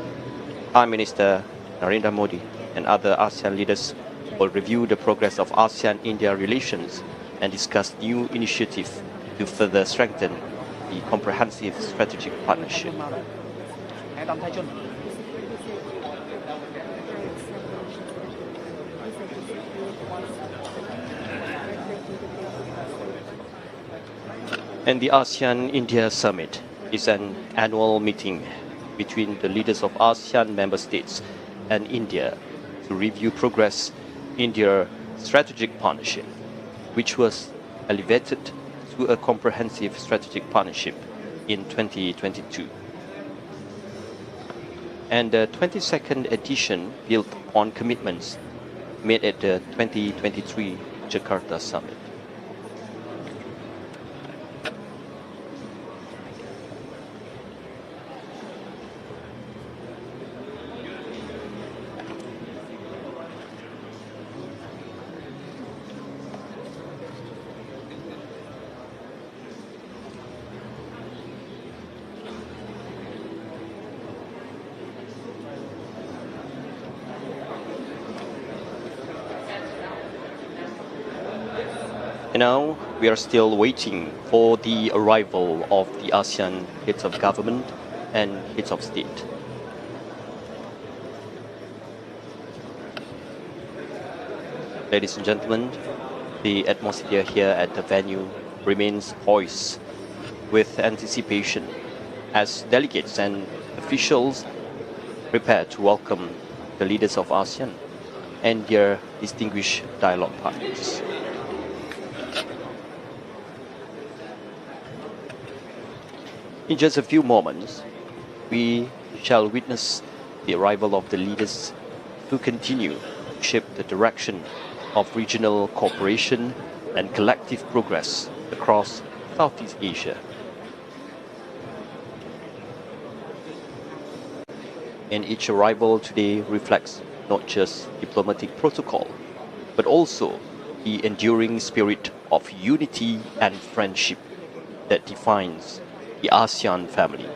Prime Minister Narendra Modi and other ASEAN leaders will review the progress of ASEAN-India relations and discuss new initiatives to further strengthen the comprehensive strategic partnership. And the ASEAN-India Summit is an annual meeting between the leaders of ASEAN member states and India to review progress in their strategic partnership, which was elevated to a comprehensive strategic partnership in 2022. And the 22nd edition built on commitments made at the 2023 Jakarta Summit. And now we are still waiting for the arrival of the ASEAN heads of government and heads of state. Ladies and gentlemen, the atmosphere here at the venue remains poised with anticipation as delegates and officials prepare to welcome the leaders of ASEAN and their distinguished dialogue partners. In just a few moments, we shall witness the arrival of the leaders who continue to shape the direction of regional cooperation and collective progress across Southeast Asia. And each arrival today reflects not just diplomatic protocol, but also the enduring spirit of unity and friendship that defines the ASEAN family.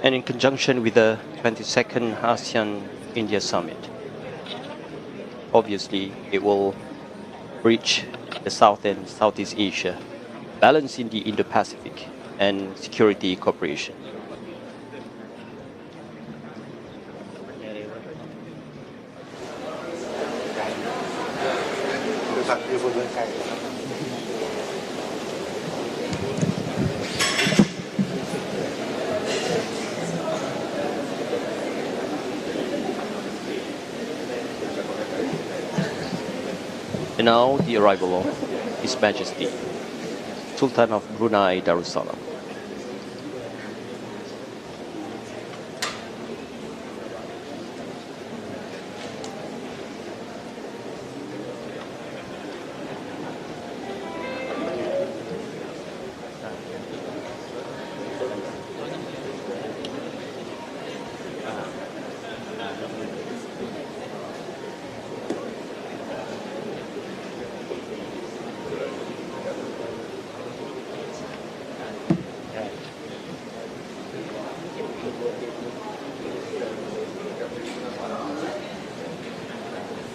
And in conjunction with the 22nd ASEAN-India Summit, obviously it will reach the South and Southeast Asia, balancing the Indo-Pacific and security cooperation. And now the arrival of His Majesty, Sultan of Brunei Darussalam.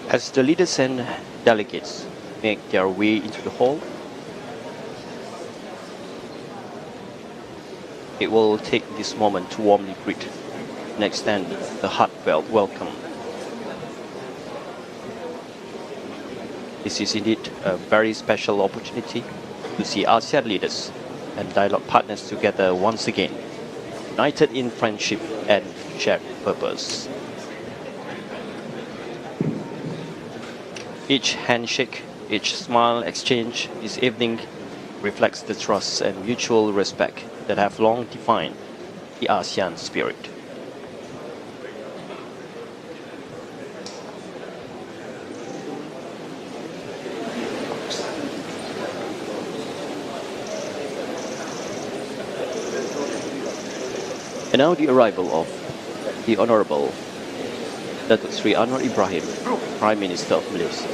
As the leaders and delegates make their way into the hall, it will take this moment to warmly greet and extend a heartfelt welcome. This is indeed a very special opportunity to see ASEAN leaders and dialogue partners together once again, united in friendship and shared purpose. Each handshake, each smile exchange this evening reflects the trust and mutual respect that have long defined the ASEAN spirit. And now the arrival of the Honorable Dato Sri Anwar Ibrahim, Prime Minister of Malaysia.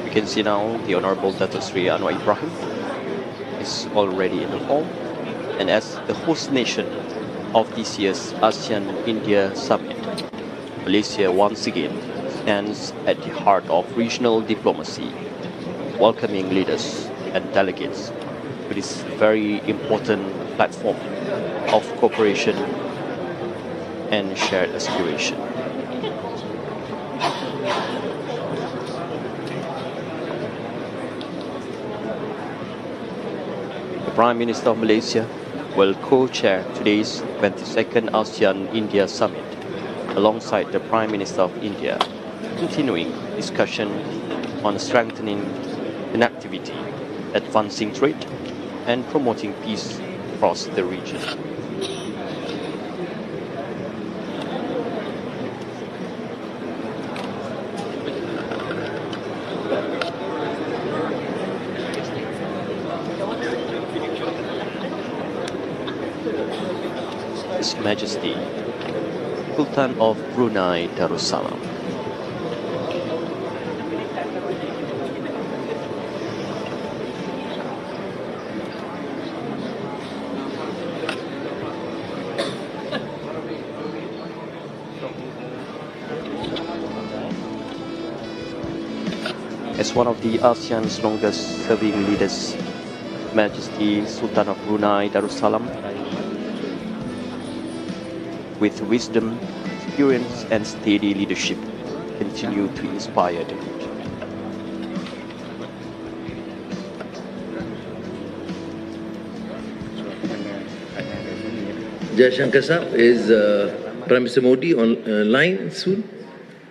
You can see now the Honorable Dato Sri Anwar Ibrahim is already in the hall, and as the host nation of this year's ASEAN-India Summit, Malaysia once again stands at the heart of regional diplomacy, welcoming leaders and delegates to this very important platform of cooperation and shared aspiration. The Prime Minister of Malaysia will co-chair today's 22nd ASEAN-India Summit alongside the Prime Minister of India, continuing discussion on strengthening connectivity, advancing trade, and promoting peace across the region. His Majesty, Sultan of Brunei Darussalam. As one of the ASEAN's longest serving leaders, Majesty Sultan of Brunei Darussalam, with wisdom, experience and steady leadership, continue to inspire the region. Jaishankar Saab, is Prime Minister Modi online soon?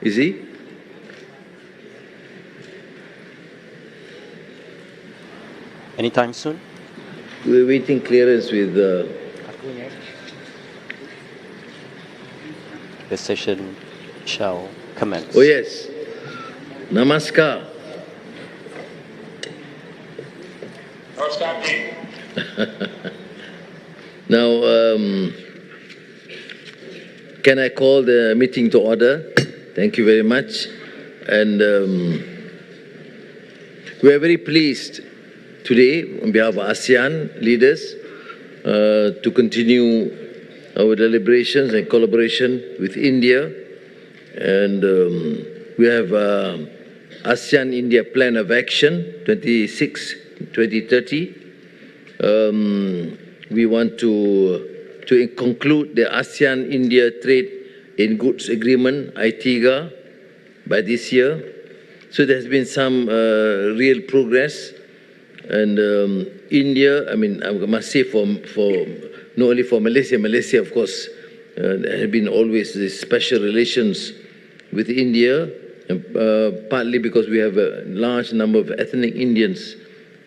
Is he? Anytime soon? We're waiting clearance with the session shall commence. Oh yes. Namaskar. Now, can I call the meeting to order? Thank you very much. And we are very pleased today, on behalf of ASEAN leaders, to continue our deliberations and collaboration with India. And we have ASEAN-India Plan of Action 2030. We want to conclude the ASEAN-India Trade in Goods Agreement, ITIGA, by this year. So there has been some real progress. And India, I mean, I must say for not only for Malaysia, Malaysia, of course, there have been always these special relations with India, partly because we have a large number of ethnic Indians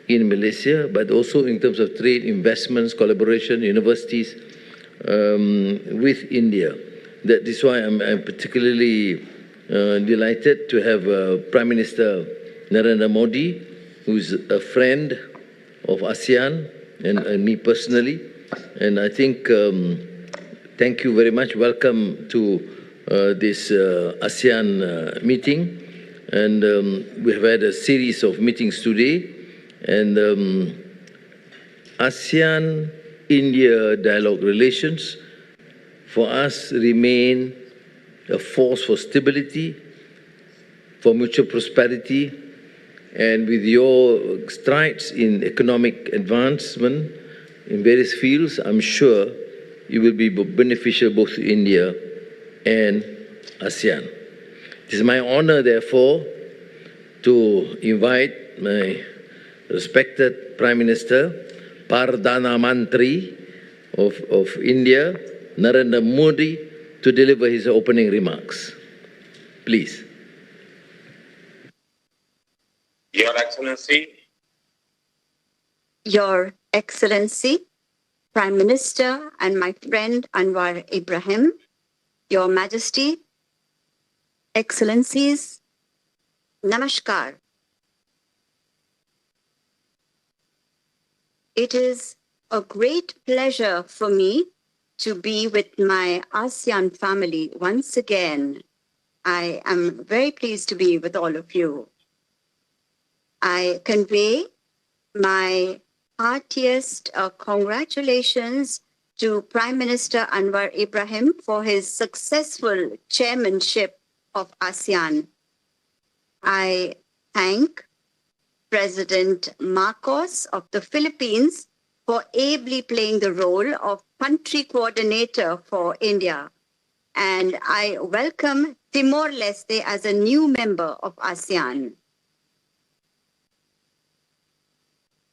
in Malaysia, but also in terms of trade, investments, collaboration, universities with India. That is why I'm particularly delighted to have Prime Minister Narendra Modi, who's a friend of ASEAN and me personally. And I think, thank you very much. Welcome to this ASEAN meeting. And we have had a series of meetings today. And ASEAN-India dialogue relations for us remain a force for stability, for mutual prosperity, and with your strides in economic advancement in various fields, I'm sure it will be beneficial both to India and ASEAN. It is my honor, therefore, to invite my respected Prime Minister, Perdana Menteri of India, Narendra Modi, to deliver his opening remarks. Please. Your Excellency. Your Excellency, Prime Minister and my friend Anwar Ibrahim, Your Majesty, Excellencies, Namaskar. It is a great pleasure for me to be with my ASEAN family once again. I am very pleased to be with all of you. I convey my heartiest congratulations to Prime Minister Anwar Ibrahim for his successful chairmanship of ASEAN. I thank President Marcos of the Philippines for ably playing the role of country coordinator for India. And I welcome Timor-Leste as a new member of ASEAN.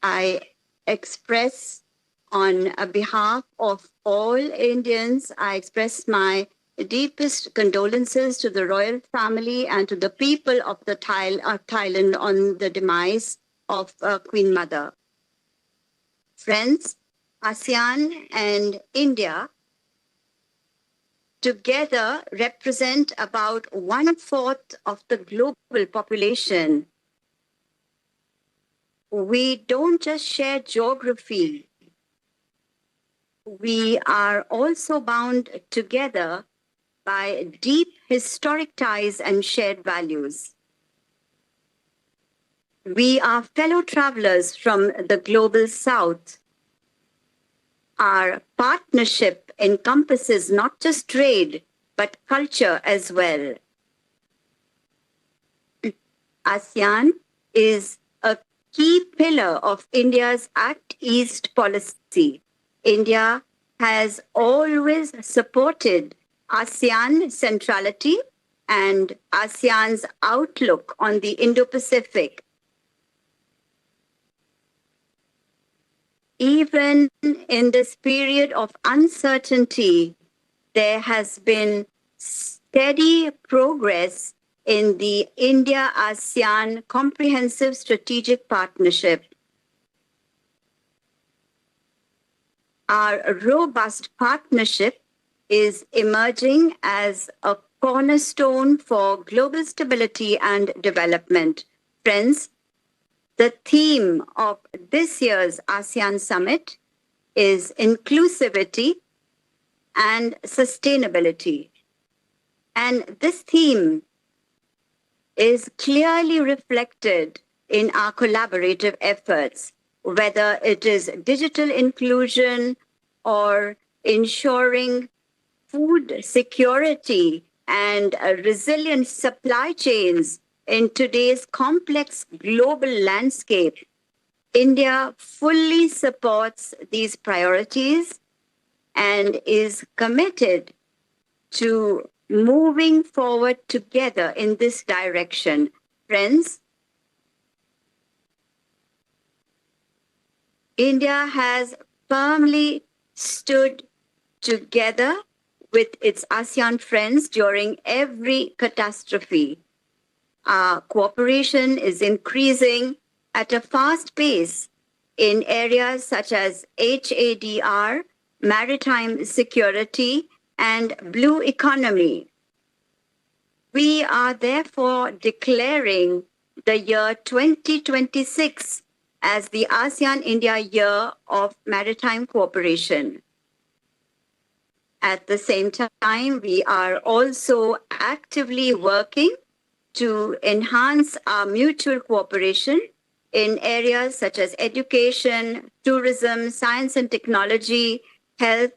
I express on behalf of all Indians, I express my deepest condolences to the royal family and to the people of the Thailand on the demise of Queen Mother. Friends, ASEAN and India together represent about 1/4 of the global population. We don't just share geography. We are also bound together by deep historic ties and shared values. We are fellow travelers from the global south. Our partnership encompasses not just trade, but culture as well. ASEAN is a key pillar of India's Act East policy. India has always supported ASEAN centrality and ASEAN's outlook on the Indo-Pacific. Even in this period of uncertainty, there has been steady progress in the India-ASEAN Comprehensive Strategic Partnership. Our robust partnership is emerging as a cornerstone for global stability and development. Friends, the theme of this year's ASEAN Summit is inclusivity and sustainability. And this theme is clearly reflected in our collaborative efforts, whether it is digital inclusion or ensuring food security and resilient supply chains in today's complex global landscape. India fully supports these priorities and is committed to moving forward together in this direction. Friends, India has firmly stood together with its ASEAN friends during every catastrophe. Our cooperation is increasing at a fast pace in areas such as HADR, maritime security, and blue economy. We are therefore declaring the year 2026 as the ASEAN-India Year of Maritime Cooperation. At the same time, we are also actively working to enhance our mutual cooperation in areas such as education, tourism, science and technology, health,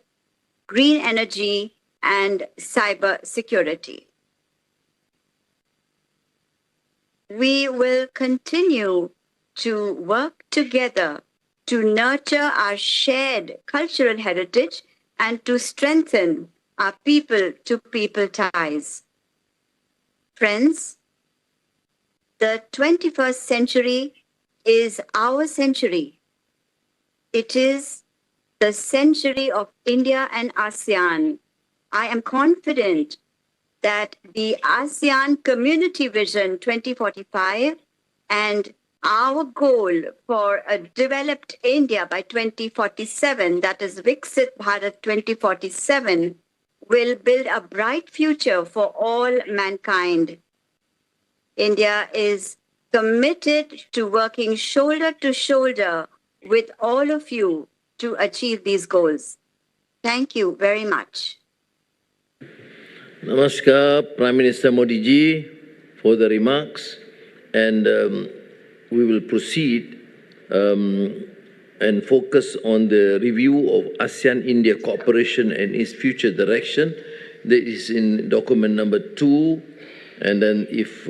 green energy, and cyber security. We will continue to work together to nurture our shared cultural heritage and to strengthen our people-to-people ties. Friends, the 21st century is our century. It is the century of India and ASEAN. I am confident that the ASEAN Community Vision 2045 and our goal for a developed India by 2047, that is Viksit Bharat 2047, will build a bright future for all mankind. India is committed to working shoulder to shoulder with all of you to achieve these goals. Thank you very much. Namaskar, Prime Minister Modi ji, for the remarks, and we will proceed and focus on the review of ASEAN-India cooperation and its future direction. That is in document number 2, and then if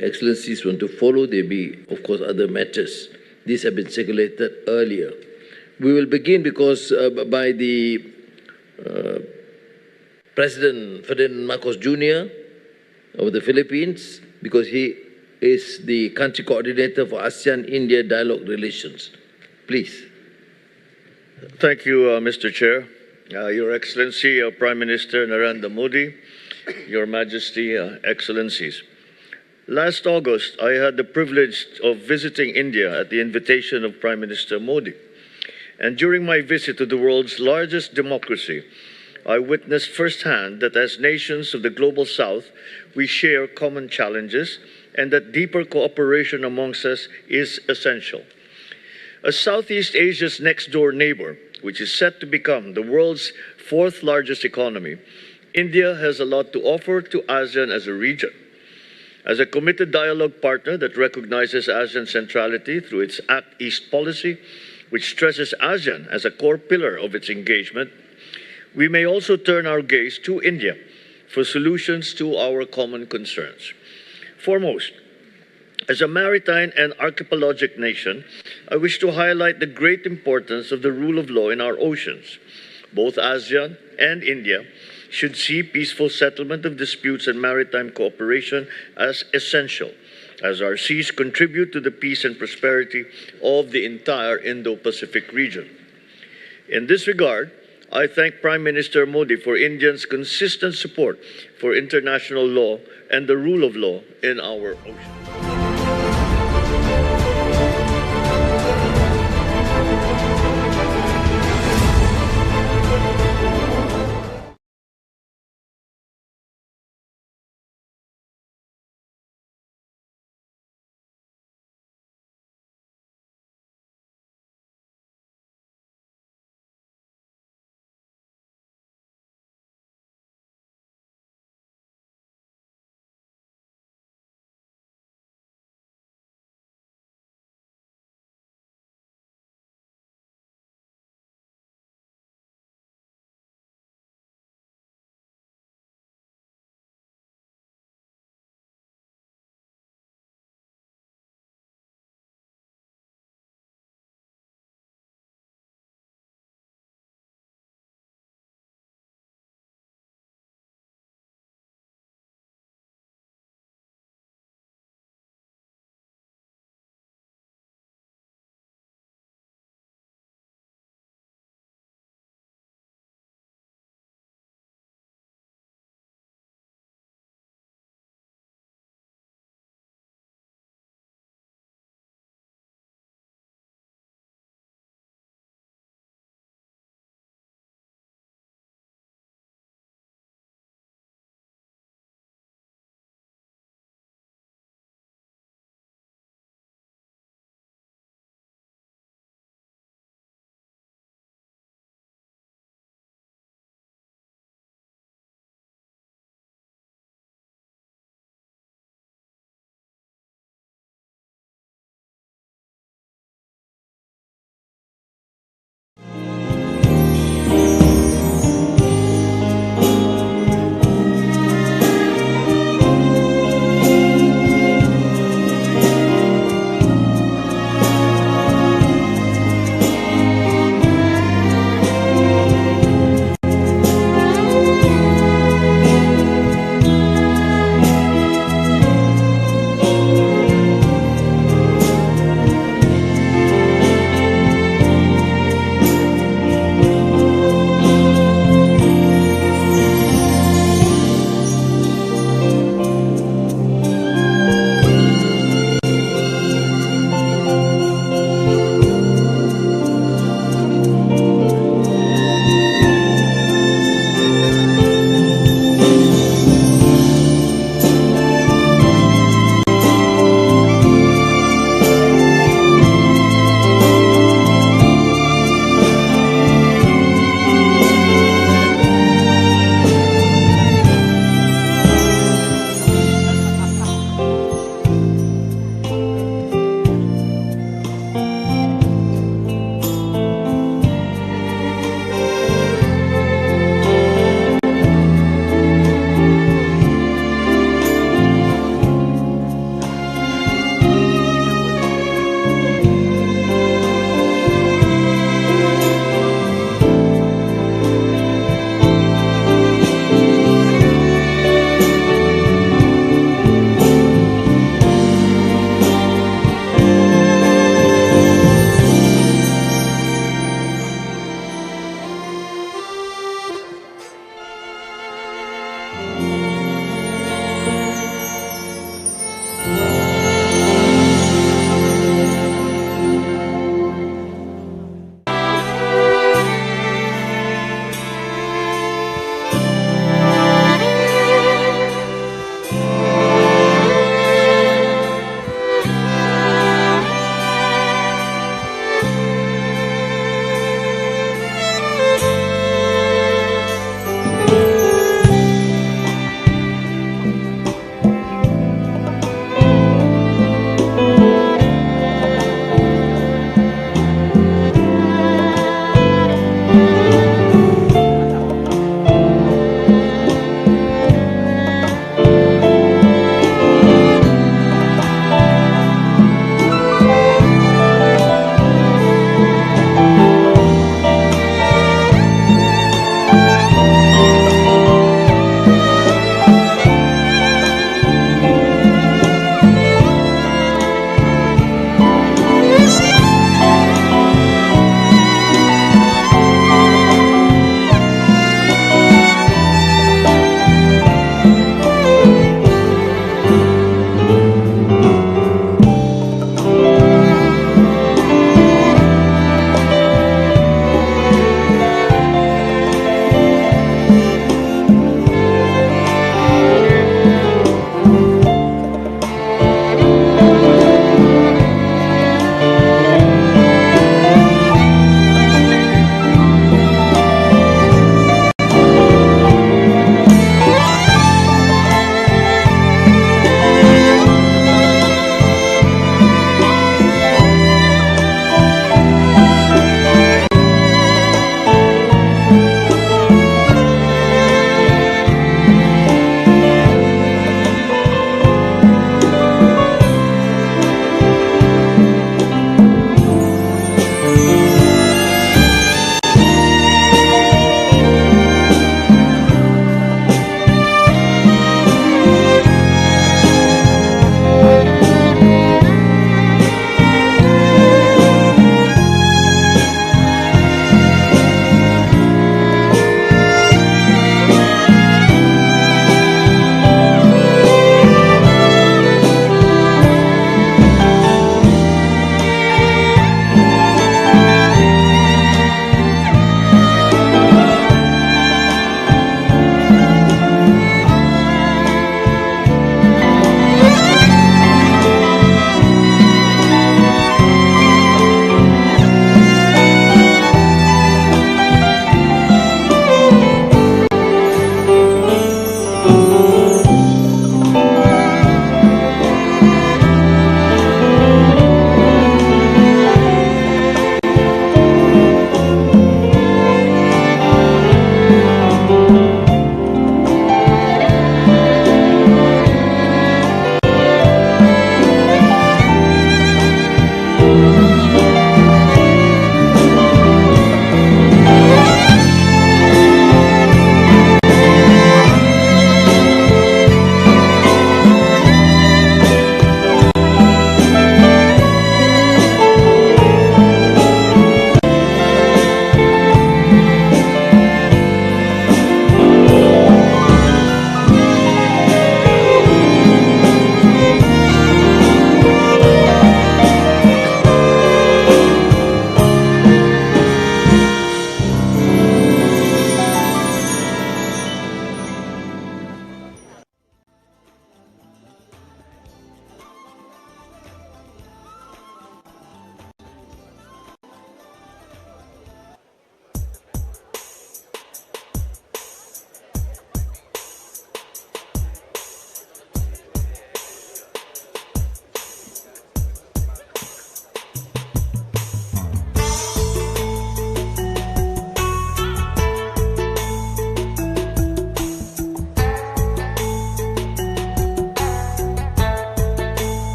Excellencies want to follow, there be, of course, other matters. These have been circulated earlier. We will begin because by the President Ferdinand Marcos Jr. of the Philippines, because he is the country coordinator for ASEAN-India dialogue relations. Please. Thank you, Mr. Chair. Your Excellency, Prime Minister Narendra Modi, Your Majesty, Excellencies. Last August, I had the privilege of visiting India at the invitation of Prime Minister Modi. And during my visit to the world's largest democracy, I witnessed firsthand that as nations of the Global South, we share common challenges and that deeper cooperation amongst us is essential. As Southeast Asia's next-door neighbor, which is set to become the world's 4th largest economy, India has a lot to offer to ASEAN as a region. As a committed dialogue partner that recognizes ASEAN centrality through its Act East policy, which stresses ASEAN as a core pillar of its engagement, we may also turn our gaze to India for solutions to our common concerns. Foremost, as a maritime and archipelagic nation, I wish to highlight the great importance of the rule of law in our oceans. Both ASEAN and India should see peaceful settlement of disputes and maritime cooperation as essential, as our seas contribute to the peace and prosperity of the entire Indo-Pacific region. In this regard, I thank Prime Minister Modi for India's consistent support for international law and the rule of law in our oceans.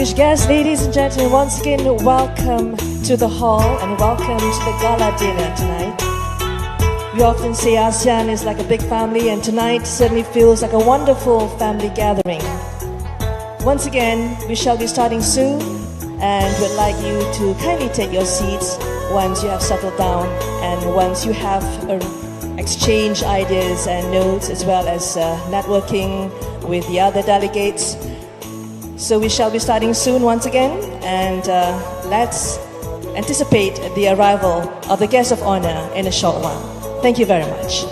distinguished guests, ladies and gentlemen, once again, welcome to the hall and welcome to the gala dinner tonight. We often say ASEAN is like a big family, and tonight certainly feels like a wonderful family gathering. Once again, we shall be starting soon, and would like you to kindly take your seats once you have settled down and once you have exchanged ideas and notes, as well as networking with the other delegates. So we shall be starting soon once again, and let's anticipate the arrival of the guest of honor in a short while. Thank you very much.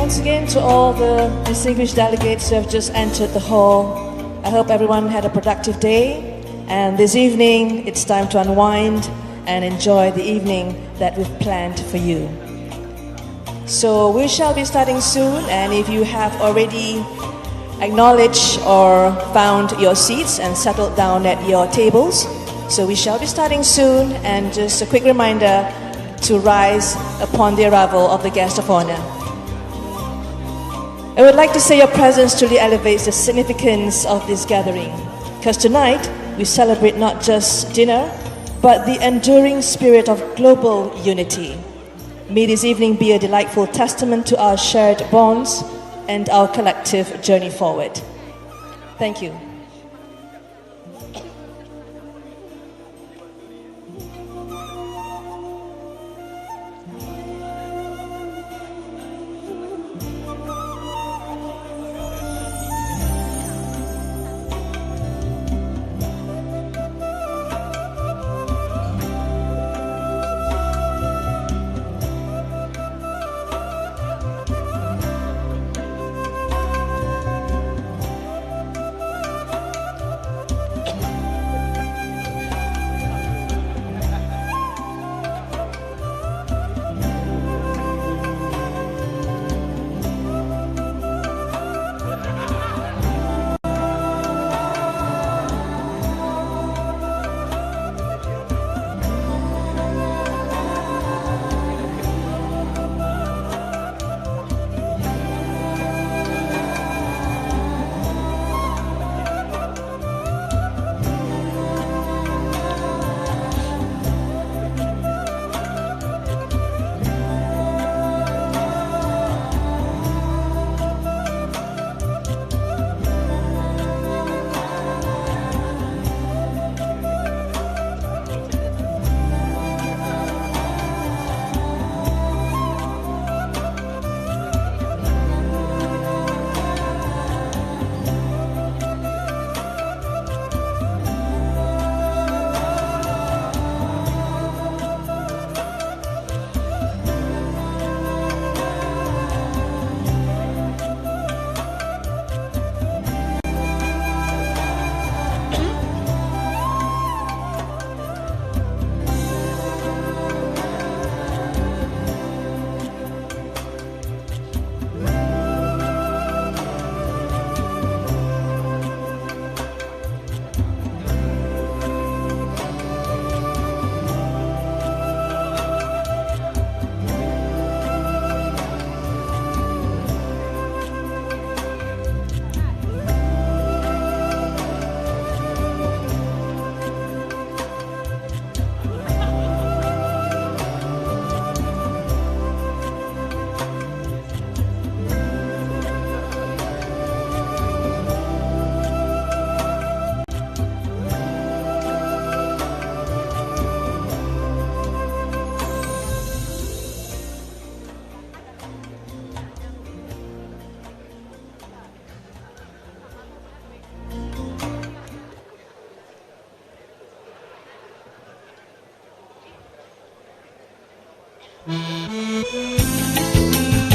once again to all the distinguished delegates who have just entered the hall. I hope everyone had a productive day, and this evening it's time to unwind and enjoy the evening that we've planned for you. So we shall be starting soon, and if you have already acknowledged or found your seats and settled down at your tables, so we shall be starting soon, and just a quick reminder to rise upon the arrival of the guest of honor. I would like to say your presence truly elevates the significance of this gathering, because tonight we celebrate not just dinner, but the enduring spirit of global unity. May this evening be a delightful testament to our shared bonds and our collective journey forward. Thank you.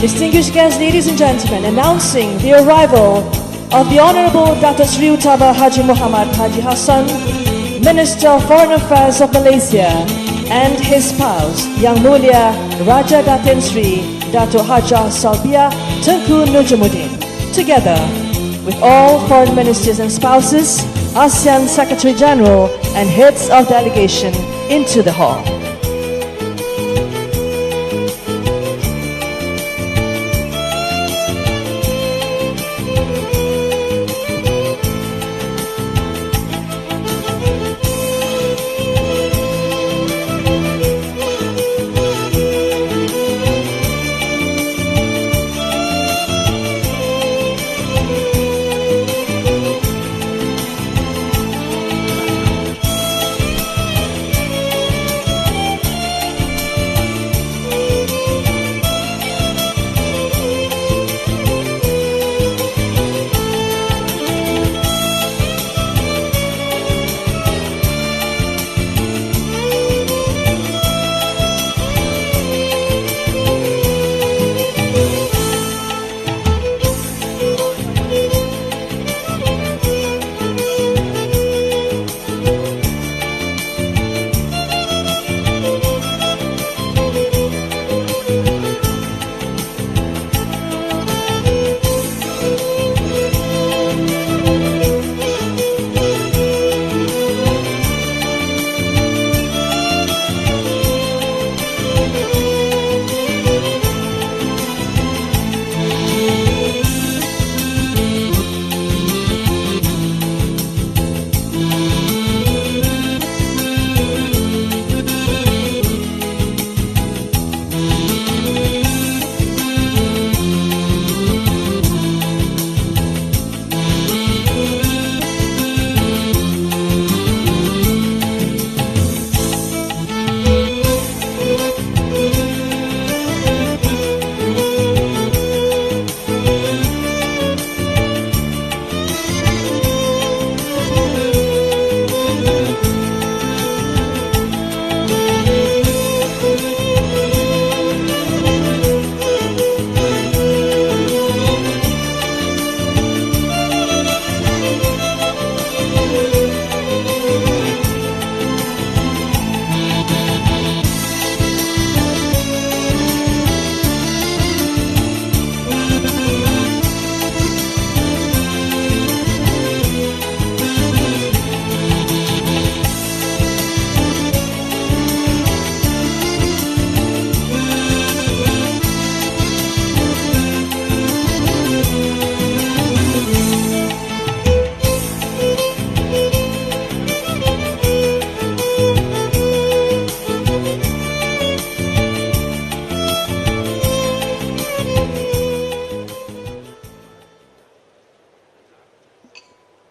Distinguished guests, ladies and gentlemen, announcing the arrival of the Honorable Dato Sri Utama Haji Muhammad Haji Hassan, Minister of Foreign Affairs of Malaysia, and his spouse, Yang Mulia Raja Datin Sri Dato Hajah Salbia Tengku Nujamuddin, together with all foreign ministers and spouses, ASEAN Secretary General, and heads of delegation into the hall.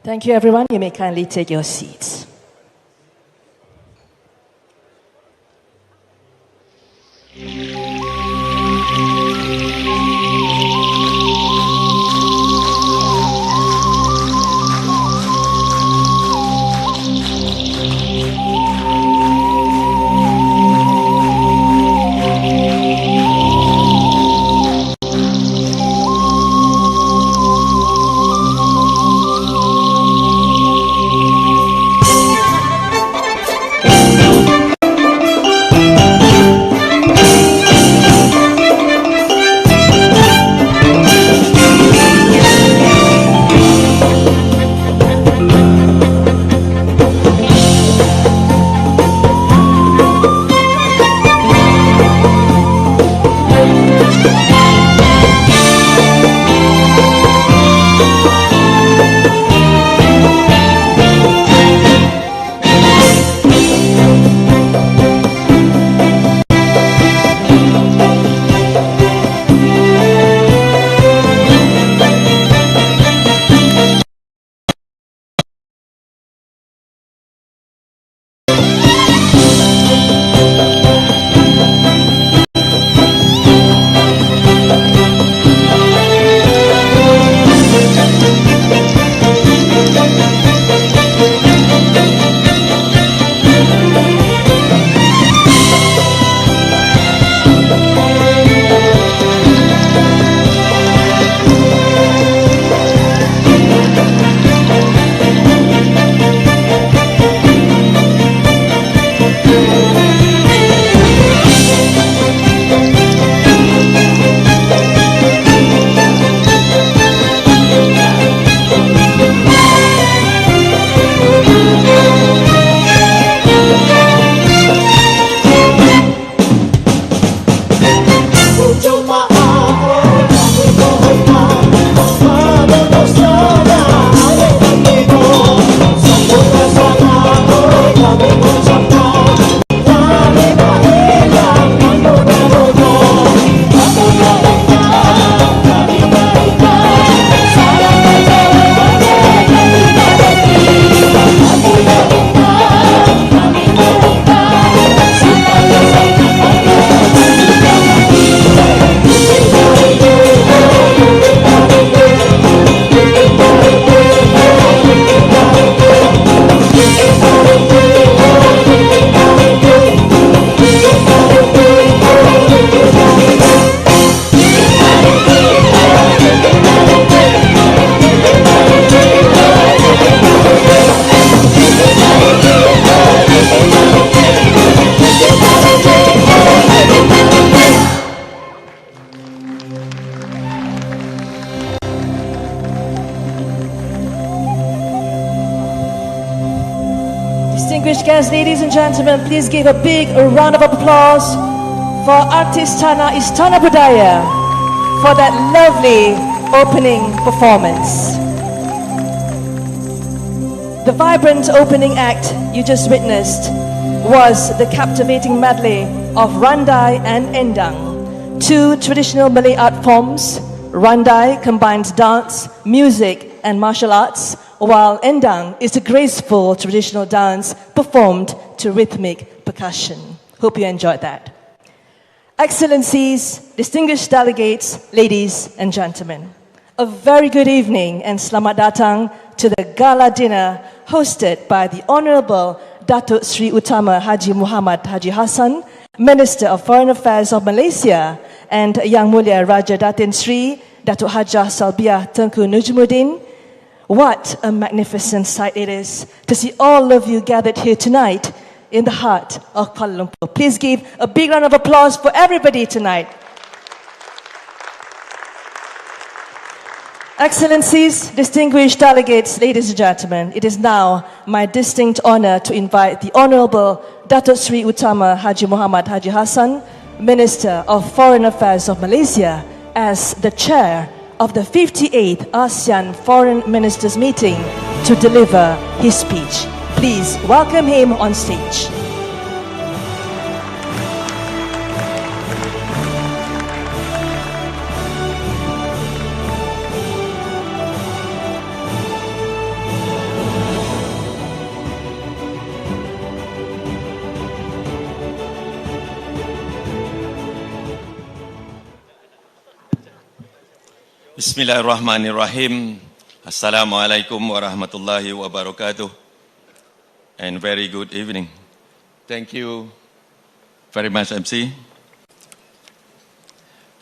Thank you, everyone. You may kindly take your seats. Distinguished guests, ladies and gentlemen, please give a big round of applause for artist Tanah Istana Budaya for that lovely opening performance. The vibrant opening act you just witnessed was the captivating medley of Randai and Endang, two traditional Malay art forms. Randai combines dance, music, and martial arts, while Endang is a graceful traditional dance performed to rhythmic percussion. Hope you enjoyed that. Excellencies, distinguished delegates, ladies and gentlemen, a very good evening and selamat datang to the gala dinner hosted by the Honourable Dato Sri Utama Haji Muhammad Haji Hassan, Minister of Foreign Affairs of Malaysia, and Yang Mulia Raja Datin Sri Dato Hajah Salbiah Tengku Nujmuddin. What a magnificent sight it is to see all of you gathered here tonight in the heart of Kuala Lumpur. Please give a big round of applause for everybody tonight. Excellencies, distinguished delegates, ladies and gentlemen, it is now my distinct honor to invite the Honourable Dato Sri Utama Haji Muhammad Haji Hassan, Minister of Foreign Affairs of Malaysia, as the chair of the 58th ASEAN Foreign Ministers Meeting to deliver his speech. Please welcome him on stage. Bismillahirrahmanirrahim. Assalamualaikum warahmatullahi wabarakatuh. And very good evening. Thank you very much, MC.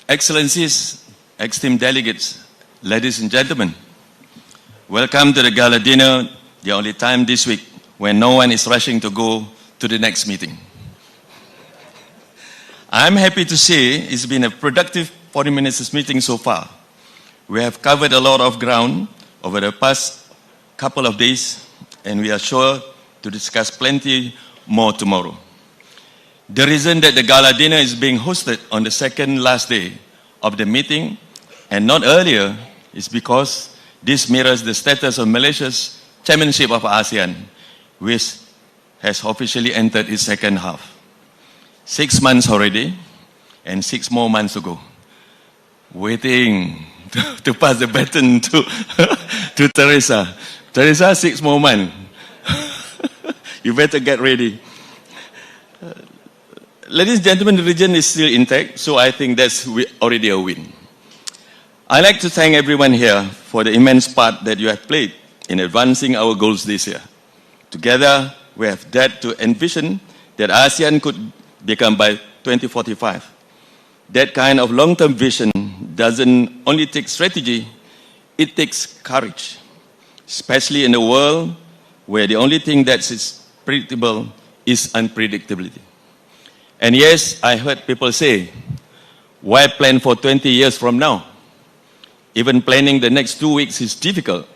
Excellencies, esteemed delegates, ladies and gentlemen, welcome to the gala dinner, the only time this week when no one is rushing to go to the next meeting. I'm happy to say it's been a productive 40 minutes meeting so far. We have covered a lot of ground over the past couple of days, and we are sure to discuss plenty more tomorrow. The reason that the gala dinner is being hosted on the second last day of the meeting and not earlier is because this mirrors the status of Malaysia's chairmanship of ASEAN, which has officially entered its second half. 6 months already, and 6 more months to go. Waiting to pass the baton to Teresa. Teresa, 6 more months. You better get ready. Ladies and gentlemen, the region is still intact, so I think that's already a win. I'd like to thank everyone here for the immense part that you have played in advancing our goals this year. Together, we have dared to envision that ASEAN could become by 2045. That kind of long-term vision doesn't only take strategy, it takes courage, especially in a world where the only thing that is predictable is unpredictability. And yes, I heard people say, why plan for 20 years from now? Even planning the next 2 weeks is difficult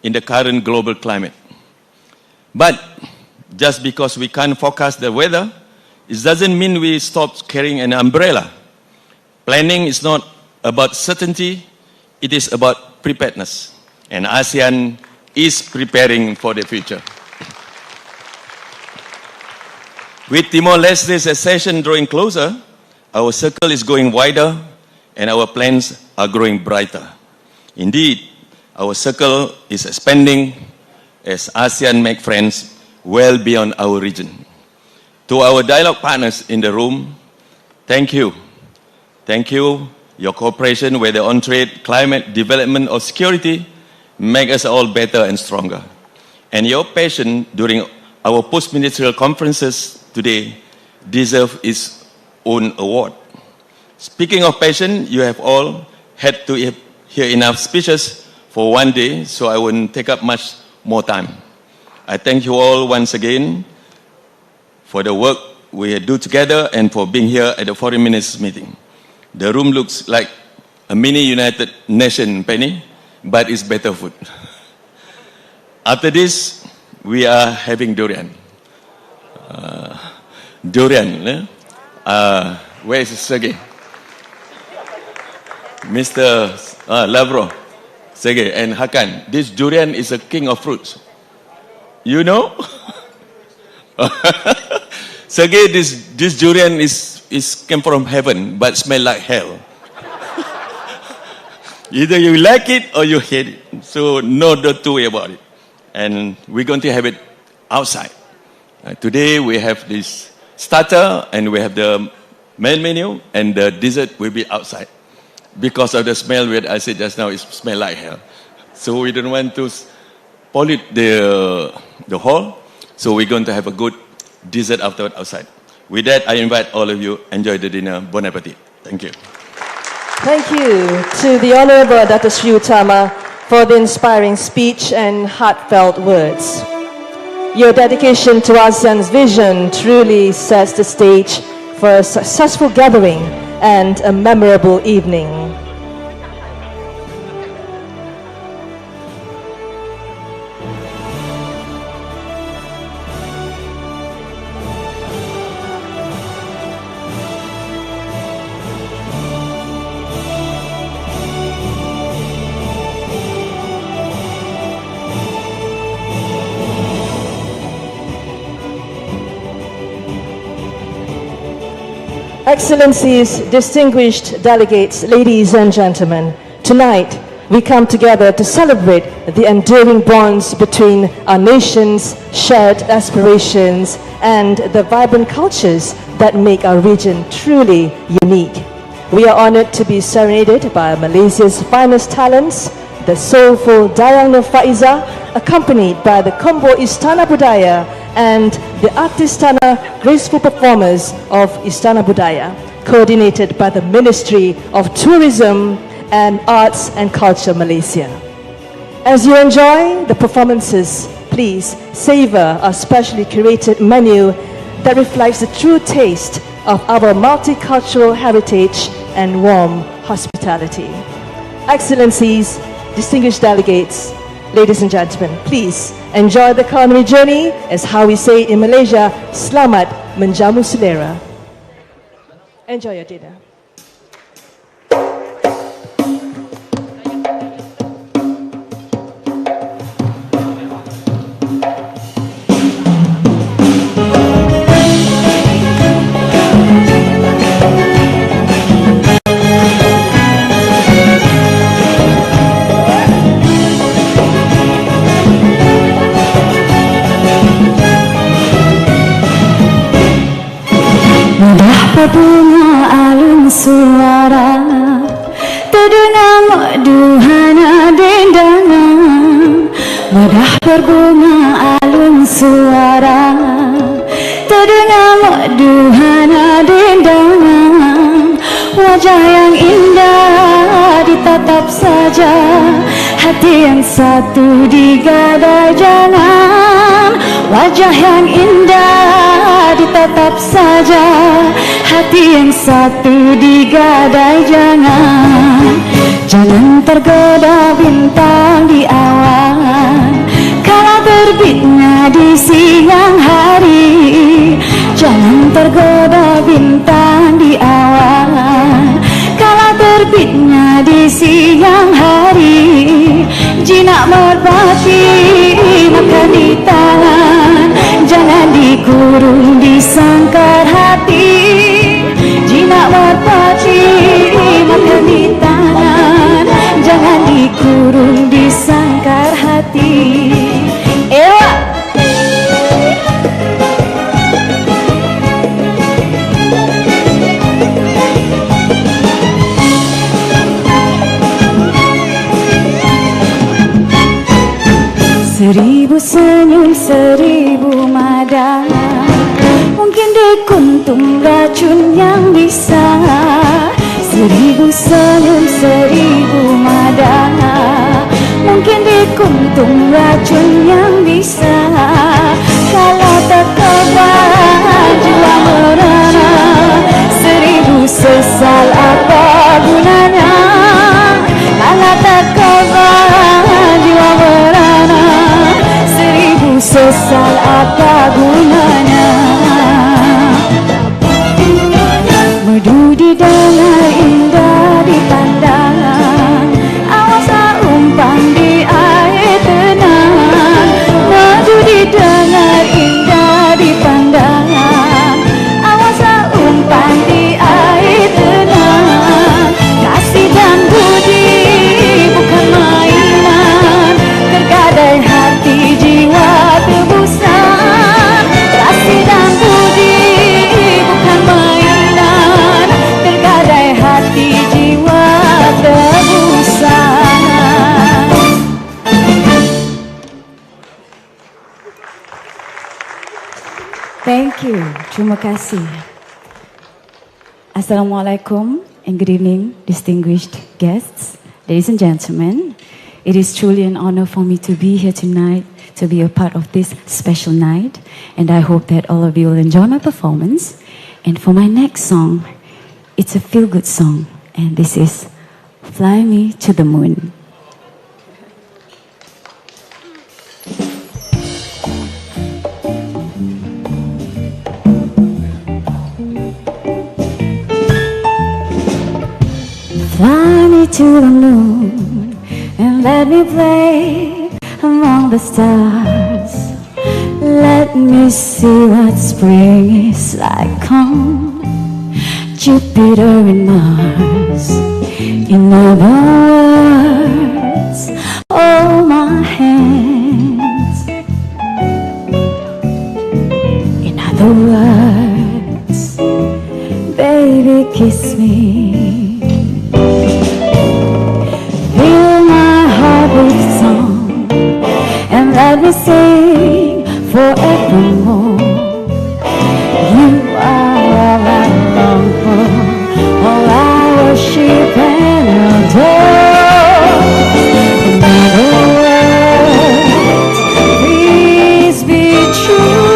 in the current global climate. But just because we can't forecast the weather, it doesn't mean we stop carrying an umbrella. Planning is not about certainty, it is about preparedness. And ASEAN is preparing for the future. With Timor-Leste's accession drawing closer, our circle is going wider and our plans are growing brighter. Indeed, our circle is expanding as ASEAN make friends well beyond our region. To our dialogue partners in the room, thank you. Thank you. Your cooperation, whether on trade, climate, development, or security, make us all better and stronger. And your passion during our post-ministerial conferences today deserve its own award. Speaking of passion, you have all had to hear enough speeches for one day, so I wouldn't take up much more time. I thank you all once again for the work we do together and for being here at the 40 minutes meeting. The room looks like a mini United Nations, Penny, but it's better food. After this, we are having durian. Where is Sergey? Mr. Lavro, Sergey, and Hakan. This durian is a king of fruits. You know? Sergey, this durian came from heaven, but smell like hell. Either you like it or you hate it. So no two way about it. And we're going to have it outside. Today we have this starter and we have the main menu and the dessert will be outside. Because of the smell that I said just now, it smells like hell. So we don't want to pollute the hall. So we're going to have a good dessert afterward outside. With that, I invite all of you, enjoy the dinner. Bon appetit. Thank you. Thank you to the Honourable Dato Sri Utama for the inspiring speech and heartfelt words. Your dedication to ASEAN's vision truly sets the stage for a successful gathering and a memorable evening. Excellencies, distinguished delegates, ladies and gentlemen, tonight we come together to celebrate the enduring bonds between our nations, shared aspirations, and the vibrant cultures that make our region truly unique. We are honored to be serenaded by Malaysia's finest talents, the soulful Dayang Nur Faiza, accompanied by the Combo Istana Budaya and the Artistana graceful performers of Istana Budaya, coordinated by the Ministry of Tourism and Arts and Culture Malaysia. As you enjoy the performances, please savor our specially curated menu that reflects the true taste of our multicultural heritage and warm hospitality. Excellencies, distinguished delegates, ladies and gentlemen, please enjoy the culinary journey, as how we say in Malaysia, selamat menjamu selera. Enjoy your dinner. Bunga alun suara terdengar merduhana dendangan. Medah berbunga alun suara terdengar merduhana dendangan. Wajah yang indah ditatap saja, hati yang satu digadai jangan. Wajah yang indah ditatap saja, hati yang satu digadai jangan. Jangan tergoda bintang di awan kala terbitnya di siang hari. Jangan tergoda bintang di awan kala terbitnya di siang hari. Jinak merpati makan di tangan, jangan dikurung di sangkar hati. Jinak merpati makan di tangan, jangan dikurung di sangkar hati. Ewa! Seribu senyum, seribu mada, mungkin dikuntum racun yang bisa. Seribu senyum, seribu mada, mungkin dikuntum racun yang bisa. Kalau tak kabar jiwa merana, seribu sesal apa gunanya. Kalau tak kabar jiwa merana, seribu sesal apa gunanya. Merdu didengar, indah dipandang, awas umpan di air tenang. Merdu didengar, indah dipandang, awas umpan di air tenang. Kasih dan budi bukan mainan, tergadai hati jiwa tebusan. Kasih dan budi bukan mainan, tergadai hati jiwa tebusan. Thank you. Terima kasih. Assalamualaikum and good evening, distinguished guests, ladies and gentlemen. It is truly an honor for me to be here tonight, to be a part of this special night, and I hope that all of you will enjoy my performance. And for my next song, it's a feel-good song, and this is Fly Me to the Moon. Fly me to the moon and let me play among the stars. Let me see what spring is like on Jupiter and Mars. In other words, hold my hands. In other words, baby, kiss me. me sing forevermore. You are all I long for, all I worship and adore. In other words, please be true.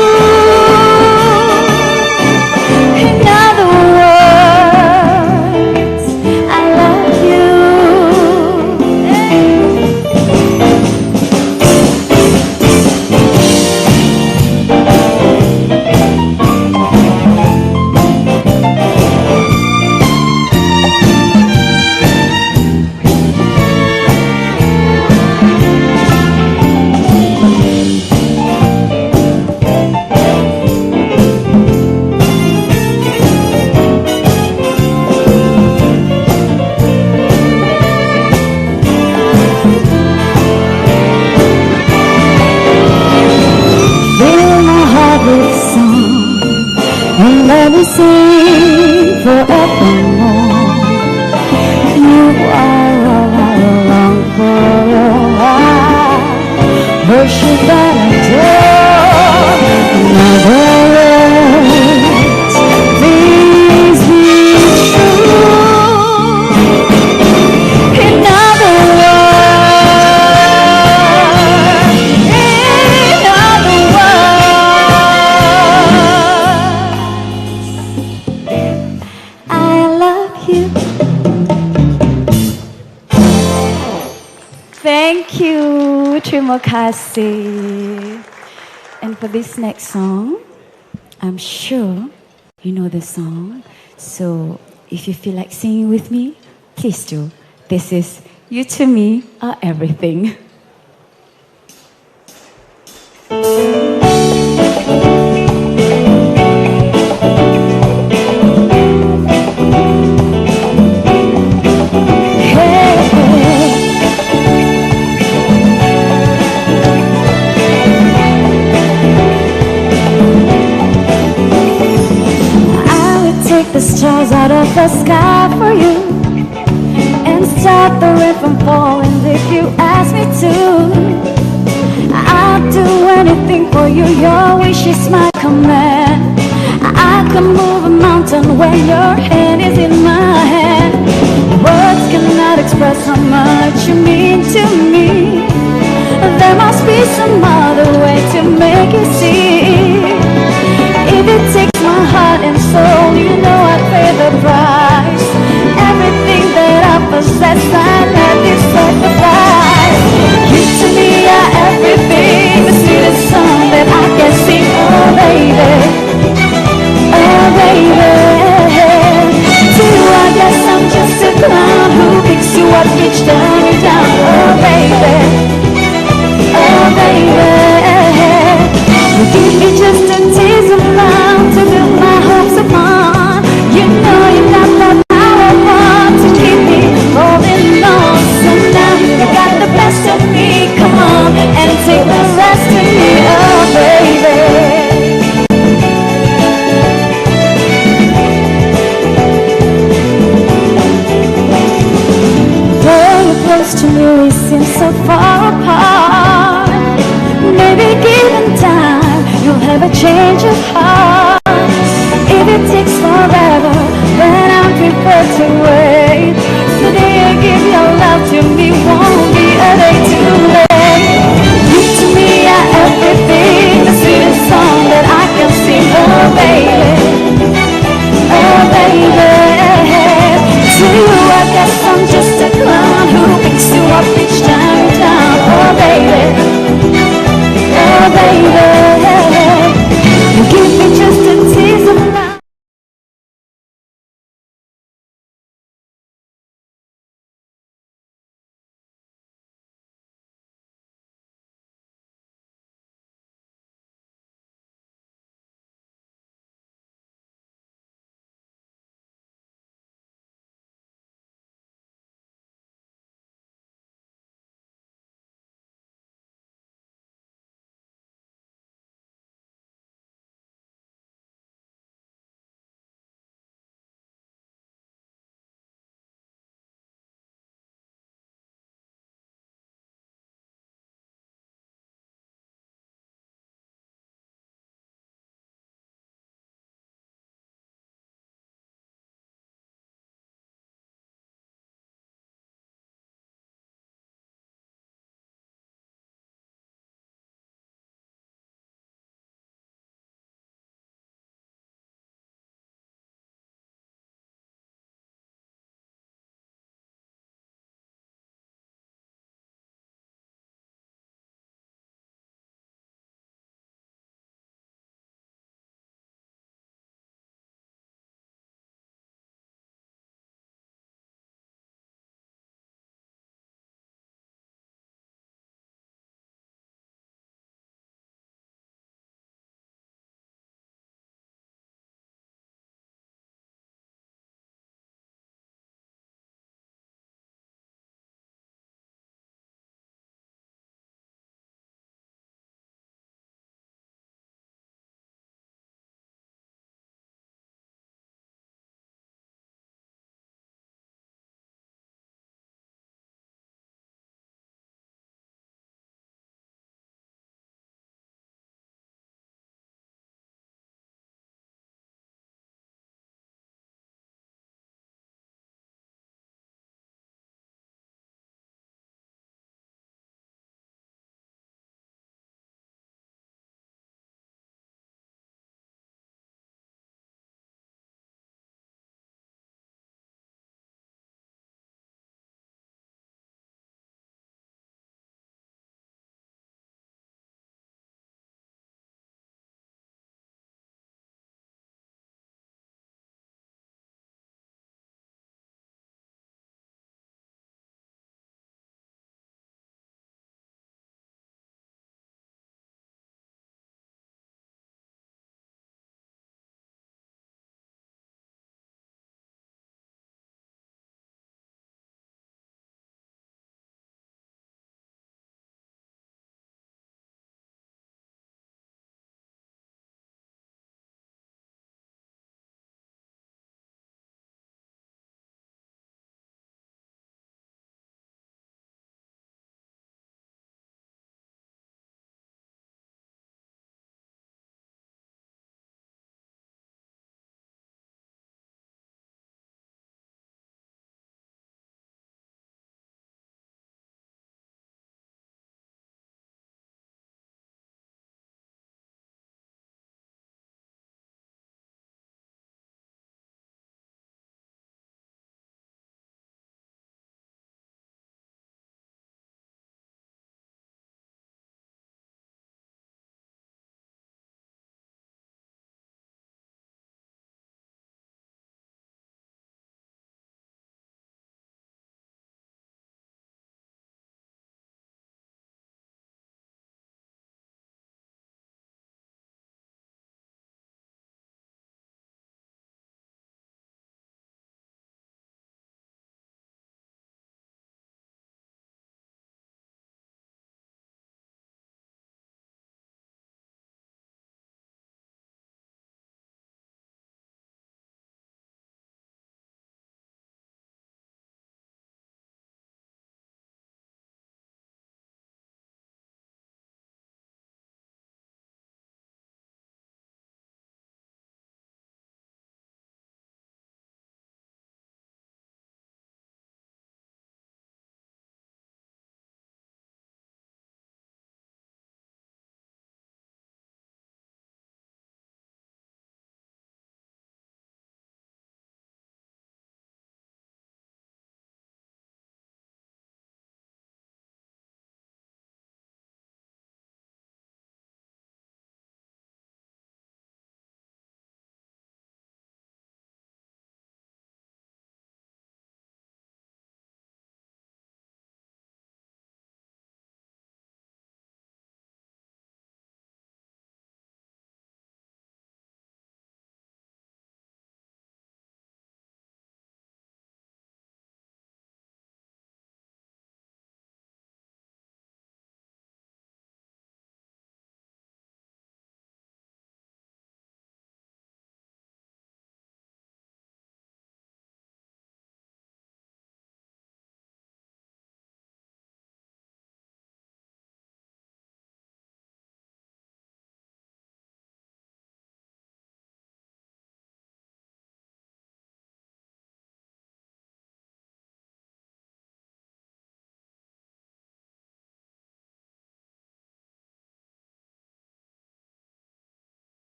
In other words, I love you. And let me sing forevermore. You are all I long for, all I worship and adore. In other words, please be true. In other words, in other words, I love you. Thank you, terima kasih. And for this next song, I'm sure you know the song. So if you feel like singing with me, please do. This is You to Me Are Everything. The stars out of the sky for you, and stop the rain from falling if you ask me to. I'll do anything for you, your wish is my command. I can move a mountain when your hand is in my hand. Words cannot express how much you mean to me. There must be some other way to make you see. If it takes my heart and soul, you know I'd pay the price. Everything that I possess, I'd have you sacrifice. You to me are everything, the sweetest song that I can sing. Oh baby, oh baby. To you I guess I'm just a clown who picks you up each time you're down. Oh baby, oh baby. You give me just a taste of love to build my hopes upon. You know you got the power to keep me holding on. So now you got the best of me. Come on and take the rest of me, oh baby. Though you're close to me, we seem so far apart. Maybe given time, you'll have a change of heart. If it takes forever, then I'm prepared to wait. The day you give your love to me won't be a day too late. You to me are everything, the sweetest song that I can sing. Oh baby, oh baby. To you I guess I'm just a clown who picks you up each time you're down. Oh baby, oh baby, you give me just a taste of love.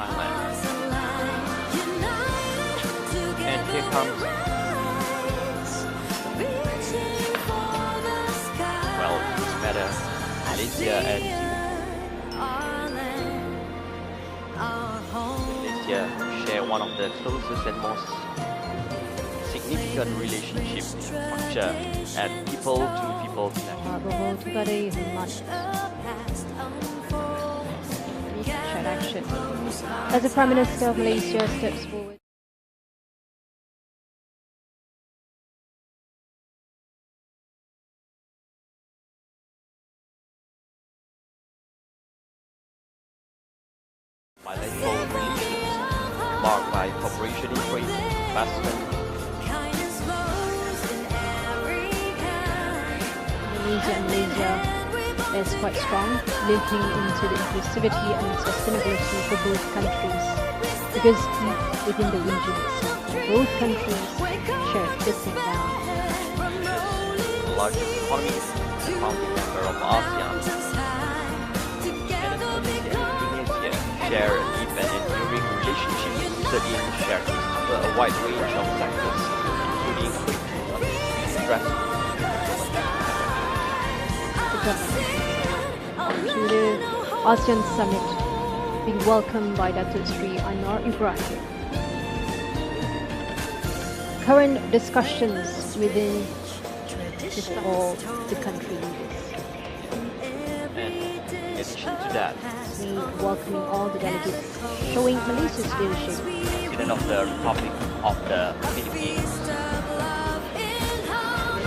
Thailand. And here comes, well, it's better, Malaysia and Malaysia share one of the closest and most significant relationship structure and people-to-people connection. As the Prime Minister of Malaysia steps forward. Bilateral relations marked by cooperation in trade, investment. Indonesia and Malaysia is quite strong, linking into the inclusivity and sustainability for both countries. Because within the region itself, both countries share distinct values. The largest economy, the founding member of ASEAN, Indonesia share a deep and enduring relationship rooted in shared under a wide range of sectors, including trade, to the ASEAN Summit being welcomed by Dato Seri Ibrahim. Current discussions within all the country leaders. And in addition to that, we welcoming all the delegates, showing Malaysia's leadership. President of the Republic of the Philippines,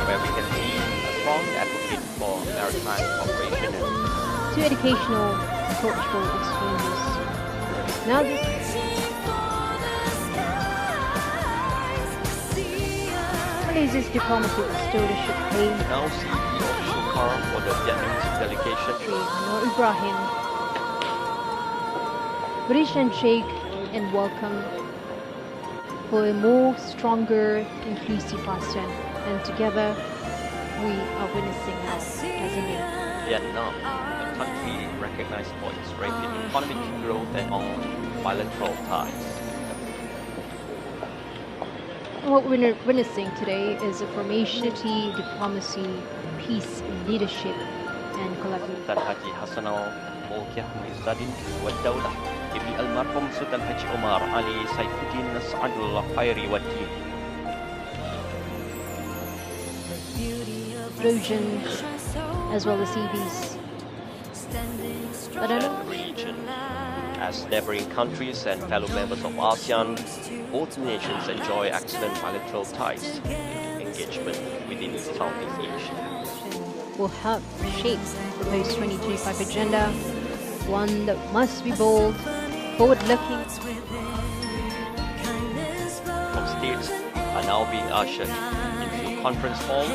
where we can see a strong advocate for maritime cooperation to educational cultural exchanges. Now Malaysia's diplomatic stewardship aim. Now see the official car for the Vietnamese delegation. Ibrahim, British handshake and welcome for a more stronger, inclusive ASEAN. And together, we are witnessing now, doesn't it? Vietnam, a country recognized for its rapid economic growth and all bilateral ties. What we're witnessing today is a formation, diplomacy, peace, leadership, and collaboration. Sultan Haji Hassanal Bolkiah Muizzuddin Wad-Daulah, Ibn Almarhum Sultan Haji Omar Ali Saifuddin Sa'adullah Khairi Wad-Din. Region as well as EVs. But I know region. As neighboring countries and fellow members of ASEAN, both nations enjoy excellent bilateral ties and engagement within Southeast Asia. Will help shape the post-2025 agenda, one that must be bold, forward-looking. Top states are now being ushered into conference hall.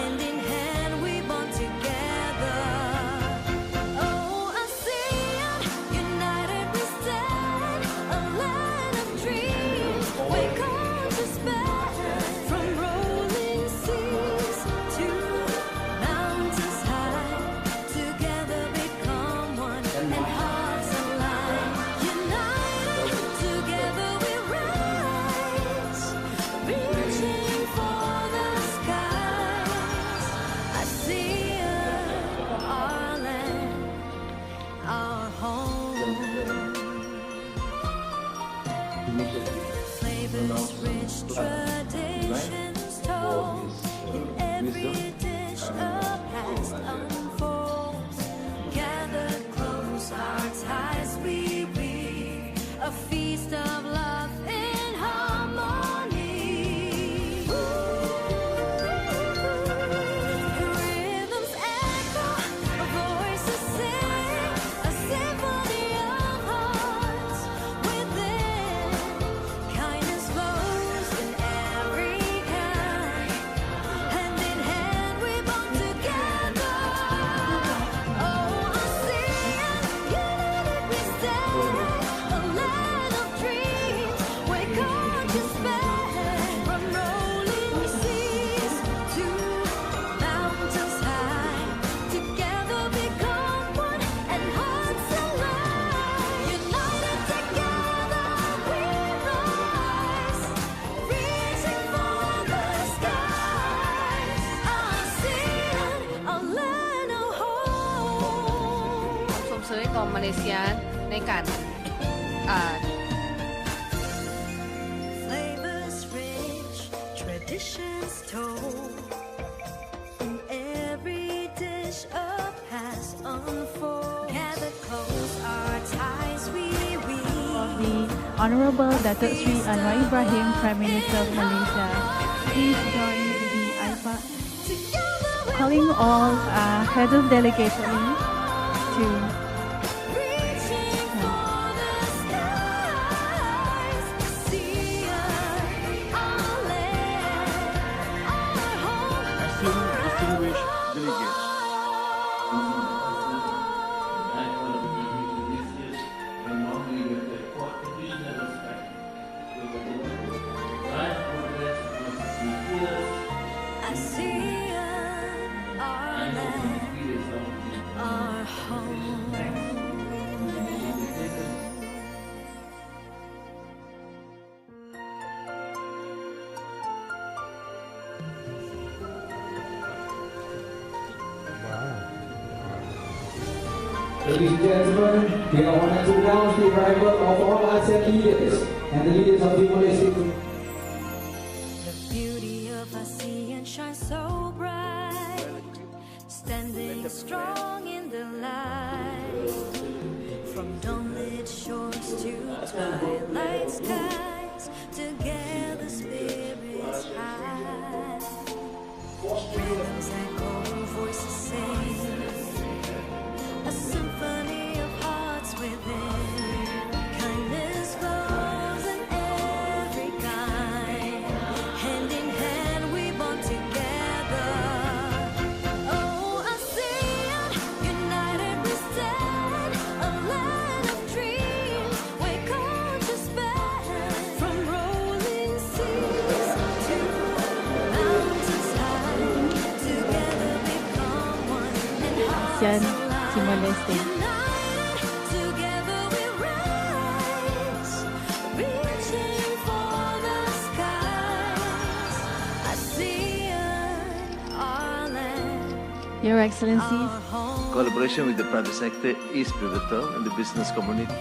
เสริมของมาเลเซียในการFlavors rich, traditions told. In every dish a past unfold. Gather close our ties we weave. The Honorable Dato Seri Anwar Ibrahim, Prime Minister of Malaysia, please join the IFA, calling all heads of delegation to distinguished delegates. ASEAN, our land, our home. Ladies and gentlemen, we are honored to announce the arrival of all ASEAN leaders and the leaders of Timor-Leste. The beauty of ASEAN shines so bright, standing strong in the light. From dawnlit shores to twilight skies, together spirits high. Rhythms echo, voices sing, a symphony of hearts within. Kindness flows in every kind. Hand in hand we bond together. Oh, ASEAN, united we stand. A land of dreams where cultures span. From rolling seas to mountains high. Together become one and ASEAN Timor-Leste. together we rise, reaching for the skies. ASEAN, our land, Your Excellencies, Collaboration with the private sector is pivotal in the business community.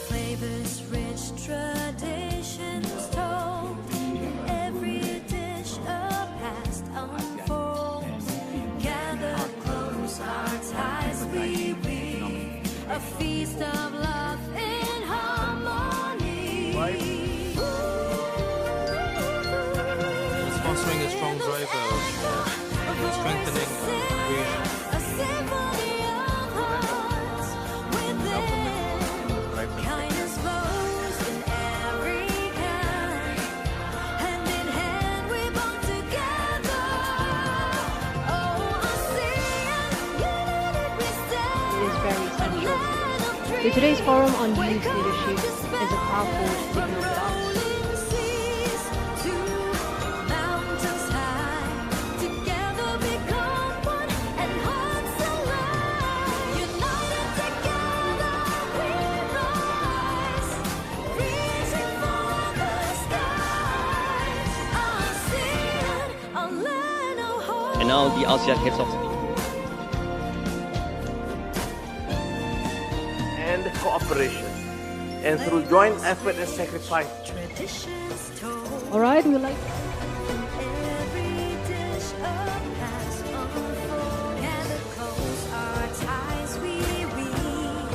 flavors rich, traditions told. In every dish a past unfolds. Gather close our ties we weave. A feast of love in harmony. Sponsoring a strong driver, strengthening cohesion. A symphony of hearts within. Kindness flows in every kind. Hand in hand we bond together. Oh, ASEAN, united we stand. It is very essential. So today's forum on youth leadership is a powerful signal to us. Mountains high, together become one and hearts alive. United together we rise, reaching for the skies. ASEAN, our land of hope. And now the ASEAN heads of state. And cooperation. And through joint effort and sacrifice. Traditions told. All right, we like. Every dish a past unfold. Gather close our ties we weave.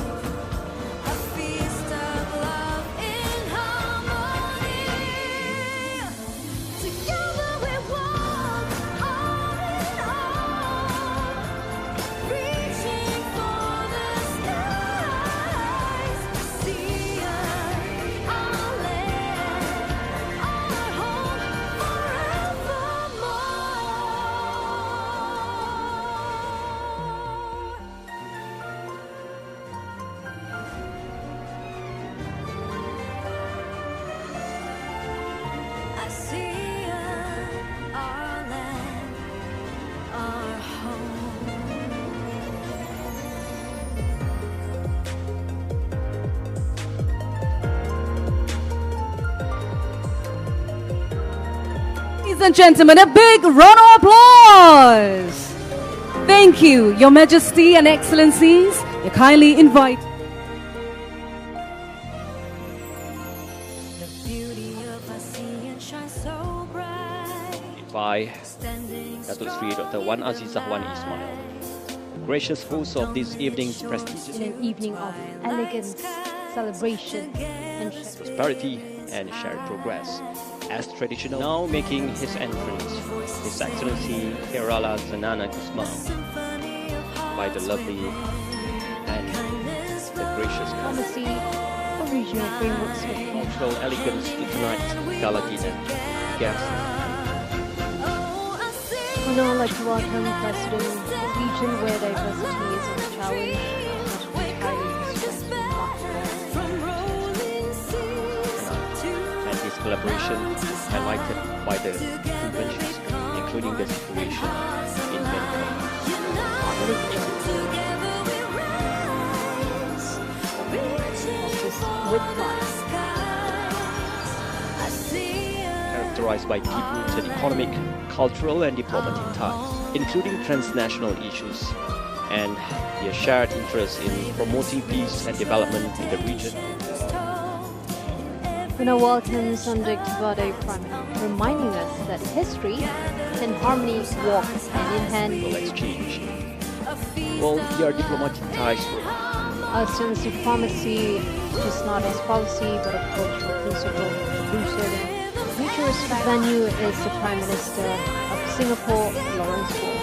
A feast of love in harmony. Together we walk arm in arm, reaching for the skies. ASEAN, our land, our home forevermore. ASEAN, our land, our home. Ladies and gentlemen, a big round of applause. Thank you, Your Majesty and Excellencies. You kindly invite by Dato Sri Dr. Wan Azizah Wan Ismail, gracious host of this evening's prestigious In an evening of elegance, celebration, and prosperity and shared progress. As traditional, now making his entrance, His Excellency Kerala Zanana Kusma, by the lovely and the gracious diplomacy, original frameworks for peace. cultural elegance to tonight's gala dinner. Guests, We'd now like to welcome President, a region where diversity is a challenge, not entirely strength and his collaboration highlighted by the conventions, including the situation in many characterized by deep-rooted economic, cultural, and diplomatic ties, including transnational issues, and their shared interest in promoting peace and development in the region. We now welcome Sanjay Kibade Prime, reminding us that history and harmony walk hand in hand. Will exchange. Well, your diplomatic ties were ASEAN's diplomacy is not as policy but a cultural principle rooted in mutual respect. Venue is the Prime Minister of Singapore, Lawrence Wong,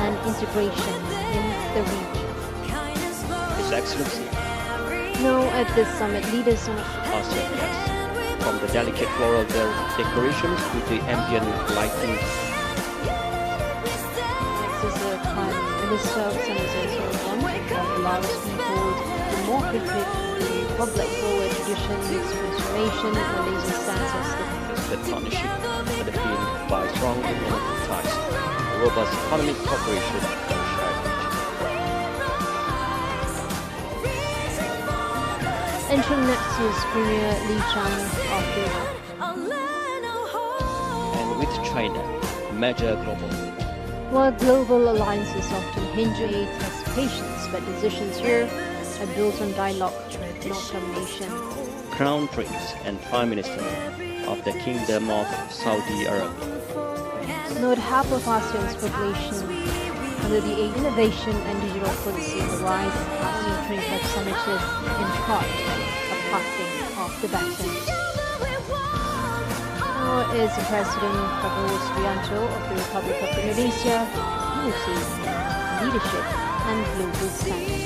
and integration in the region. His Excellency. Now at this summit, leaders on ASEAN guests, from the delicate floral decorations to the ambient lighting. Next is the Prime Minister of Senegal, that allows people to more quickly the public forward tradition its transformation and Malaysia stands as the partnership underpinned by strong economic ties, robust economic cooperation, and shared vision. Entering next is Premier Li Chang of the And with China, major global. While global alliances often hinder anticipations, but decisions here are built on dialogue, not domination. Crown Prince and Prime Minister of the Kingdom of Saudi Arabia. Note half of ASEAN's population under the innovation and digital policy on the rise. ASEAN 25 Summit is in part a passing of the baton. Now is the President Prabowo Subianto of the Republic of Indonesia, unity, leadership, and global standing.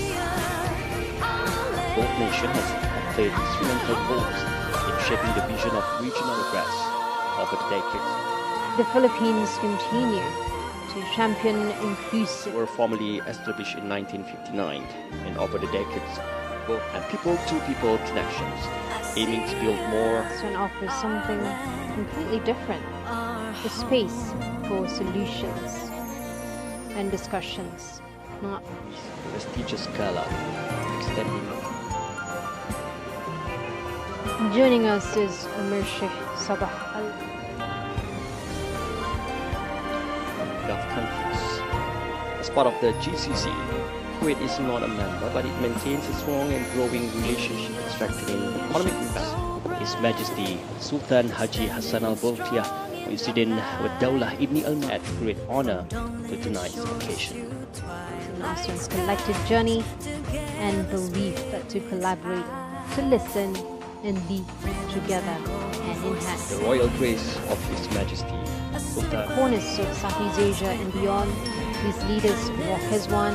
Both nations have played instrumental roles in shaping the vision of regional progress over the decades. The Philippines continue to champion inclusive. Were formally established in 1959, and over the decades, both and people-to-people connections, aiming to build more. ASEAN offers something completely different: the space for solutions and discussions, not prestigious gala extending. Joining us is Amir Sheikh Sabah Al. Gulf countries. As part of the GCC, Kuwait is not a member, but it maintains a strong and growing relationship strengthening economic investment. His Majesty Sultan Haji Hassan Al Bolkiah, President Wadaulah Ibni Al at great honor to tonight's occasion. ASEAN's collective journey and belief that to collaborate, to listen, and lead together hand in hand. The royal grace of His Majesty Sultan. Corners of Southeast Asia and beyond, these leaders walk as one,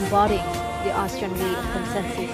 embodying the ASEAN way of consensus.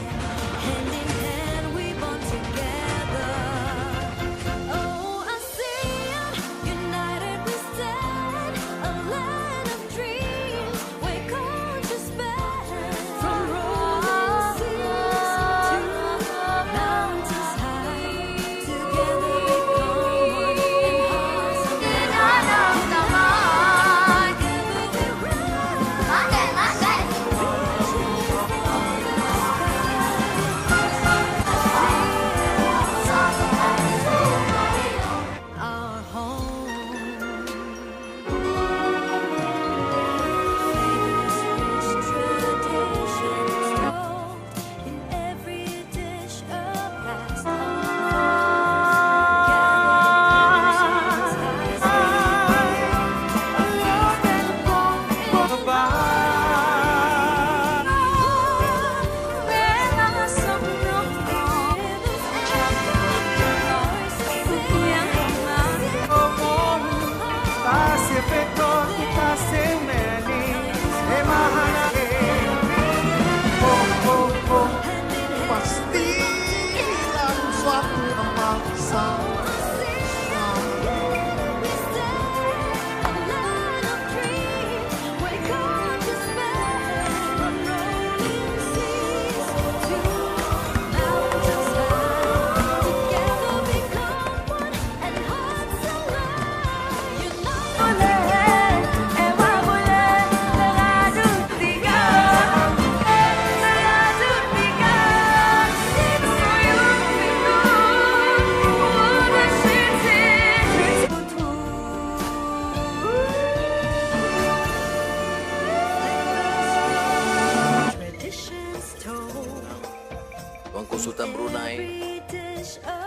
Sultan Brunei.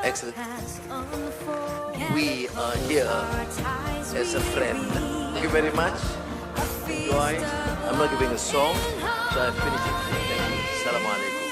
Excellent. We are here as a friend. Thank you very much. Enjoy. I'm not giving a song, so I finish it. Thank you. Assalamu alaikum.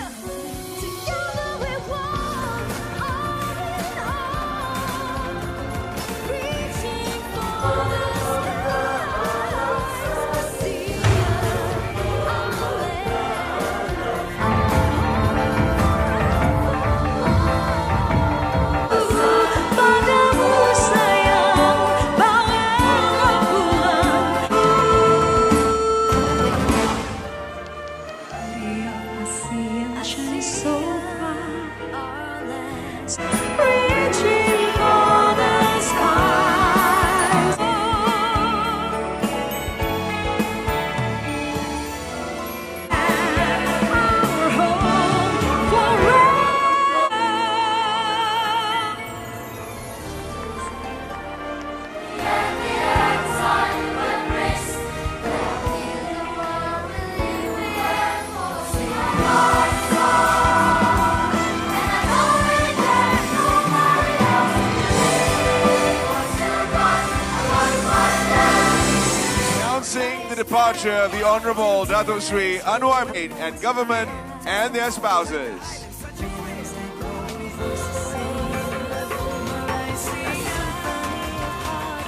Departure of the Honorable Dato Sri Anwar and government and their spouses.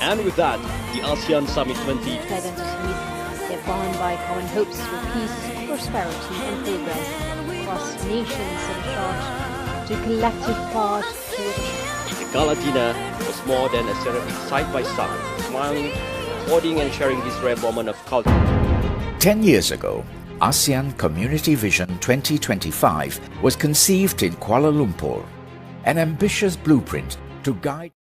And with that, the ASEAN Summit 20 identity, they're bound by common hopes for peace, prosperity and progress across nations and a shot to collective path toward The gala dinner was more than a ceremony side by side, smiling, applauding and sharing this rare moment of culture. 10 years ago, ASEAN Community Vision 2025 was conceived in Kuala Lumpur, an ambitious blueprint to guide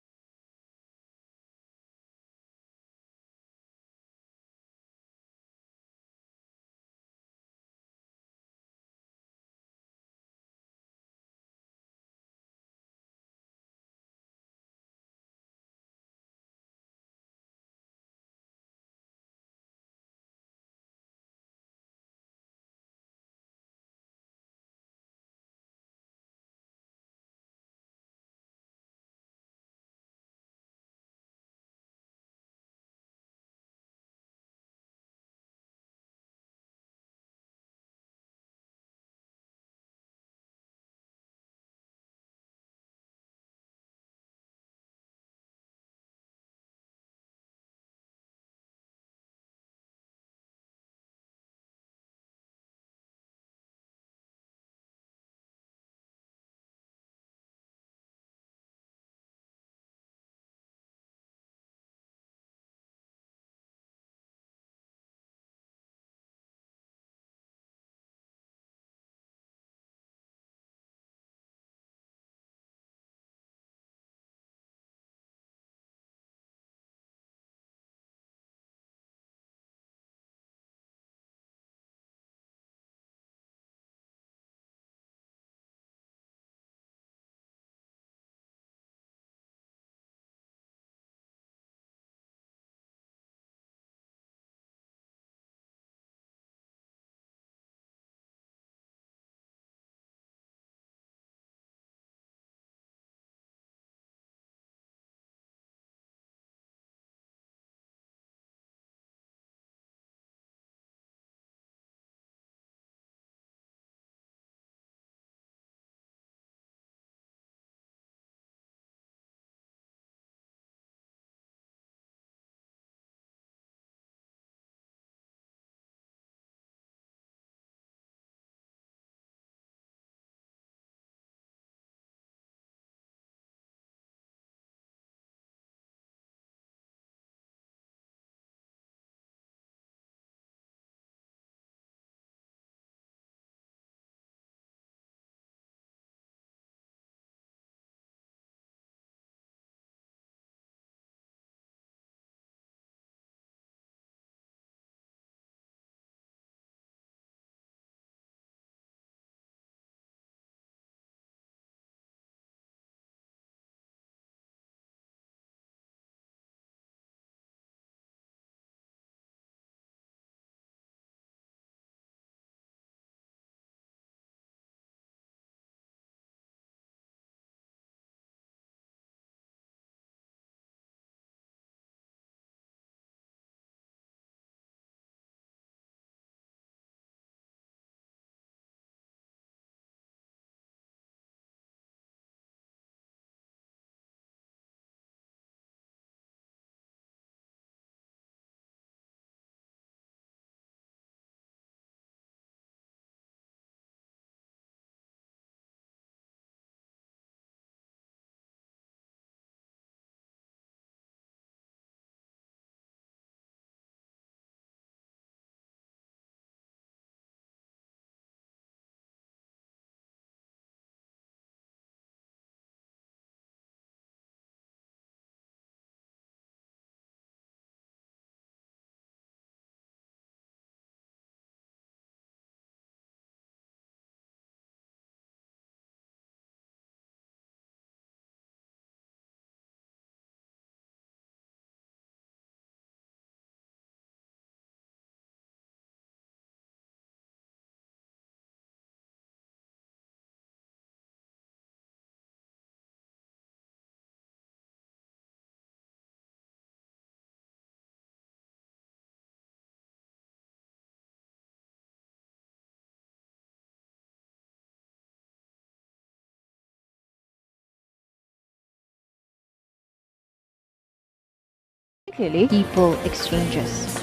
particularly people exchanges.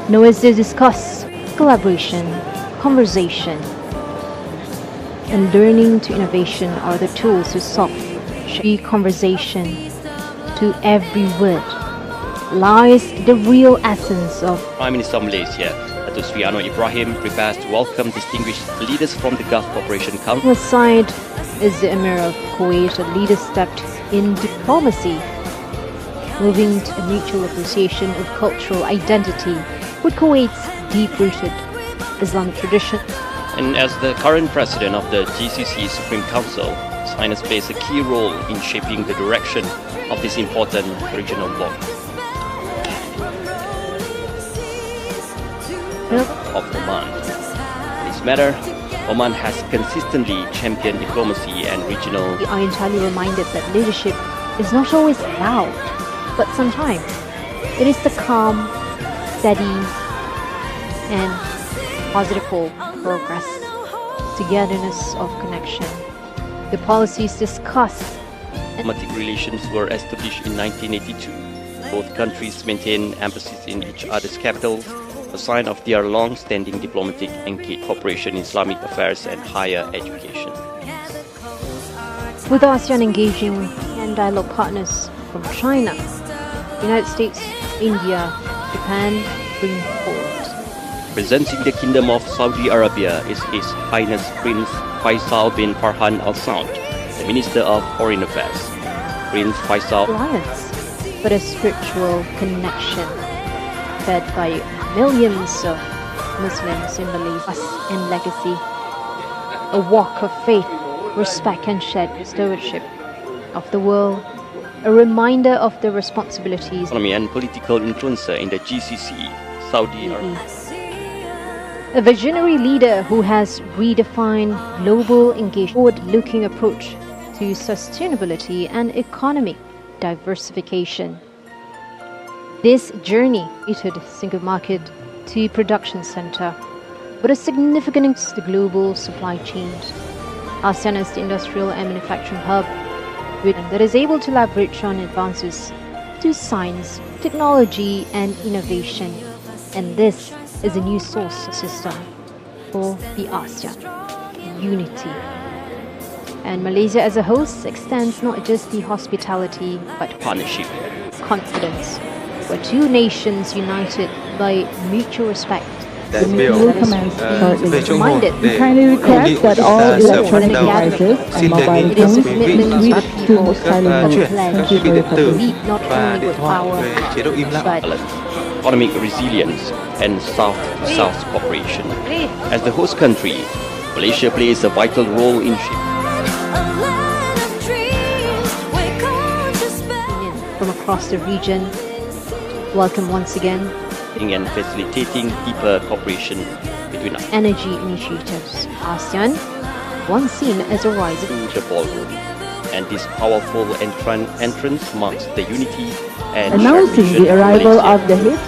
Nor is there discuss collaboration, conversation, and learning to innovation are the tools to solve the conversation. To every word lies the real essence of Prime Minister of Malaysia, Dato Sri Anwar Ibrahim, prepares to welcome distinguished leaders from the Gulf Cooperation Council. On the side is the Emir of Kuwait, a leader stepped in diplomacy, moving to a mutual appreciation of cultural identity with Kuwait's deep-rooted Islamic tradition. And as the current president of the GCC Supreme Council, His Highness plays a key role in shaping the direction of this important regional bloc. Of Oman. In this matter, Oman has consistently championed diplomacy and regional. We are entirely reminded that leadership is not always loud, but sometimes it is the calm, steady, and positive progress, togetherness of connection. The policies discussed. Diplomatic relations were established in 1982. Both countries maintain embassies in each other's capitals, a sign of their long-standing diplomatic and cooperation in Islamic affairs and higher education. With ASEAN engaging and dialogue partners from China, United States, India, Japan bring forward. Representing the Kingdom of Saudi Arabia is His Highness Prince Faisal bin Farhan Al Saud, the Minister of Foreign Affairs. Prince Faisal Alliance, but a spiritual connection fed by millions of Muslims in Malaysia and legacy, a walk of faith, respect and shared stewardship of the world, a reminder of the responsibilities economy and political influencer in the GCC, Saudi Arabia. A visionary leader who has redefined global engagement, forward-looking approach to sustainability and economic diversification. This journey created single market to production center, but a significant the global supply chains. ASEAN is the industrial and manufacturing hub that is able to leverage on advances to science, technology and innovation. And this is a new source system for the ASEAN unity. And Malaysia as a host extends not just the hospitality but partnership, confidence, where two nations united by mutual respect. The meeting will commence shortly. We kindly request that all electronic devices and mobile phones switch to silent mode. Thank you for your patience. Not only with power, but economic resilience and South-to-South cooperation. As the host country, Malaysia plays a vital role in shaping from across the region. Welcome once again. And facilitating deeper cooperation between energy initiatives. ASEAN, once seen as a rising to the ballroom, and this powerful entrance marks the unity and announcing the arrival of the hit.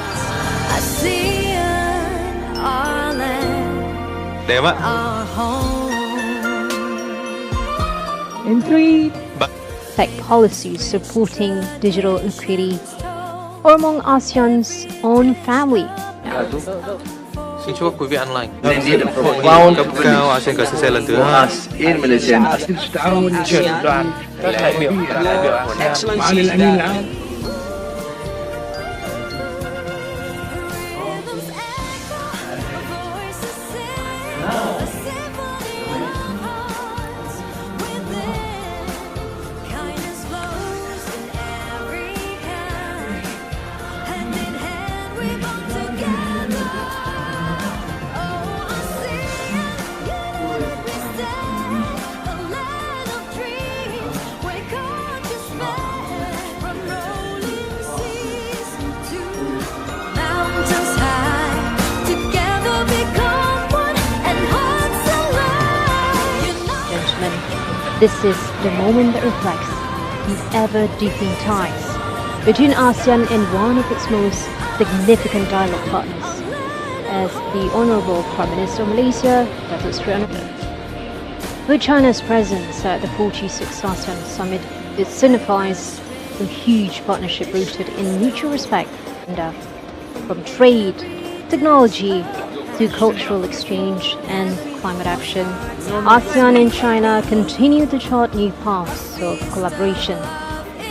In 3 tech policies supporting digital equity or among ASEAN's own family. Xin chúc quý vị online. Found cấp cao ASEAN KLCC lần thứ 2. in Malaysia. Chuyển đoàn các đại biểu của Đảng. This is the moment that reflects the ever-deepening ties between ASEAN and one of its most significant dialogue partners, as the Honourable Prime Minister of Malaysia, Dato Sri Anwar. With China's presence at the 46th ASEAN Summit, it signifies a huge partnership rooted in mutual respect, and from trade, technology, to cultural exchange and climate action. ASEAN and China continue to chart new paths of collaboration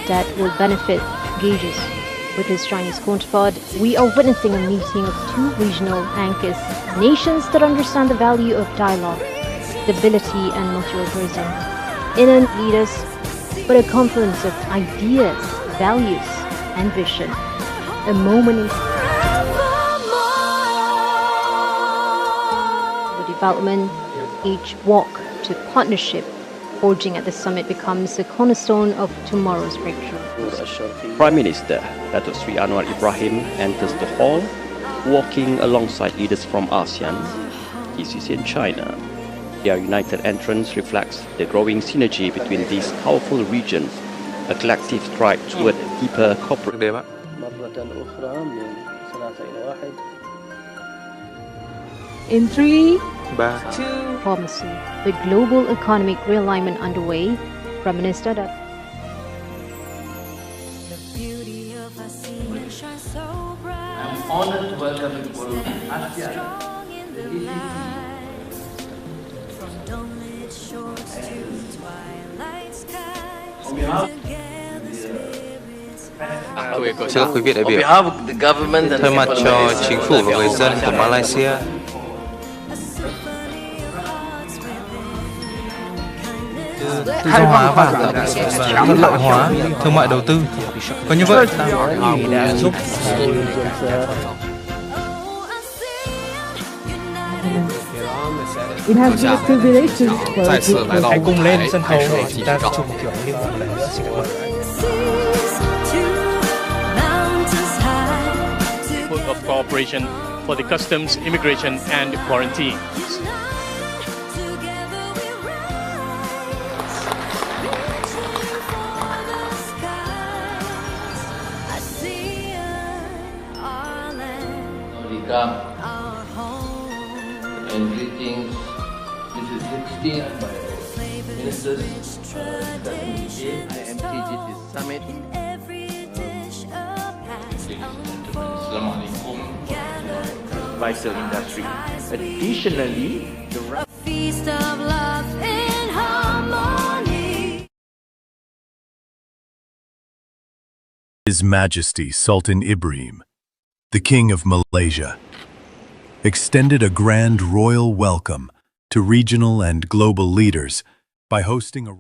that will benefit engages. With his Chinese counterpart, we are witnessing a meeting of two regional anchors, nations that understand the value of dialogue, stability and multilateralism. Inner leaders, but a confluence of ideas, values and vision. A moment in the development, each walk to partnership forging at the summit becomes a cornerstone of tomorrow's breakthrough. Prime Minister Dato Sri Anwar Ibrahim enters the hall, walking alongside leaders from ASEAN, GCC and China. Their united entrance reflects the growing synergy between these powerful regions, a collective stride toward deeper cooperation. In 3, 2, diplomacy, the global economic realignment underway. Prime Minister Dato. I'm honored to welcome you to ASEAN. Xin quý vị đại biểu, thay mặt cho chính phủ và người dân của Malaysia, tự do hóa và thuận lợi hóa thương mại đầu tư. Có như vậy, đã giúp hãy cùng lên sân khấu để chúng ta chụp một kiểu lưu một lần nữa. Xin cảm ơn. Of cooperation for the customs, immigration and quarantine. And greetings. This is 16th by ministers. I MTG this summit. Vital industry. Additionally, the Feast of love and harmony. His Majesty Sultan Ibrahim, the King of Malaysia, extended a grand royal welcome to regional and global leaders by hosting a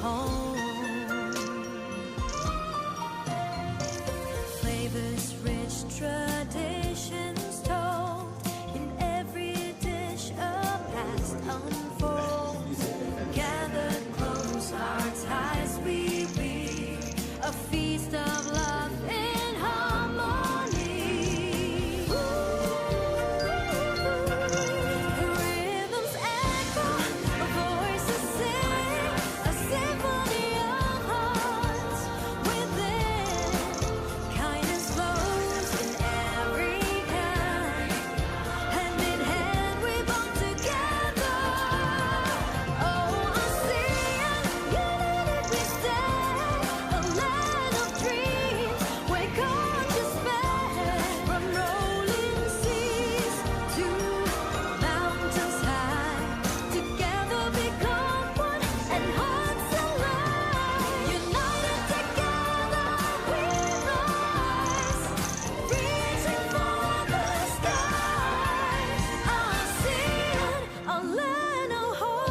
home. Flavors rich, traditions told in every dish, a past unfolds. Gathered close, our ties we weave, a feast of love in harmony. Rhythms echo, voices sing, a symphony of hearts within. Kindness flows in every kind, hand in hand we bond together. Oh, ASEAN, united we stand, a land of dreams where conscious span, from rolling seas to mountains high. Together become one and hearts alive. United together we rise, reaching for the skies. ASEAN, a land of hope.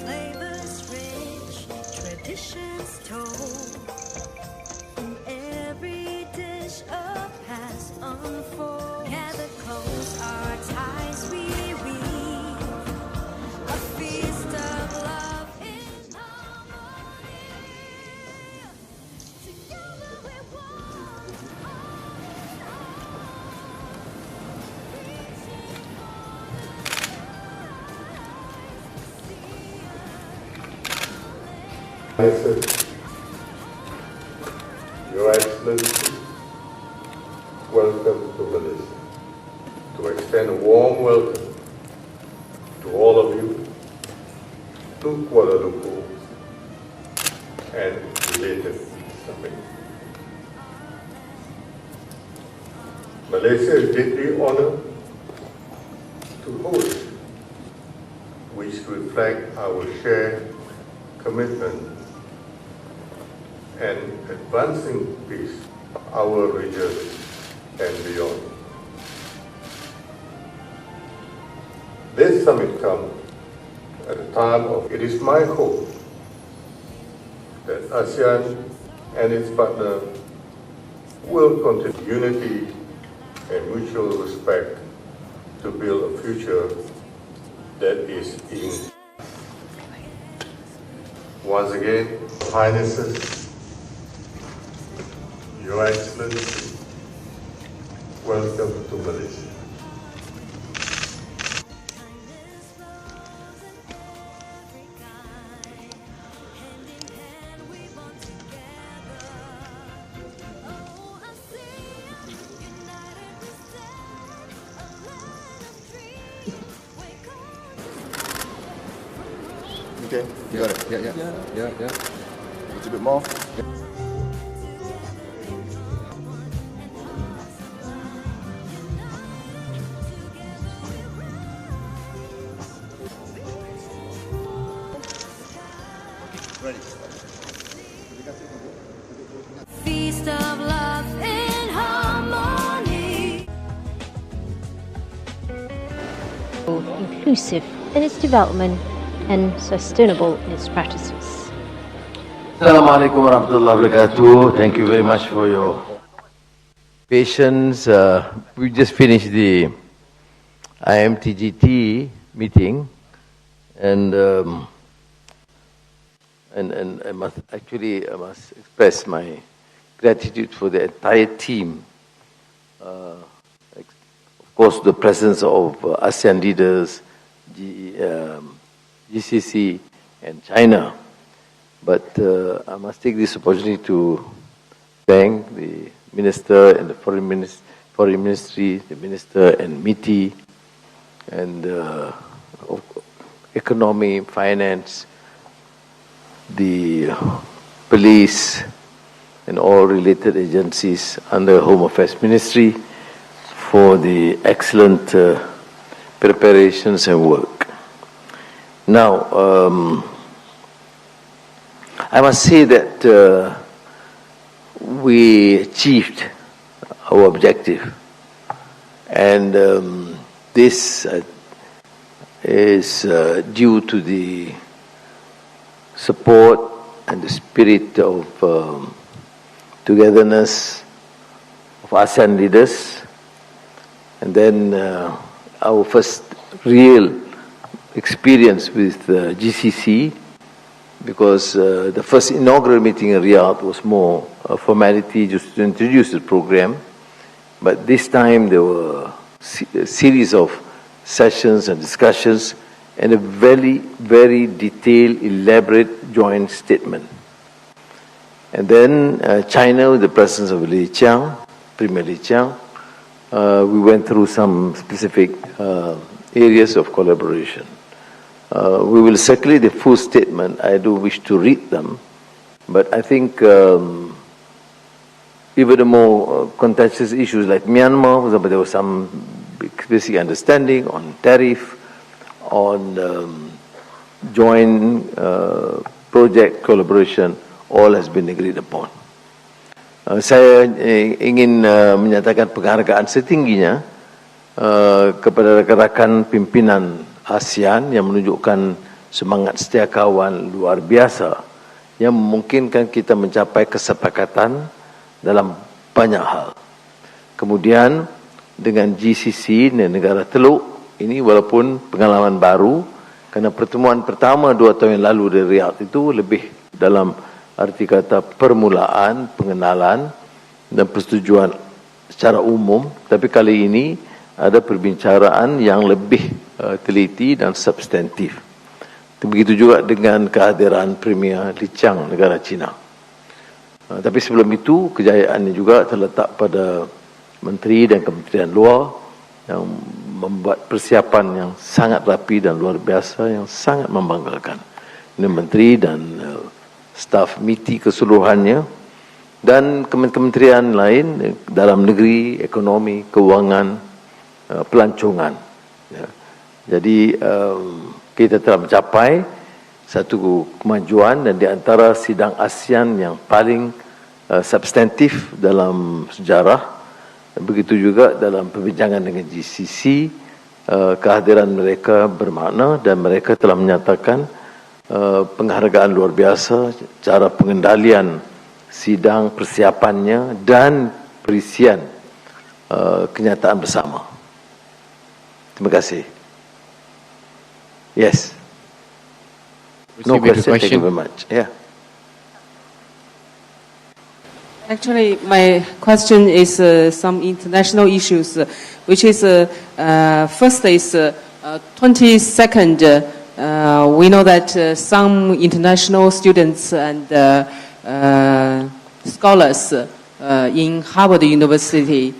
Flavors rich, traditions told. In every dish, a past unfolds. Gather close, our ties we weave, a feast of love in harmony. Together we walk Your Excellency, welcome to Malaysia. To extend a warm welcome to all of you to Kuala Lumpur and related summit. Malaysia is deeply honored to host, which reflect our shared commitment and advancing peace, our region and beyond. This summit comes at a time of, it is my hope that ASEAN and its partner will continue unity and mutual respect to build a future that is in. Once again, Highnesses, Your Excellency, welcome to Malaysia. Okay, you got it. Yeah. A little bit more. Yeah. Ready. Feast of love in harmony. Inclusive in its development and sustainable in its practices. Assalamualaikum warahmatullahi wabarakatuh. Thank you very much for your patience. We just finished the IMTGT meeting, and I must express my gratitude for the entire team. Of course, the presence of ASEAN leaders, GCC, and China. But I must take this opportunity to thank the Minister and the Foreign Ministry, the Minister and MITI, and Economy, Finance, the Police, and all related agencies under Home Affairs Ministry for the excellent preparations and work. Now, I must say that we achieved our objective, and this is due to the support and the spirit of togetherness of ASEAN leaders, and then our first real experience with GCC, because the first inaugural meeting in Riyadh was more a formality just to introduce the program, but this time there were a series of sessions and discussions and a very, very detailed, elaborate joint statement. And then China, with the presence of Li Qiang, Premier Li Qiang, we went through some specific areas of collaboration. We will circulate the full statement. I do wish to read them, but I think even the more contentious issues like Myanmar, for example, there was some basic understanding on tariff, on joint project collaboration, all has been agreed upon. Saya ingin menyatakan penghargaan setingginya kepada rakan-rakan pimpinan ASEAN yang menunjukkan semangat setia kawan luar biasa yang memungkinkan kita mencapai kesepakatan dalam banyak hal. Kemudian dengan GCC, negara Teluk, ini walaupun pengalaman baru, kerana pertemuan pertama 2 tahun yang lalu di Riyadh itu lebih dalam arti kata permulaan, pengenalan dan persetujuan secara umum, tapi kali ini ada perbincangan yang lebih teliti dan substantif. Begitu juga dengan kehadiran Premier Li Qiang, negara China. Tapi sebelum itu, kejayaannya juga terletak pada Menteri dan Kementerian Luar yang membuat persiapan yang sangat rapi dan luar biasa, yang sangat membanggakan. Ini Menteri dan staf MITI keseluruhannya, dan kementerian lain, dalam negeri, ekonomi, keuangan, pelancongan. Ya. Jadi kita telah mencapai satu kemajuan, dan di antara sidang ASEAN yang paling substantif dalam sejarah. Begitu juga dalam perbincangan dengan GCC, kehadiran mereka bermakna dan mereka telah menyatakan penghargaan luar biasa, cara pengendalian sidang, persiapannya dan perisian kenyataan bersama. Terima kasih. Yes. No question. Thank you very much. Yeah. Actually, my question is some international issues, which is first is 22nd. We know that some international students and scholars in Harvard University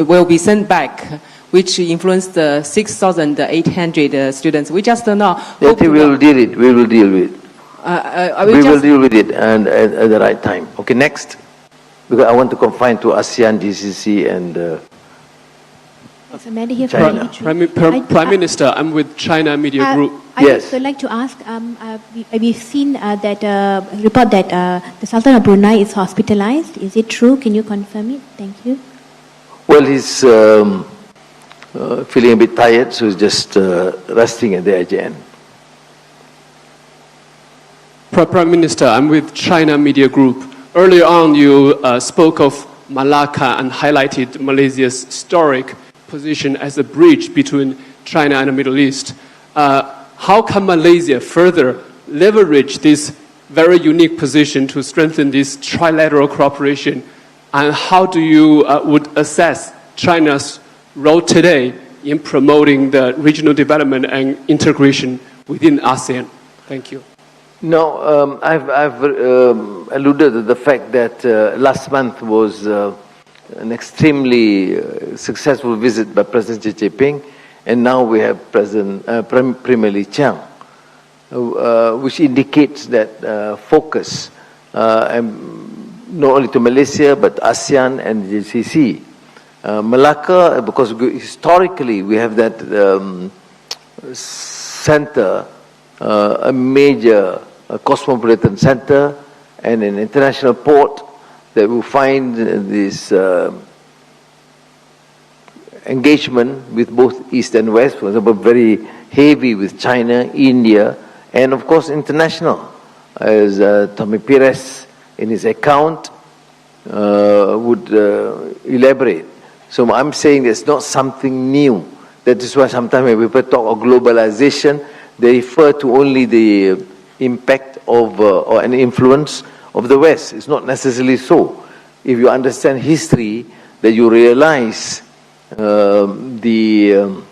will be sent back, which influenced 6,800 students. We just know. We will deal it. We will deal with it. We will deal with it and at the right time. Okay, next, because I want to confine to ASEAN, GCC, and China. Prime Minister, I'm with China Media Group. Yes. I'd like to ask, we've seen that report that the Sultan of Brunei is hospitalized. Is it true? Can you confirm it? Thank you. Well, he's feeling a bit tired, so he's just resting at the IJN. Prime Minister, I'm with China Media Group. Earlier on, you spoke of Malacca and highlighted Malaysia's historic position as a bridge between China and the Middle East. How can Malaysia further leverage this very unique position to strengthen this trilateral cooperation? And how do you would assess China's role today in promoting the regional development and integration within ASEAN? Thank you. No, I've alluded to the fact that last month was an extremely successful visit by President Xi Jinping, and now we have Premier Li Qiang, which indicates that focus, not only to Malaysia but ASEAN and GCC. Malacca, because historically we have that center, a major cosmopolitan center and an international port, that we find this engagement with both East and West, for example, very heavy with China, India, and of course international, as Tommy Pires in his account would elaborate. So I'm saying it's not something new. That is why sometimes when people talk of globalization, they refer to only the impact of or an influence of the West. It's not necessarily so. If you understand history, that you realize the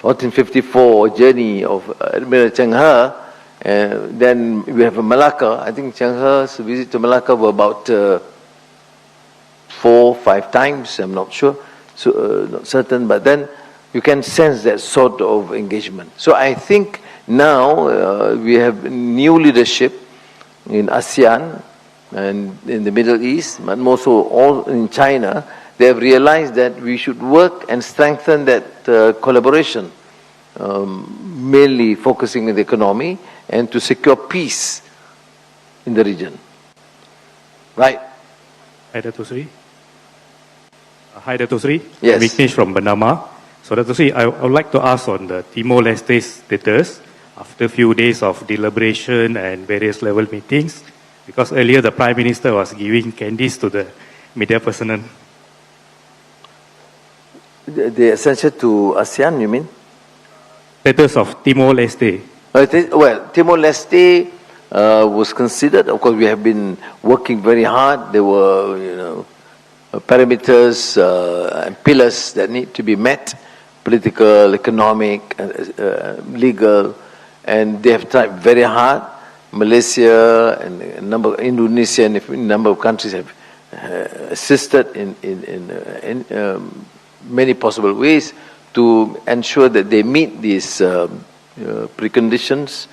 1454 journey of Admiral Cheng He, then we have Malacca. I think Cheng He's visit to Malacca were about 4 or 5 times, I'm not sure, so, not certain, but then you can sense that sort of engagement. So I think now we have new leadership in ASEAN and in the Middle East, but more so all in China. They have realized that we should work and strengthen that collaboration, mainly focusing on the economy and to secure peace in the region. Right? Hi, Dato Seri. Hi, Dato Seri. Yes. Vignesh from Bernama. So, Dato Seri, I would like to ask on the Timor-Leste status after a few days of deliberation and various level meetings, because earlier the Prime Minister was giving candies to the media personnel. The essential to ASEAN, you mean? Status of Timor-Leste. Well, Timor-Leste was considered. Of course, we have been working very hard. There were, parameters and pillars that need to be met: political, economic, legal, and they have tried very hard. Malaysia and a number of Indonesia and a number of countries have assisted in many possible ways to ensure that they meet these preconditions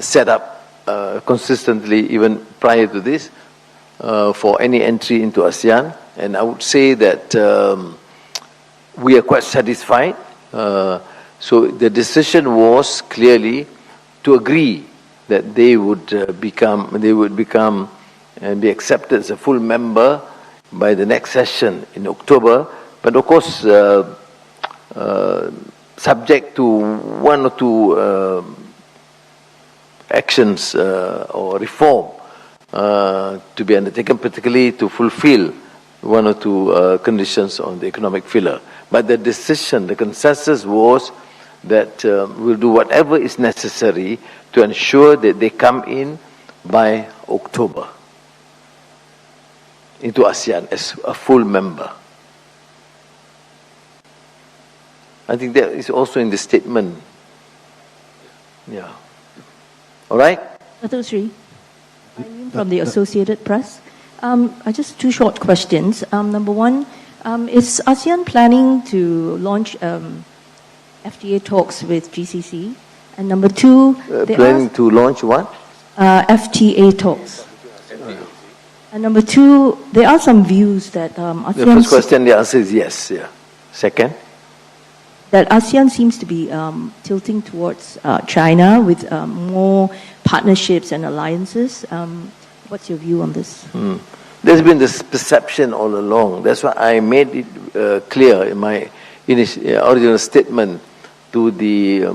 set up consistently even prior to this for any entry into ASEAN. And I would say that we are quite satisfied. So the decision was clearly to agree that they would become and be accepted as a full member by the next session in October. But of course, subject to 1 or 2 actions or reform to be undertaken, particularly to fulfill 1 or 2 conditions on the economic pillar. But the decision, the consensus was that we'll do whatever is necessary to ensure that they come in by October into ASEAN as a full member. I think that is also in the statement. Yeah. All right? Dato Seri, I'm from the Associated Press. Just 2 short questions. Number 1, is ASEAN planning to launch FTA talks with GCC? And number 2, planning to launch what? FTA talks. And number 2, there are some views that ASEAN... The first question, the answer is yes. Yeah. Second? That ASEAN seems to be tilting towards China with more partnerships and alliances. What's your view on this? There's been this perception all along. That's why I made it clear in my original statement to the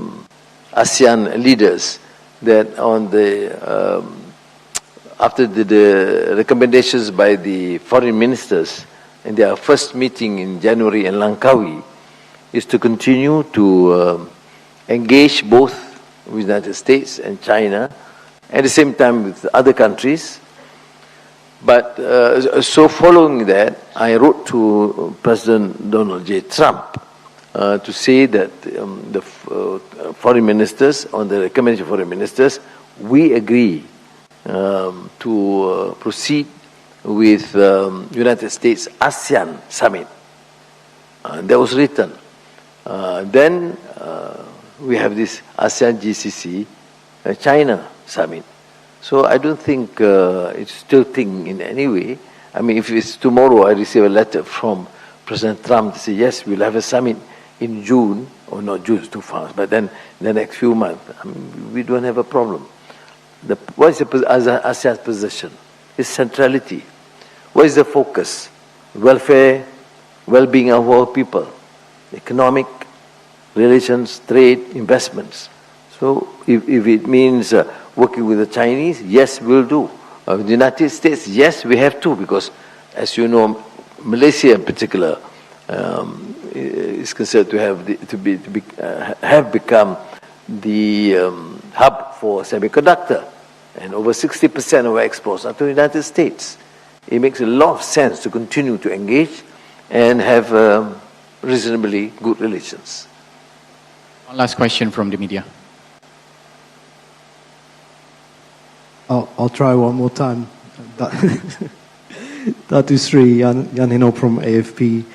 ASEAN leaders that on the after the recommendations by the foreign ministers in their first meeting in January in Langkawi, is to continue to engage both with the United States and China, at the same time with other countries. But so following that, I wrote to President Donald J. Trump to say that the foreign ministers, on the recommendation of foreign ministers, we agree to proceed with United States ASEAN summit. That was written. Then we have this ASEAN GCC China summit. So I don't think it's tilting in any way. I mean, if it's tomorrow I receive a letter from President Trump to say, yes, we'll have a summit in June, or not June, it's too fast, but then in the next few months, I mean, we don't have a problem. What is ASEAN's position? is centrality. What is the focus? Welfare, well-being of our people, economic relations, trade, investments. So if it means working with the Chinese, yes, we'll do. The United States, yes, we have to, because as you know, Malaysia in particular is considered to have become the hub for semiconductor, and over 60% of our exports are to the United States. It makes a lot of sense to continue to engage and have reasonably good relations. One last question from the media. I'll try one more time. Dato Seri, Jan Hino from AFP.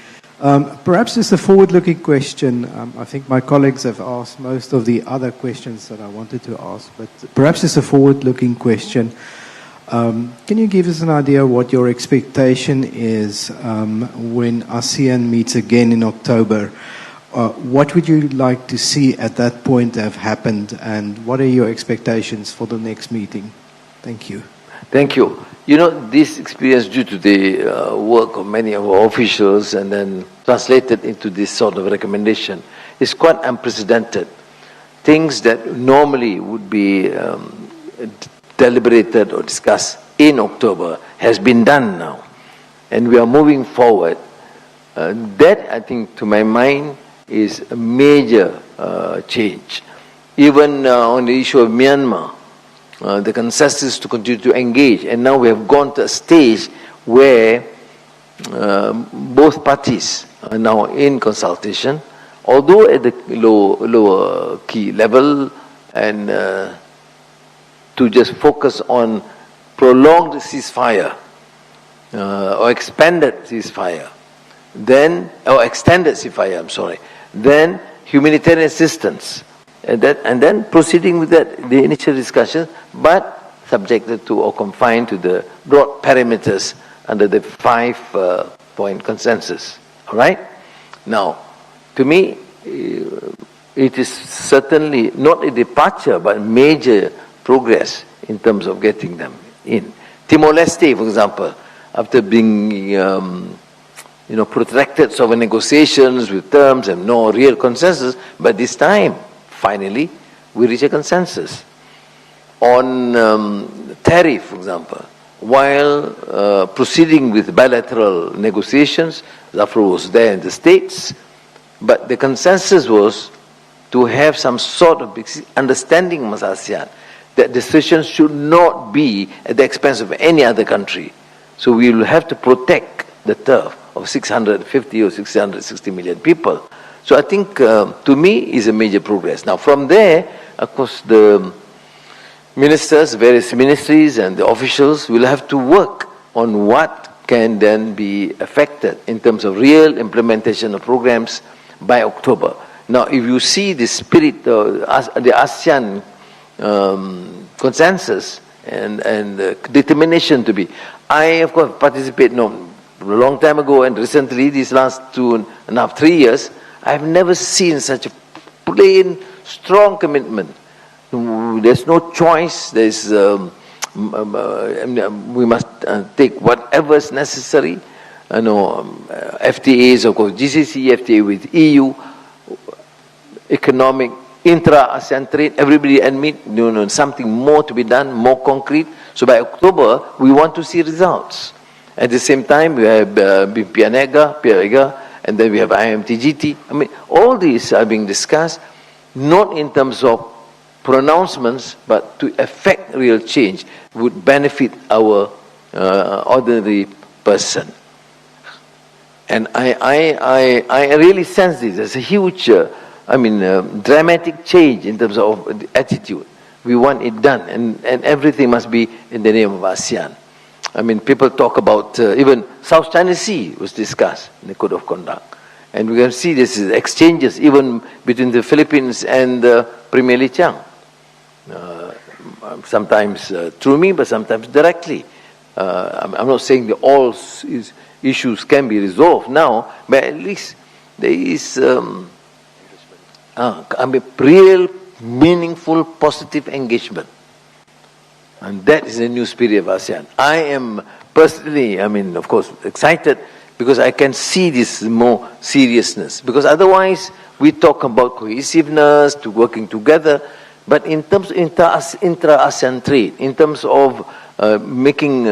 Perhaps it's a forward-looking question. I think my colleagues have asked most of the other questions that I wanted to ask, but perhaps it's a forward-looking question. Can you give us an idea what your expectation is when ASEAN meets again in October? What would you like to see at that point have happened, and what are your expectations for the next meeting? Thank you. Thank you. You know, this experience, due to the work of many of our officials and then translated into this sort of recommendation, is quite unprecedented. Things that normally would be deliberated or discussed in October has been done now. And we are moving forward. That, I think, to my mind, is a major change. Even on the issue of Myanmar, the consensus to continue to engage, and now we have gone to a stage where both parties are now in consultation, although at the lower key level, and to just focus on prolonged ceasefire or expanded ceasefire, then, or extended ceasefire, I'm sorry, then humanitarian assistance. And then proceeding with that, the initial discussion, but subjected to or confined to the broad parameters under the 5-point consensus. All right? Now, to me, it is certainly not a departure, but major progress in terms of getting them in. Timor-Leste, for example, after being protracted sort of negotiations with terms and no real consensus, but this time, finally, we reach a consensus. On tariff, for example, while proceeding with bilateral negotiations, Zafar was there in the States, but the consensus was to have some sort of understanding amongst ASEAN that decisions should not be at the expense of any other country. So we will have to protect the turf of 650 or 660 million people. So I think, to me, is a major progress. Now, from there, of course, the ministers, various ministries and the officials will have to work on what can then be affected in terms of real implementation of programs by October. Now, if you see the spirit of the ASEAN consensus and the determination to be, I, of course, participate a long time ago and recently, these last 2.5, 3 years, I've never seen such a plain, strong commitment. There's no choice. There's we must take whatever is necessary. FTAs, of course, GCC, FTA with EU, economic, intra-ASEAN trade, everybody admit something more to be done, more concrete. So by October, we want to see results. At the same time, we have PIANEGA, and then we have IMTGT. I mean, all these are being discussed, not in terms of pronouncements, but to effect real change would benefit our ordinary person. And I really sense this as a huge, dramatic change in terms of the attitude. We want it done, and everything must be in the name of ASEAN. I mean, people talk about even South China Sea was discussed in the Code of Conduct. And we can see this is exchanges even between the Philippines and Premier Lee Chiang. Sometimes through me, but sometimes directly. I'm not saying that all issues can be resolved now, but at least there is real, meaningful, positive engagement. And that is the new spirit of ASEAN. I am personally, of course, excited because I can see this more seriousness. Because otherwise, we talk about cohesiveness, to working together, but in terms of intra-ASEAN trade, in terms of making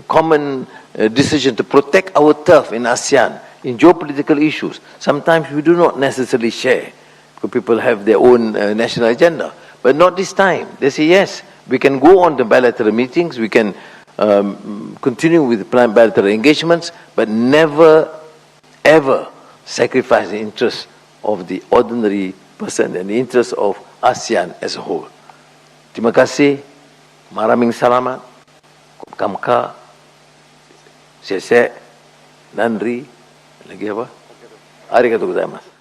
common decision to protect our turf in ASEAN, in geopolitical issues, sometimes we do not necessarily share, because people have their own national agenda. But not this time. They say, yes, we can go on to bilateral meetings, we can continue with bilateral engagements, but never, ever sacrifice the interests of the ordinary person and the interests of ASEAN as a whole. Terima kasih, maraming salamat, kamka, sesek, nandri, lagi apa? Arigatou gozaimasu.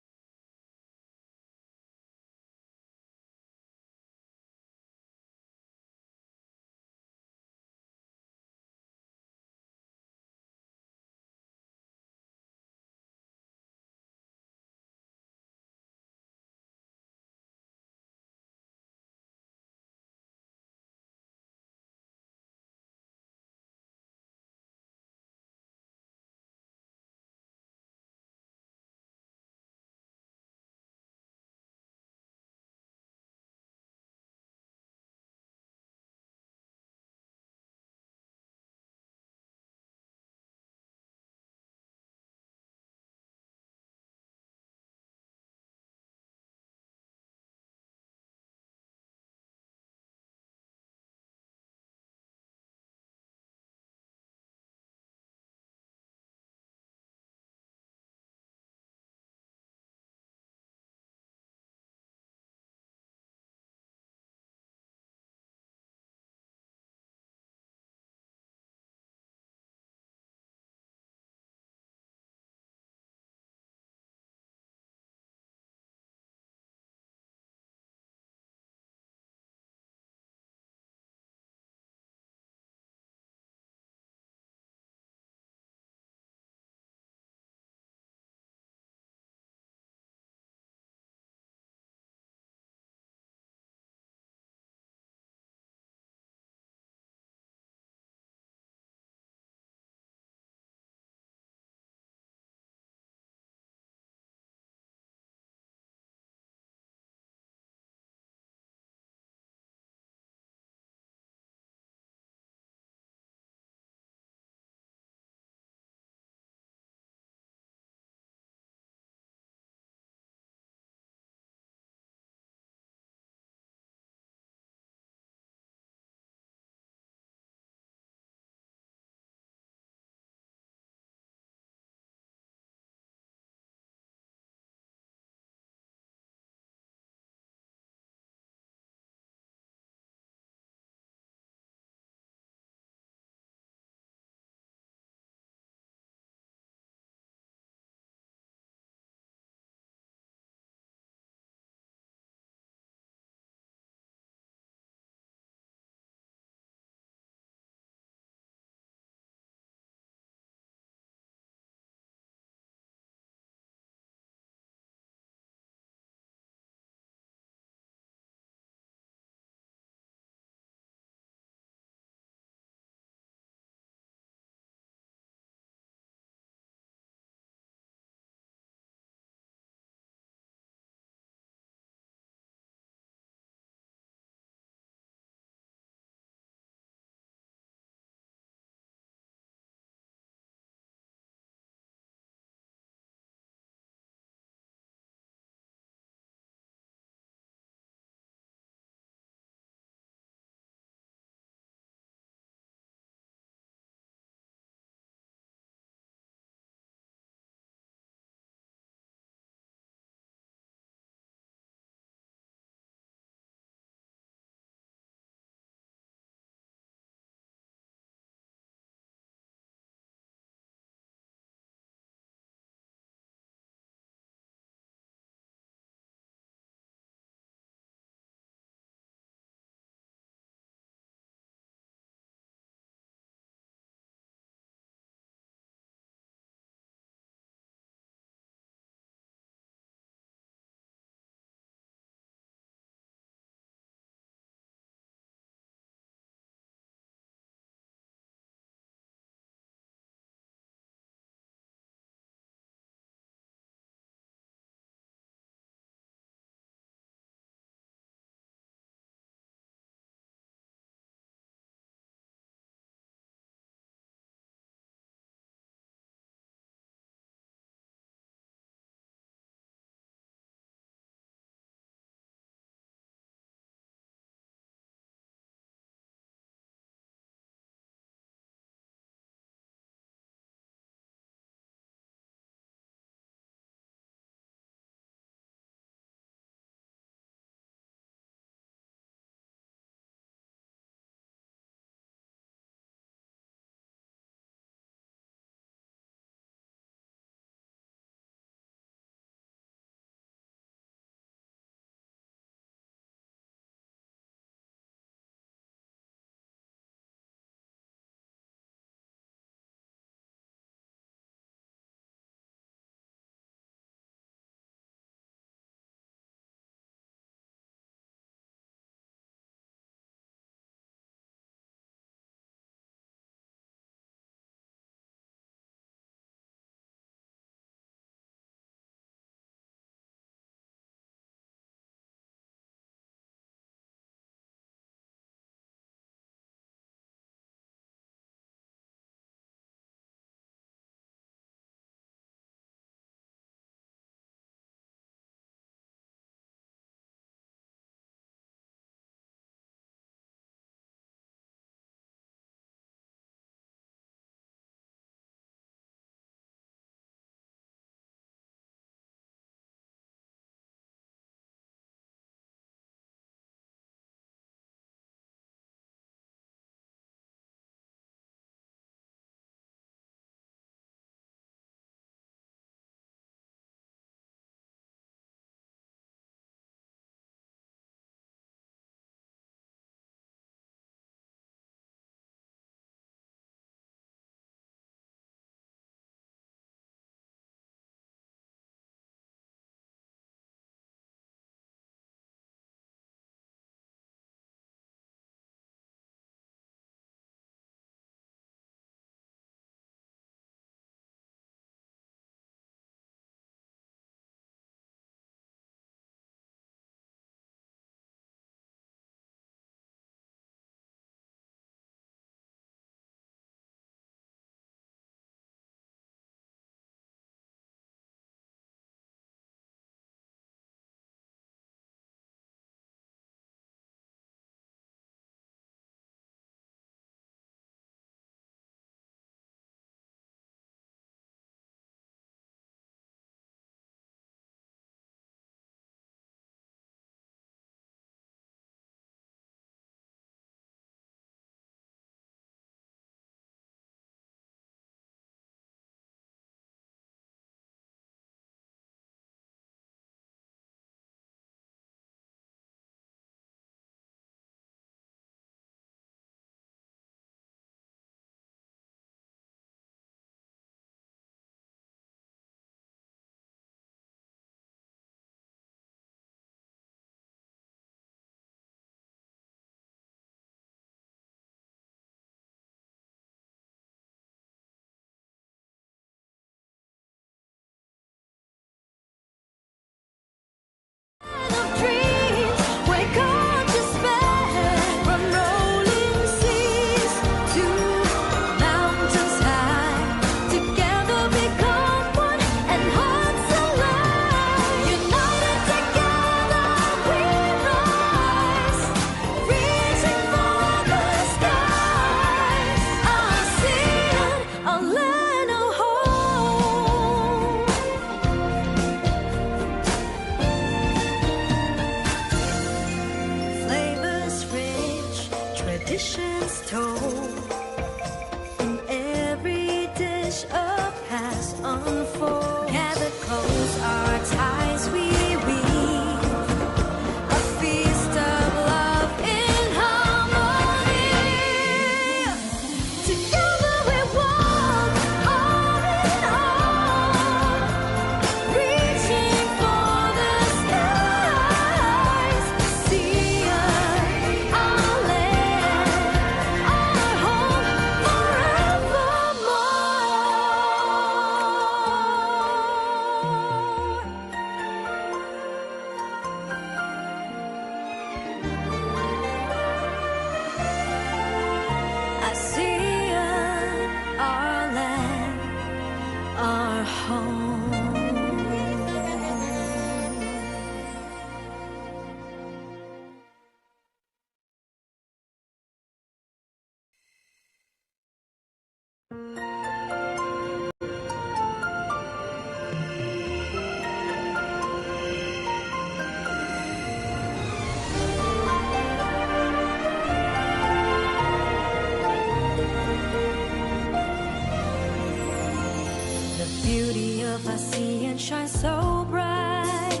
beauty of ASEAN shines so bright,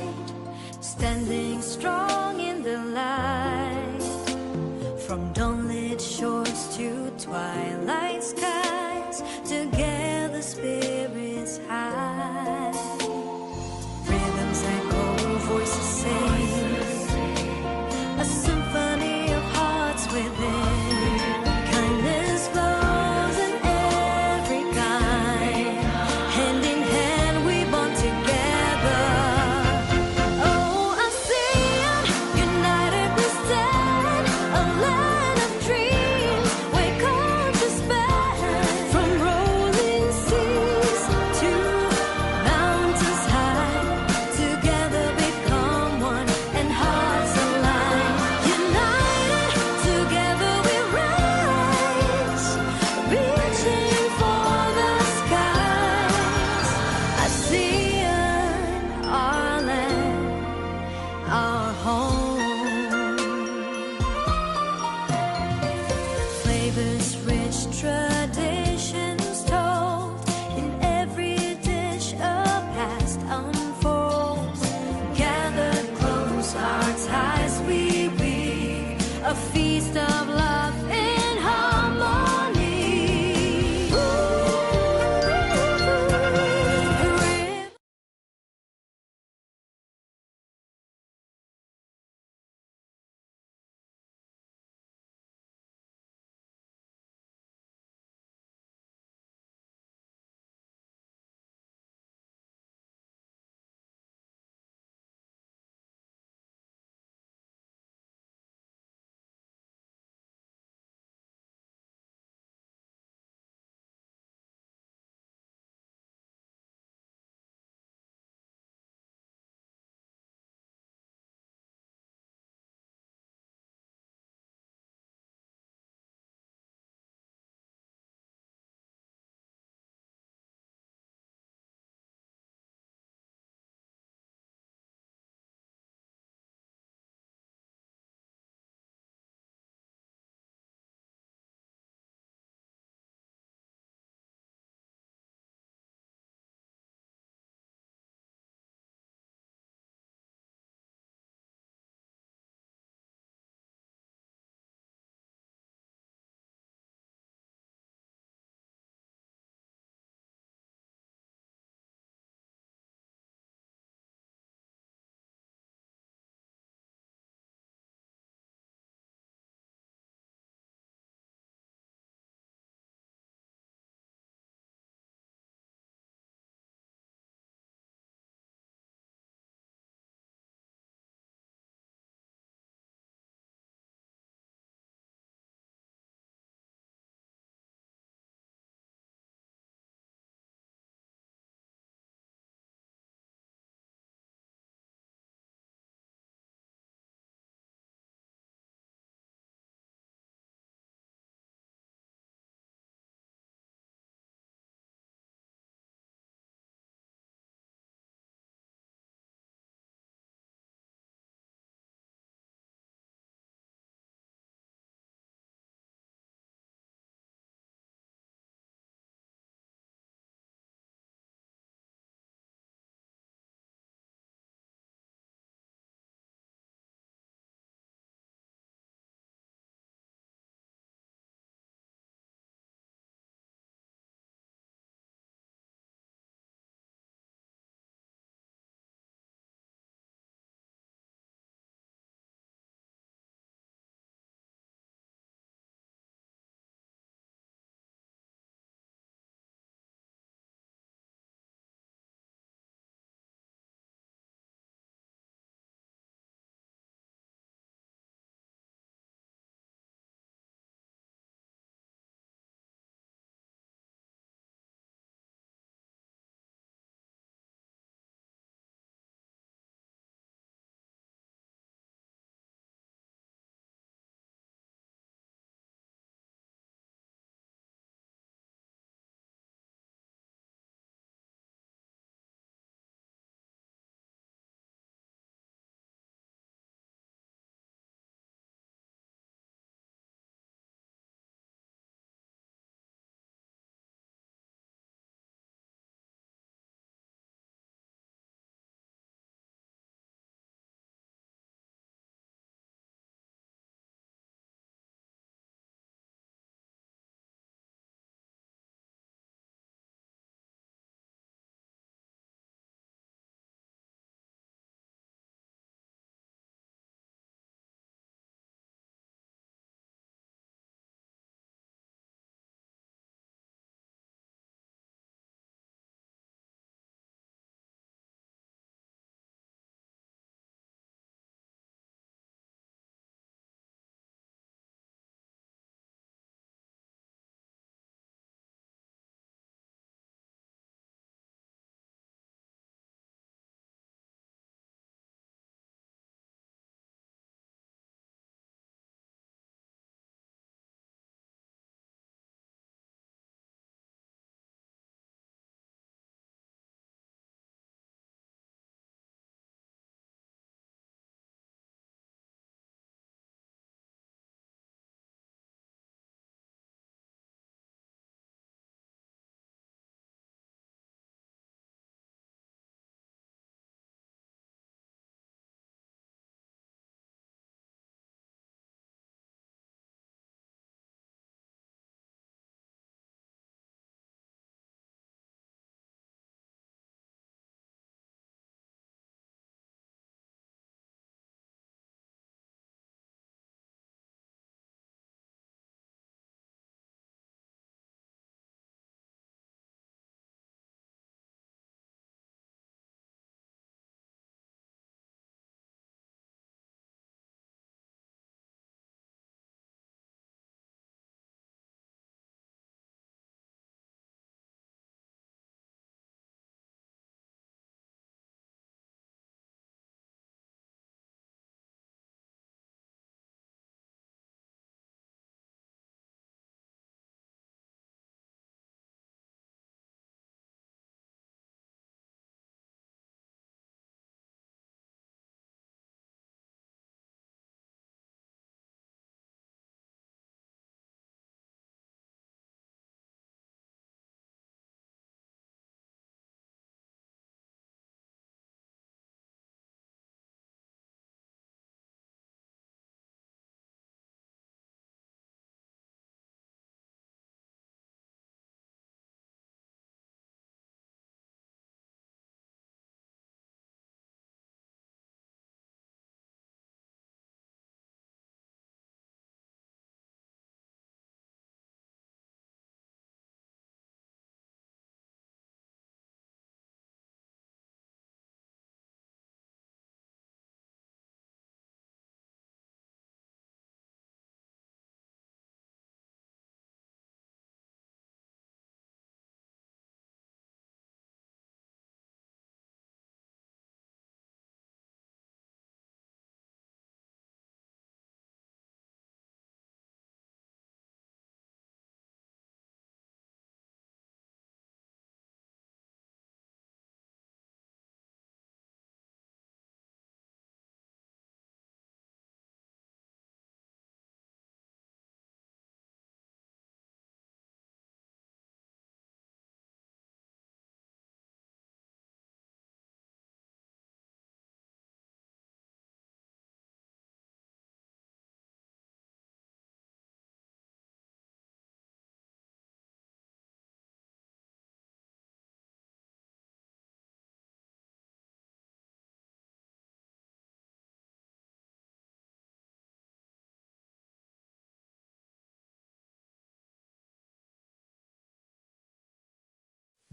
standing strong in the light. From dawnlit shores to twilight skies, together spirits high. Rhythms echo, voices sing, a symphony of hearts within. Kindness flows in every kind, hand in hand we bond together. Oh, ASEAN, united we stand, a land of dreams where cultures span. From rolling seas to mountains high, together become one and hearts align. United, together we rise, reaching for the skies. ASEAN, our land, our home. Flavors rich, traditions told, in every dish a past unfolds. Gathered close, our ties we weave, a feast of love in harmony.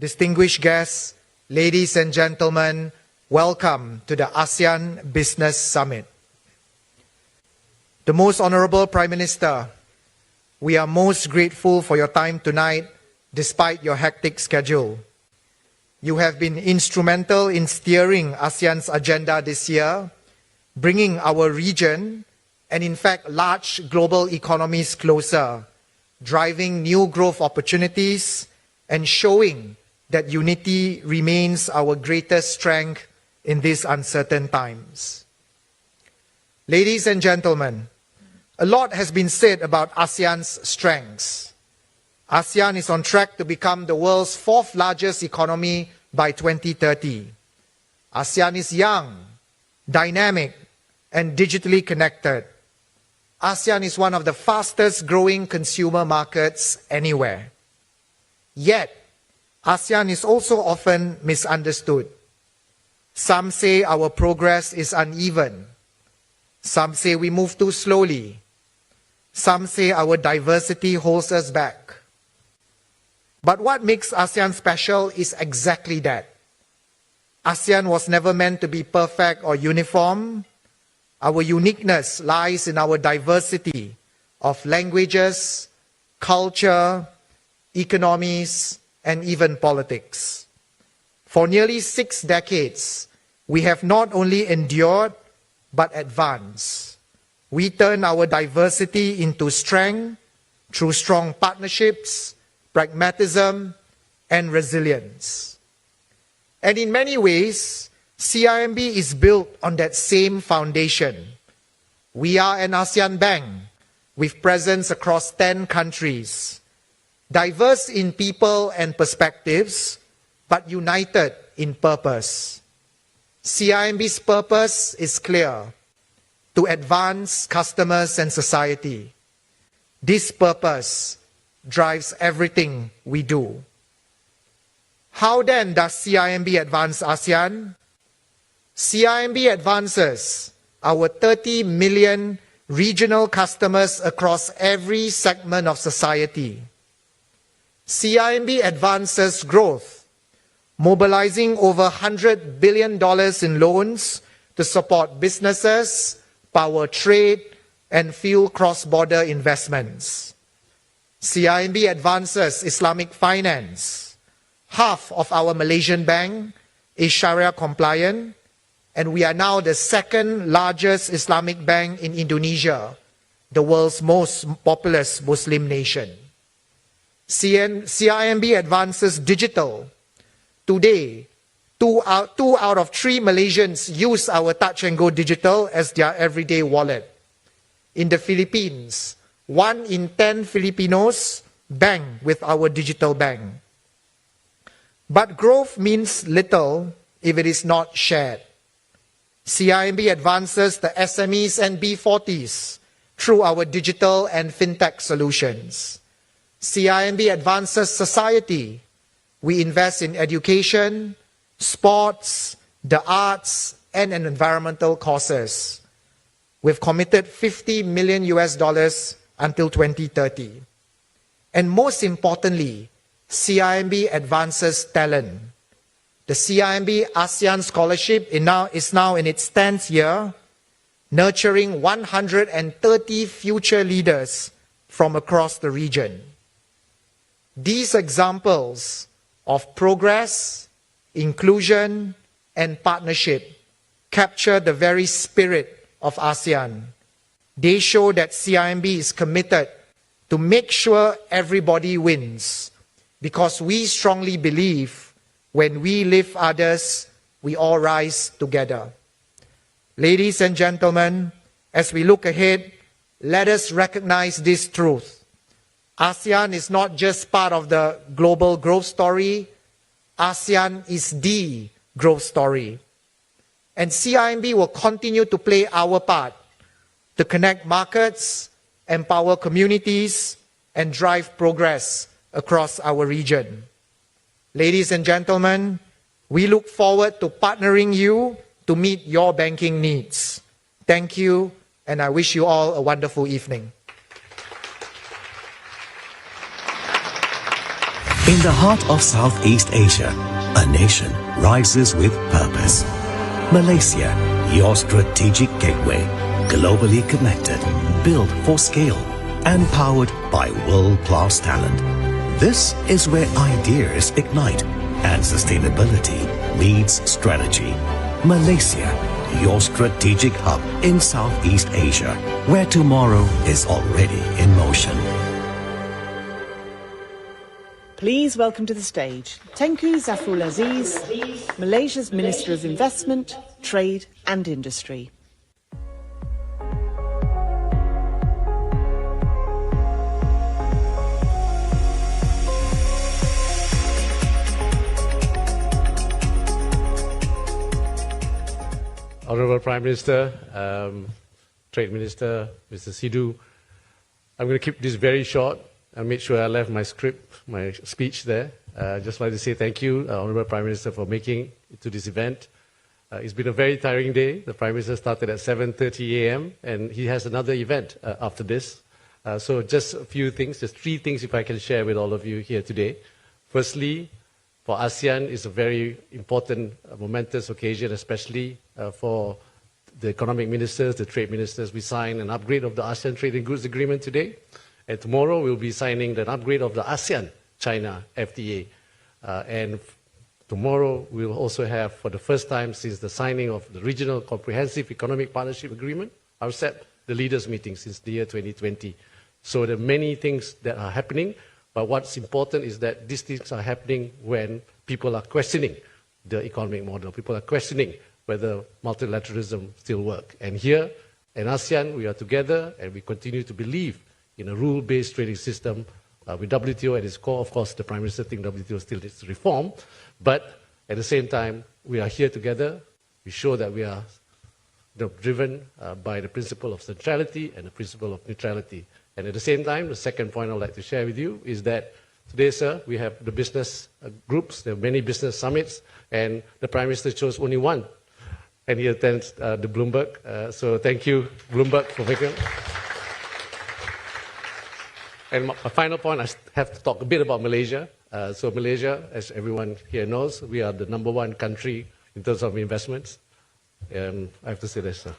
distinguished guests, ladies and gentlemen, welcome to the ASEAN Business Summit. The Most Honorable Prime Minister, we are most grateful for your time tonight despite your hectic schedule. You have been instrumental in steering ASEAN's agenda this year, bringing our region and in fact large global economies closer, driving new growth opportunities and showing that unity remains our greatest strength in these uncertain times. Ladies and gentlemen, a lot has been said about ASEAN's strengths. ASEAN is on track to become the world's 4th largest economy by 2030. ASEAN is young, dynamic, and digitally connected. ASEAN is one of the fastest growing consumer markets anywhere. Yet, ASEAN is also often misunderstood. Some say our progress is uneven. Some say we move too slowly. Some say our diversity holds us back. But what makes ASEAN special is exactly that. ASEAN was never meant to be perfect or uniform. Our uniqueness lies in our diversity of languages, culture, economies, and even politics. For nearly 6 decades, we have not only endured, but advanced. We turn our diversity into strength through strong partnerships, pragmatism, and resilience. And in many ways, CIMB is built on that same foundation. We are an ASEAN bank with presence across 10 countries, diverse in people and perspectives, but united in purpose. CIMB's purpose is clear: to advance customers and society. This purpose drives everything we do. How then does CIMB advance ASEAN? CIMB advances our 30 million regional customers across every segment of society. CIMB advances growth, mobilizing over $100 billion in loans to support businesses, power trade, and fuel cross-border investments. CIMB advances Islamic finance. Half of our Malaysian bank is Sharia compliant, and we are now the 2nd largest Islamic bank in Indonesia, the world's most populous Muslim nation. CIMB advances digital. Today, 2 out of 3 Malaysians use our Touch and Go Digital as their everyday wallet. In the Philippines, 1 in 10 Filipinos bank with our digital bank. But growth means little if it is not shared. CIMB advances the SMEs and B40s through our digital and fintech solutions. CIMB advances society. We invest in education, sports, the arts, and in environmental causes. We've committed $50 million until 2030. And most importantly, CIMB advances talent. The CIMB ASEAN Scholarship is now in its 10th year, nurturing 130 future leaders from across the region. These examples of progress, inclusion, and partnership capture the very spirit of ASEAN. They show that CIMB is committed to make sure everybody wins, because we strongly believe when we lift others, we all rise together. Ladies and gentlemen, as we look ahead, let us recognize this truth. ASEAN is not just part of the global growth story. ASEAN is the growth story. And CIMB will continue to play our part to connect markets, empower communities, and drive progress across our region. Ladies and gentlemen, we look forward to partnering you to meet your banking needs. Thank you, and I wish you all a wonderful evening. In the heart of Southeast Asia, a nation rises with purpose. Malaysia, your strategic gateway, globally connected, built for scale, and powered by world-class talent. This is where ideas ignite and sustainability meets strategy. Malaysia, your strategic hub in Southeast Asia, where tomorrow is already in motion. Please welcome to the stage Tengku Zafrul Aziz, Malaysia's Minister of Investment, Trade and Industry. Honourable Prime Minister, Trade Minister, Mr. Sidhu, I'm going to keep this very short. I made sure I left my script, my speech there. Just like to say thank you, Honourable Prime Minister, for making it to this event. It's been a very tiring day. The Prime Minister started at 7:30 a.m. and he has another event after this. So just a few things, just three things if I can share with all of you here today. Firstly, for ASEAN, it's a very important, momentous occasion, especially for the economic ministers, the trade ministers. We signed an upgrade of the ASEAN Trade and Goods Agreement today. And tomorrow we'll be signing an upgrade of the ASEAN-China FTA. And tomorrow we'll also have, for the first time since the signing of the Regional Comprehensive Economic Partnership Agreement, RCEP, the leaders' meeting since the year 2020. So there are many things that are happening, but what's important is that these things are happening when people are questioning the economic model. People are questioning whether multilateralism still works. And here in ASEAN, we are together and we continue to believe in a rule-based trading system with WTO at its core. Of course, the Prime Minister thinks WTO still needs to reform, but at the same time, we are here together. We show that we are driven by the principle of centrality and the principle of neutrality. And at the same time, the second point I'd like to share with you is that today, sir, we have the business groups. There are many business summits, and the Prime Minister chose only one, and he attends the Bloomberg. So thank you, Bloomberg, for making it. And my final point, I have to talk a bit about Malaysia. So Malaysia, as everyone here knows, we are the #1 country in terms of investments. I have to say this, sir.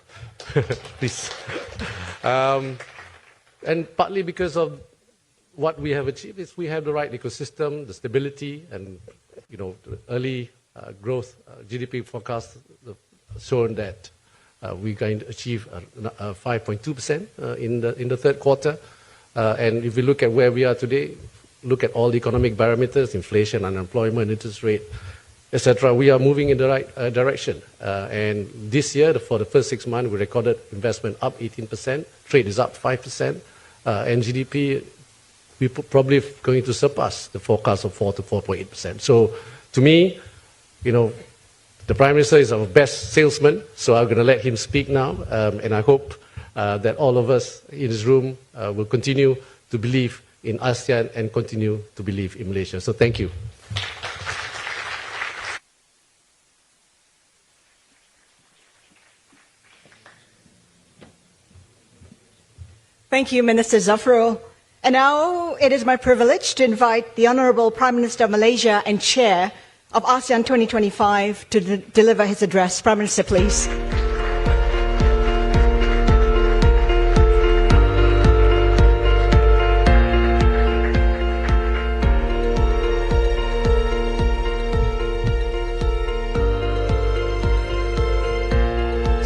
Please. And partly because of what we have achieved is we have the right ecosystem, the stability, and the early growth GDP forecast shown that we're going to achieve 5.2% in the third quarter. And if we look at where we are today, look at all the economic parameters, inflation, unemployment, interest rate, etc., we are moving in the right direction. And this year, for the first 6 months, we recorded investment up 18%, trade is up 5%, and GDP, we're probably going to surpass the forecast of 4 to 4.8%. So to me, the Prime Minister is our best salesman, so I'm going to let him speak now, and I hope that all of us in this room will continue to believe in ASEAN and continue to believe in Malaysia. So thank you. Thank you, Minister Zafrul. And now it is my privilege to invite the Honourable Prime Minister of Malaysia and Chair of ASEAN 2025 to deliver his address. Prime Minister, please.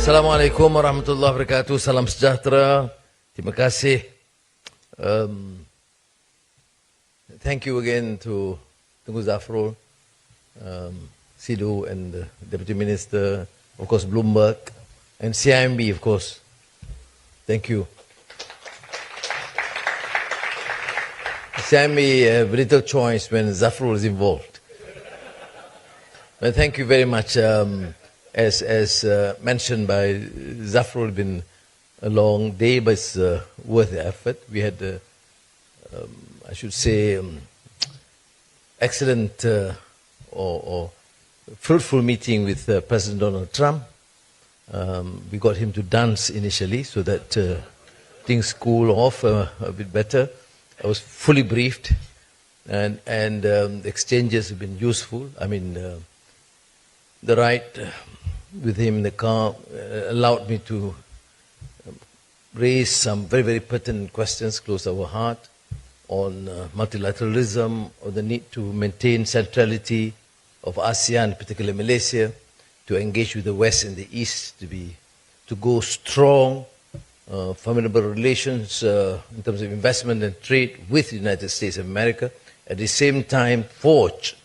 Assalamualaikum warahmatullahi wabarakatuh. Salam sejahtera. Terima kasih. Thank you again to Tengku Zafrul, Sidhu and the Deputy Minister, of course Bloomberg, and CIMB, of course. Thank you. CIMB have little choice when Zafrul is involved. But thank you very much. As mentioned by Zafrul, been a long day, but it's worth the effort. We had, I should say, excellent or fruitful meeting with President Donald Trump. We got him to dance initially so that things cool off a bit better. I was fully briefed. and the exchanges have been useful. I mean, the ride with him in the car allowed me to raise some very, very pertinent questions close to our heart on multilateralism, or the need to maintain centrality of ASEAN, particularly Malaysia, to engage with the West and the East, to go strong, formidable relations in terms of investment and trade with the United States of America. At the same time, forge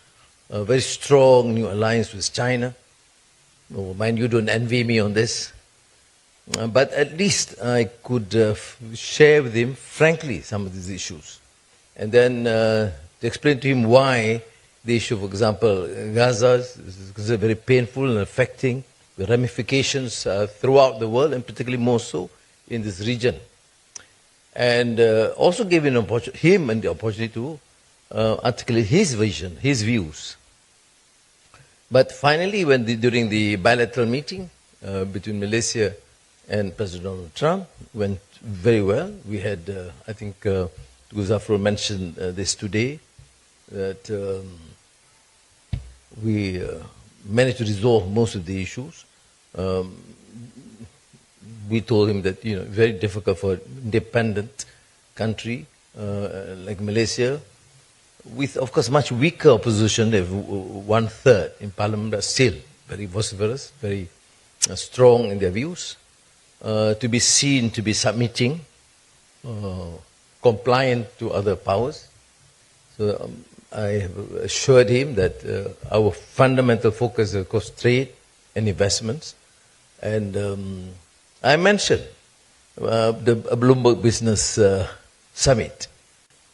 a very strong new alliance with China. Oh, mind you, don't envy me on this. But at least I could share with him, frankly, some of these issues. And then to explain to him why the issue, for example, Gaza is very painful and affecting the ramifications throughout the world, and particularly more so in this region. And also gave him the opportunity to articulate his vision, his views. But finally, during the bilateral meeting between Malaysia and President Donald Trump, went very well. We had, I think, Guzafro mentioned this today, that we managed to resolve most of the issues. We told him that, very difficult for an independent country like Malaysia, with, of course, much weaker opposition. They have 1/3 in parliament, but still very vociferous, very strong in their views, to be seen to be submitting, compliant to other powers. So I have assured him that our fundamental focus is, of course, trade and investments. And I mentioned the Bloomberg Business Summit.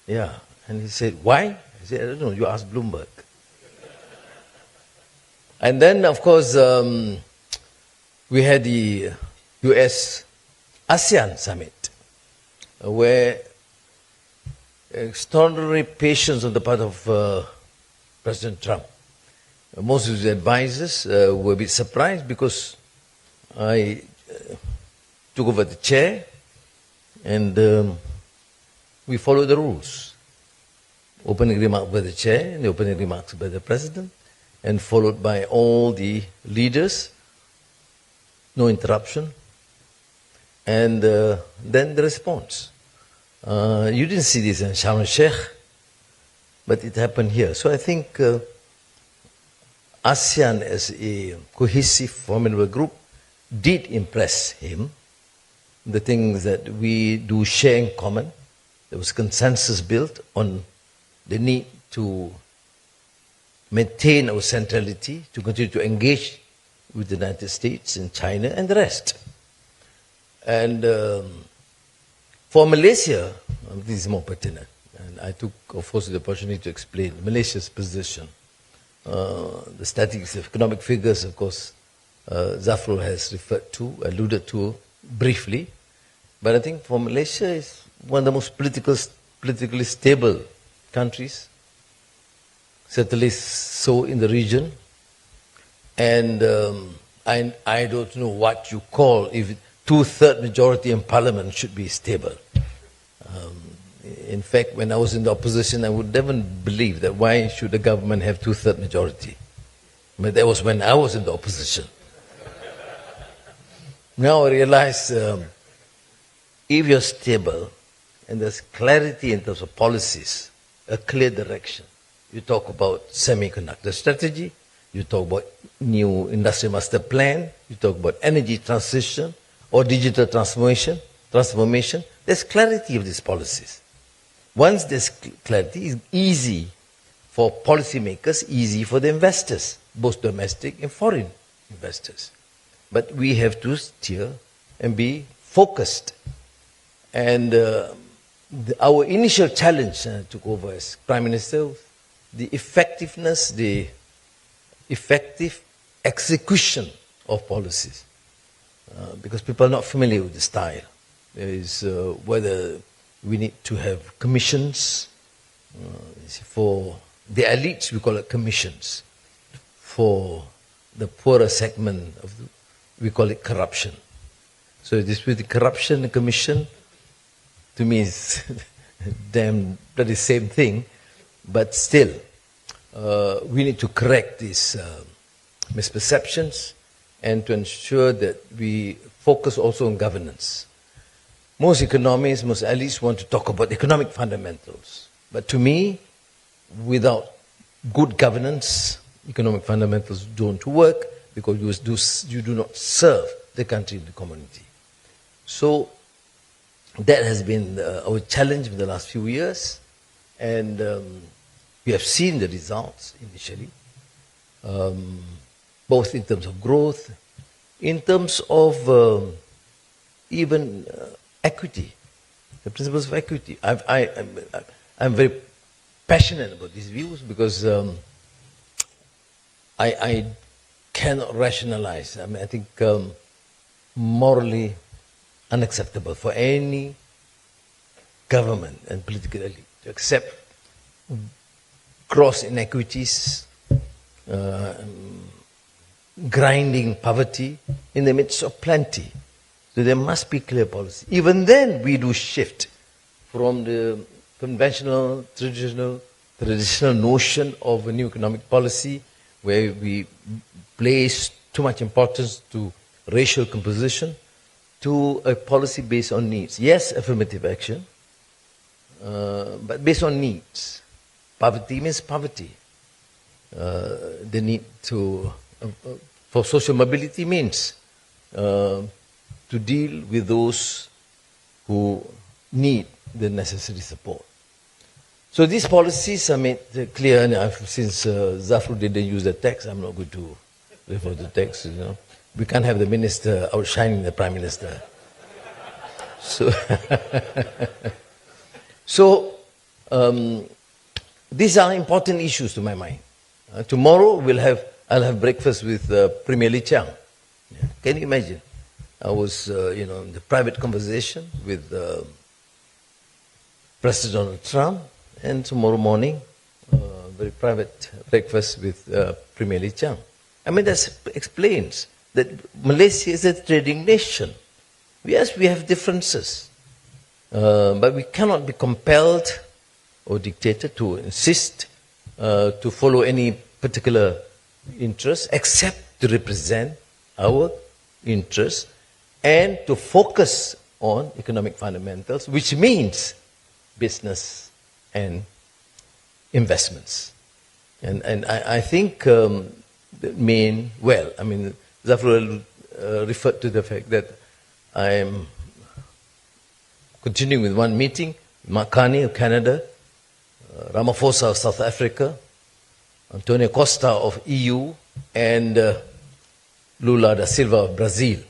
Yeah. And he said, why? I said, I don't know, you ask Bloomberg. And then, of course, we had the US-ASEAN Summit, where extraordinary patience on the part of President Trump. Most of his advisors were a bit surprised because I took over the chair, and we followed the rules. Opening remarks by the chair, and the opening remarks by the president, and followed by all the leaders. No interruption. And then the response. You didn't see this in Sharm el-Sheikh, but it happened here. So I think ASEAN as a cohesive, formidable group did impress him. The things that we do share in common. There was consensus built on the need to maintain our centrality, to continue to engage with the United States and China and the rest. And for Malaysia, this is more pertinent. And I took, of course, the opportunity to explain Malaysia's position. The statistics, economic figures, of course, Zafrul has referred to, alluded to briefly. But I think for Malaysia, it's one of the most politically stable countries, certainly so in the region. And I don't know what you call, if 2/3 majority in parliament should be stable. In fact, when I was in the opposition, I would never believe that why should the government have 2/3 majority. But that was when I was in the opposition. Now I realize if you're stable and there's clarity in terms of policies, a clear direction. You talk about semiconductor strategy, you talk about new industrial master plan, you talk about energy transition or digital transformation, there's clarity of these policies. Once there's clarity, it's easy for policymakers, easy for the investors, both domestic and foreign investors. But we have to steer and be focused. And our initial challenge took over as Prime Minister, the effectiveness, the effective execution of policies. Because people are not familiar with the style. There is whether we need to have commissions. For the elites, we call it commissions. For the poorer segment, we call it corruption. So this with the corruption and commission, to me, is damn bloody same thing. But still, we need to correct these misperceptions and to ensure that we focus also on governance. Most economists, most elites want to talk about economic fundamentals. But to me, without good governance, economic fundamentals don't work because you do not serve the country and the community. So that has been our challenge in the last few years, and we have seen the results initially, both in terms of growth, in terms of even equity, the principles of equity. I'm very passionate about these views because I cannot rationalize. I mean, I think morally unacceptable for any government and political elite to accept gross inequities, grinding poverty in the midst of plenty. So there must be clear policy. Even then, we do shift from the conventional, traditional notion of a new economic policy where we place too much importance to racial composition to a policy based on needs. Yes, affirmative action, but based on needs. Poverty means poverty. The need for social mobility means to deal with those who need the necessary support. So these policies are made clear, and since Zafrul didn't use the text, I'm not going to refer to the text. You know, we can't have the minister outshining the prime minister. So, these are important issues to my mind. Tomorrow I'll have breakfast with Premier Lee Chiang. Yeah. Can you imagine? I was, in the private conversation with President Donald Trump, and tomorrow morning, very private breakfast with Premier Lee Chiang. I mean, that explains that Malaysia is a trading nation. Yes, we have differences, but we cannot be compelled or dictated to insist to follow any particular interest, except to represent our interests and to focus on economic fundamentals, which means business and investments. And I think the main, Zafrul referred to the fact that I am continuing with one meeting, Mark Carney of Canada, Ramaphosa of South Africa, Antonio Costa of EU, and Lula da Silva of Brazil.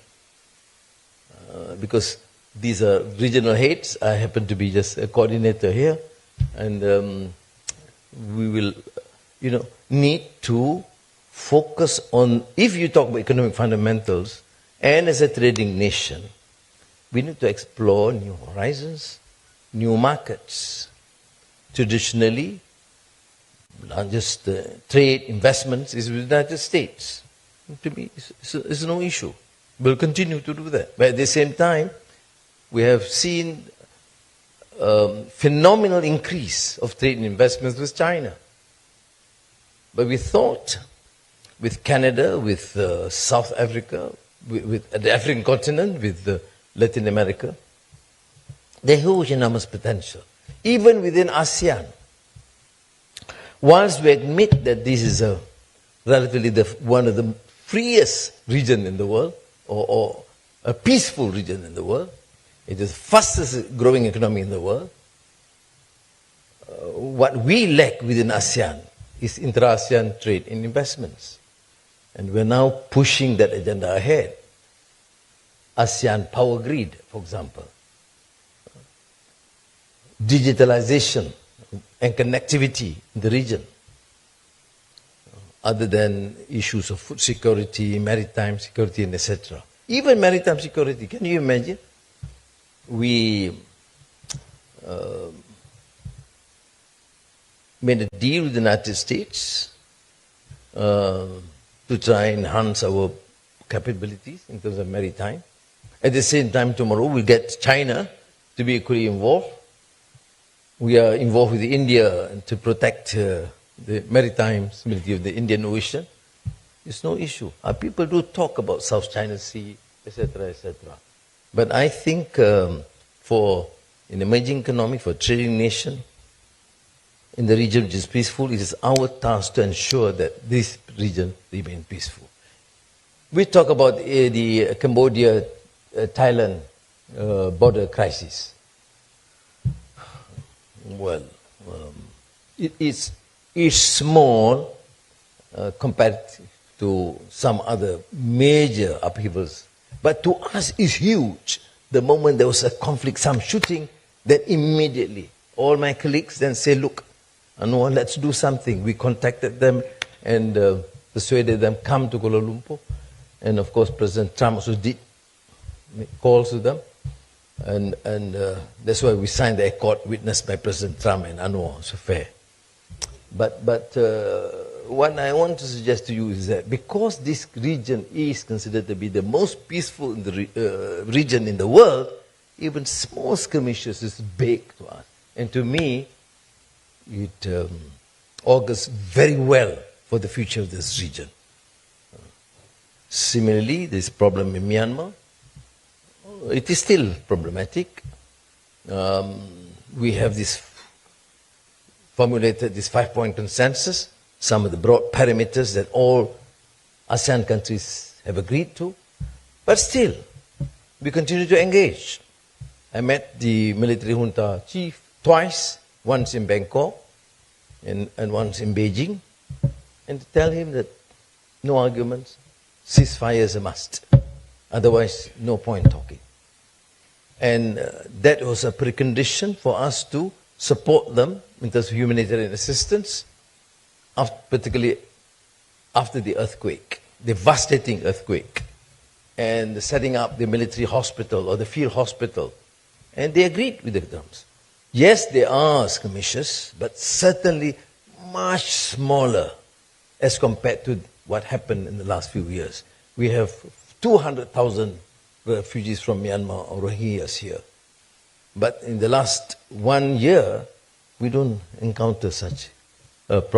Because these are regional heads, I happen to be just a coordinator here, and we will, need to focus on, if you talk about economic fundamentals, and as a trading nation, we need to explore new horizons, new markets. Traditionally, largest trade investments is with the United States. To me, it's no issue. We'll continue to do that. But at the same time, we have seen phenomenal increase of trade and investments with China. But we thought with Canada, with South Africa, with the African continent, with Latin America, there's huge enormous potential. Even within ASEAN, once we admit that this is relatively one of the freest region in the world, or a peaceful region in the world, it is the fastest growing economy in the world. What we lack within ASEAN is intra-ASEAN trade and investments. And we're now pushing that agenda ahead. ASEAN power grid, for example. Digitalization and connectivity in the region. Other than issues of food security, maritime security, and etc. Even maritime security, can you imagine? We made a deal with the United States to try and enhance our capabilities in terms of maritime. At the same time, tomorrow we'll get China to be equally involved. We are involved with India to protect the maritime stability of the Indian Ocean. It's no issue. People do talk about South China Sea, etc., etc. But I think for an emerging economy, for a trading nation in the region which is peaceful, it is our task to ensure that this region remains peaceful. We talk about the Cambodia-Thailand border crisis. Well, it is small compared to some other major upheavals. But to us, it's huge. The moment there was a conflict, some shooting, then immediately all my colleagues then say, look, Anwar, let's do something. We contacted them and persuaded them come to Kuala Lumpur. And of course, President Trump also did make calls to them. And that's why we signed the accord witnessed by President Trump and Anwar. So fair. But what I want to suggest to you is that because this region is considered to be the most peaceful in the region in the world, even small skirmishes is big to us. And to me, it augurs very well for the future of this region. Similarly, this problem in Myanmar, it is still problematic. We have formulated this 5-point consensus, some of the broad parameters that all ASEAN countries have agreed to. But still, we continue to engage. I met the military junta chief twice, once in Bangkok and once in Beijing, and to tell him that no arguments, ceasefire is a must. Otherwise, no point talking. And that was a precondition for us to support them in terms of humanitarian assistance, particularly after the earthquake, devastating earthquake, and setting up the military hospital or the field hospital. And they agreed with the terms. Yes, there are skirmishes, but certainly much smaller as compared to what happened in the last few years. We have 200,000 refugees from Myanmar or Rohingyas here. But in the last 1 year, we don't encounter such a problem.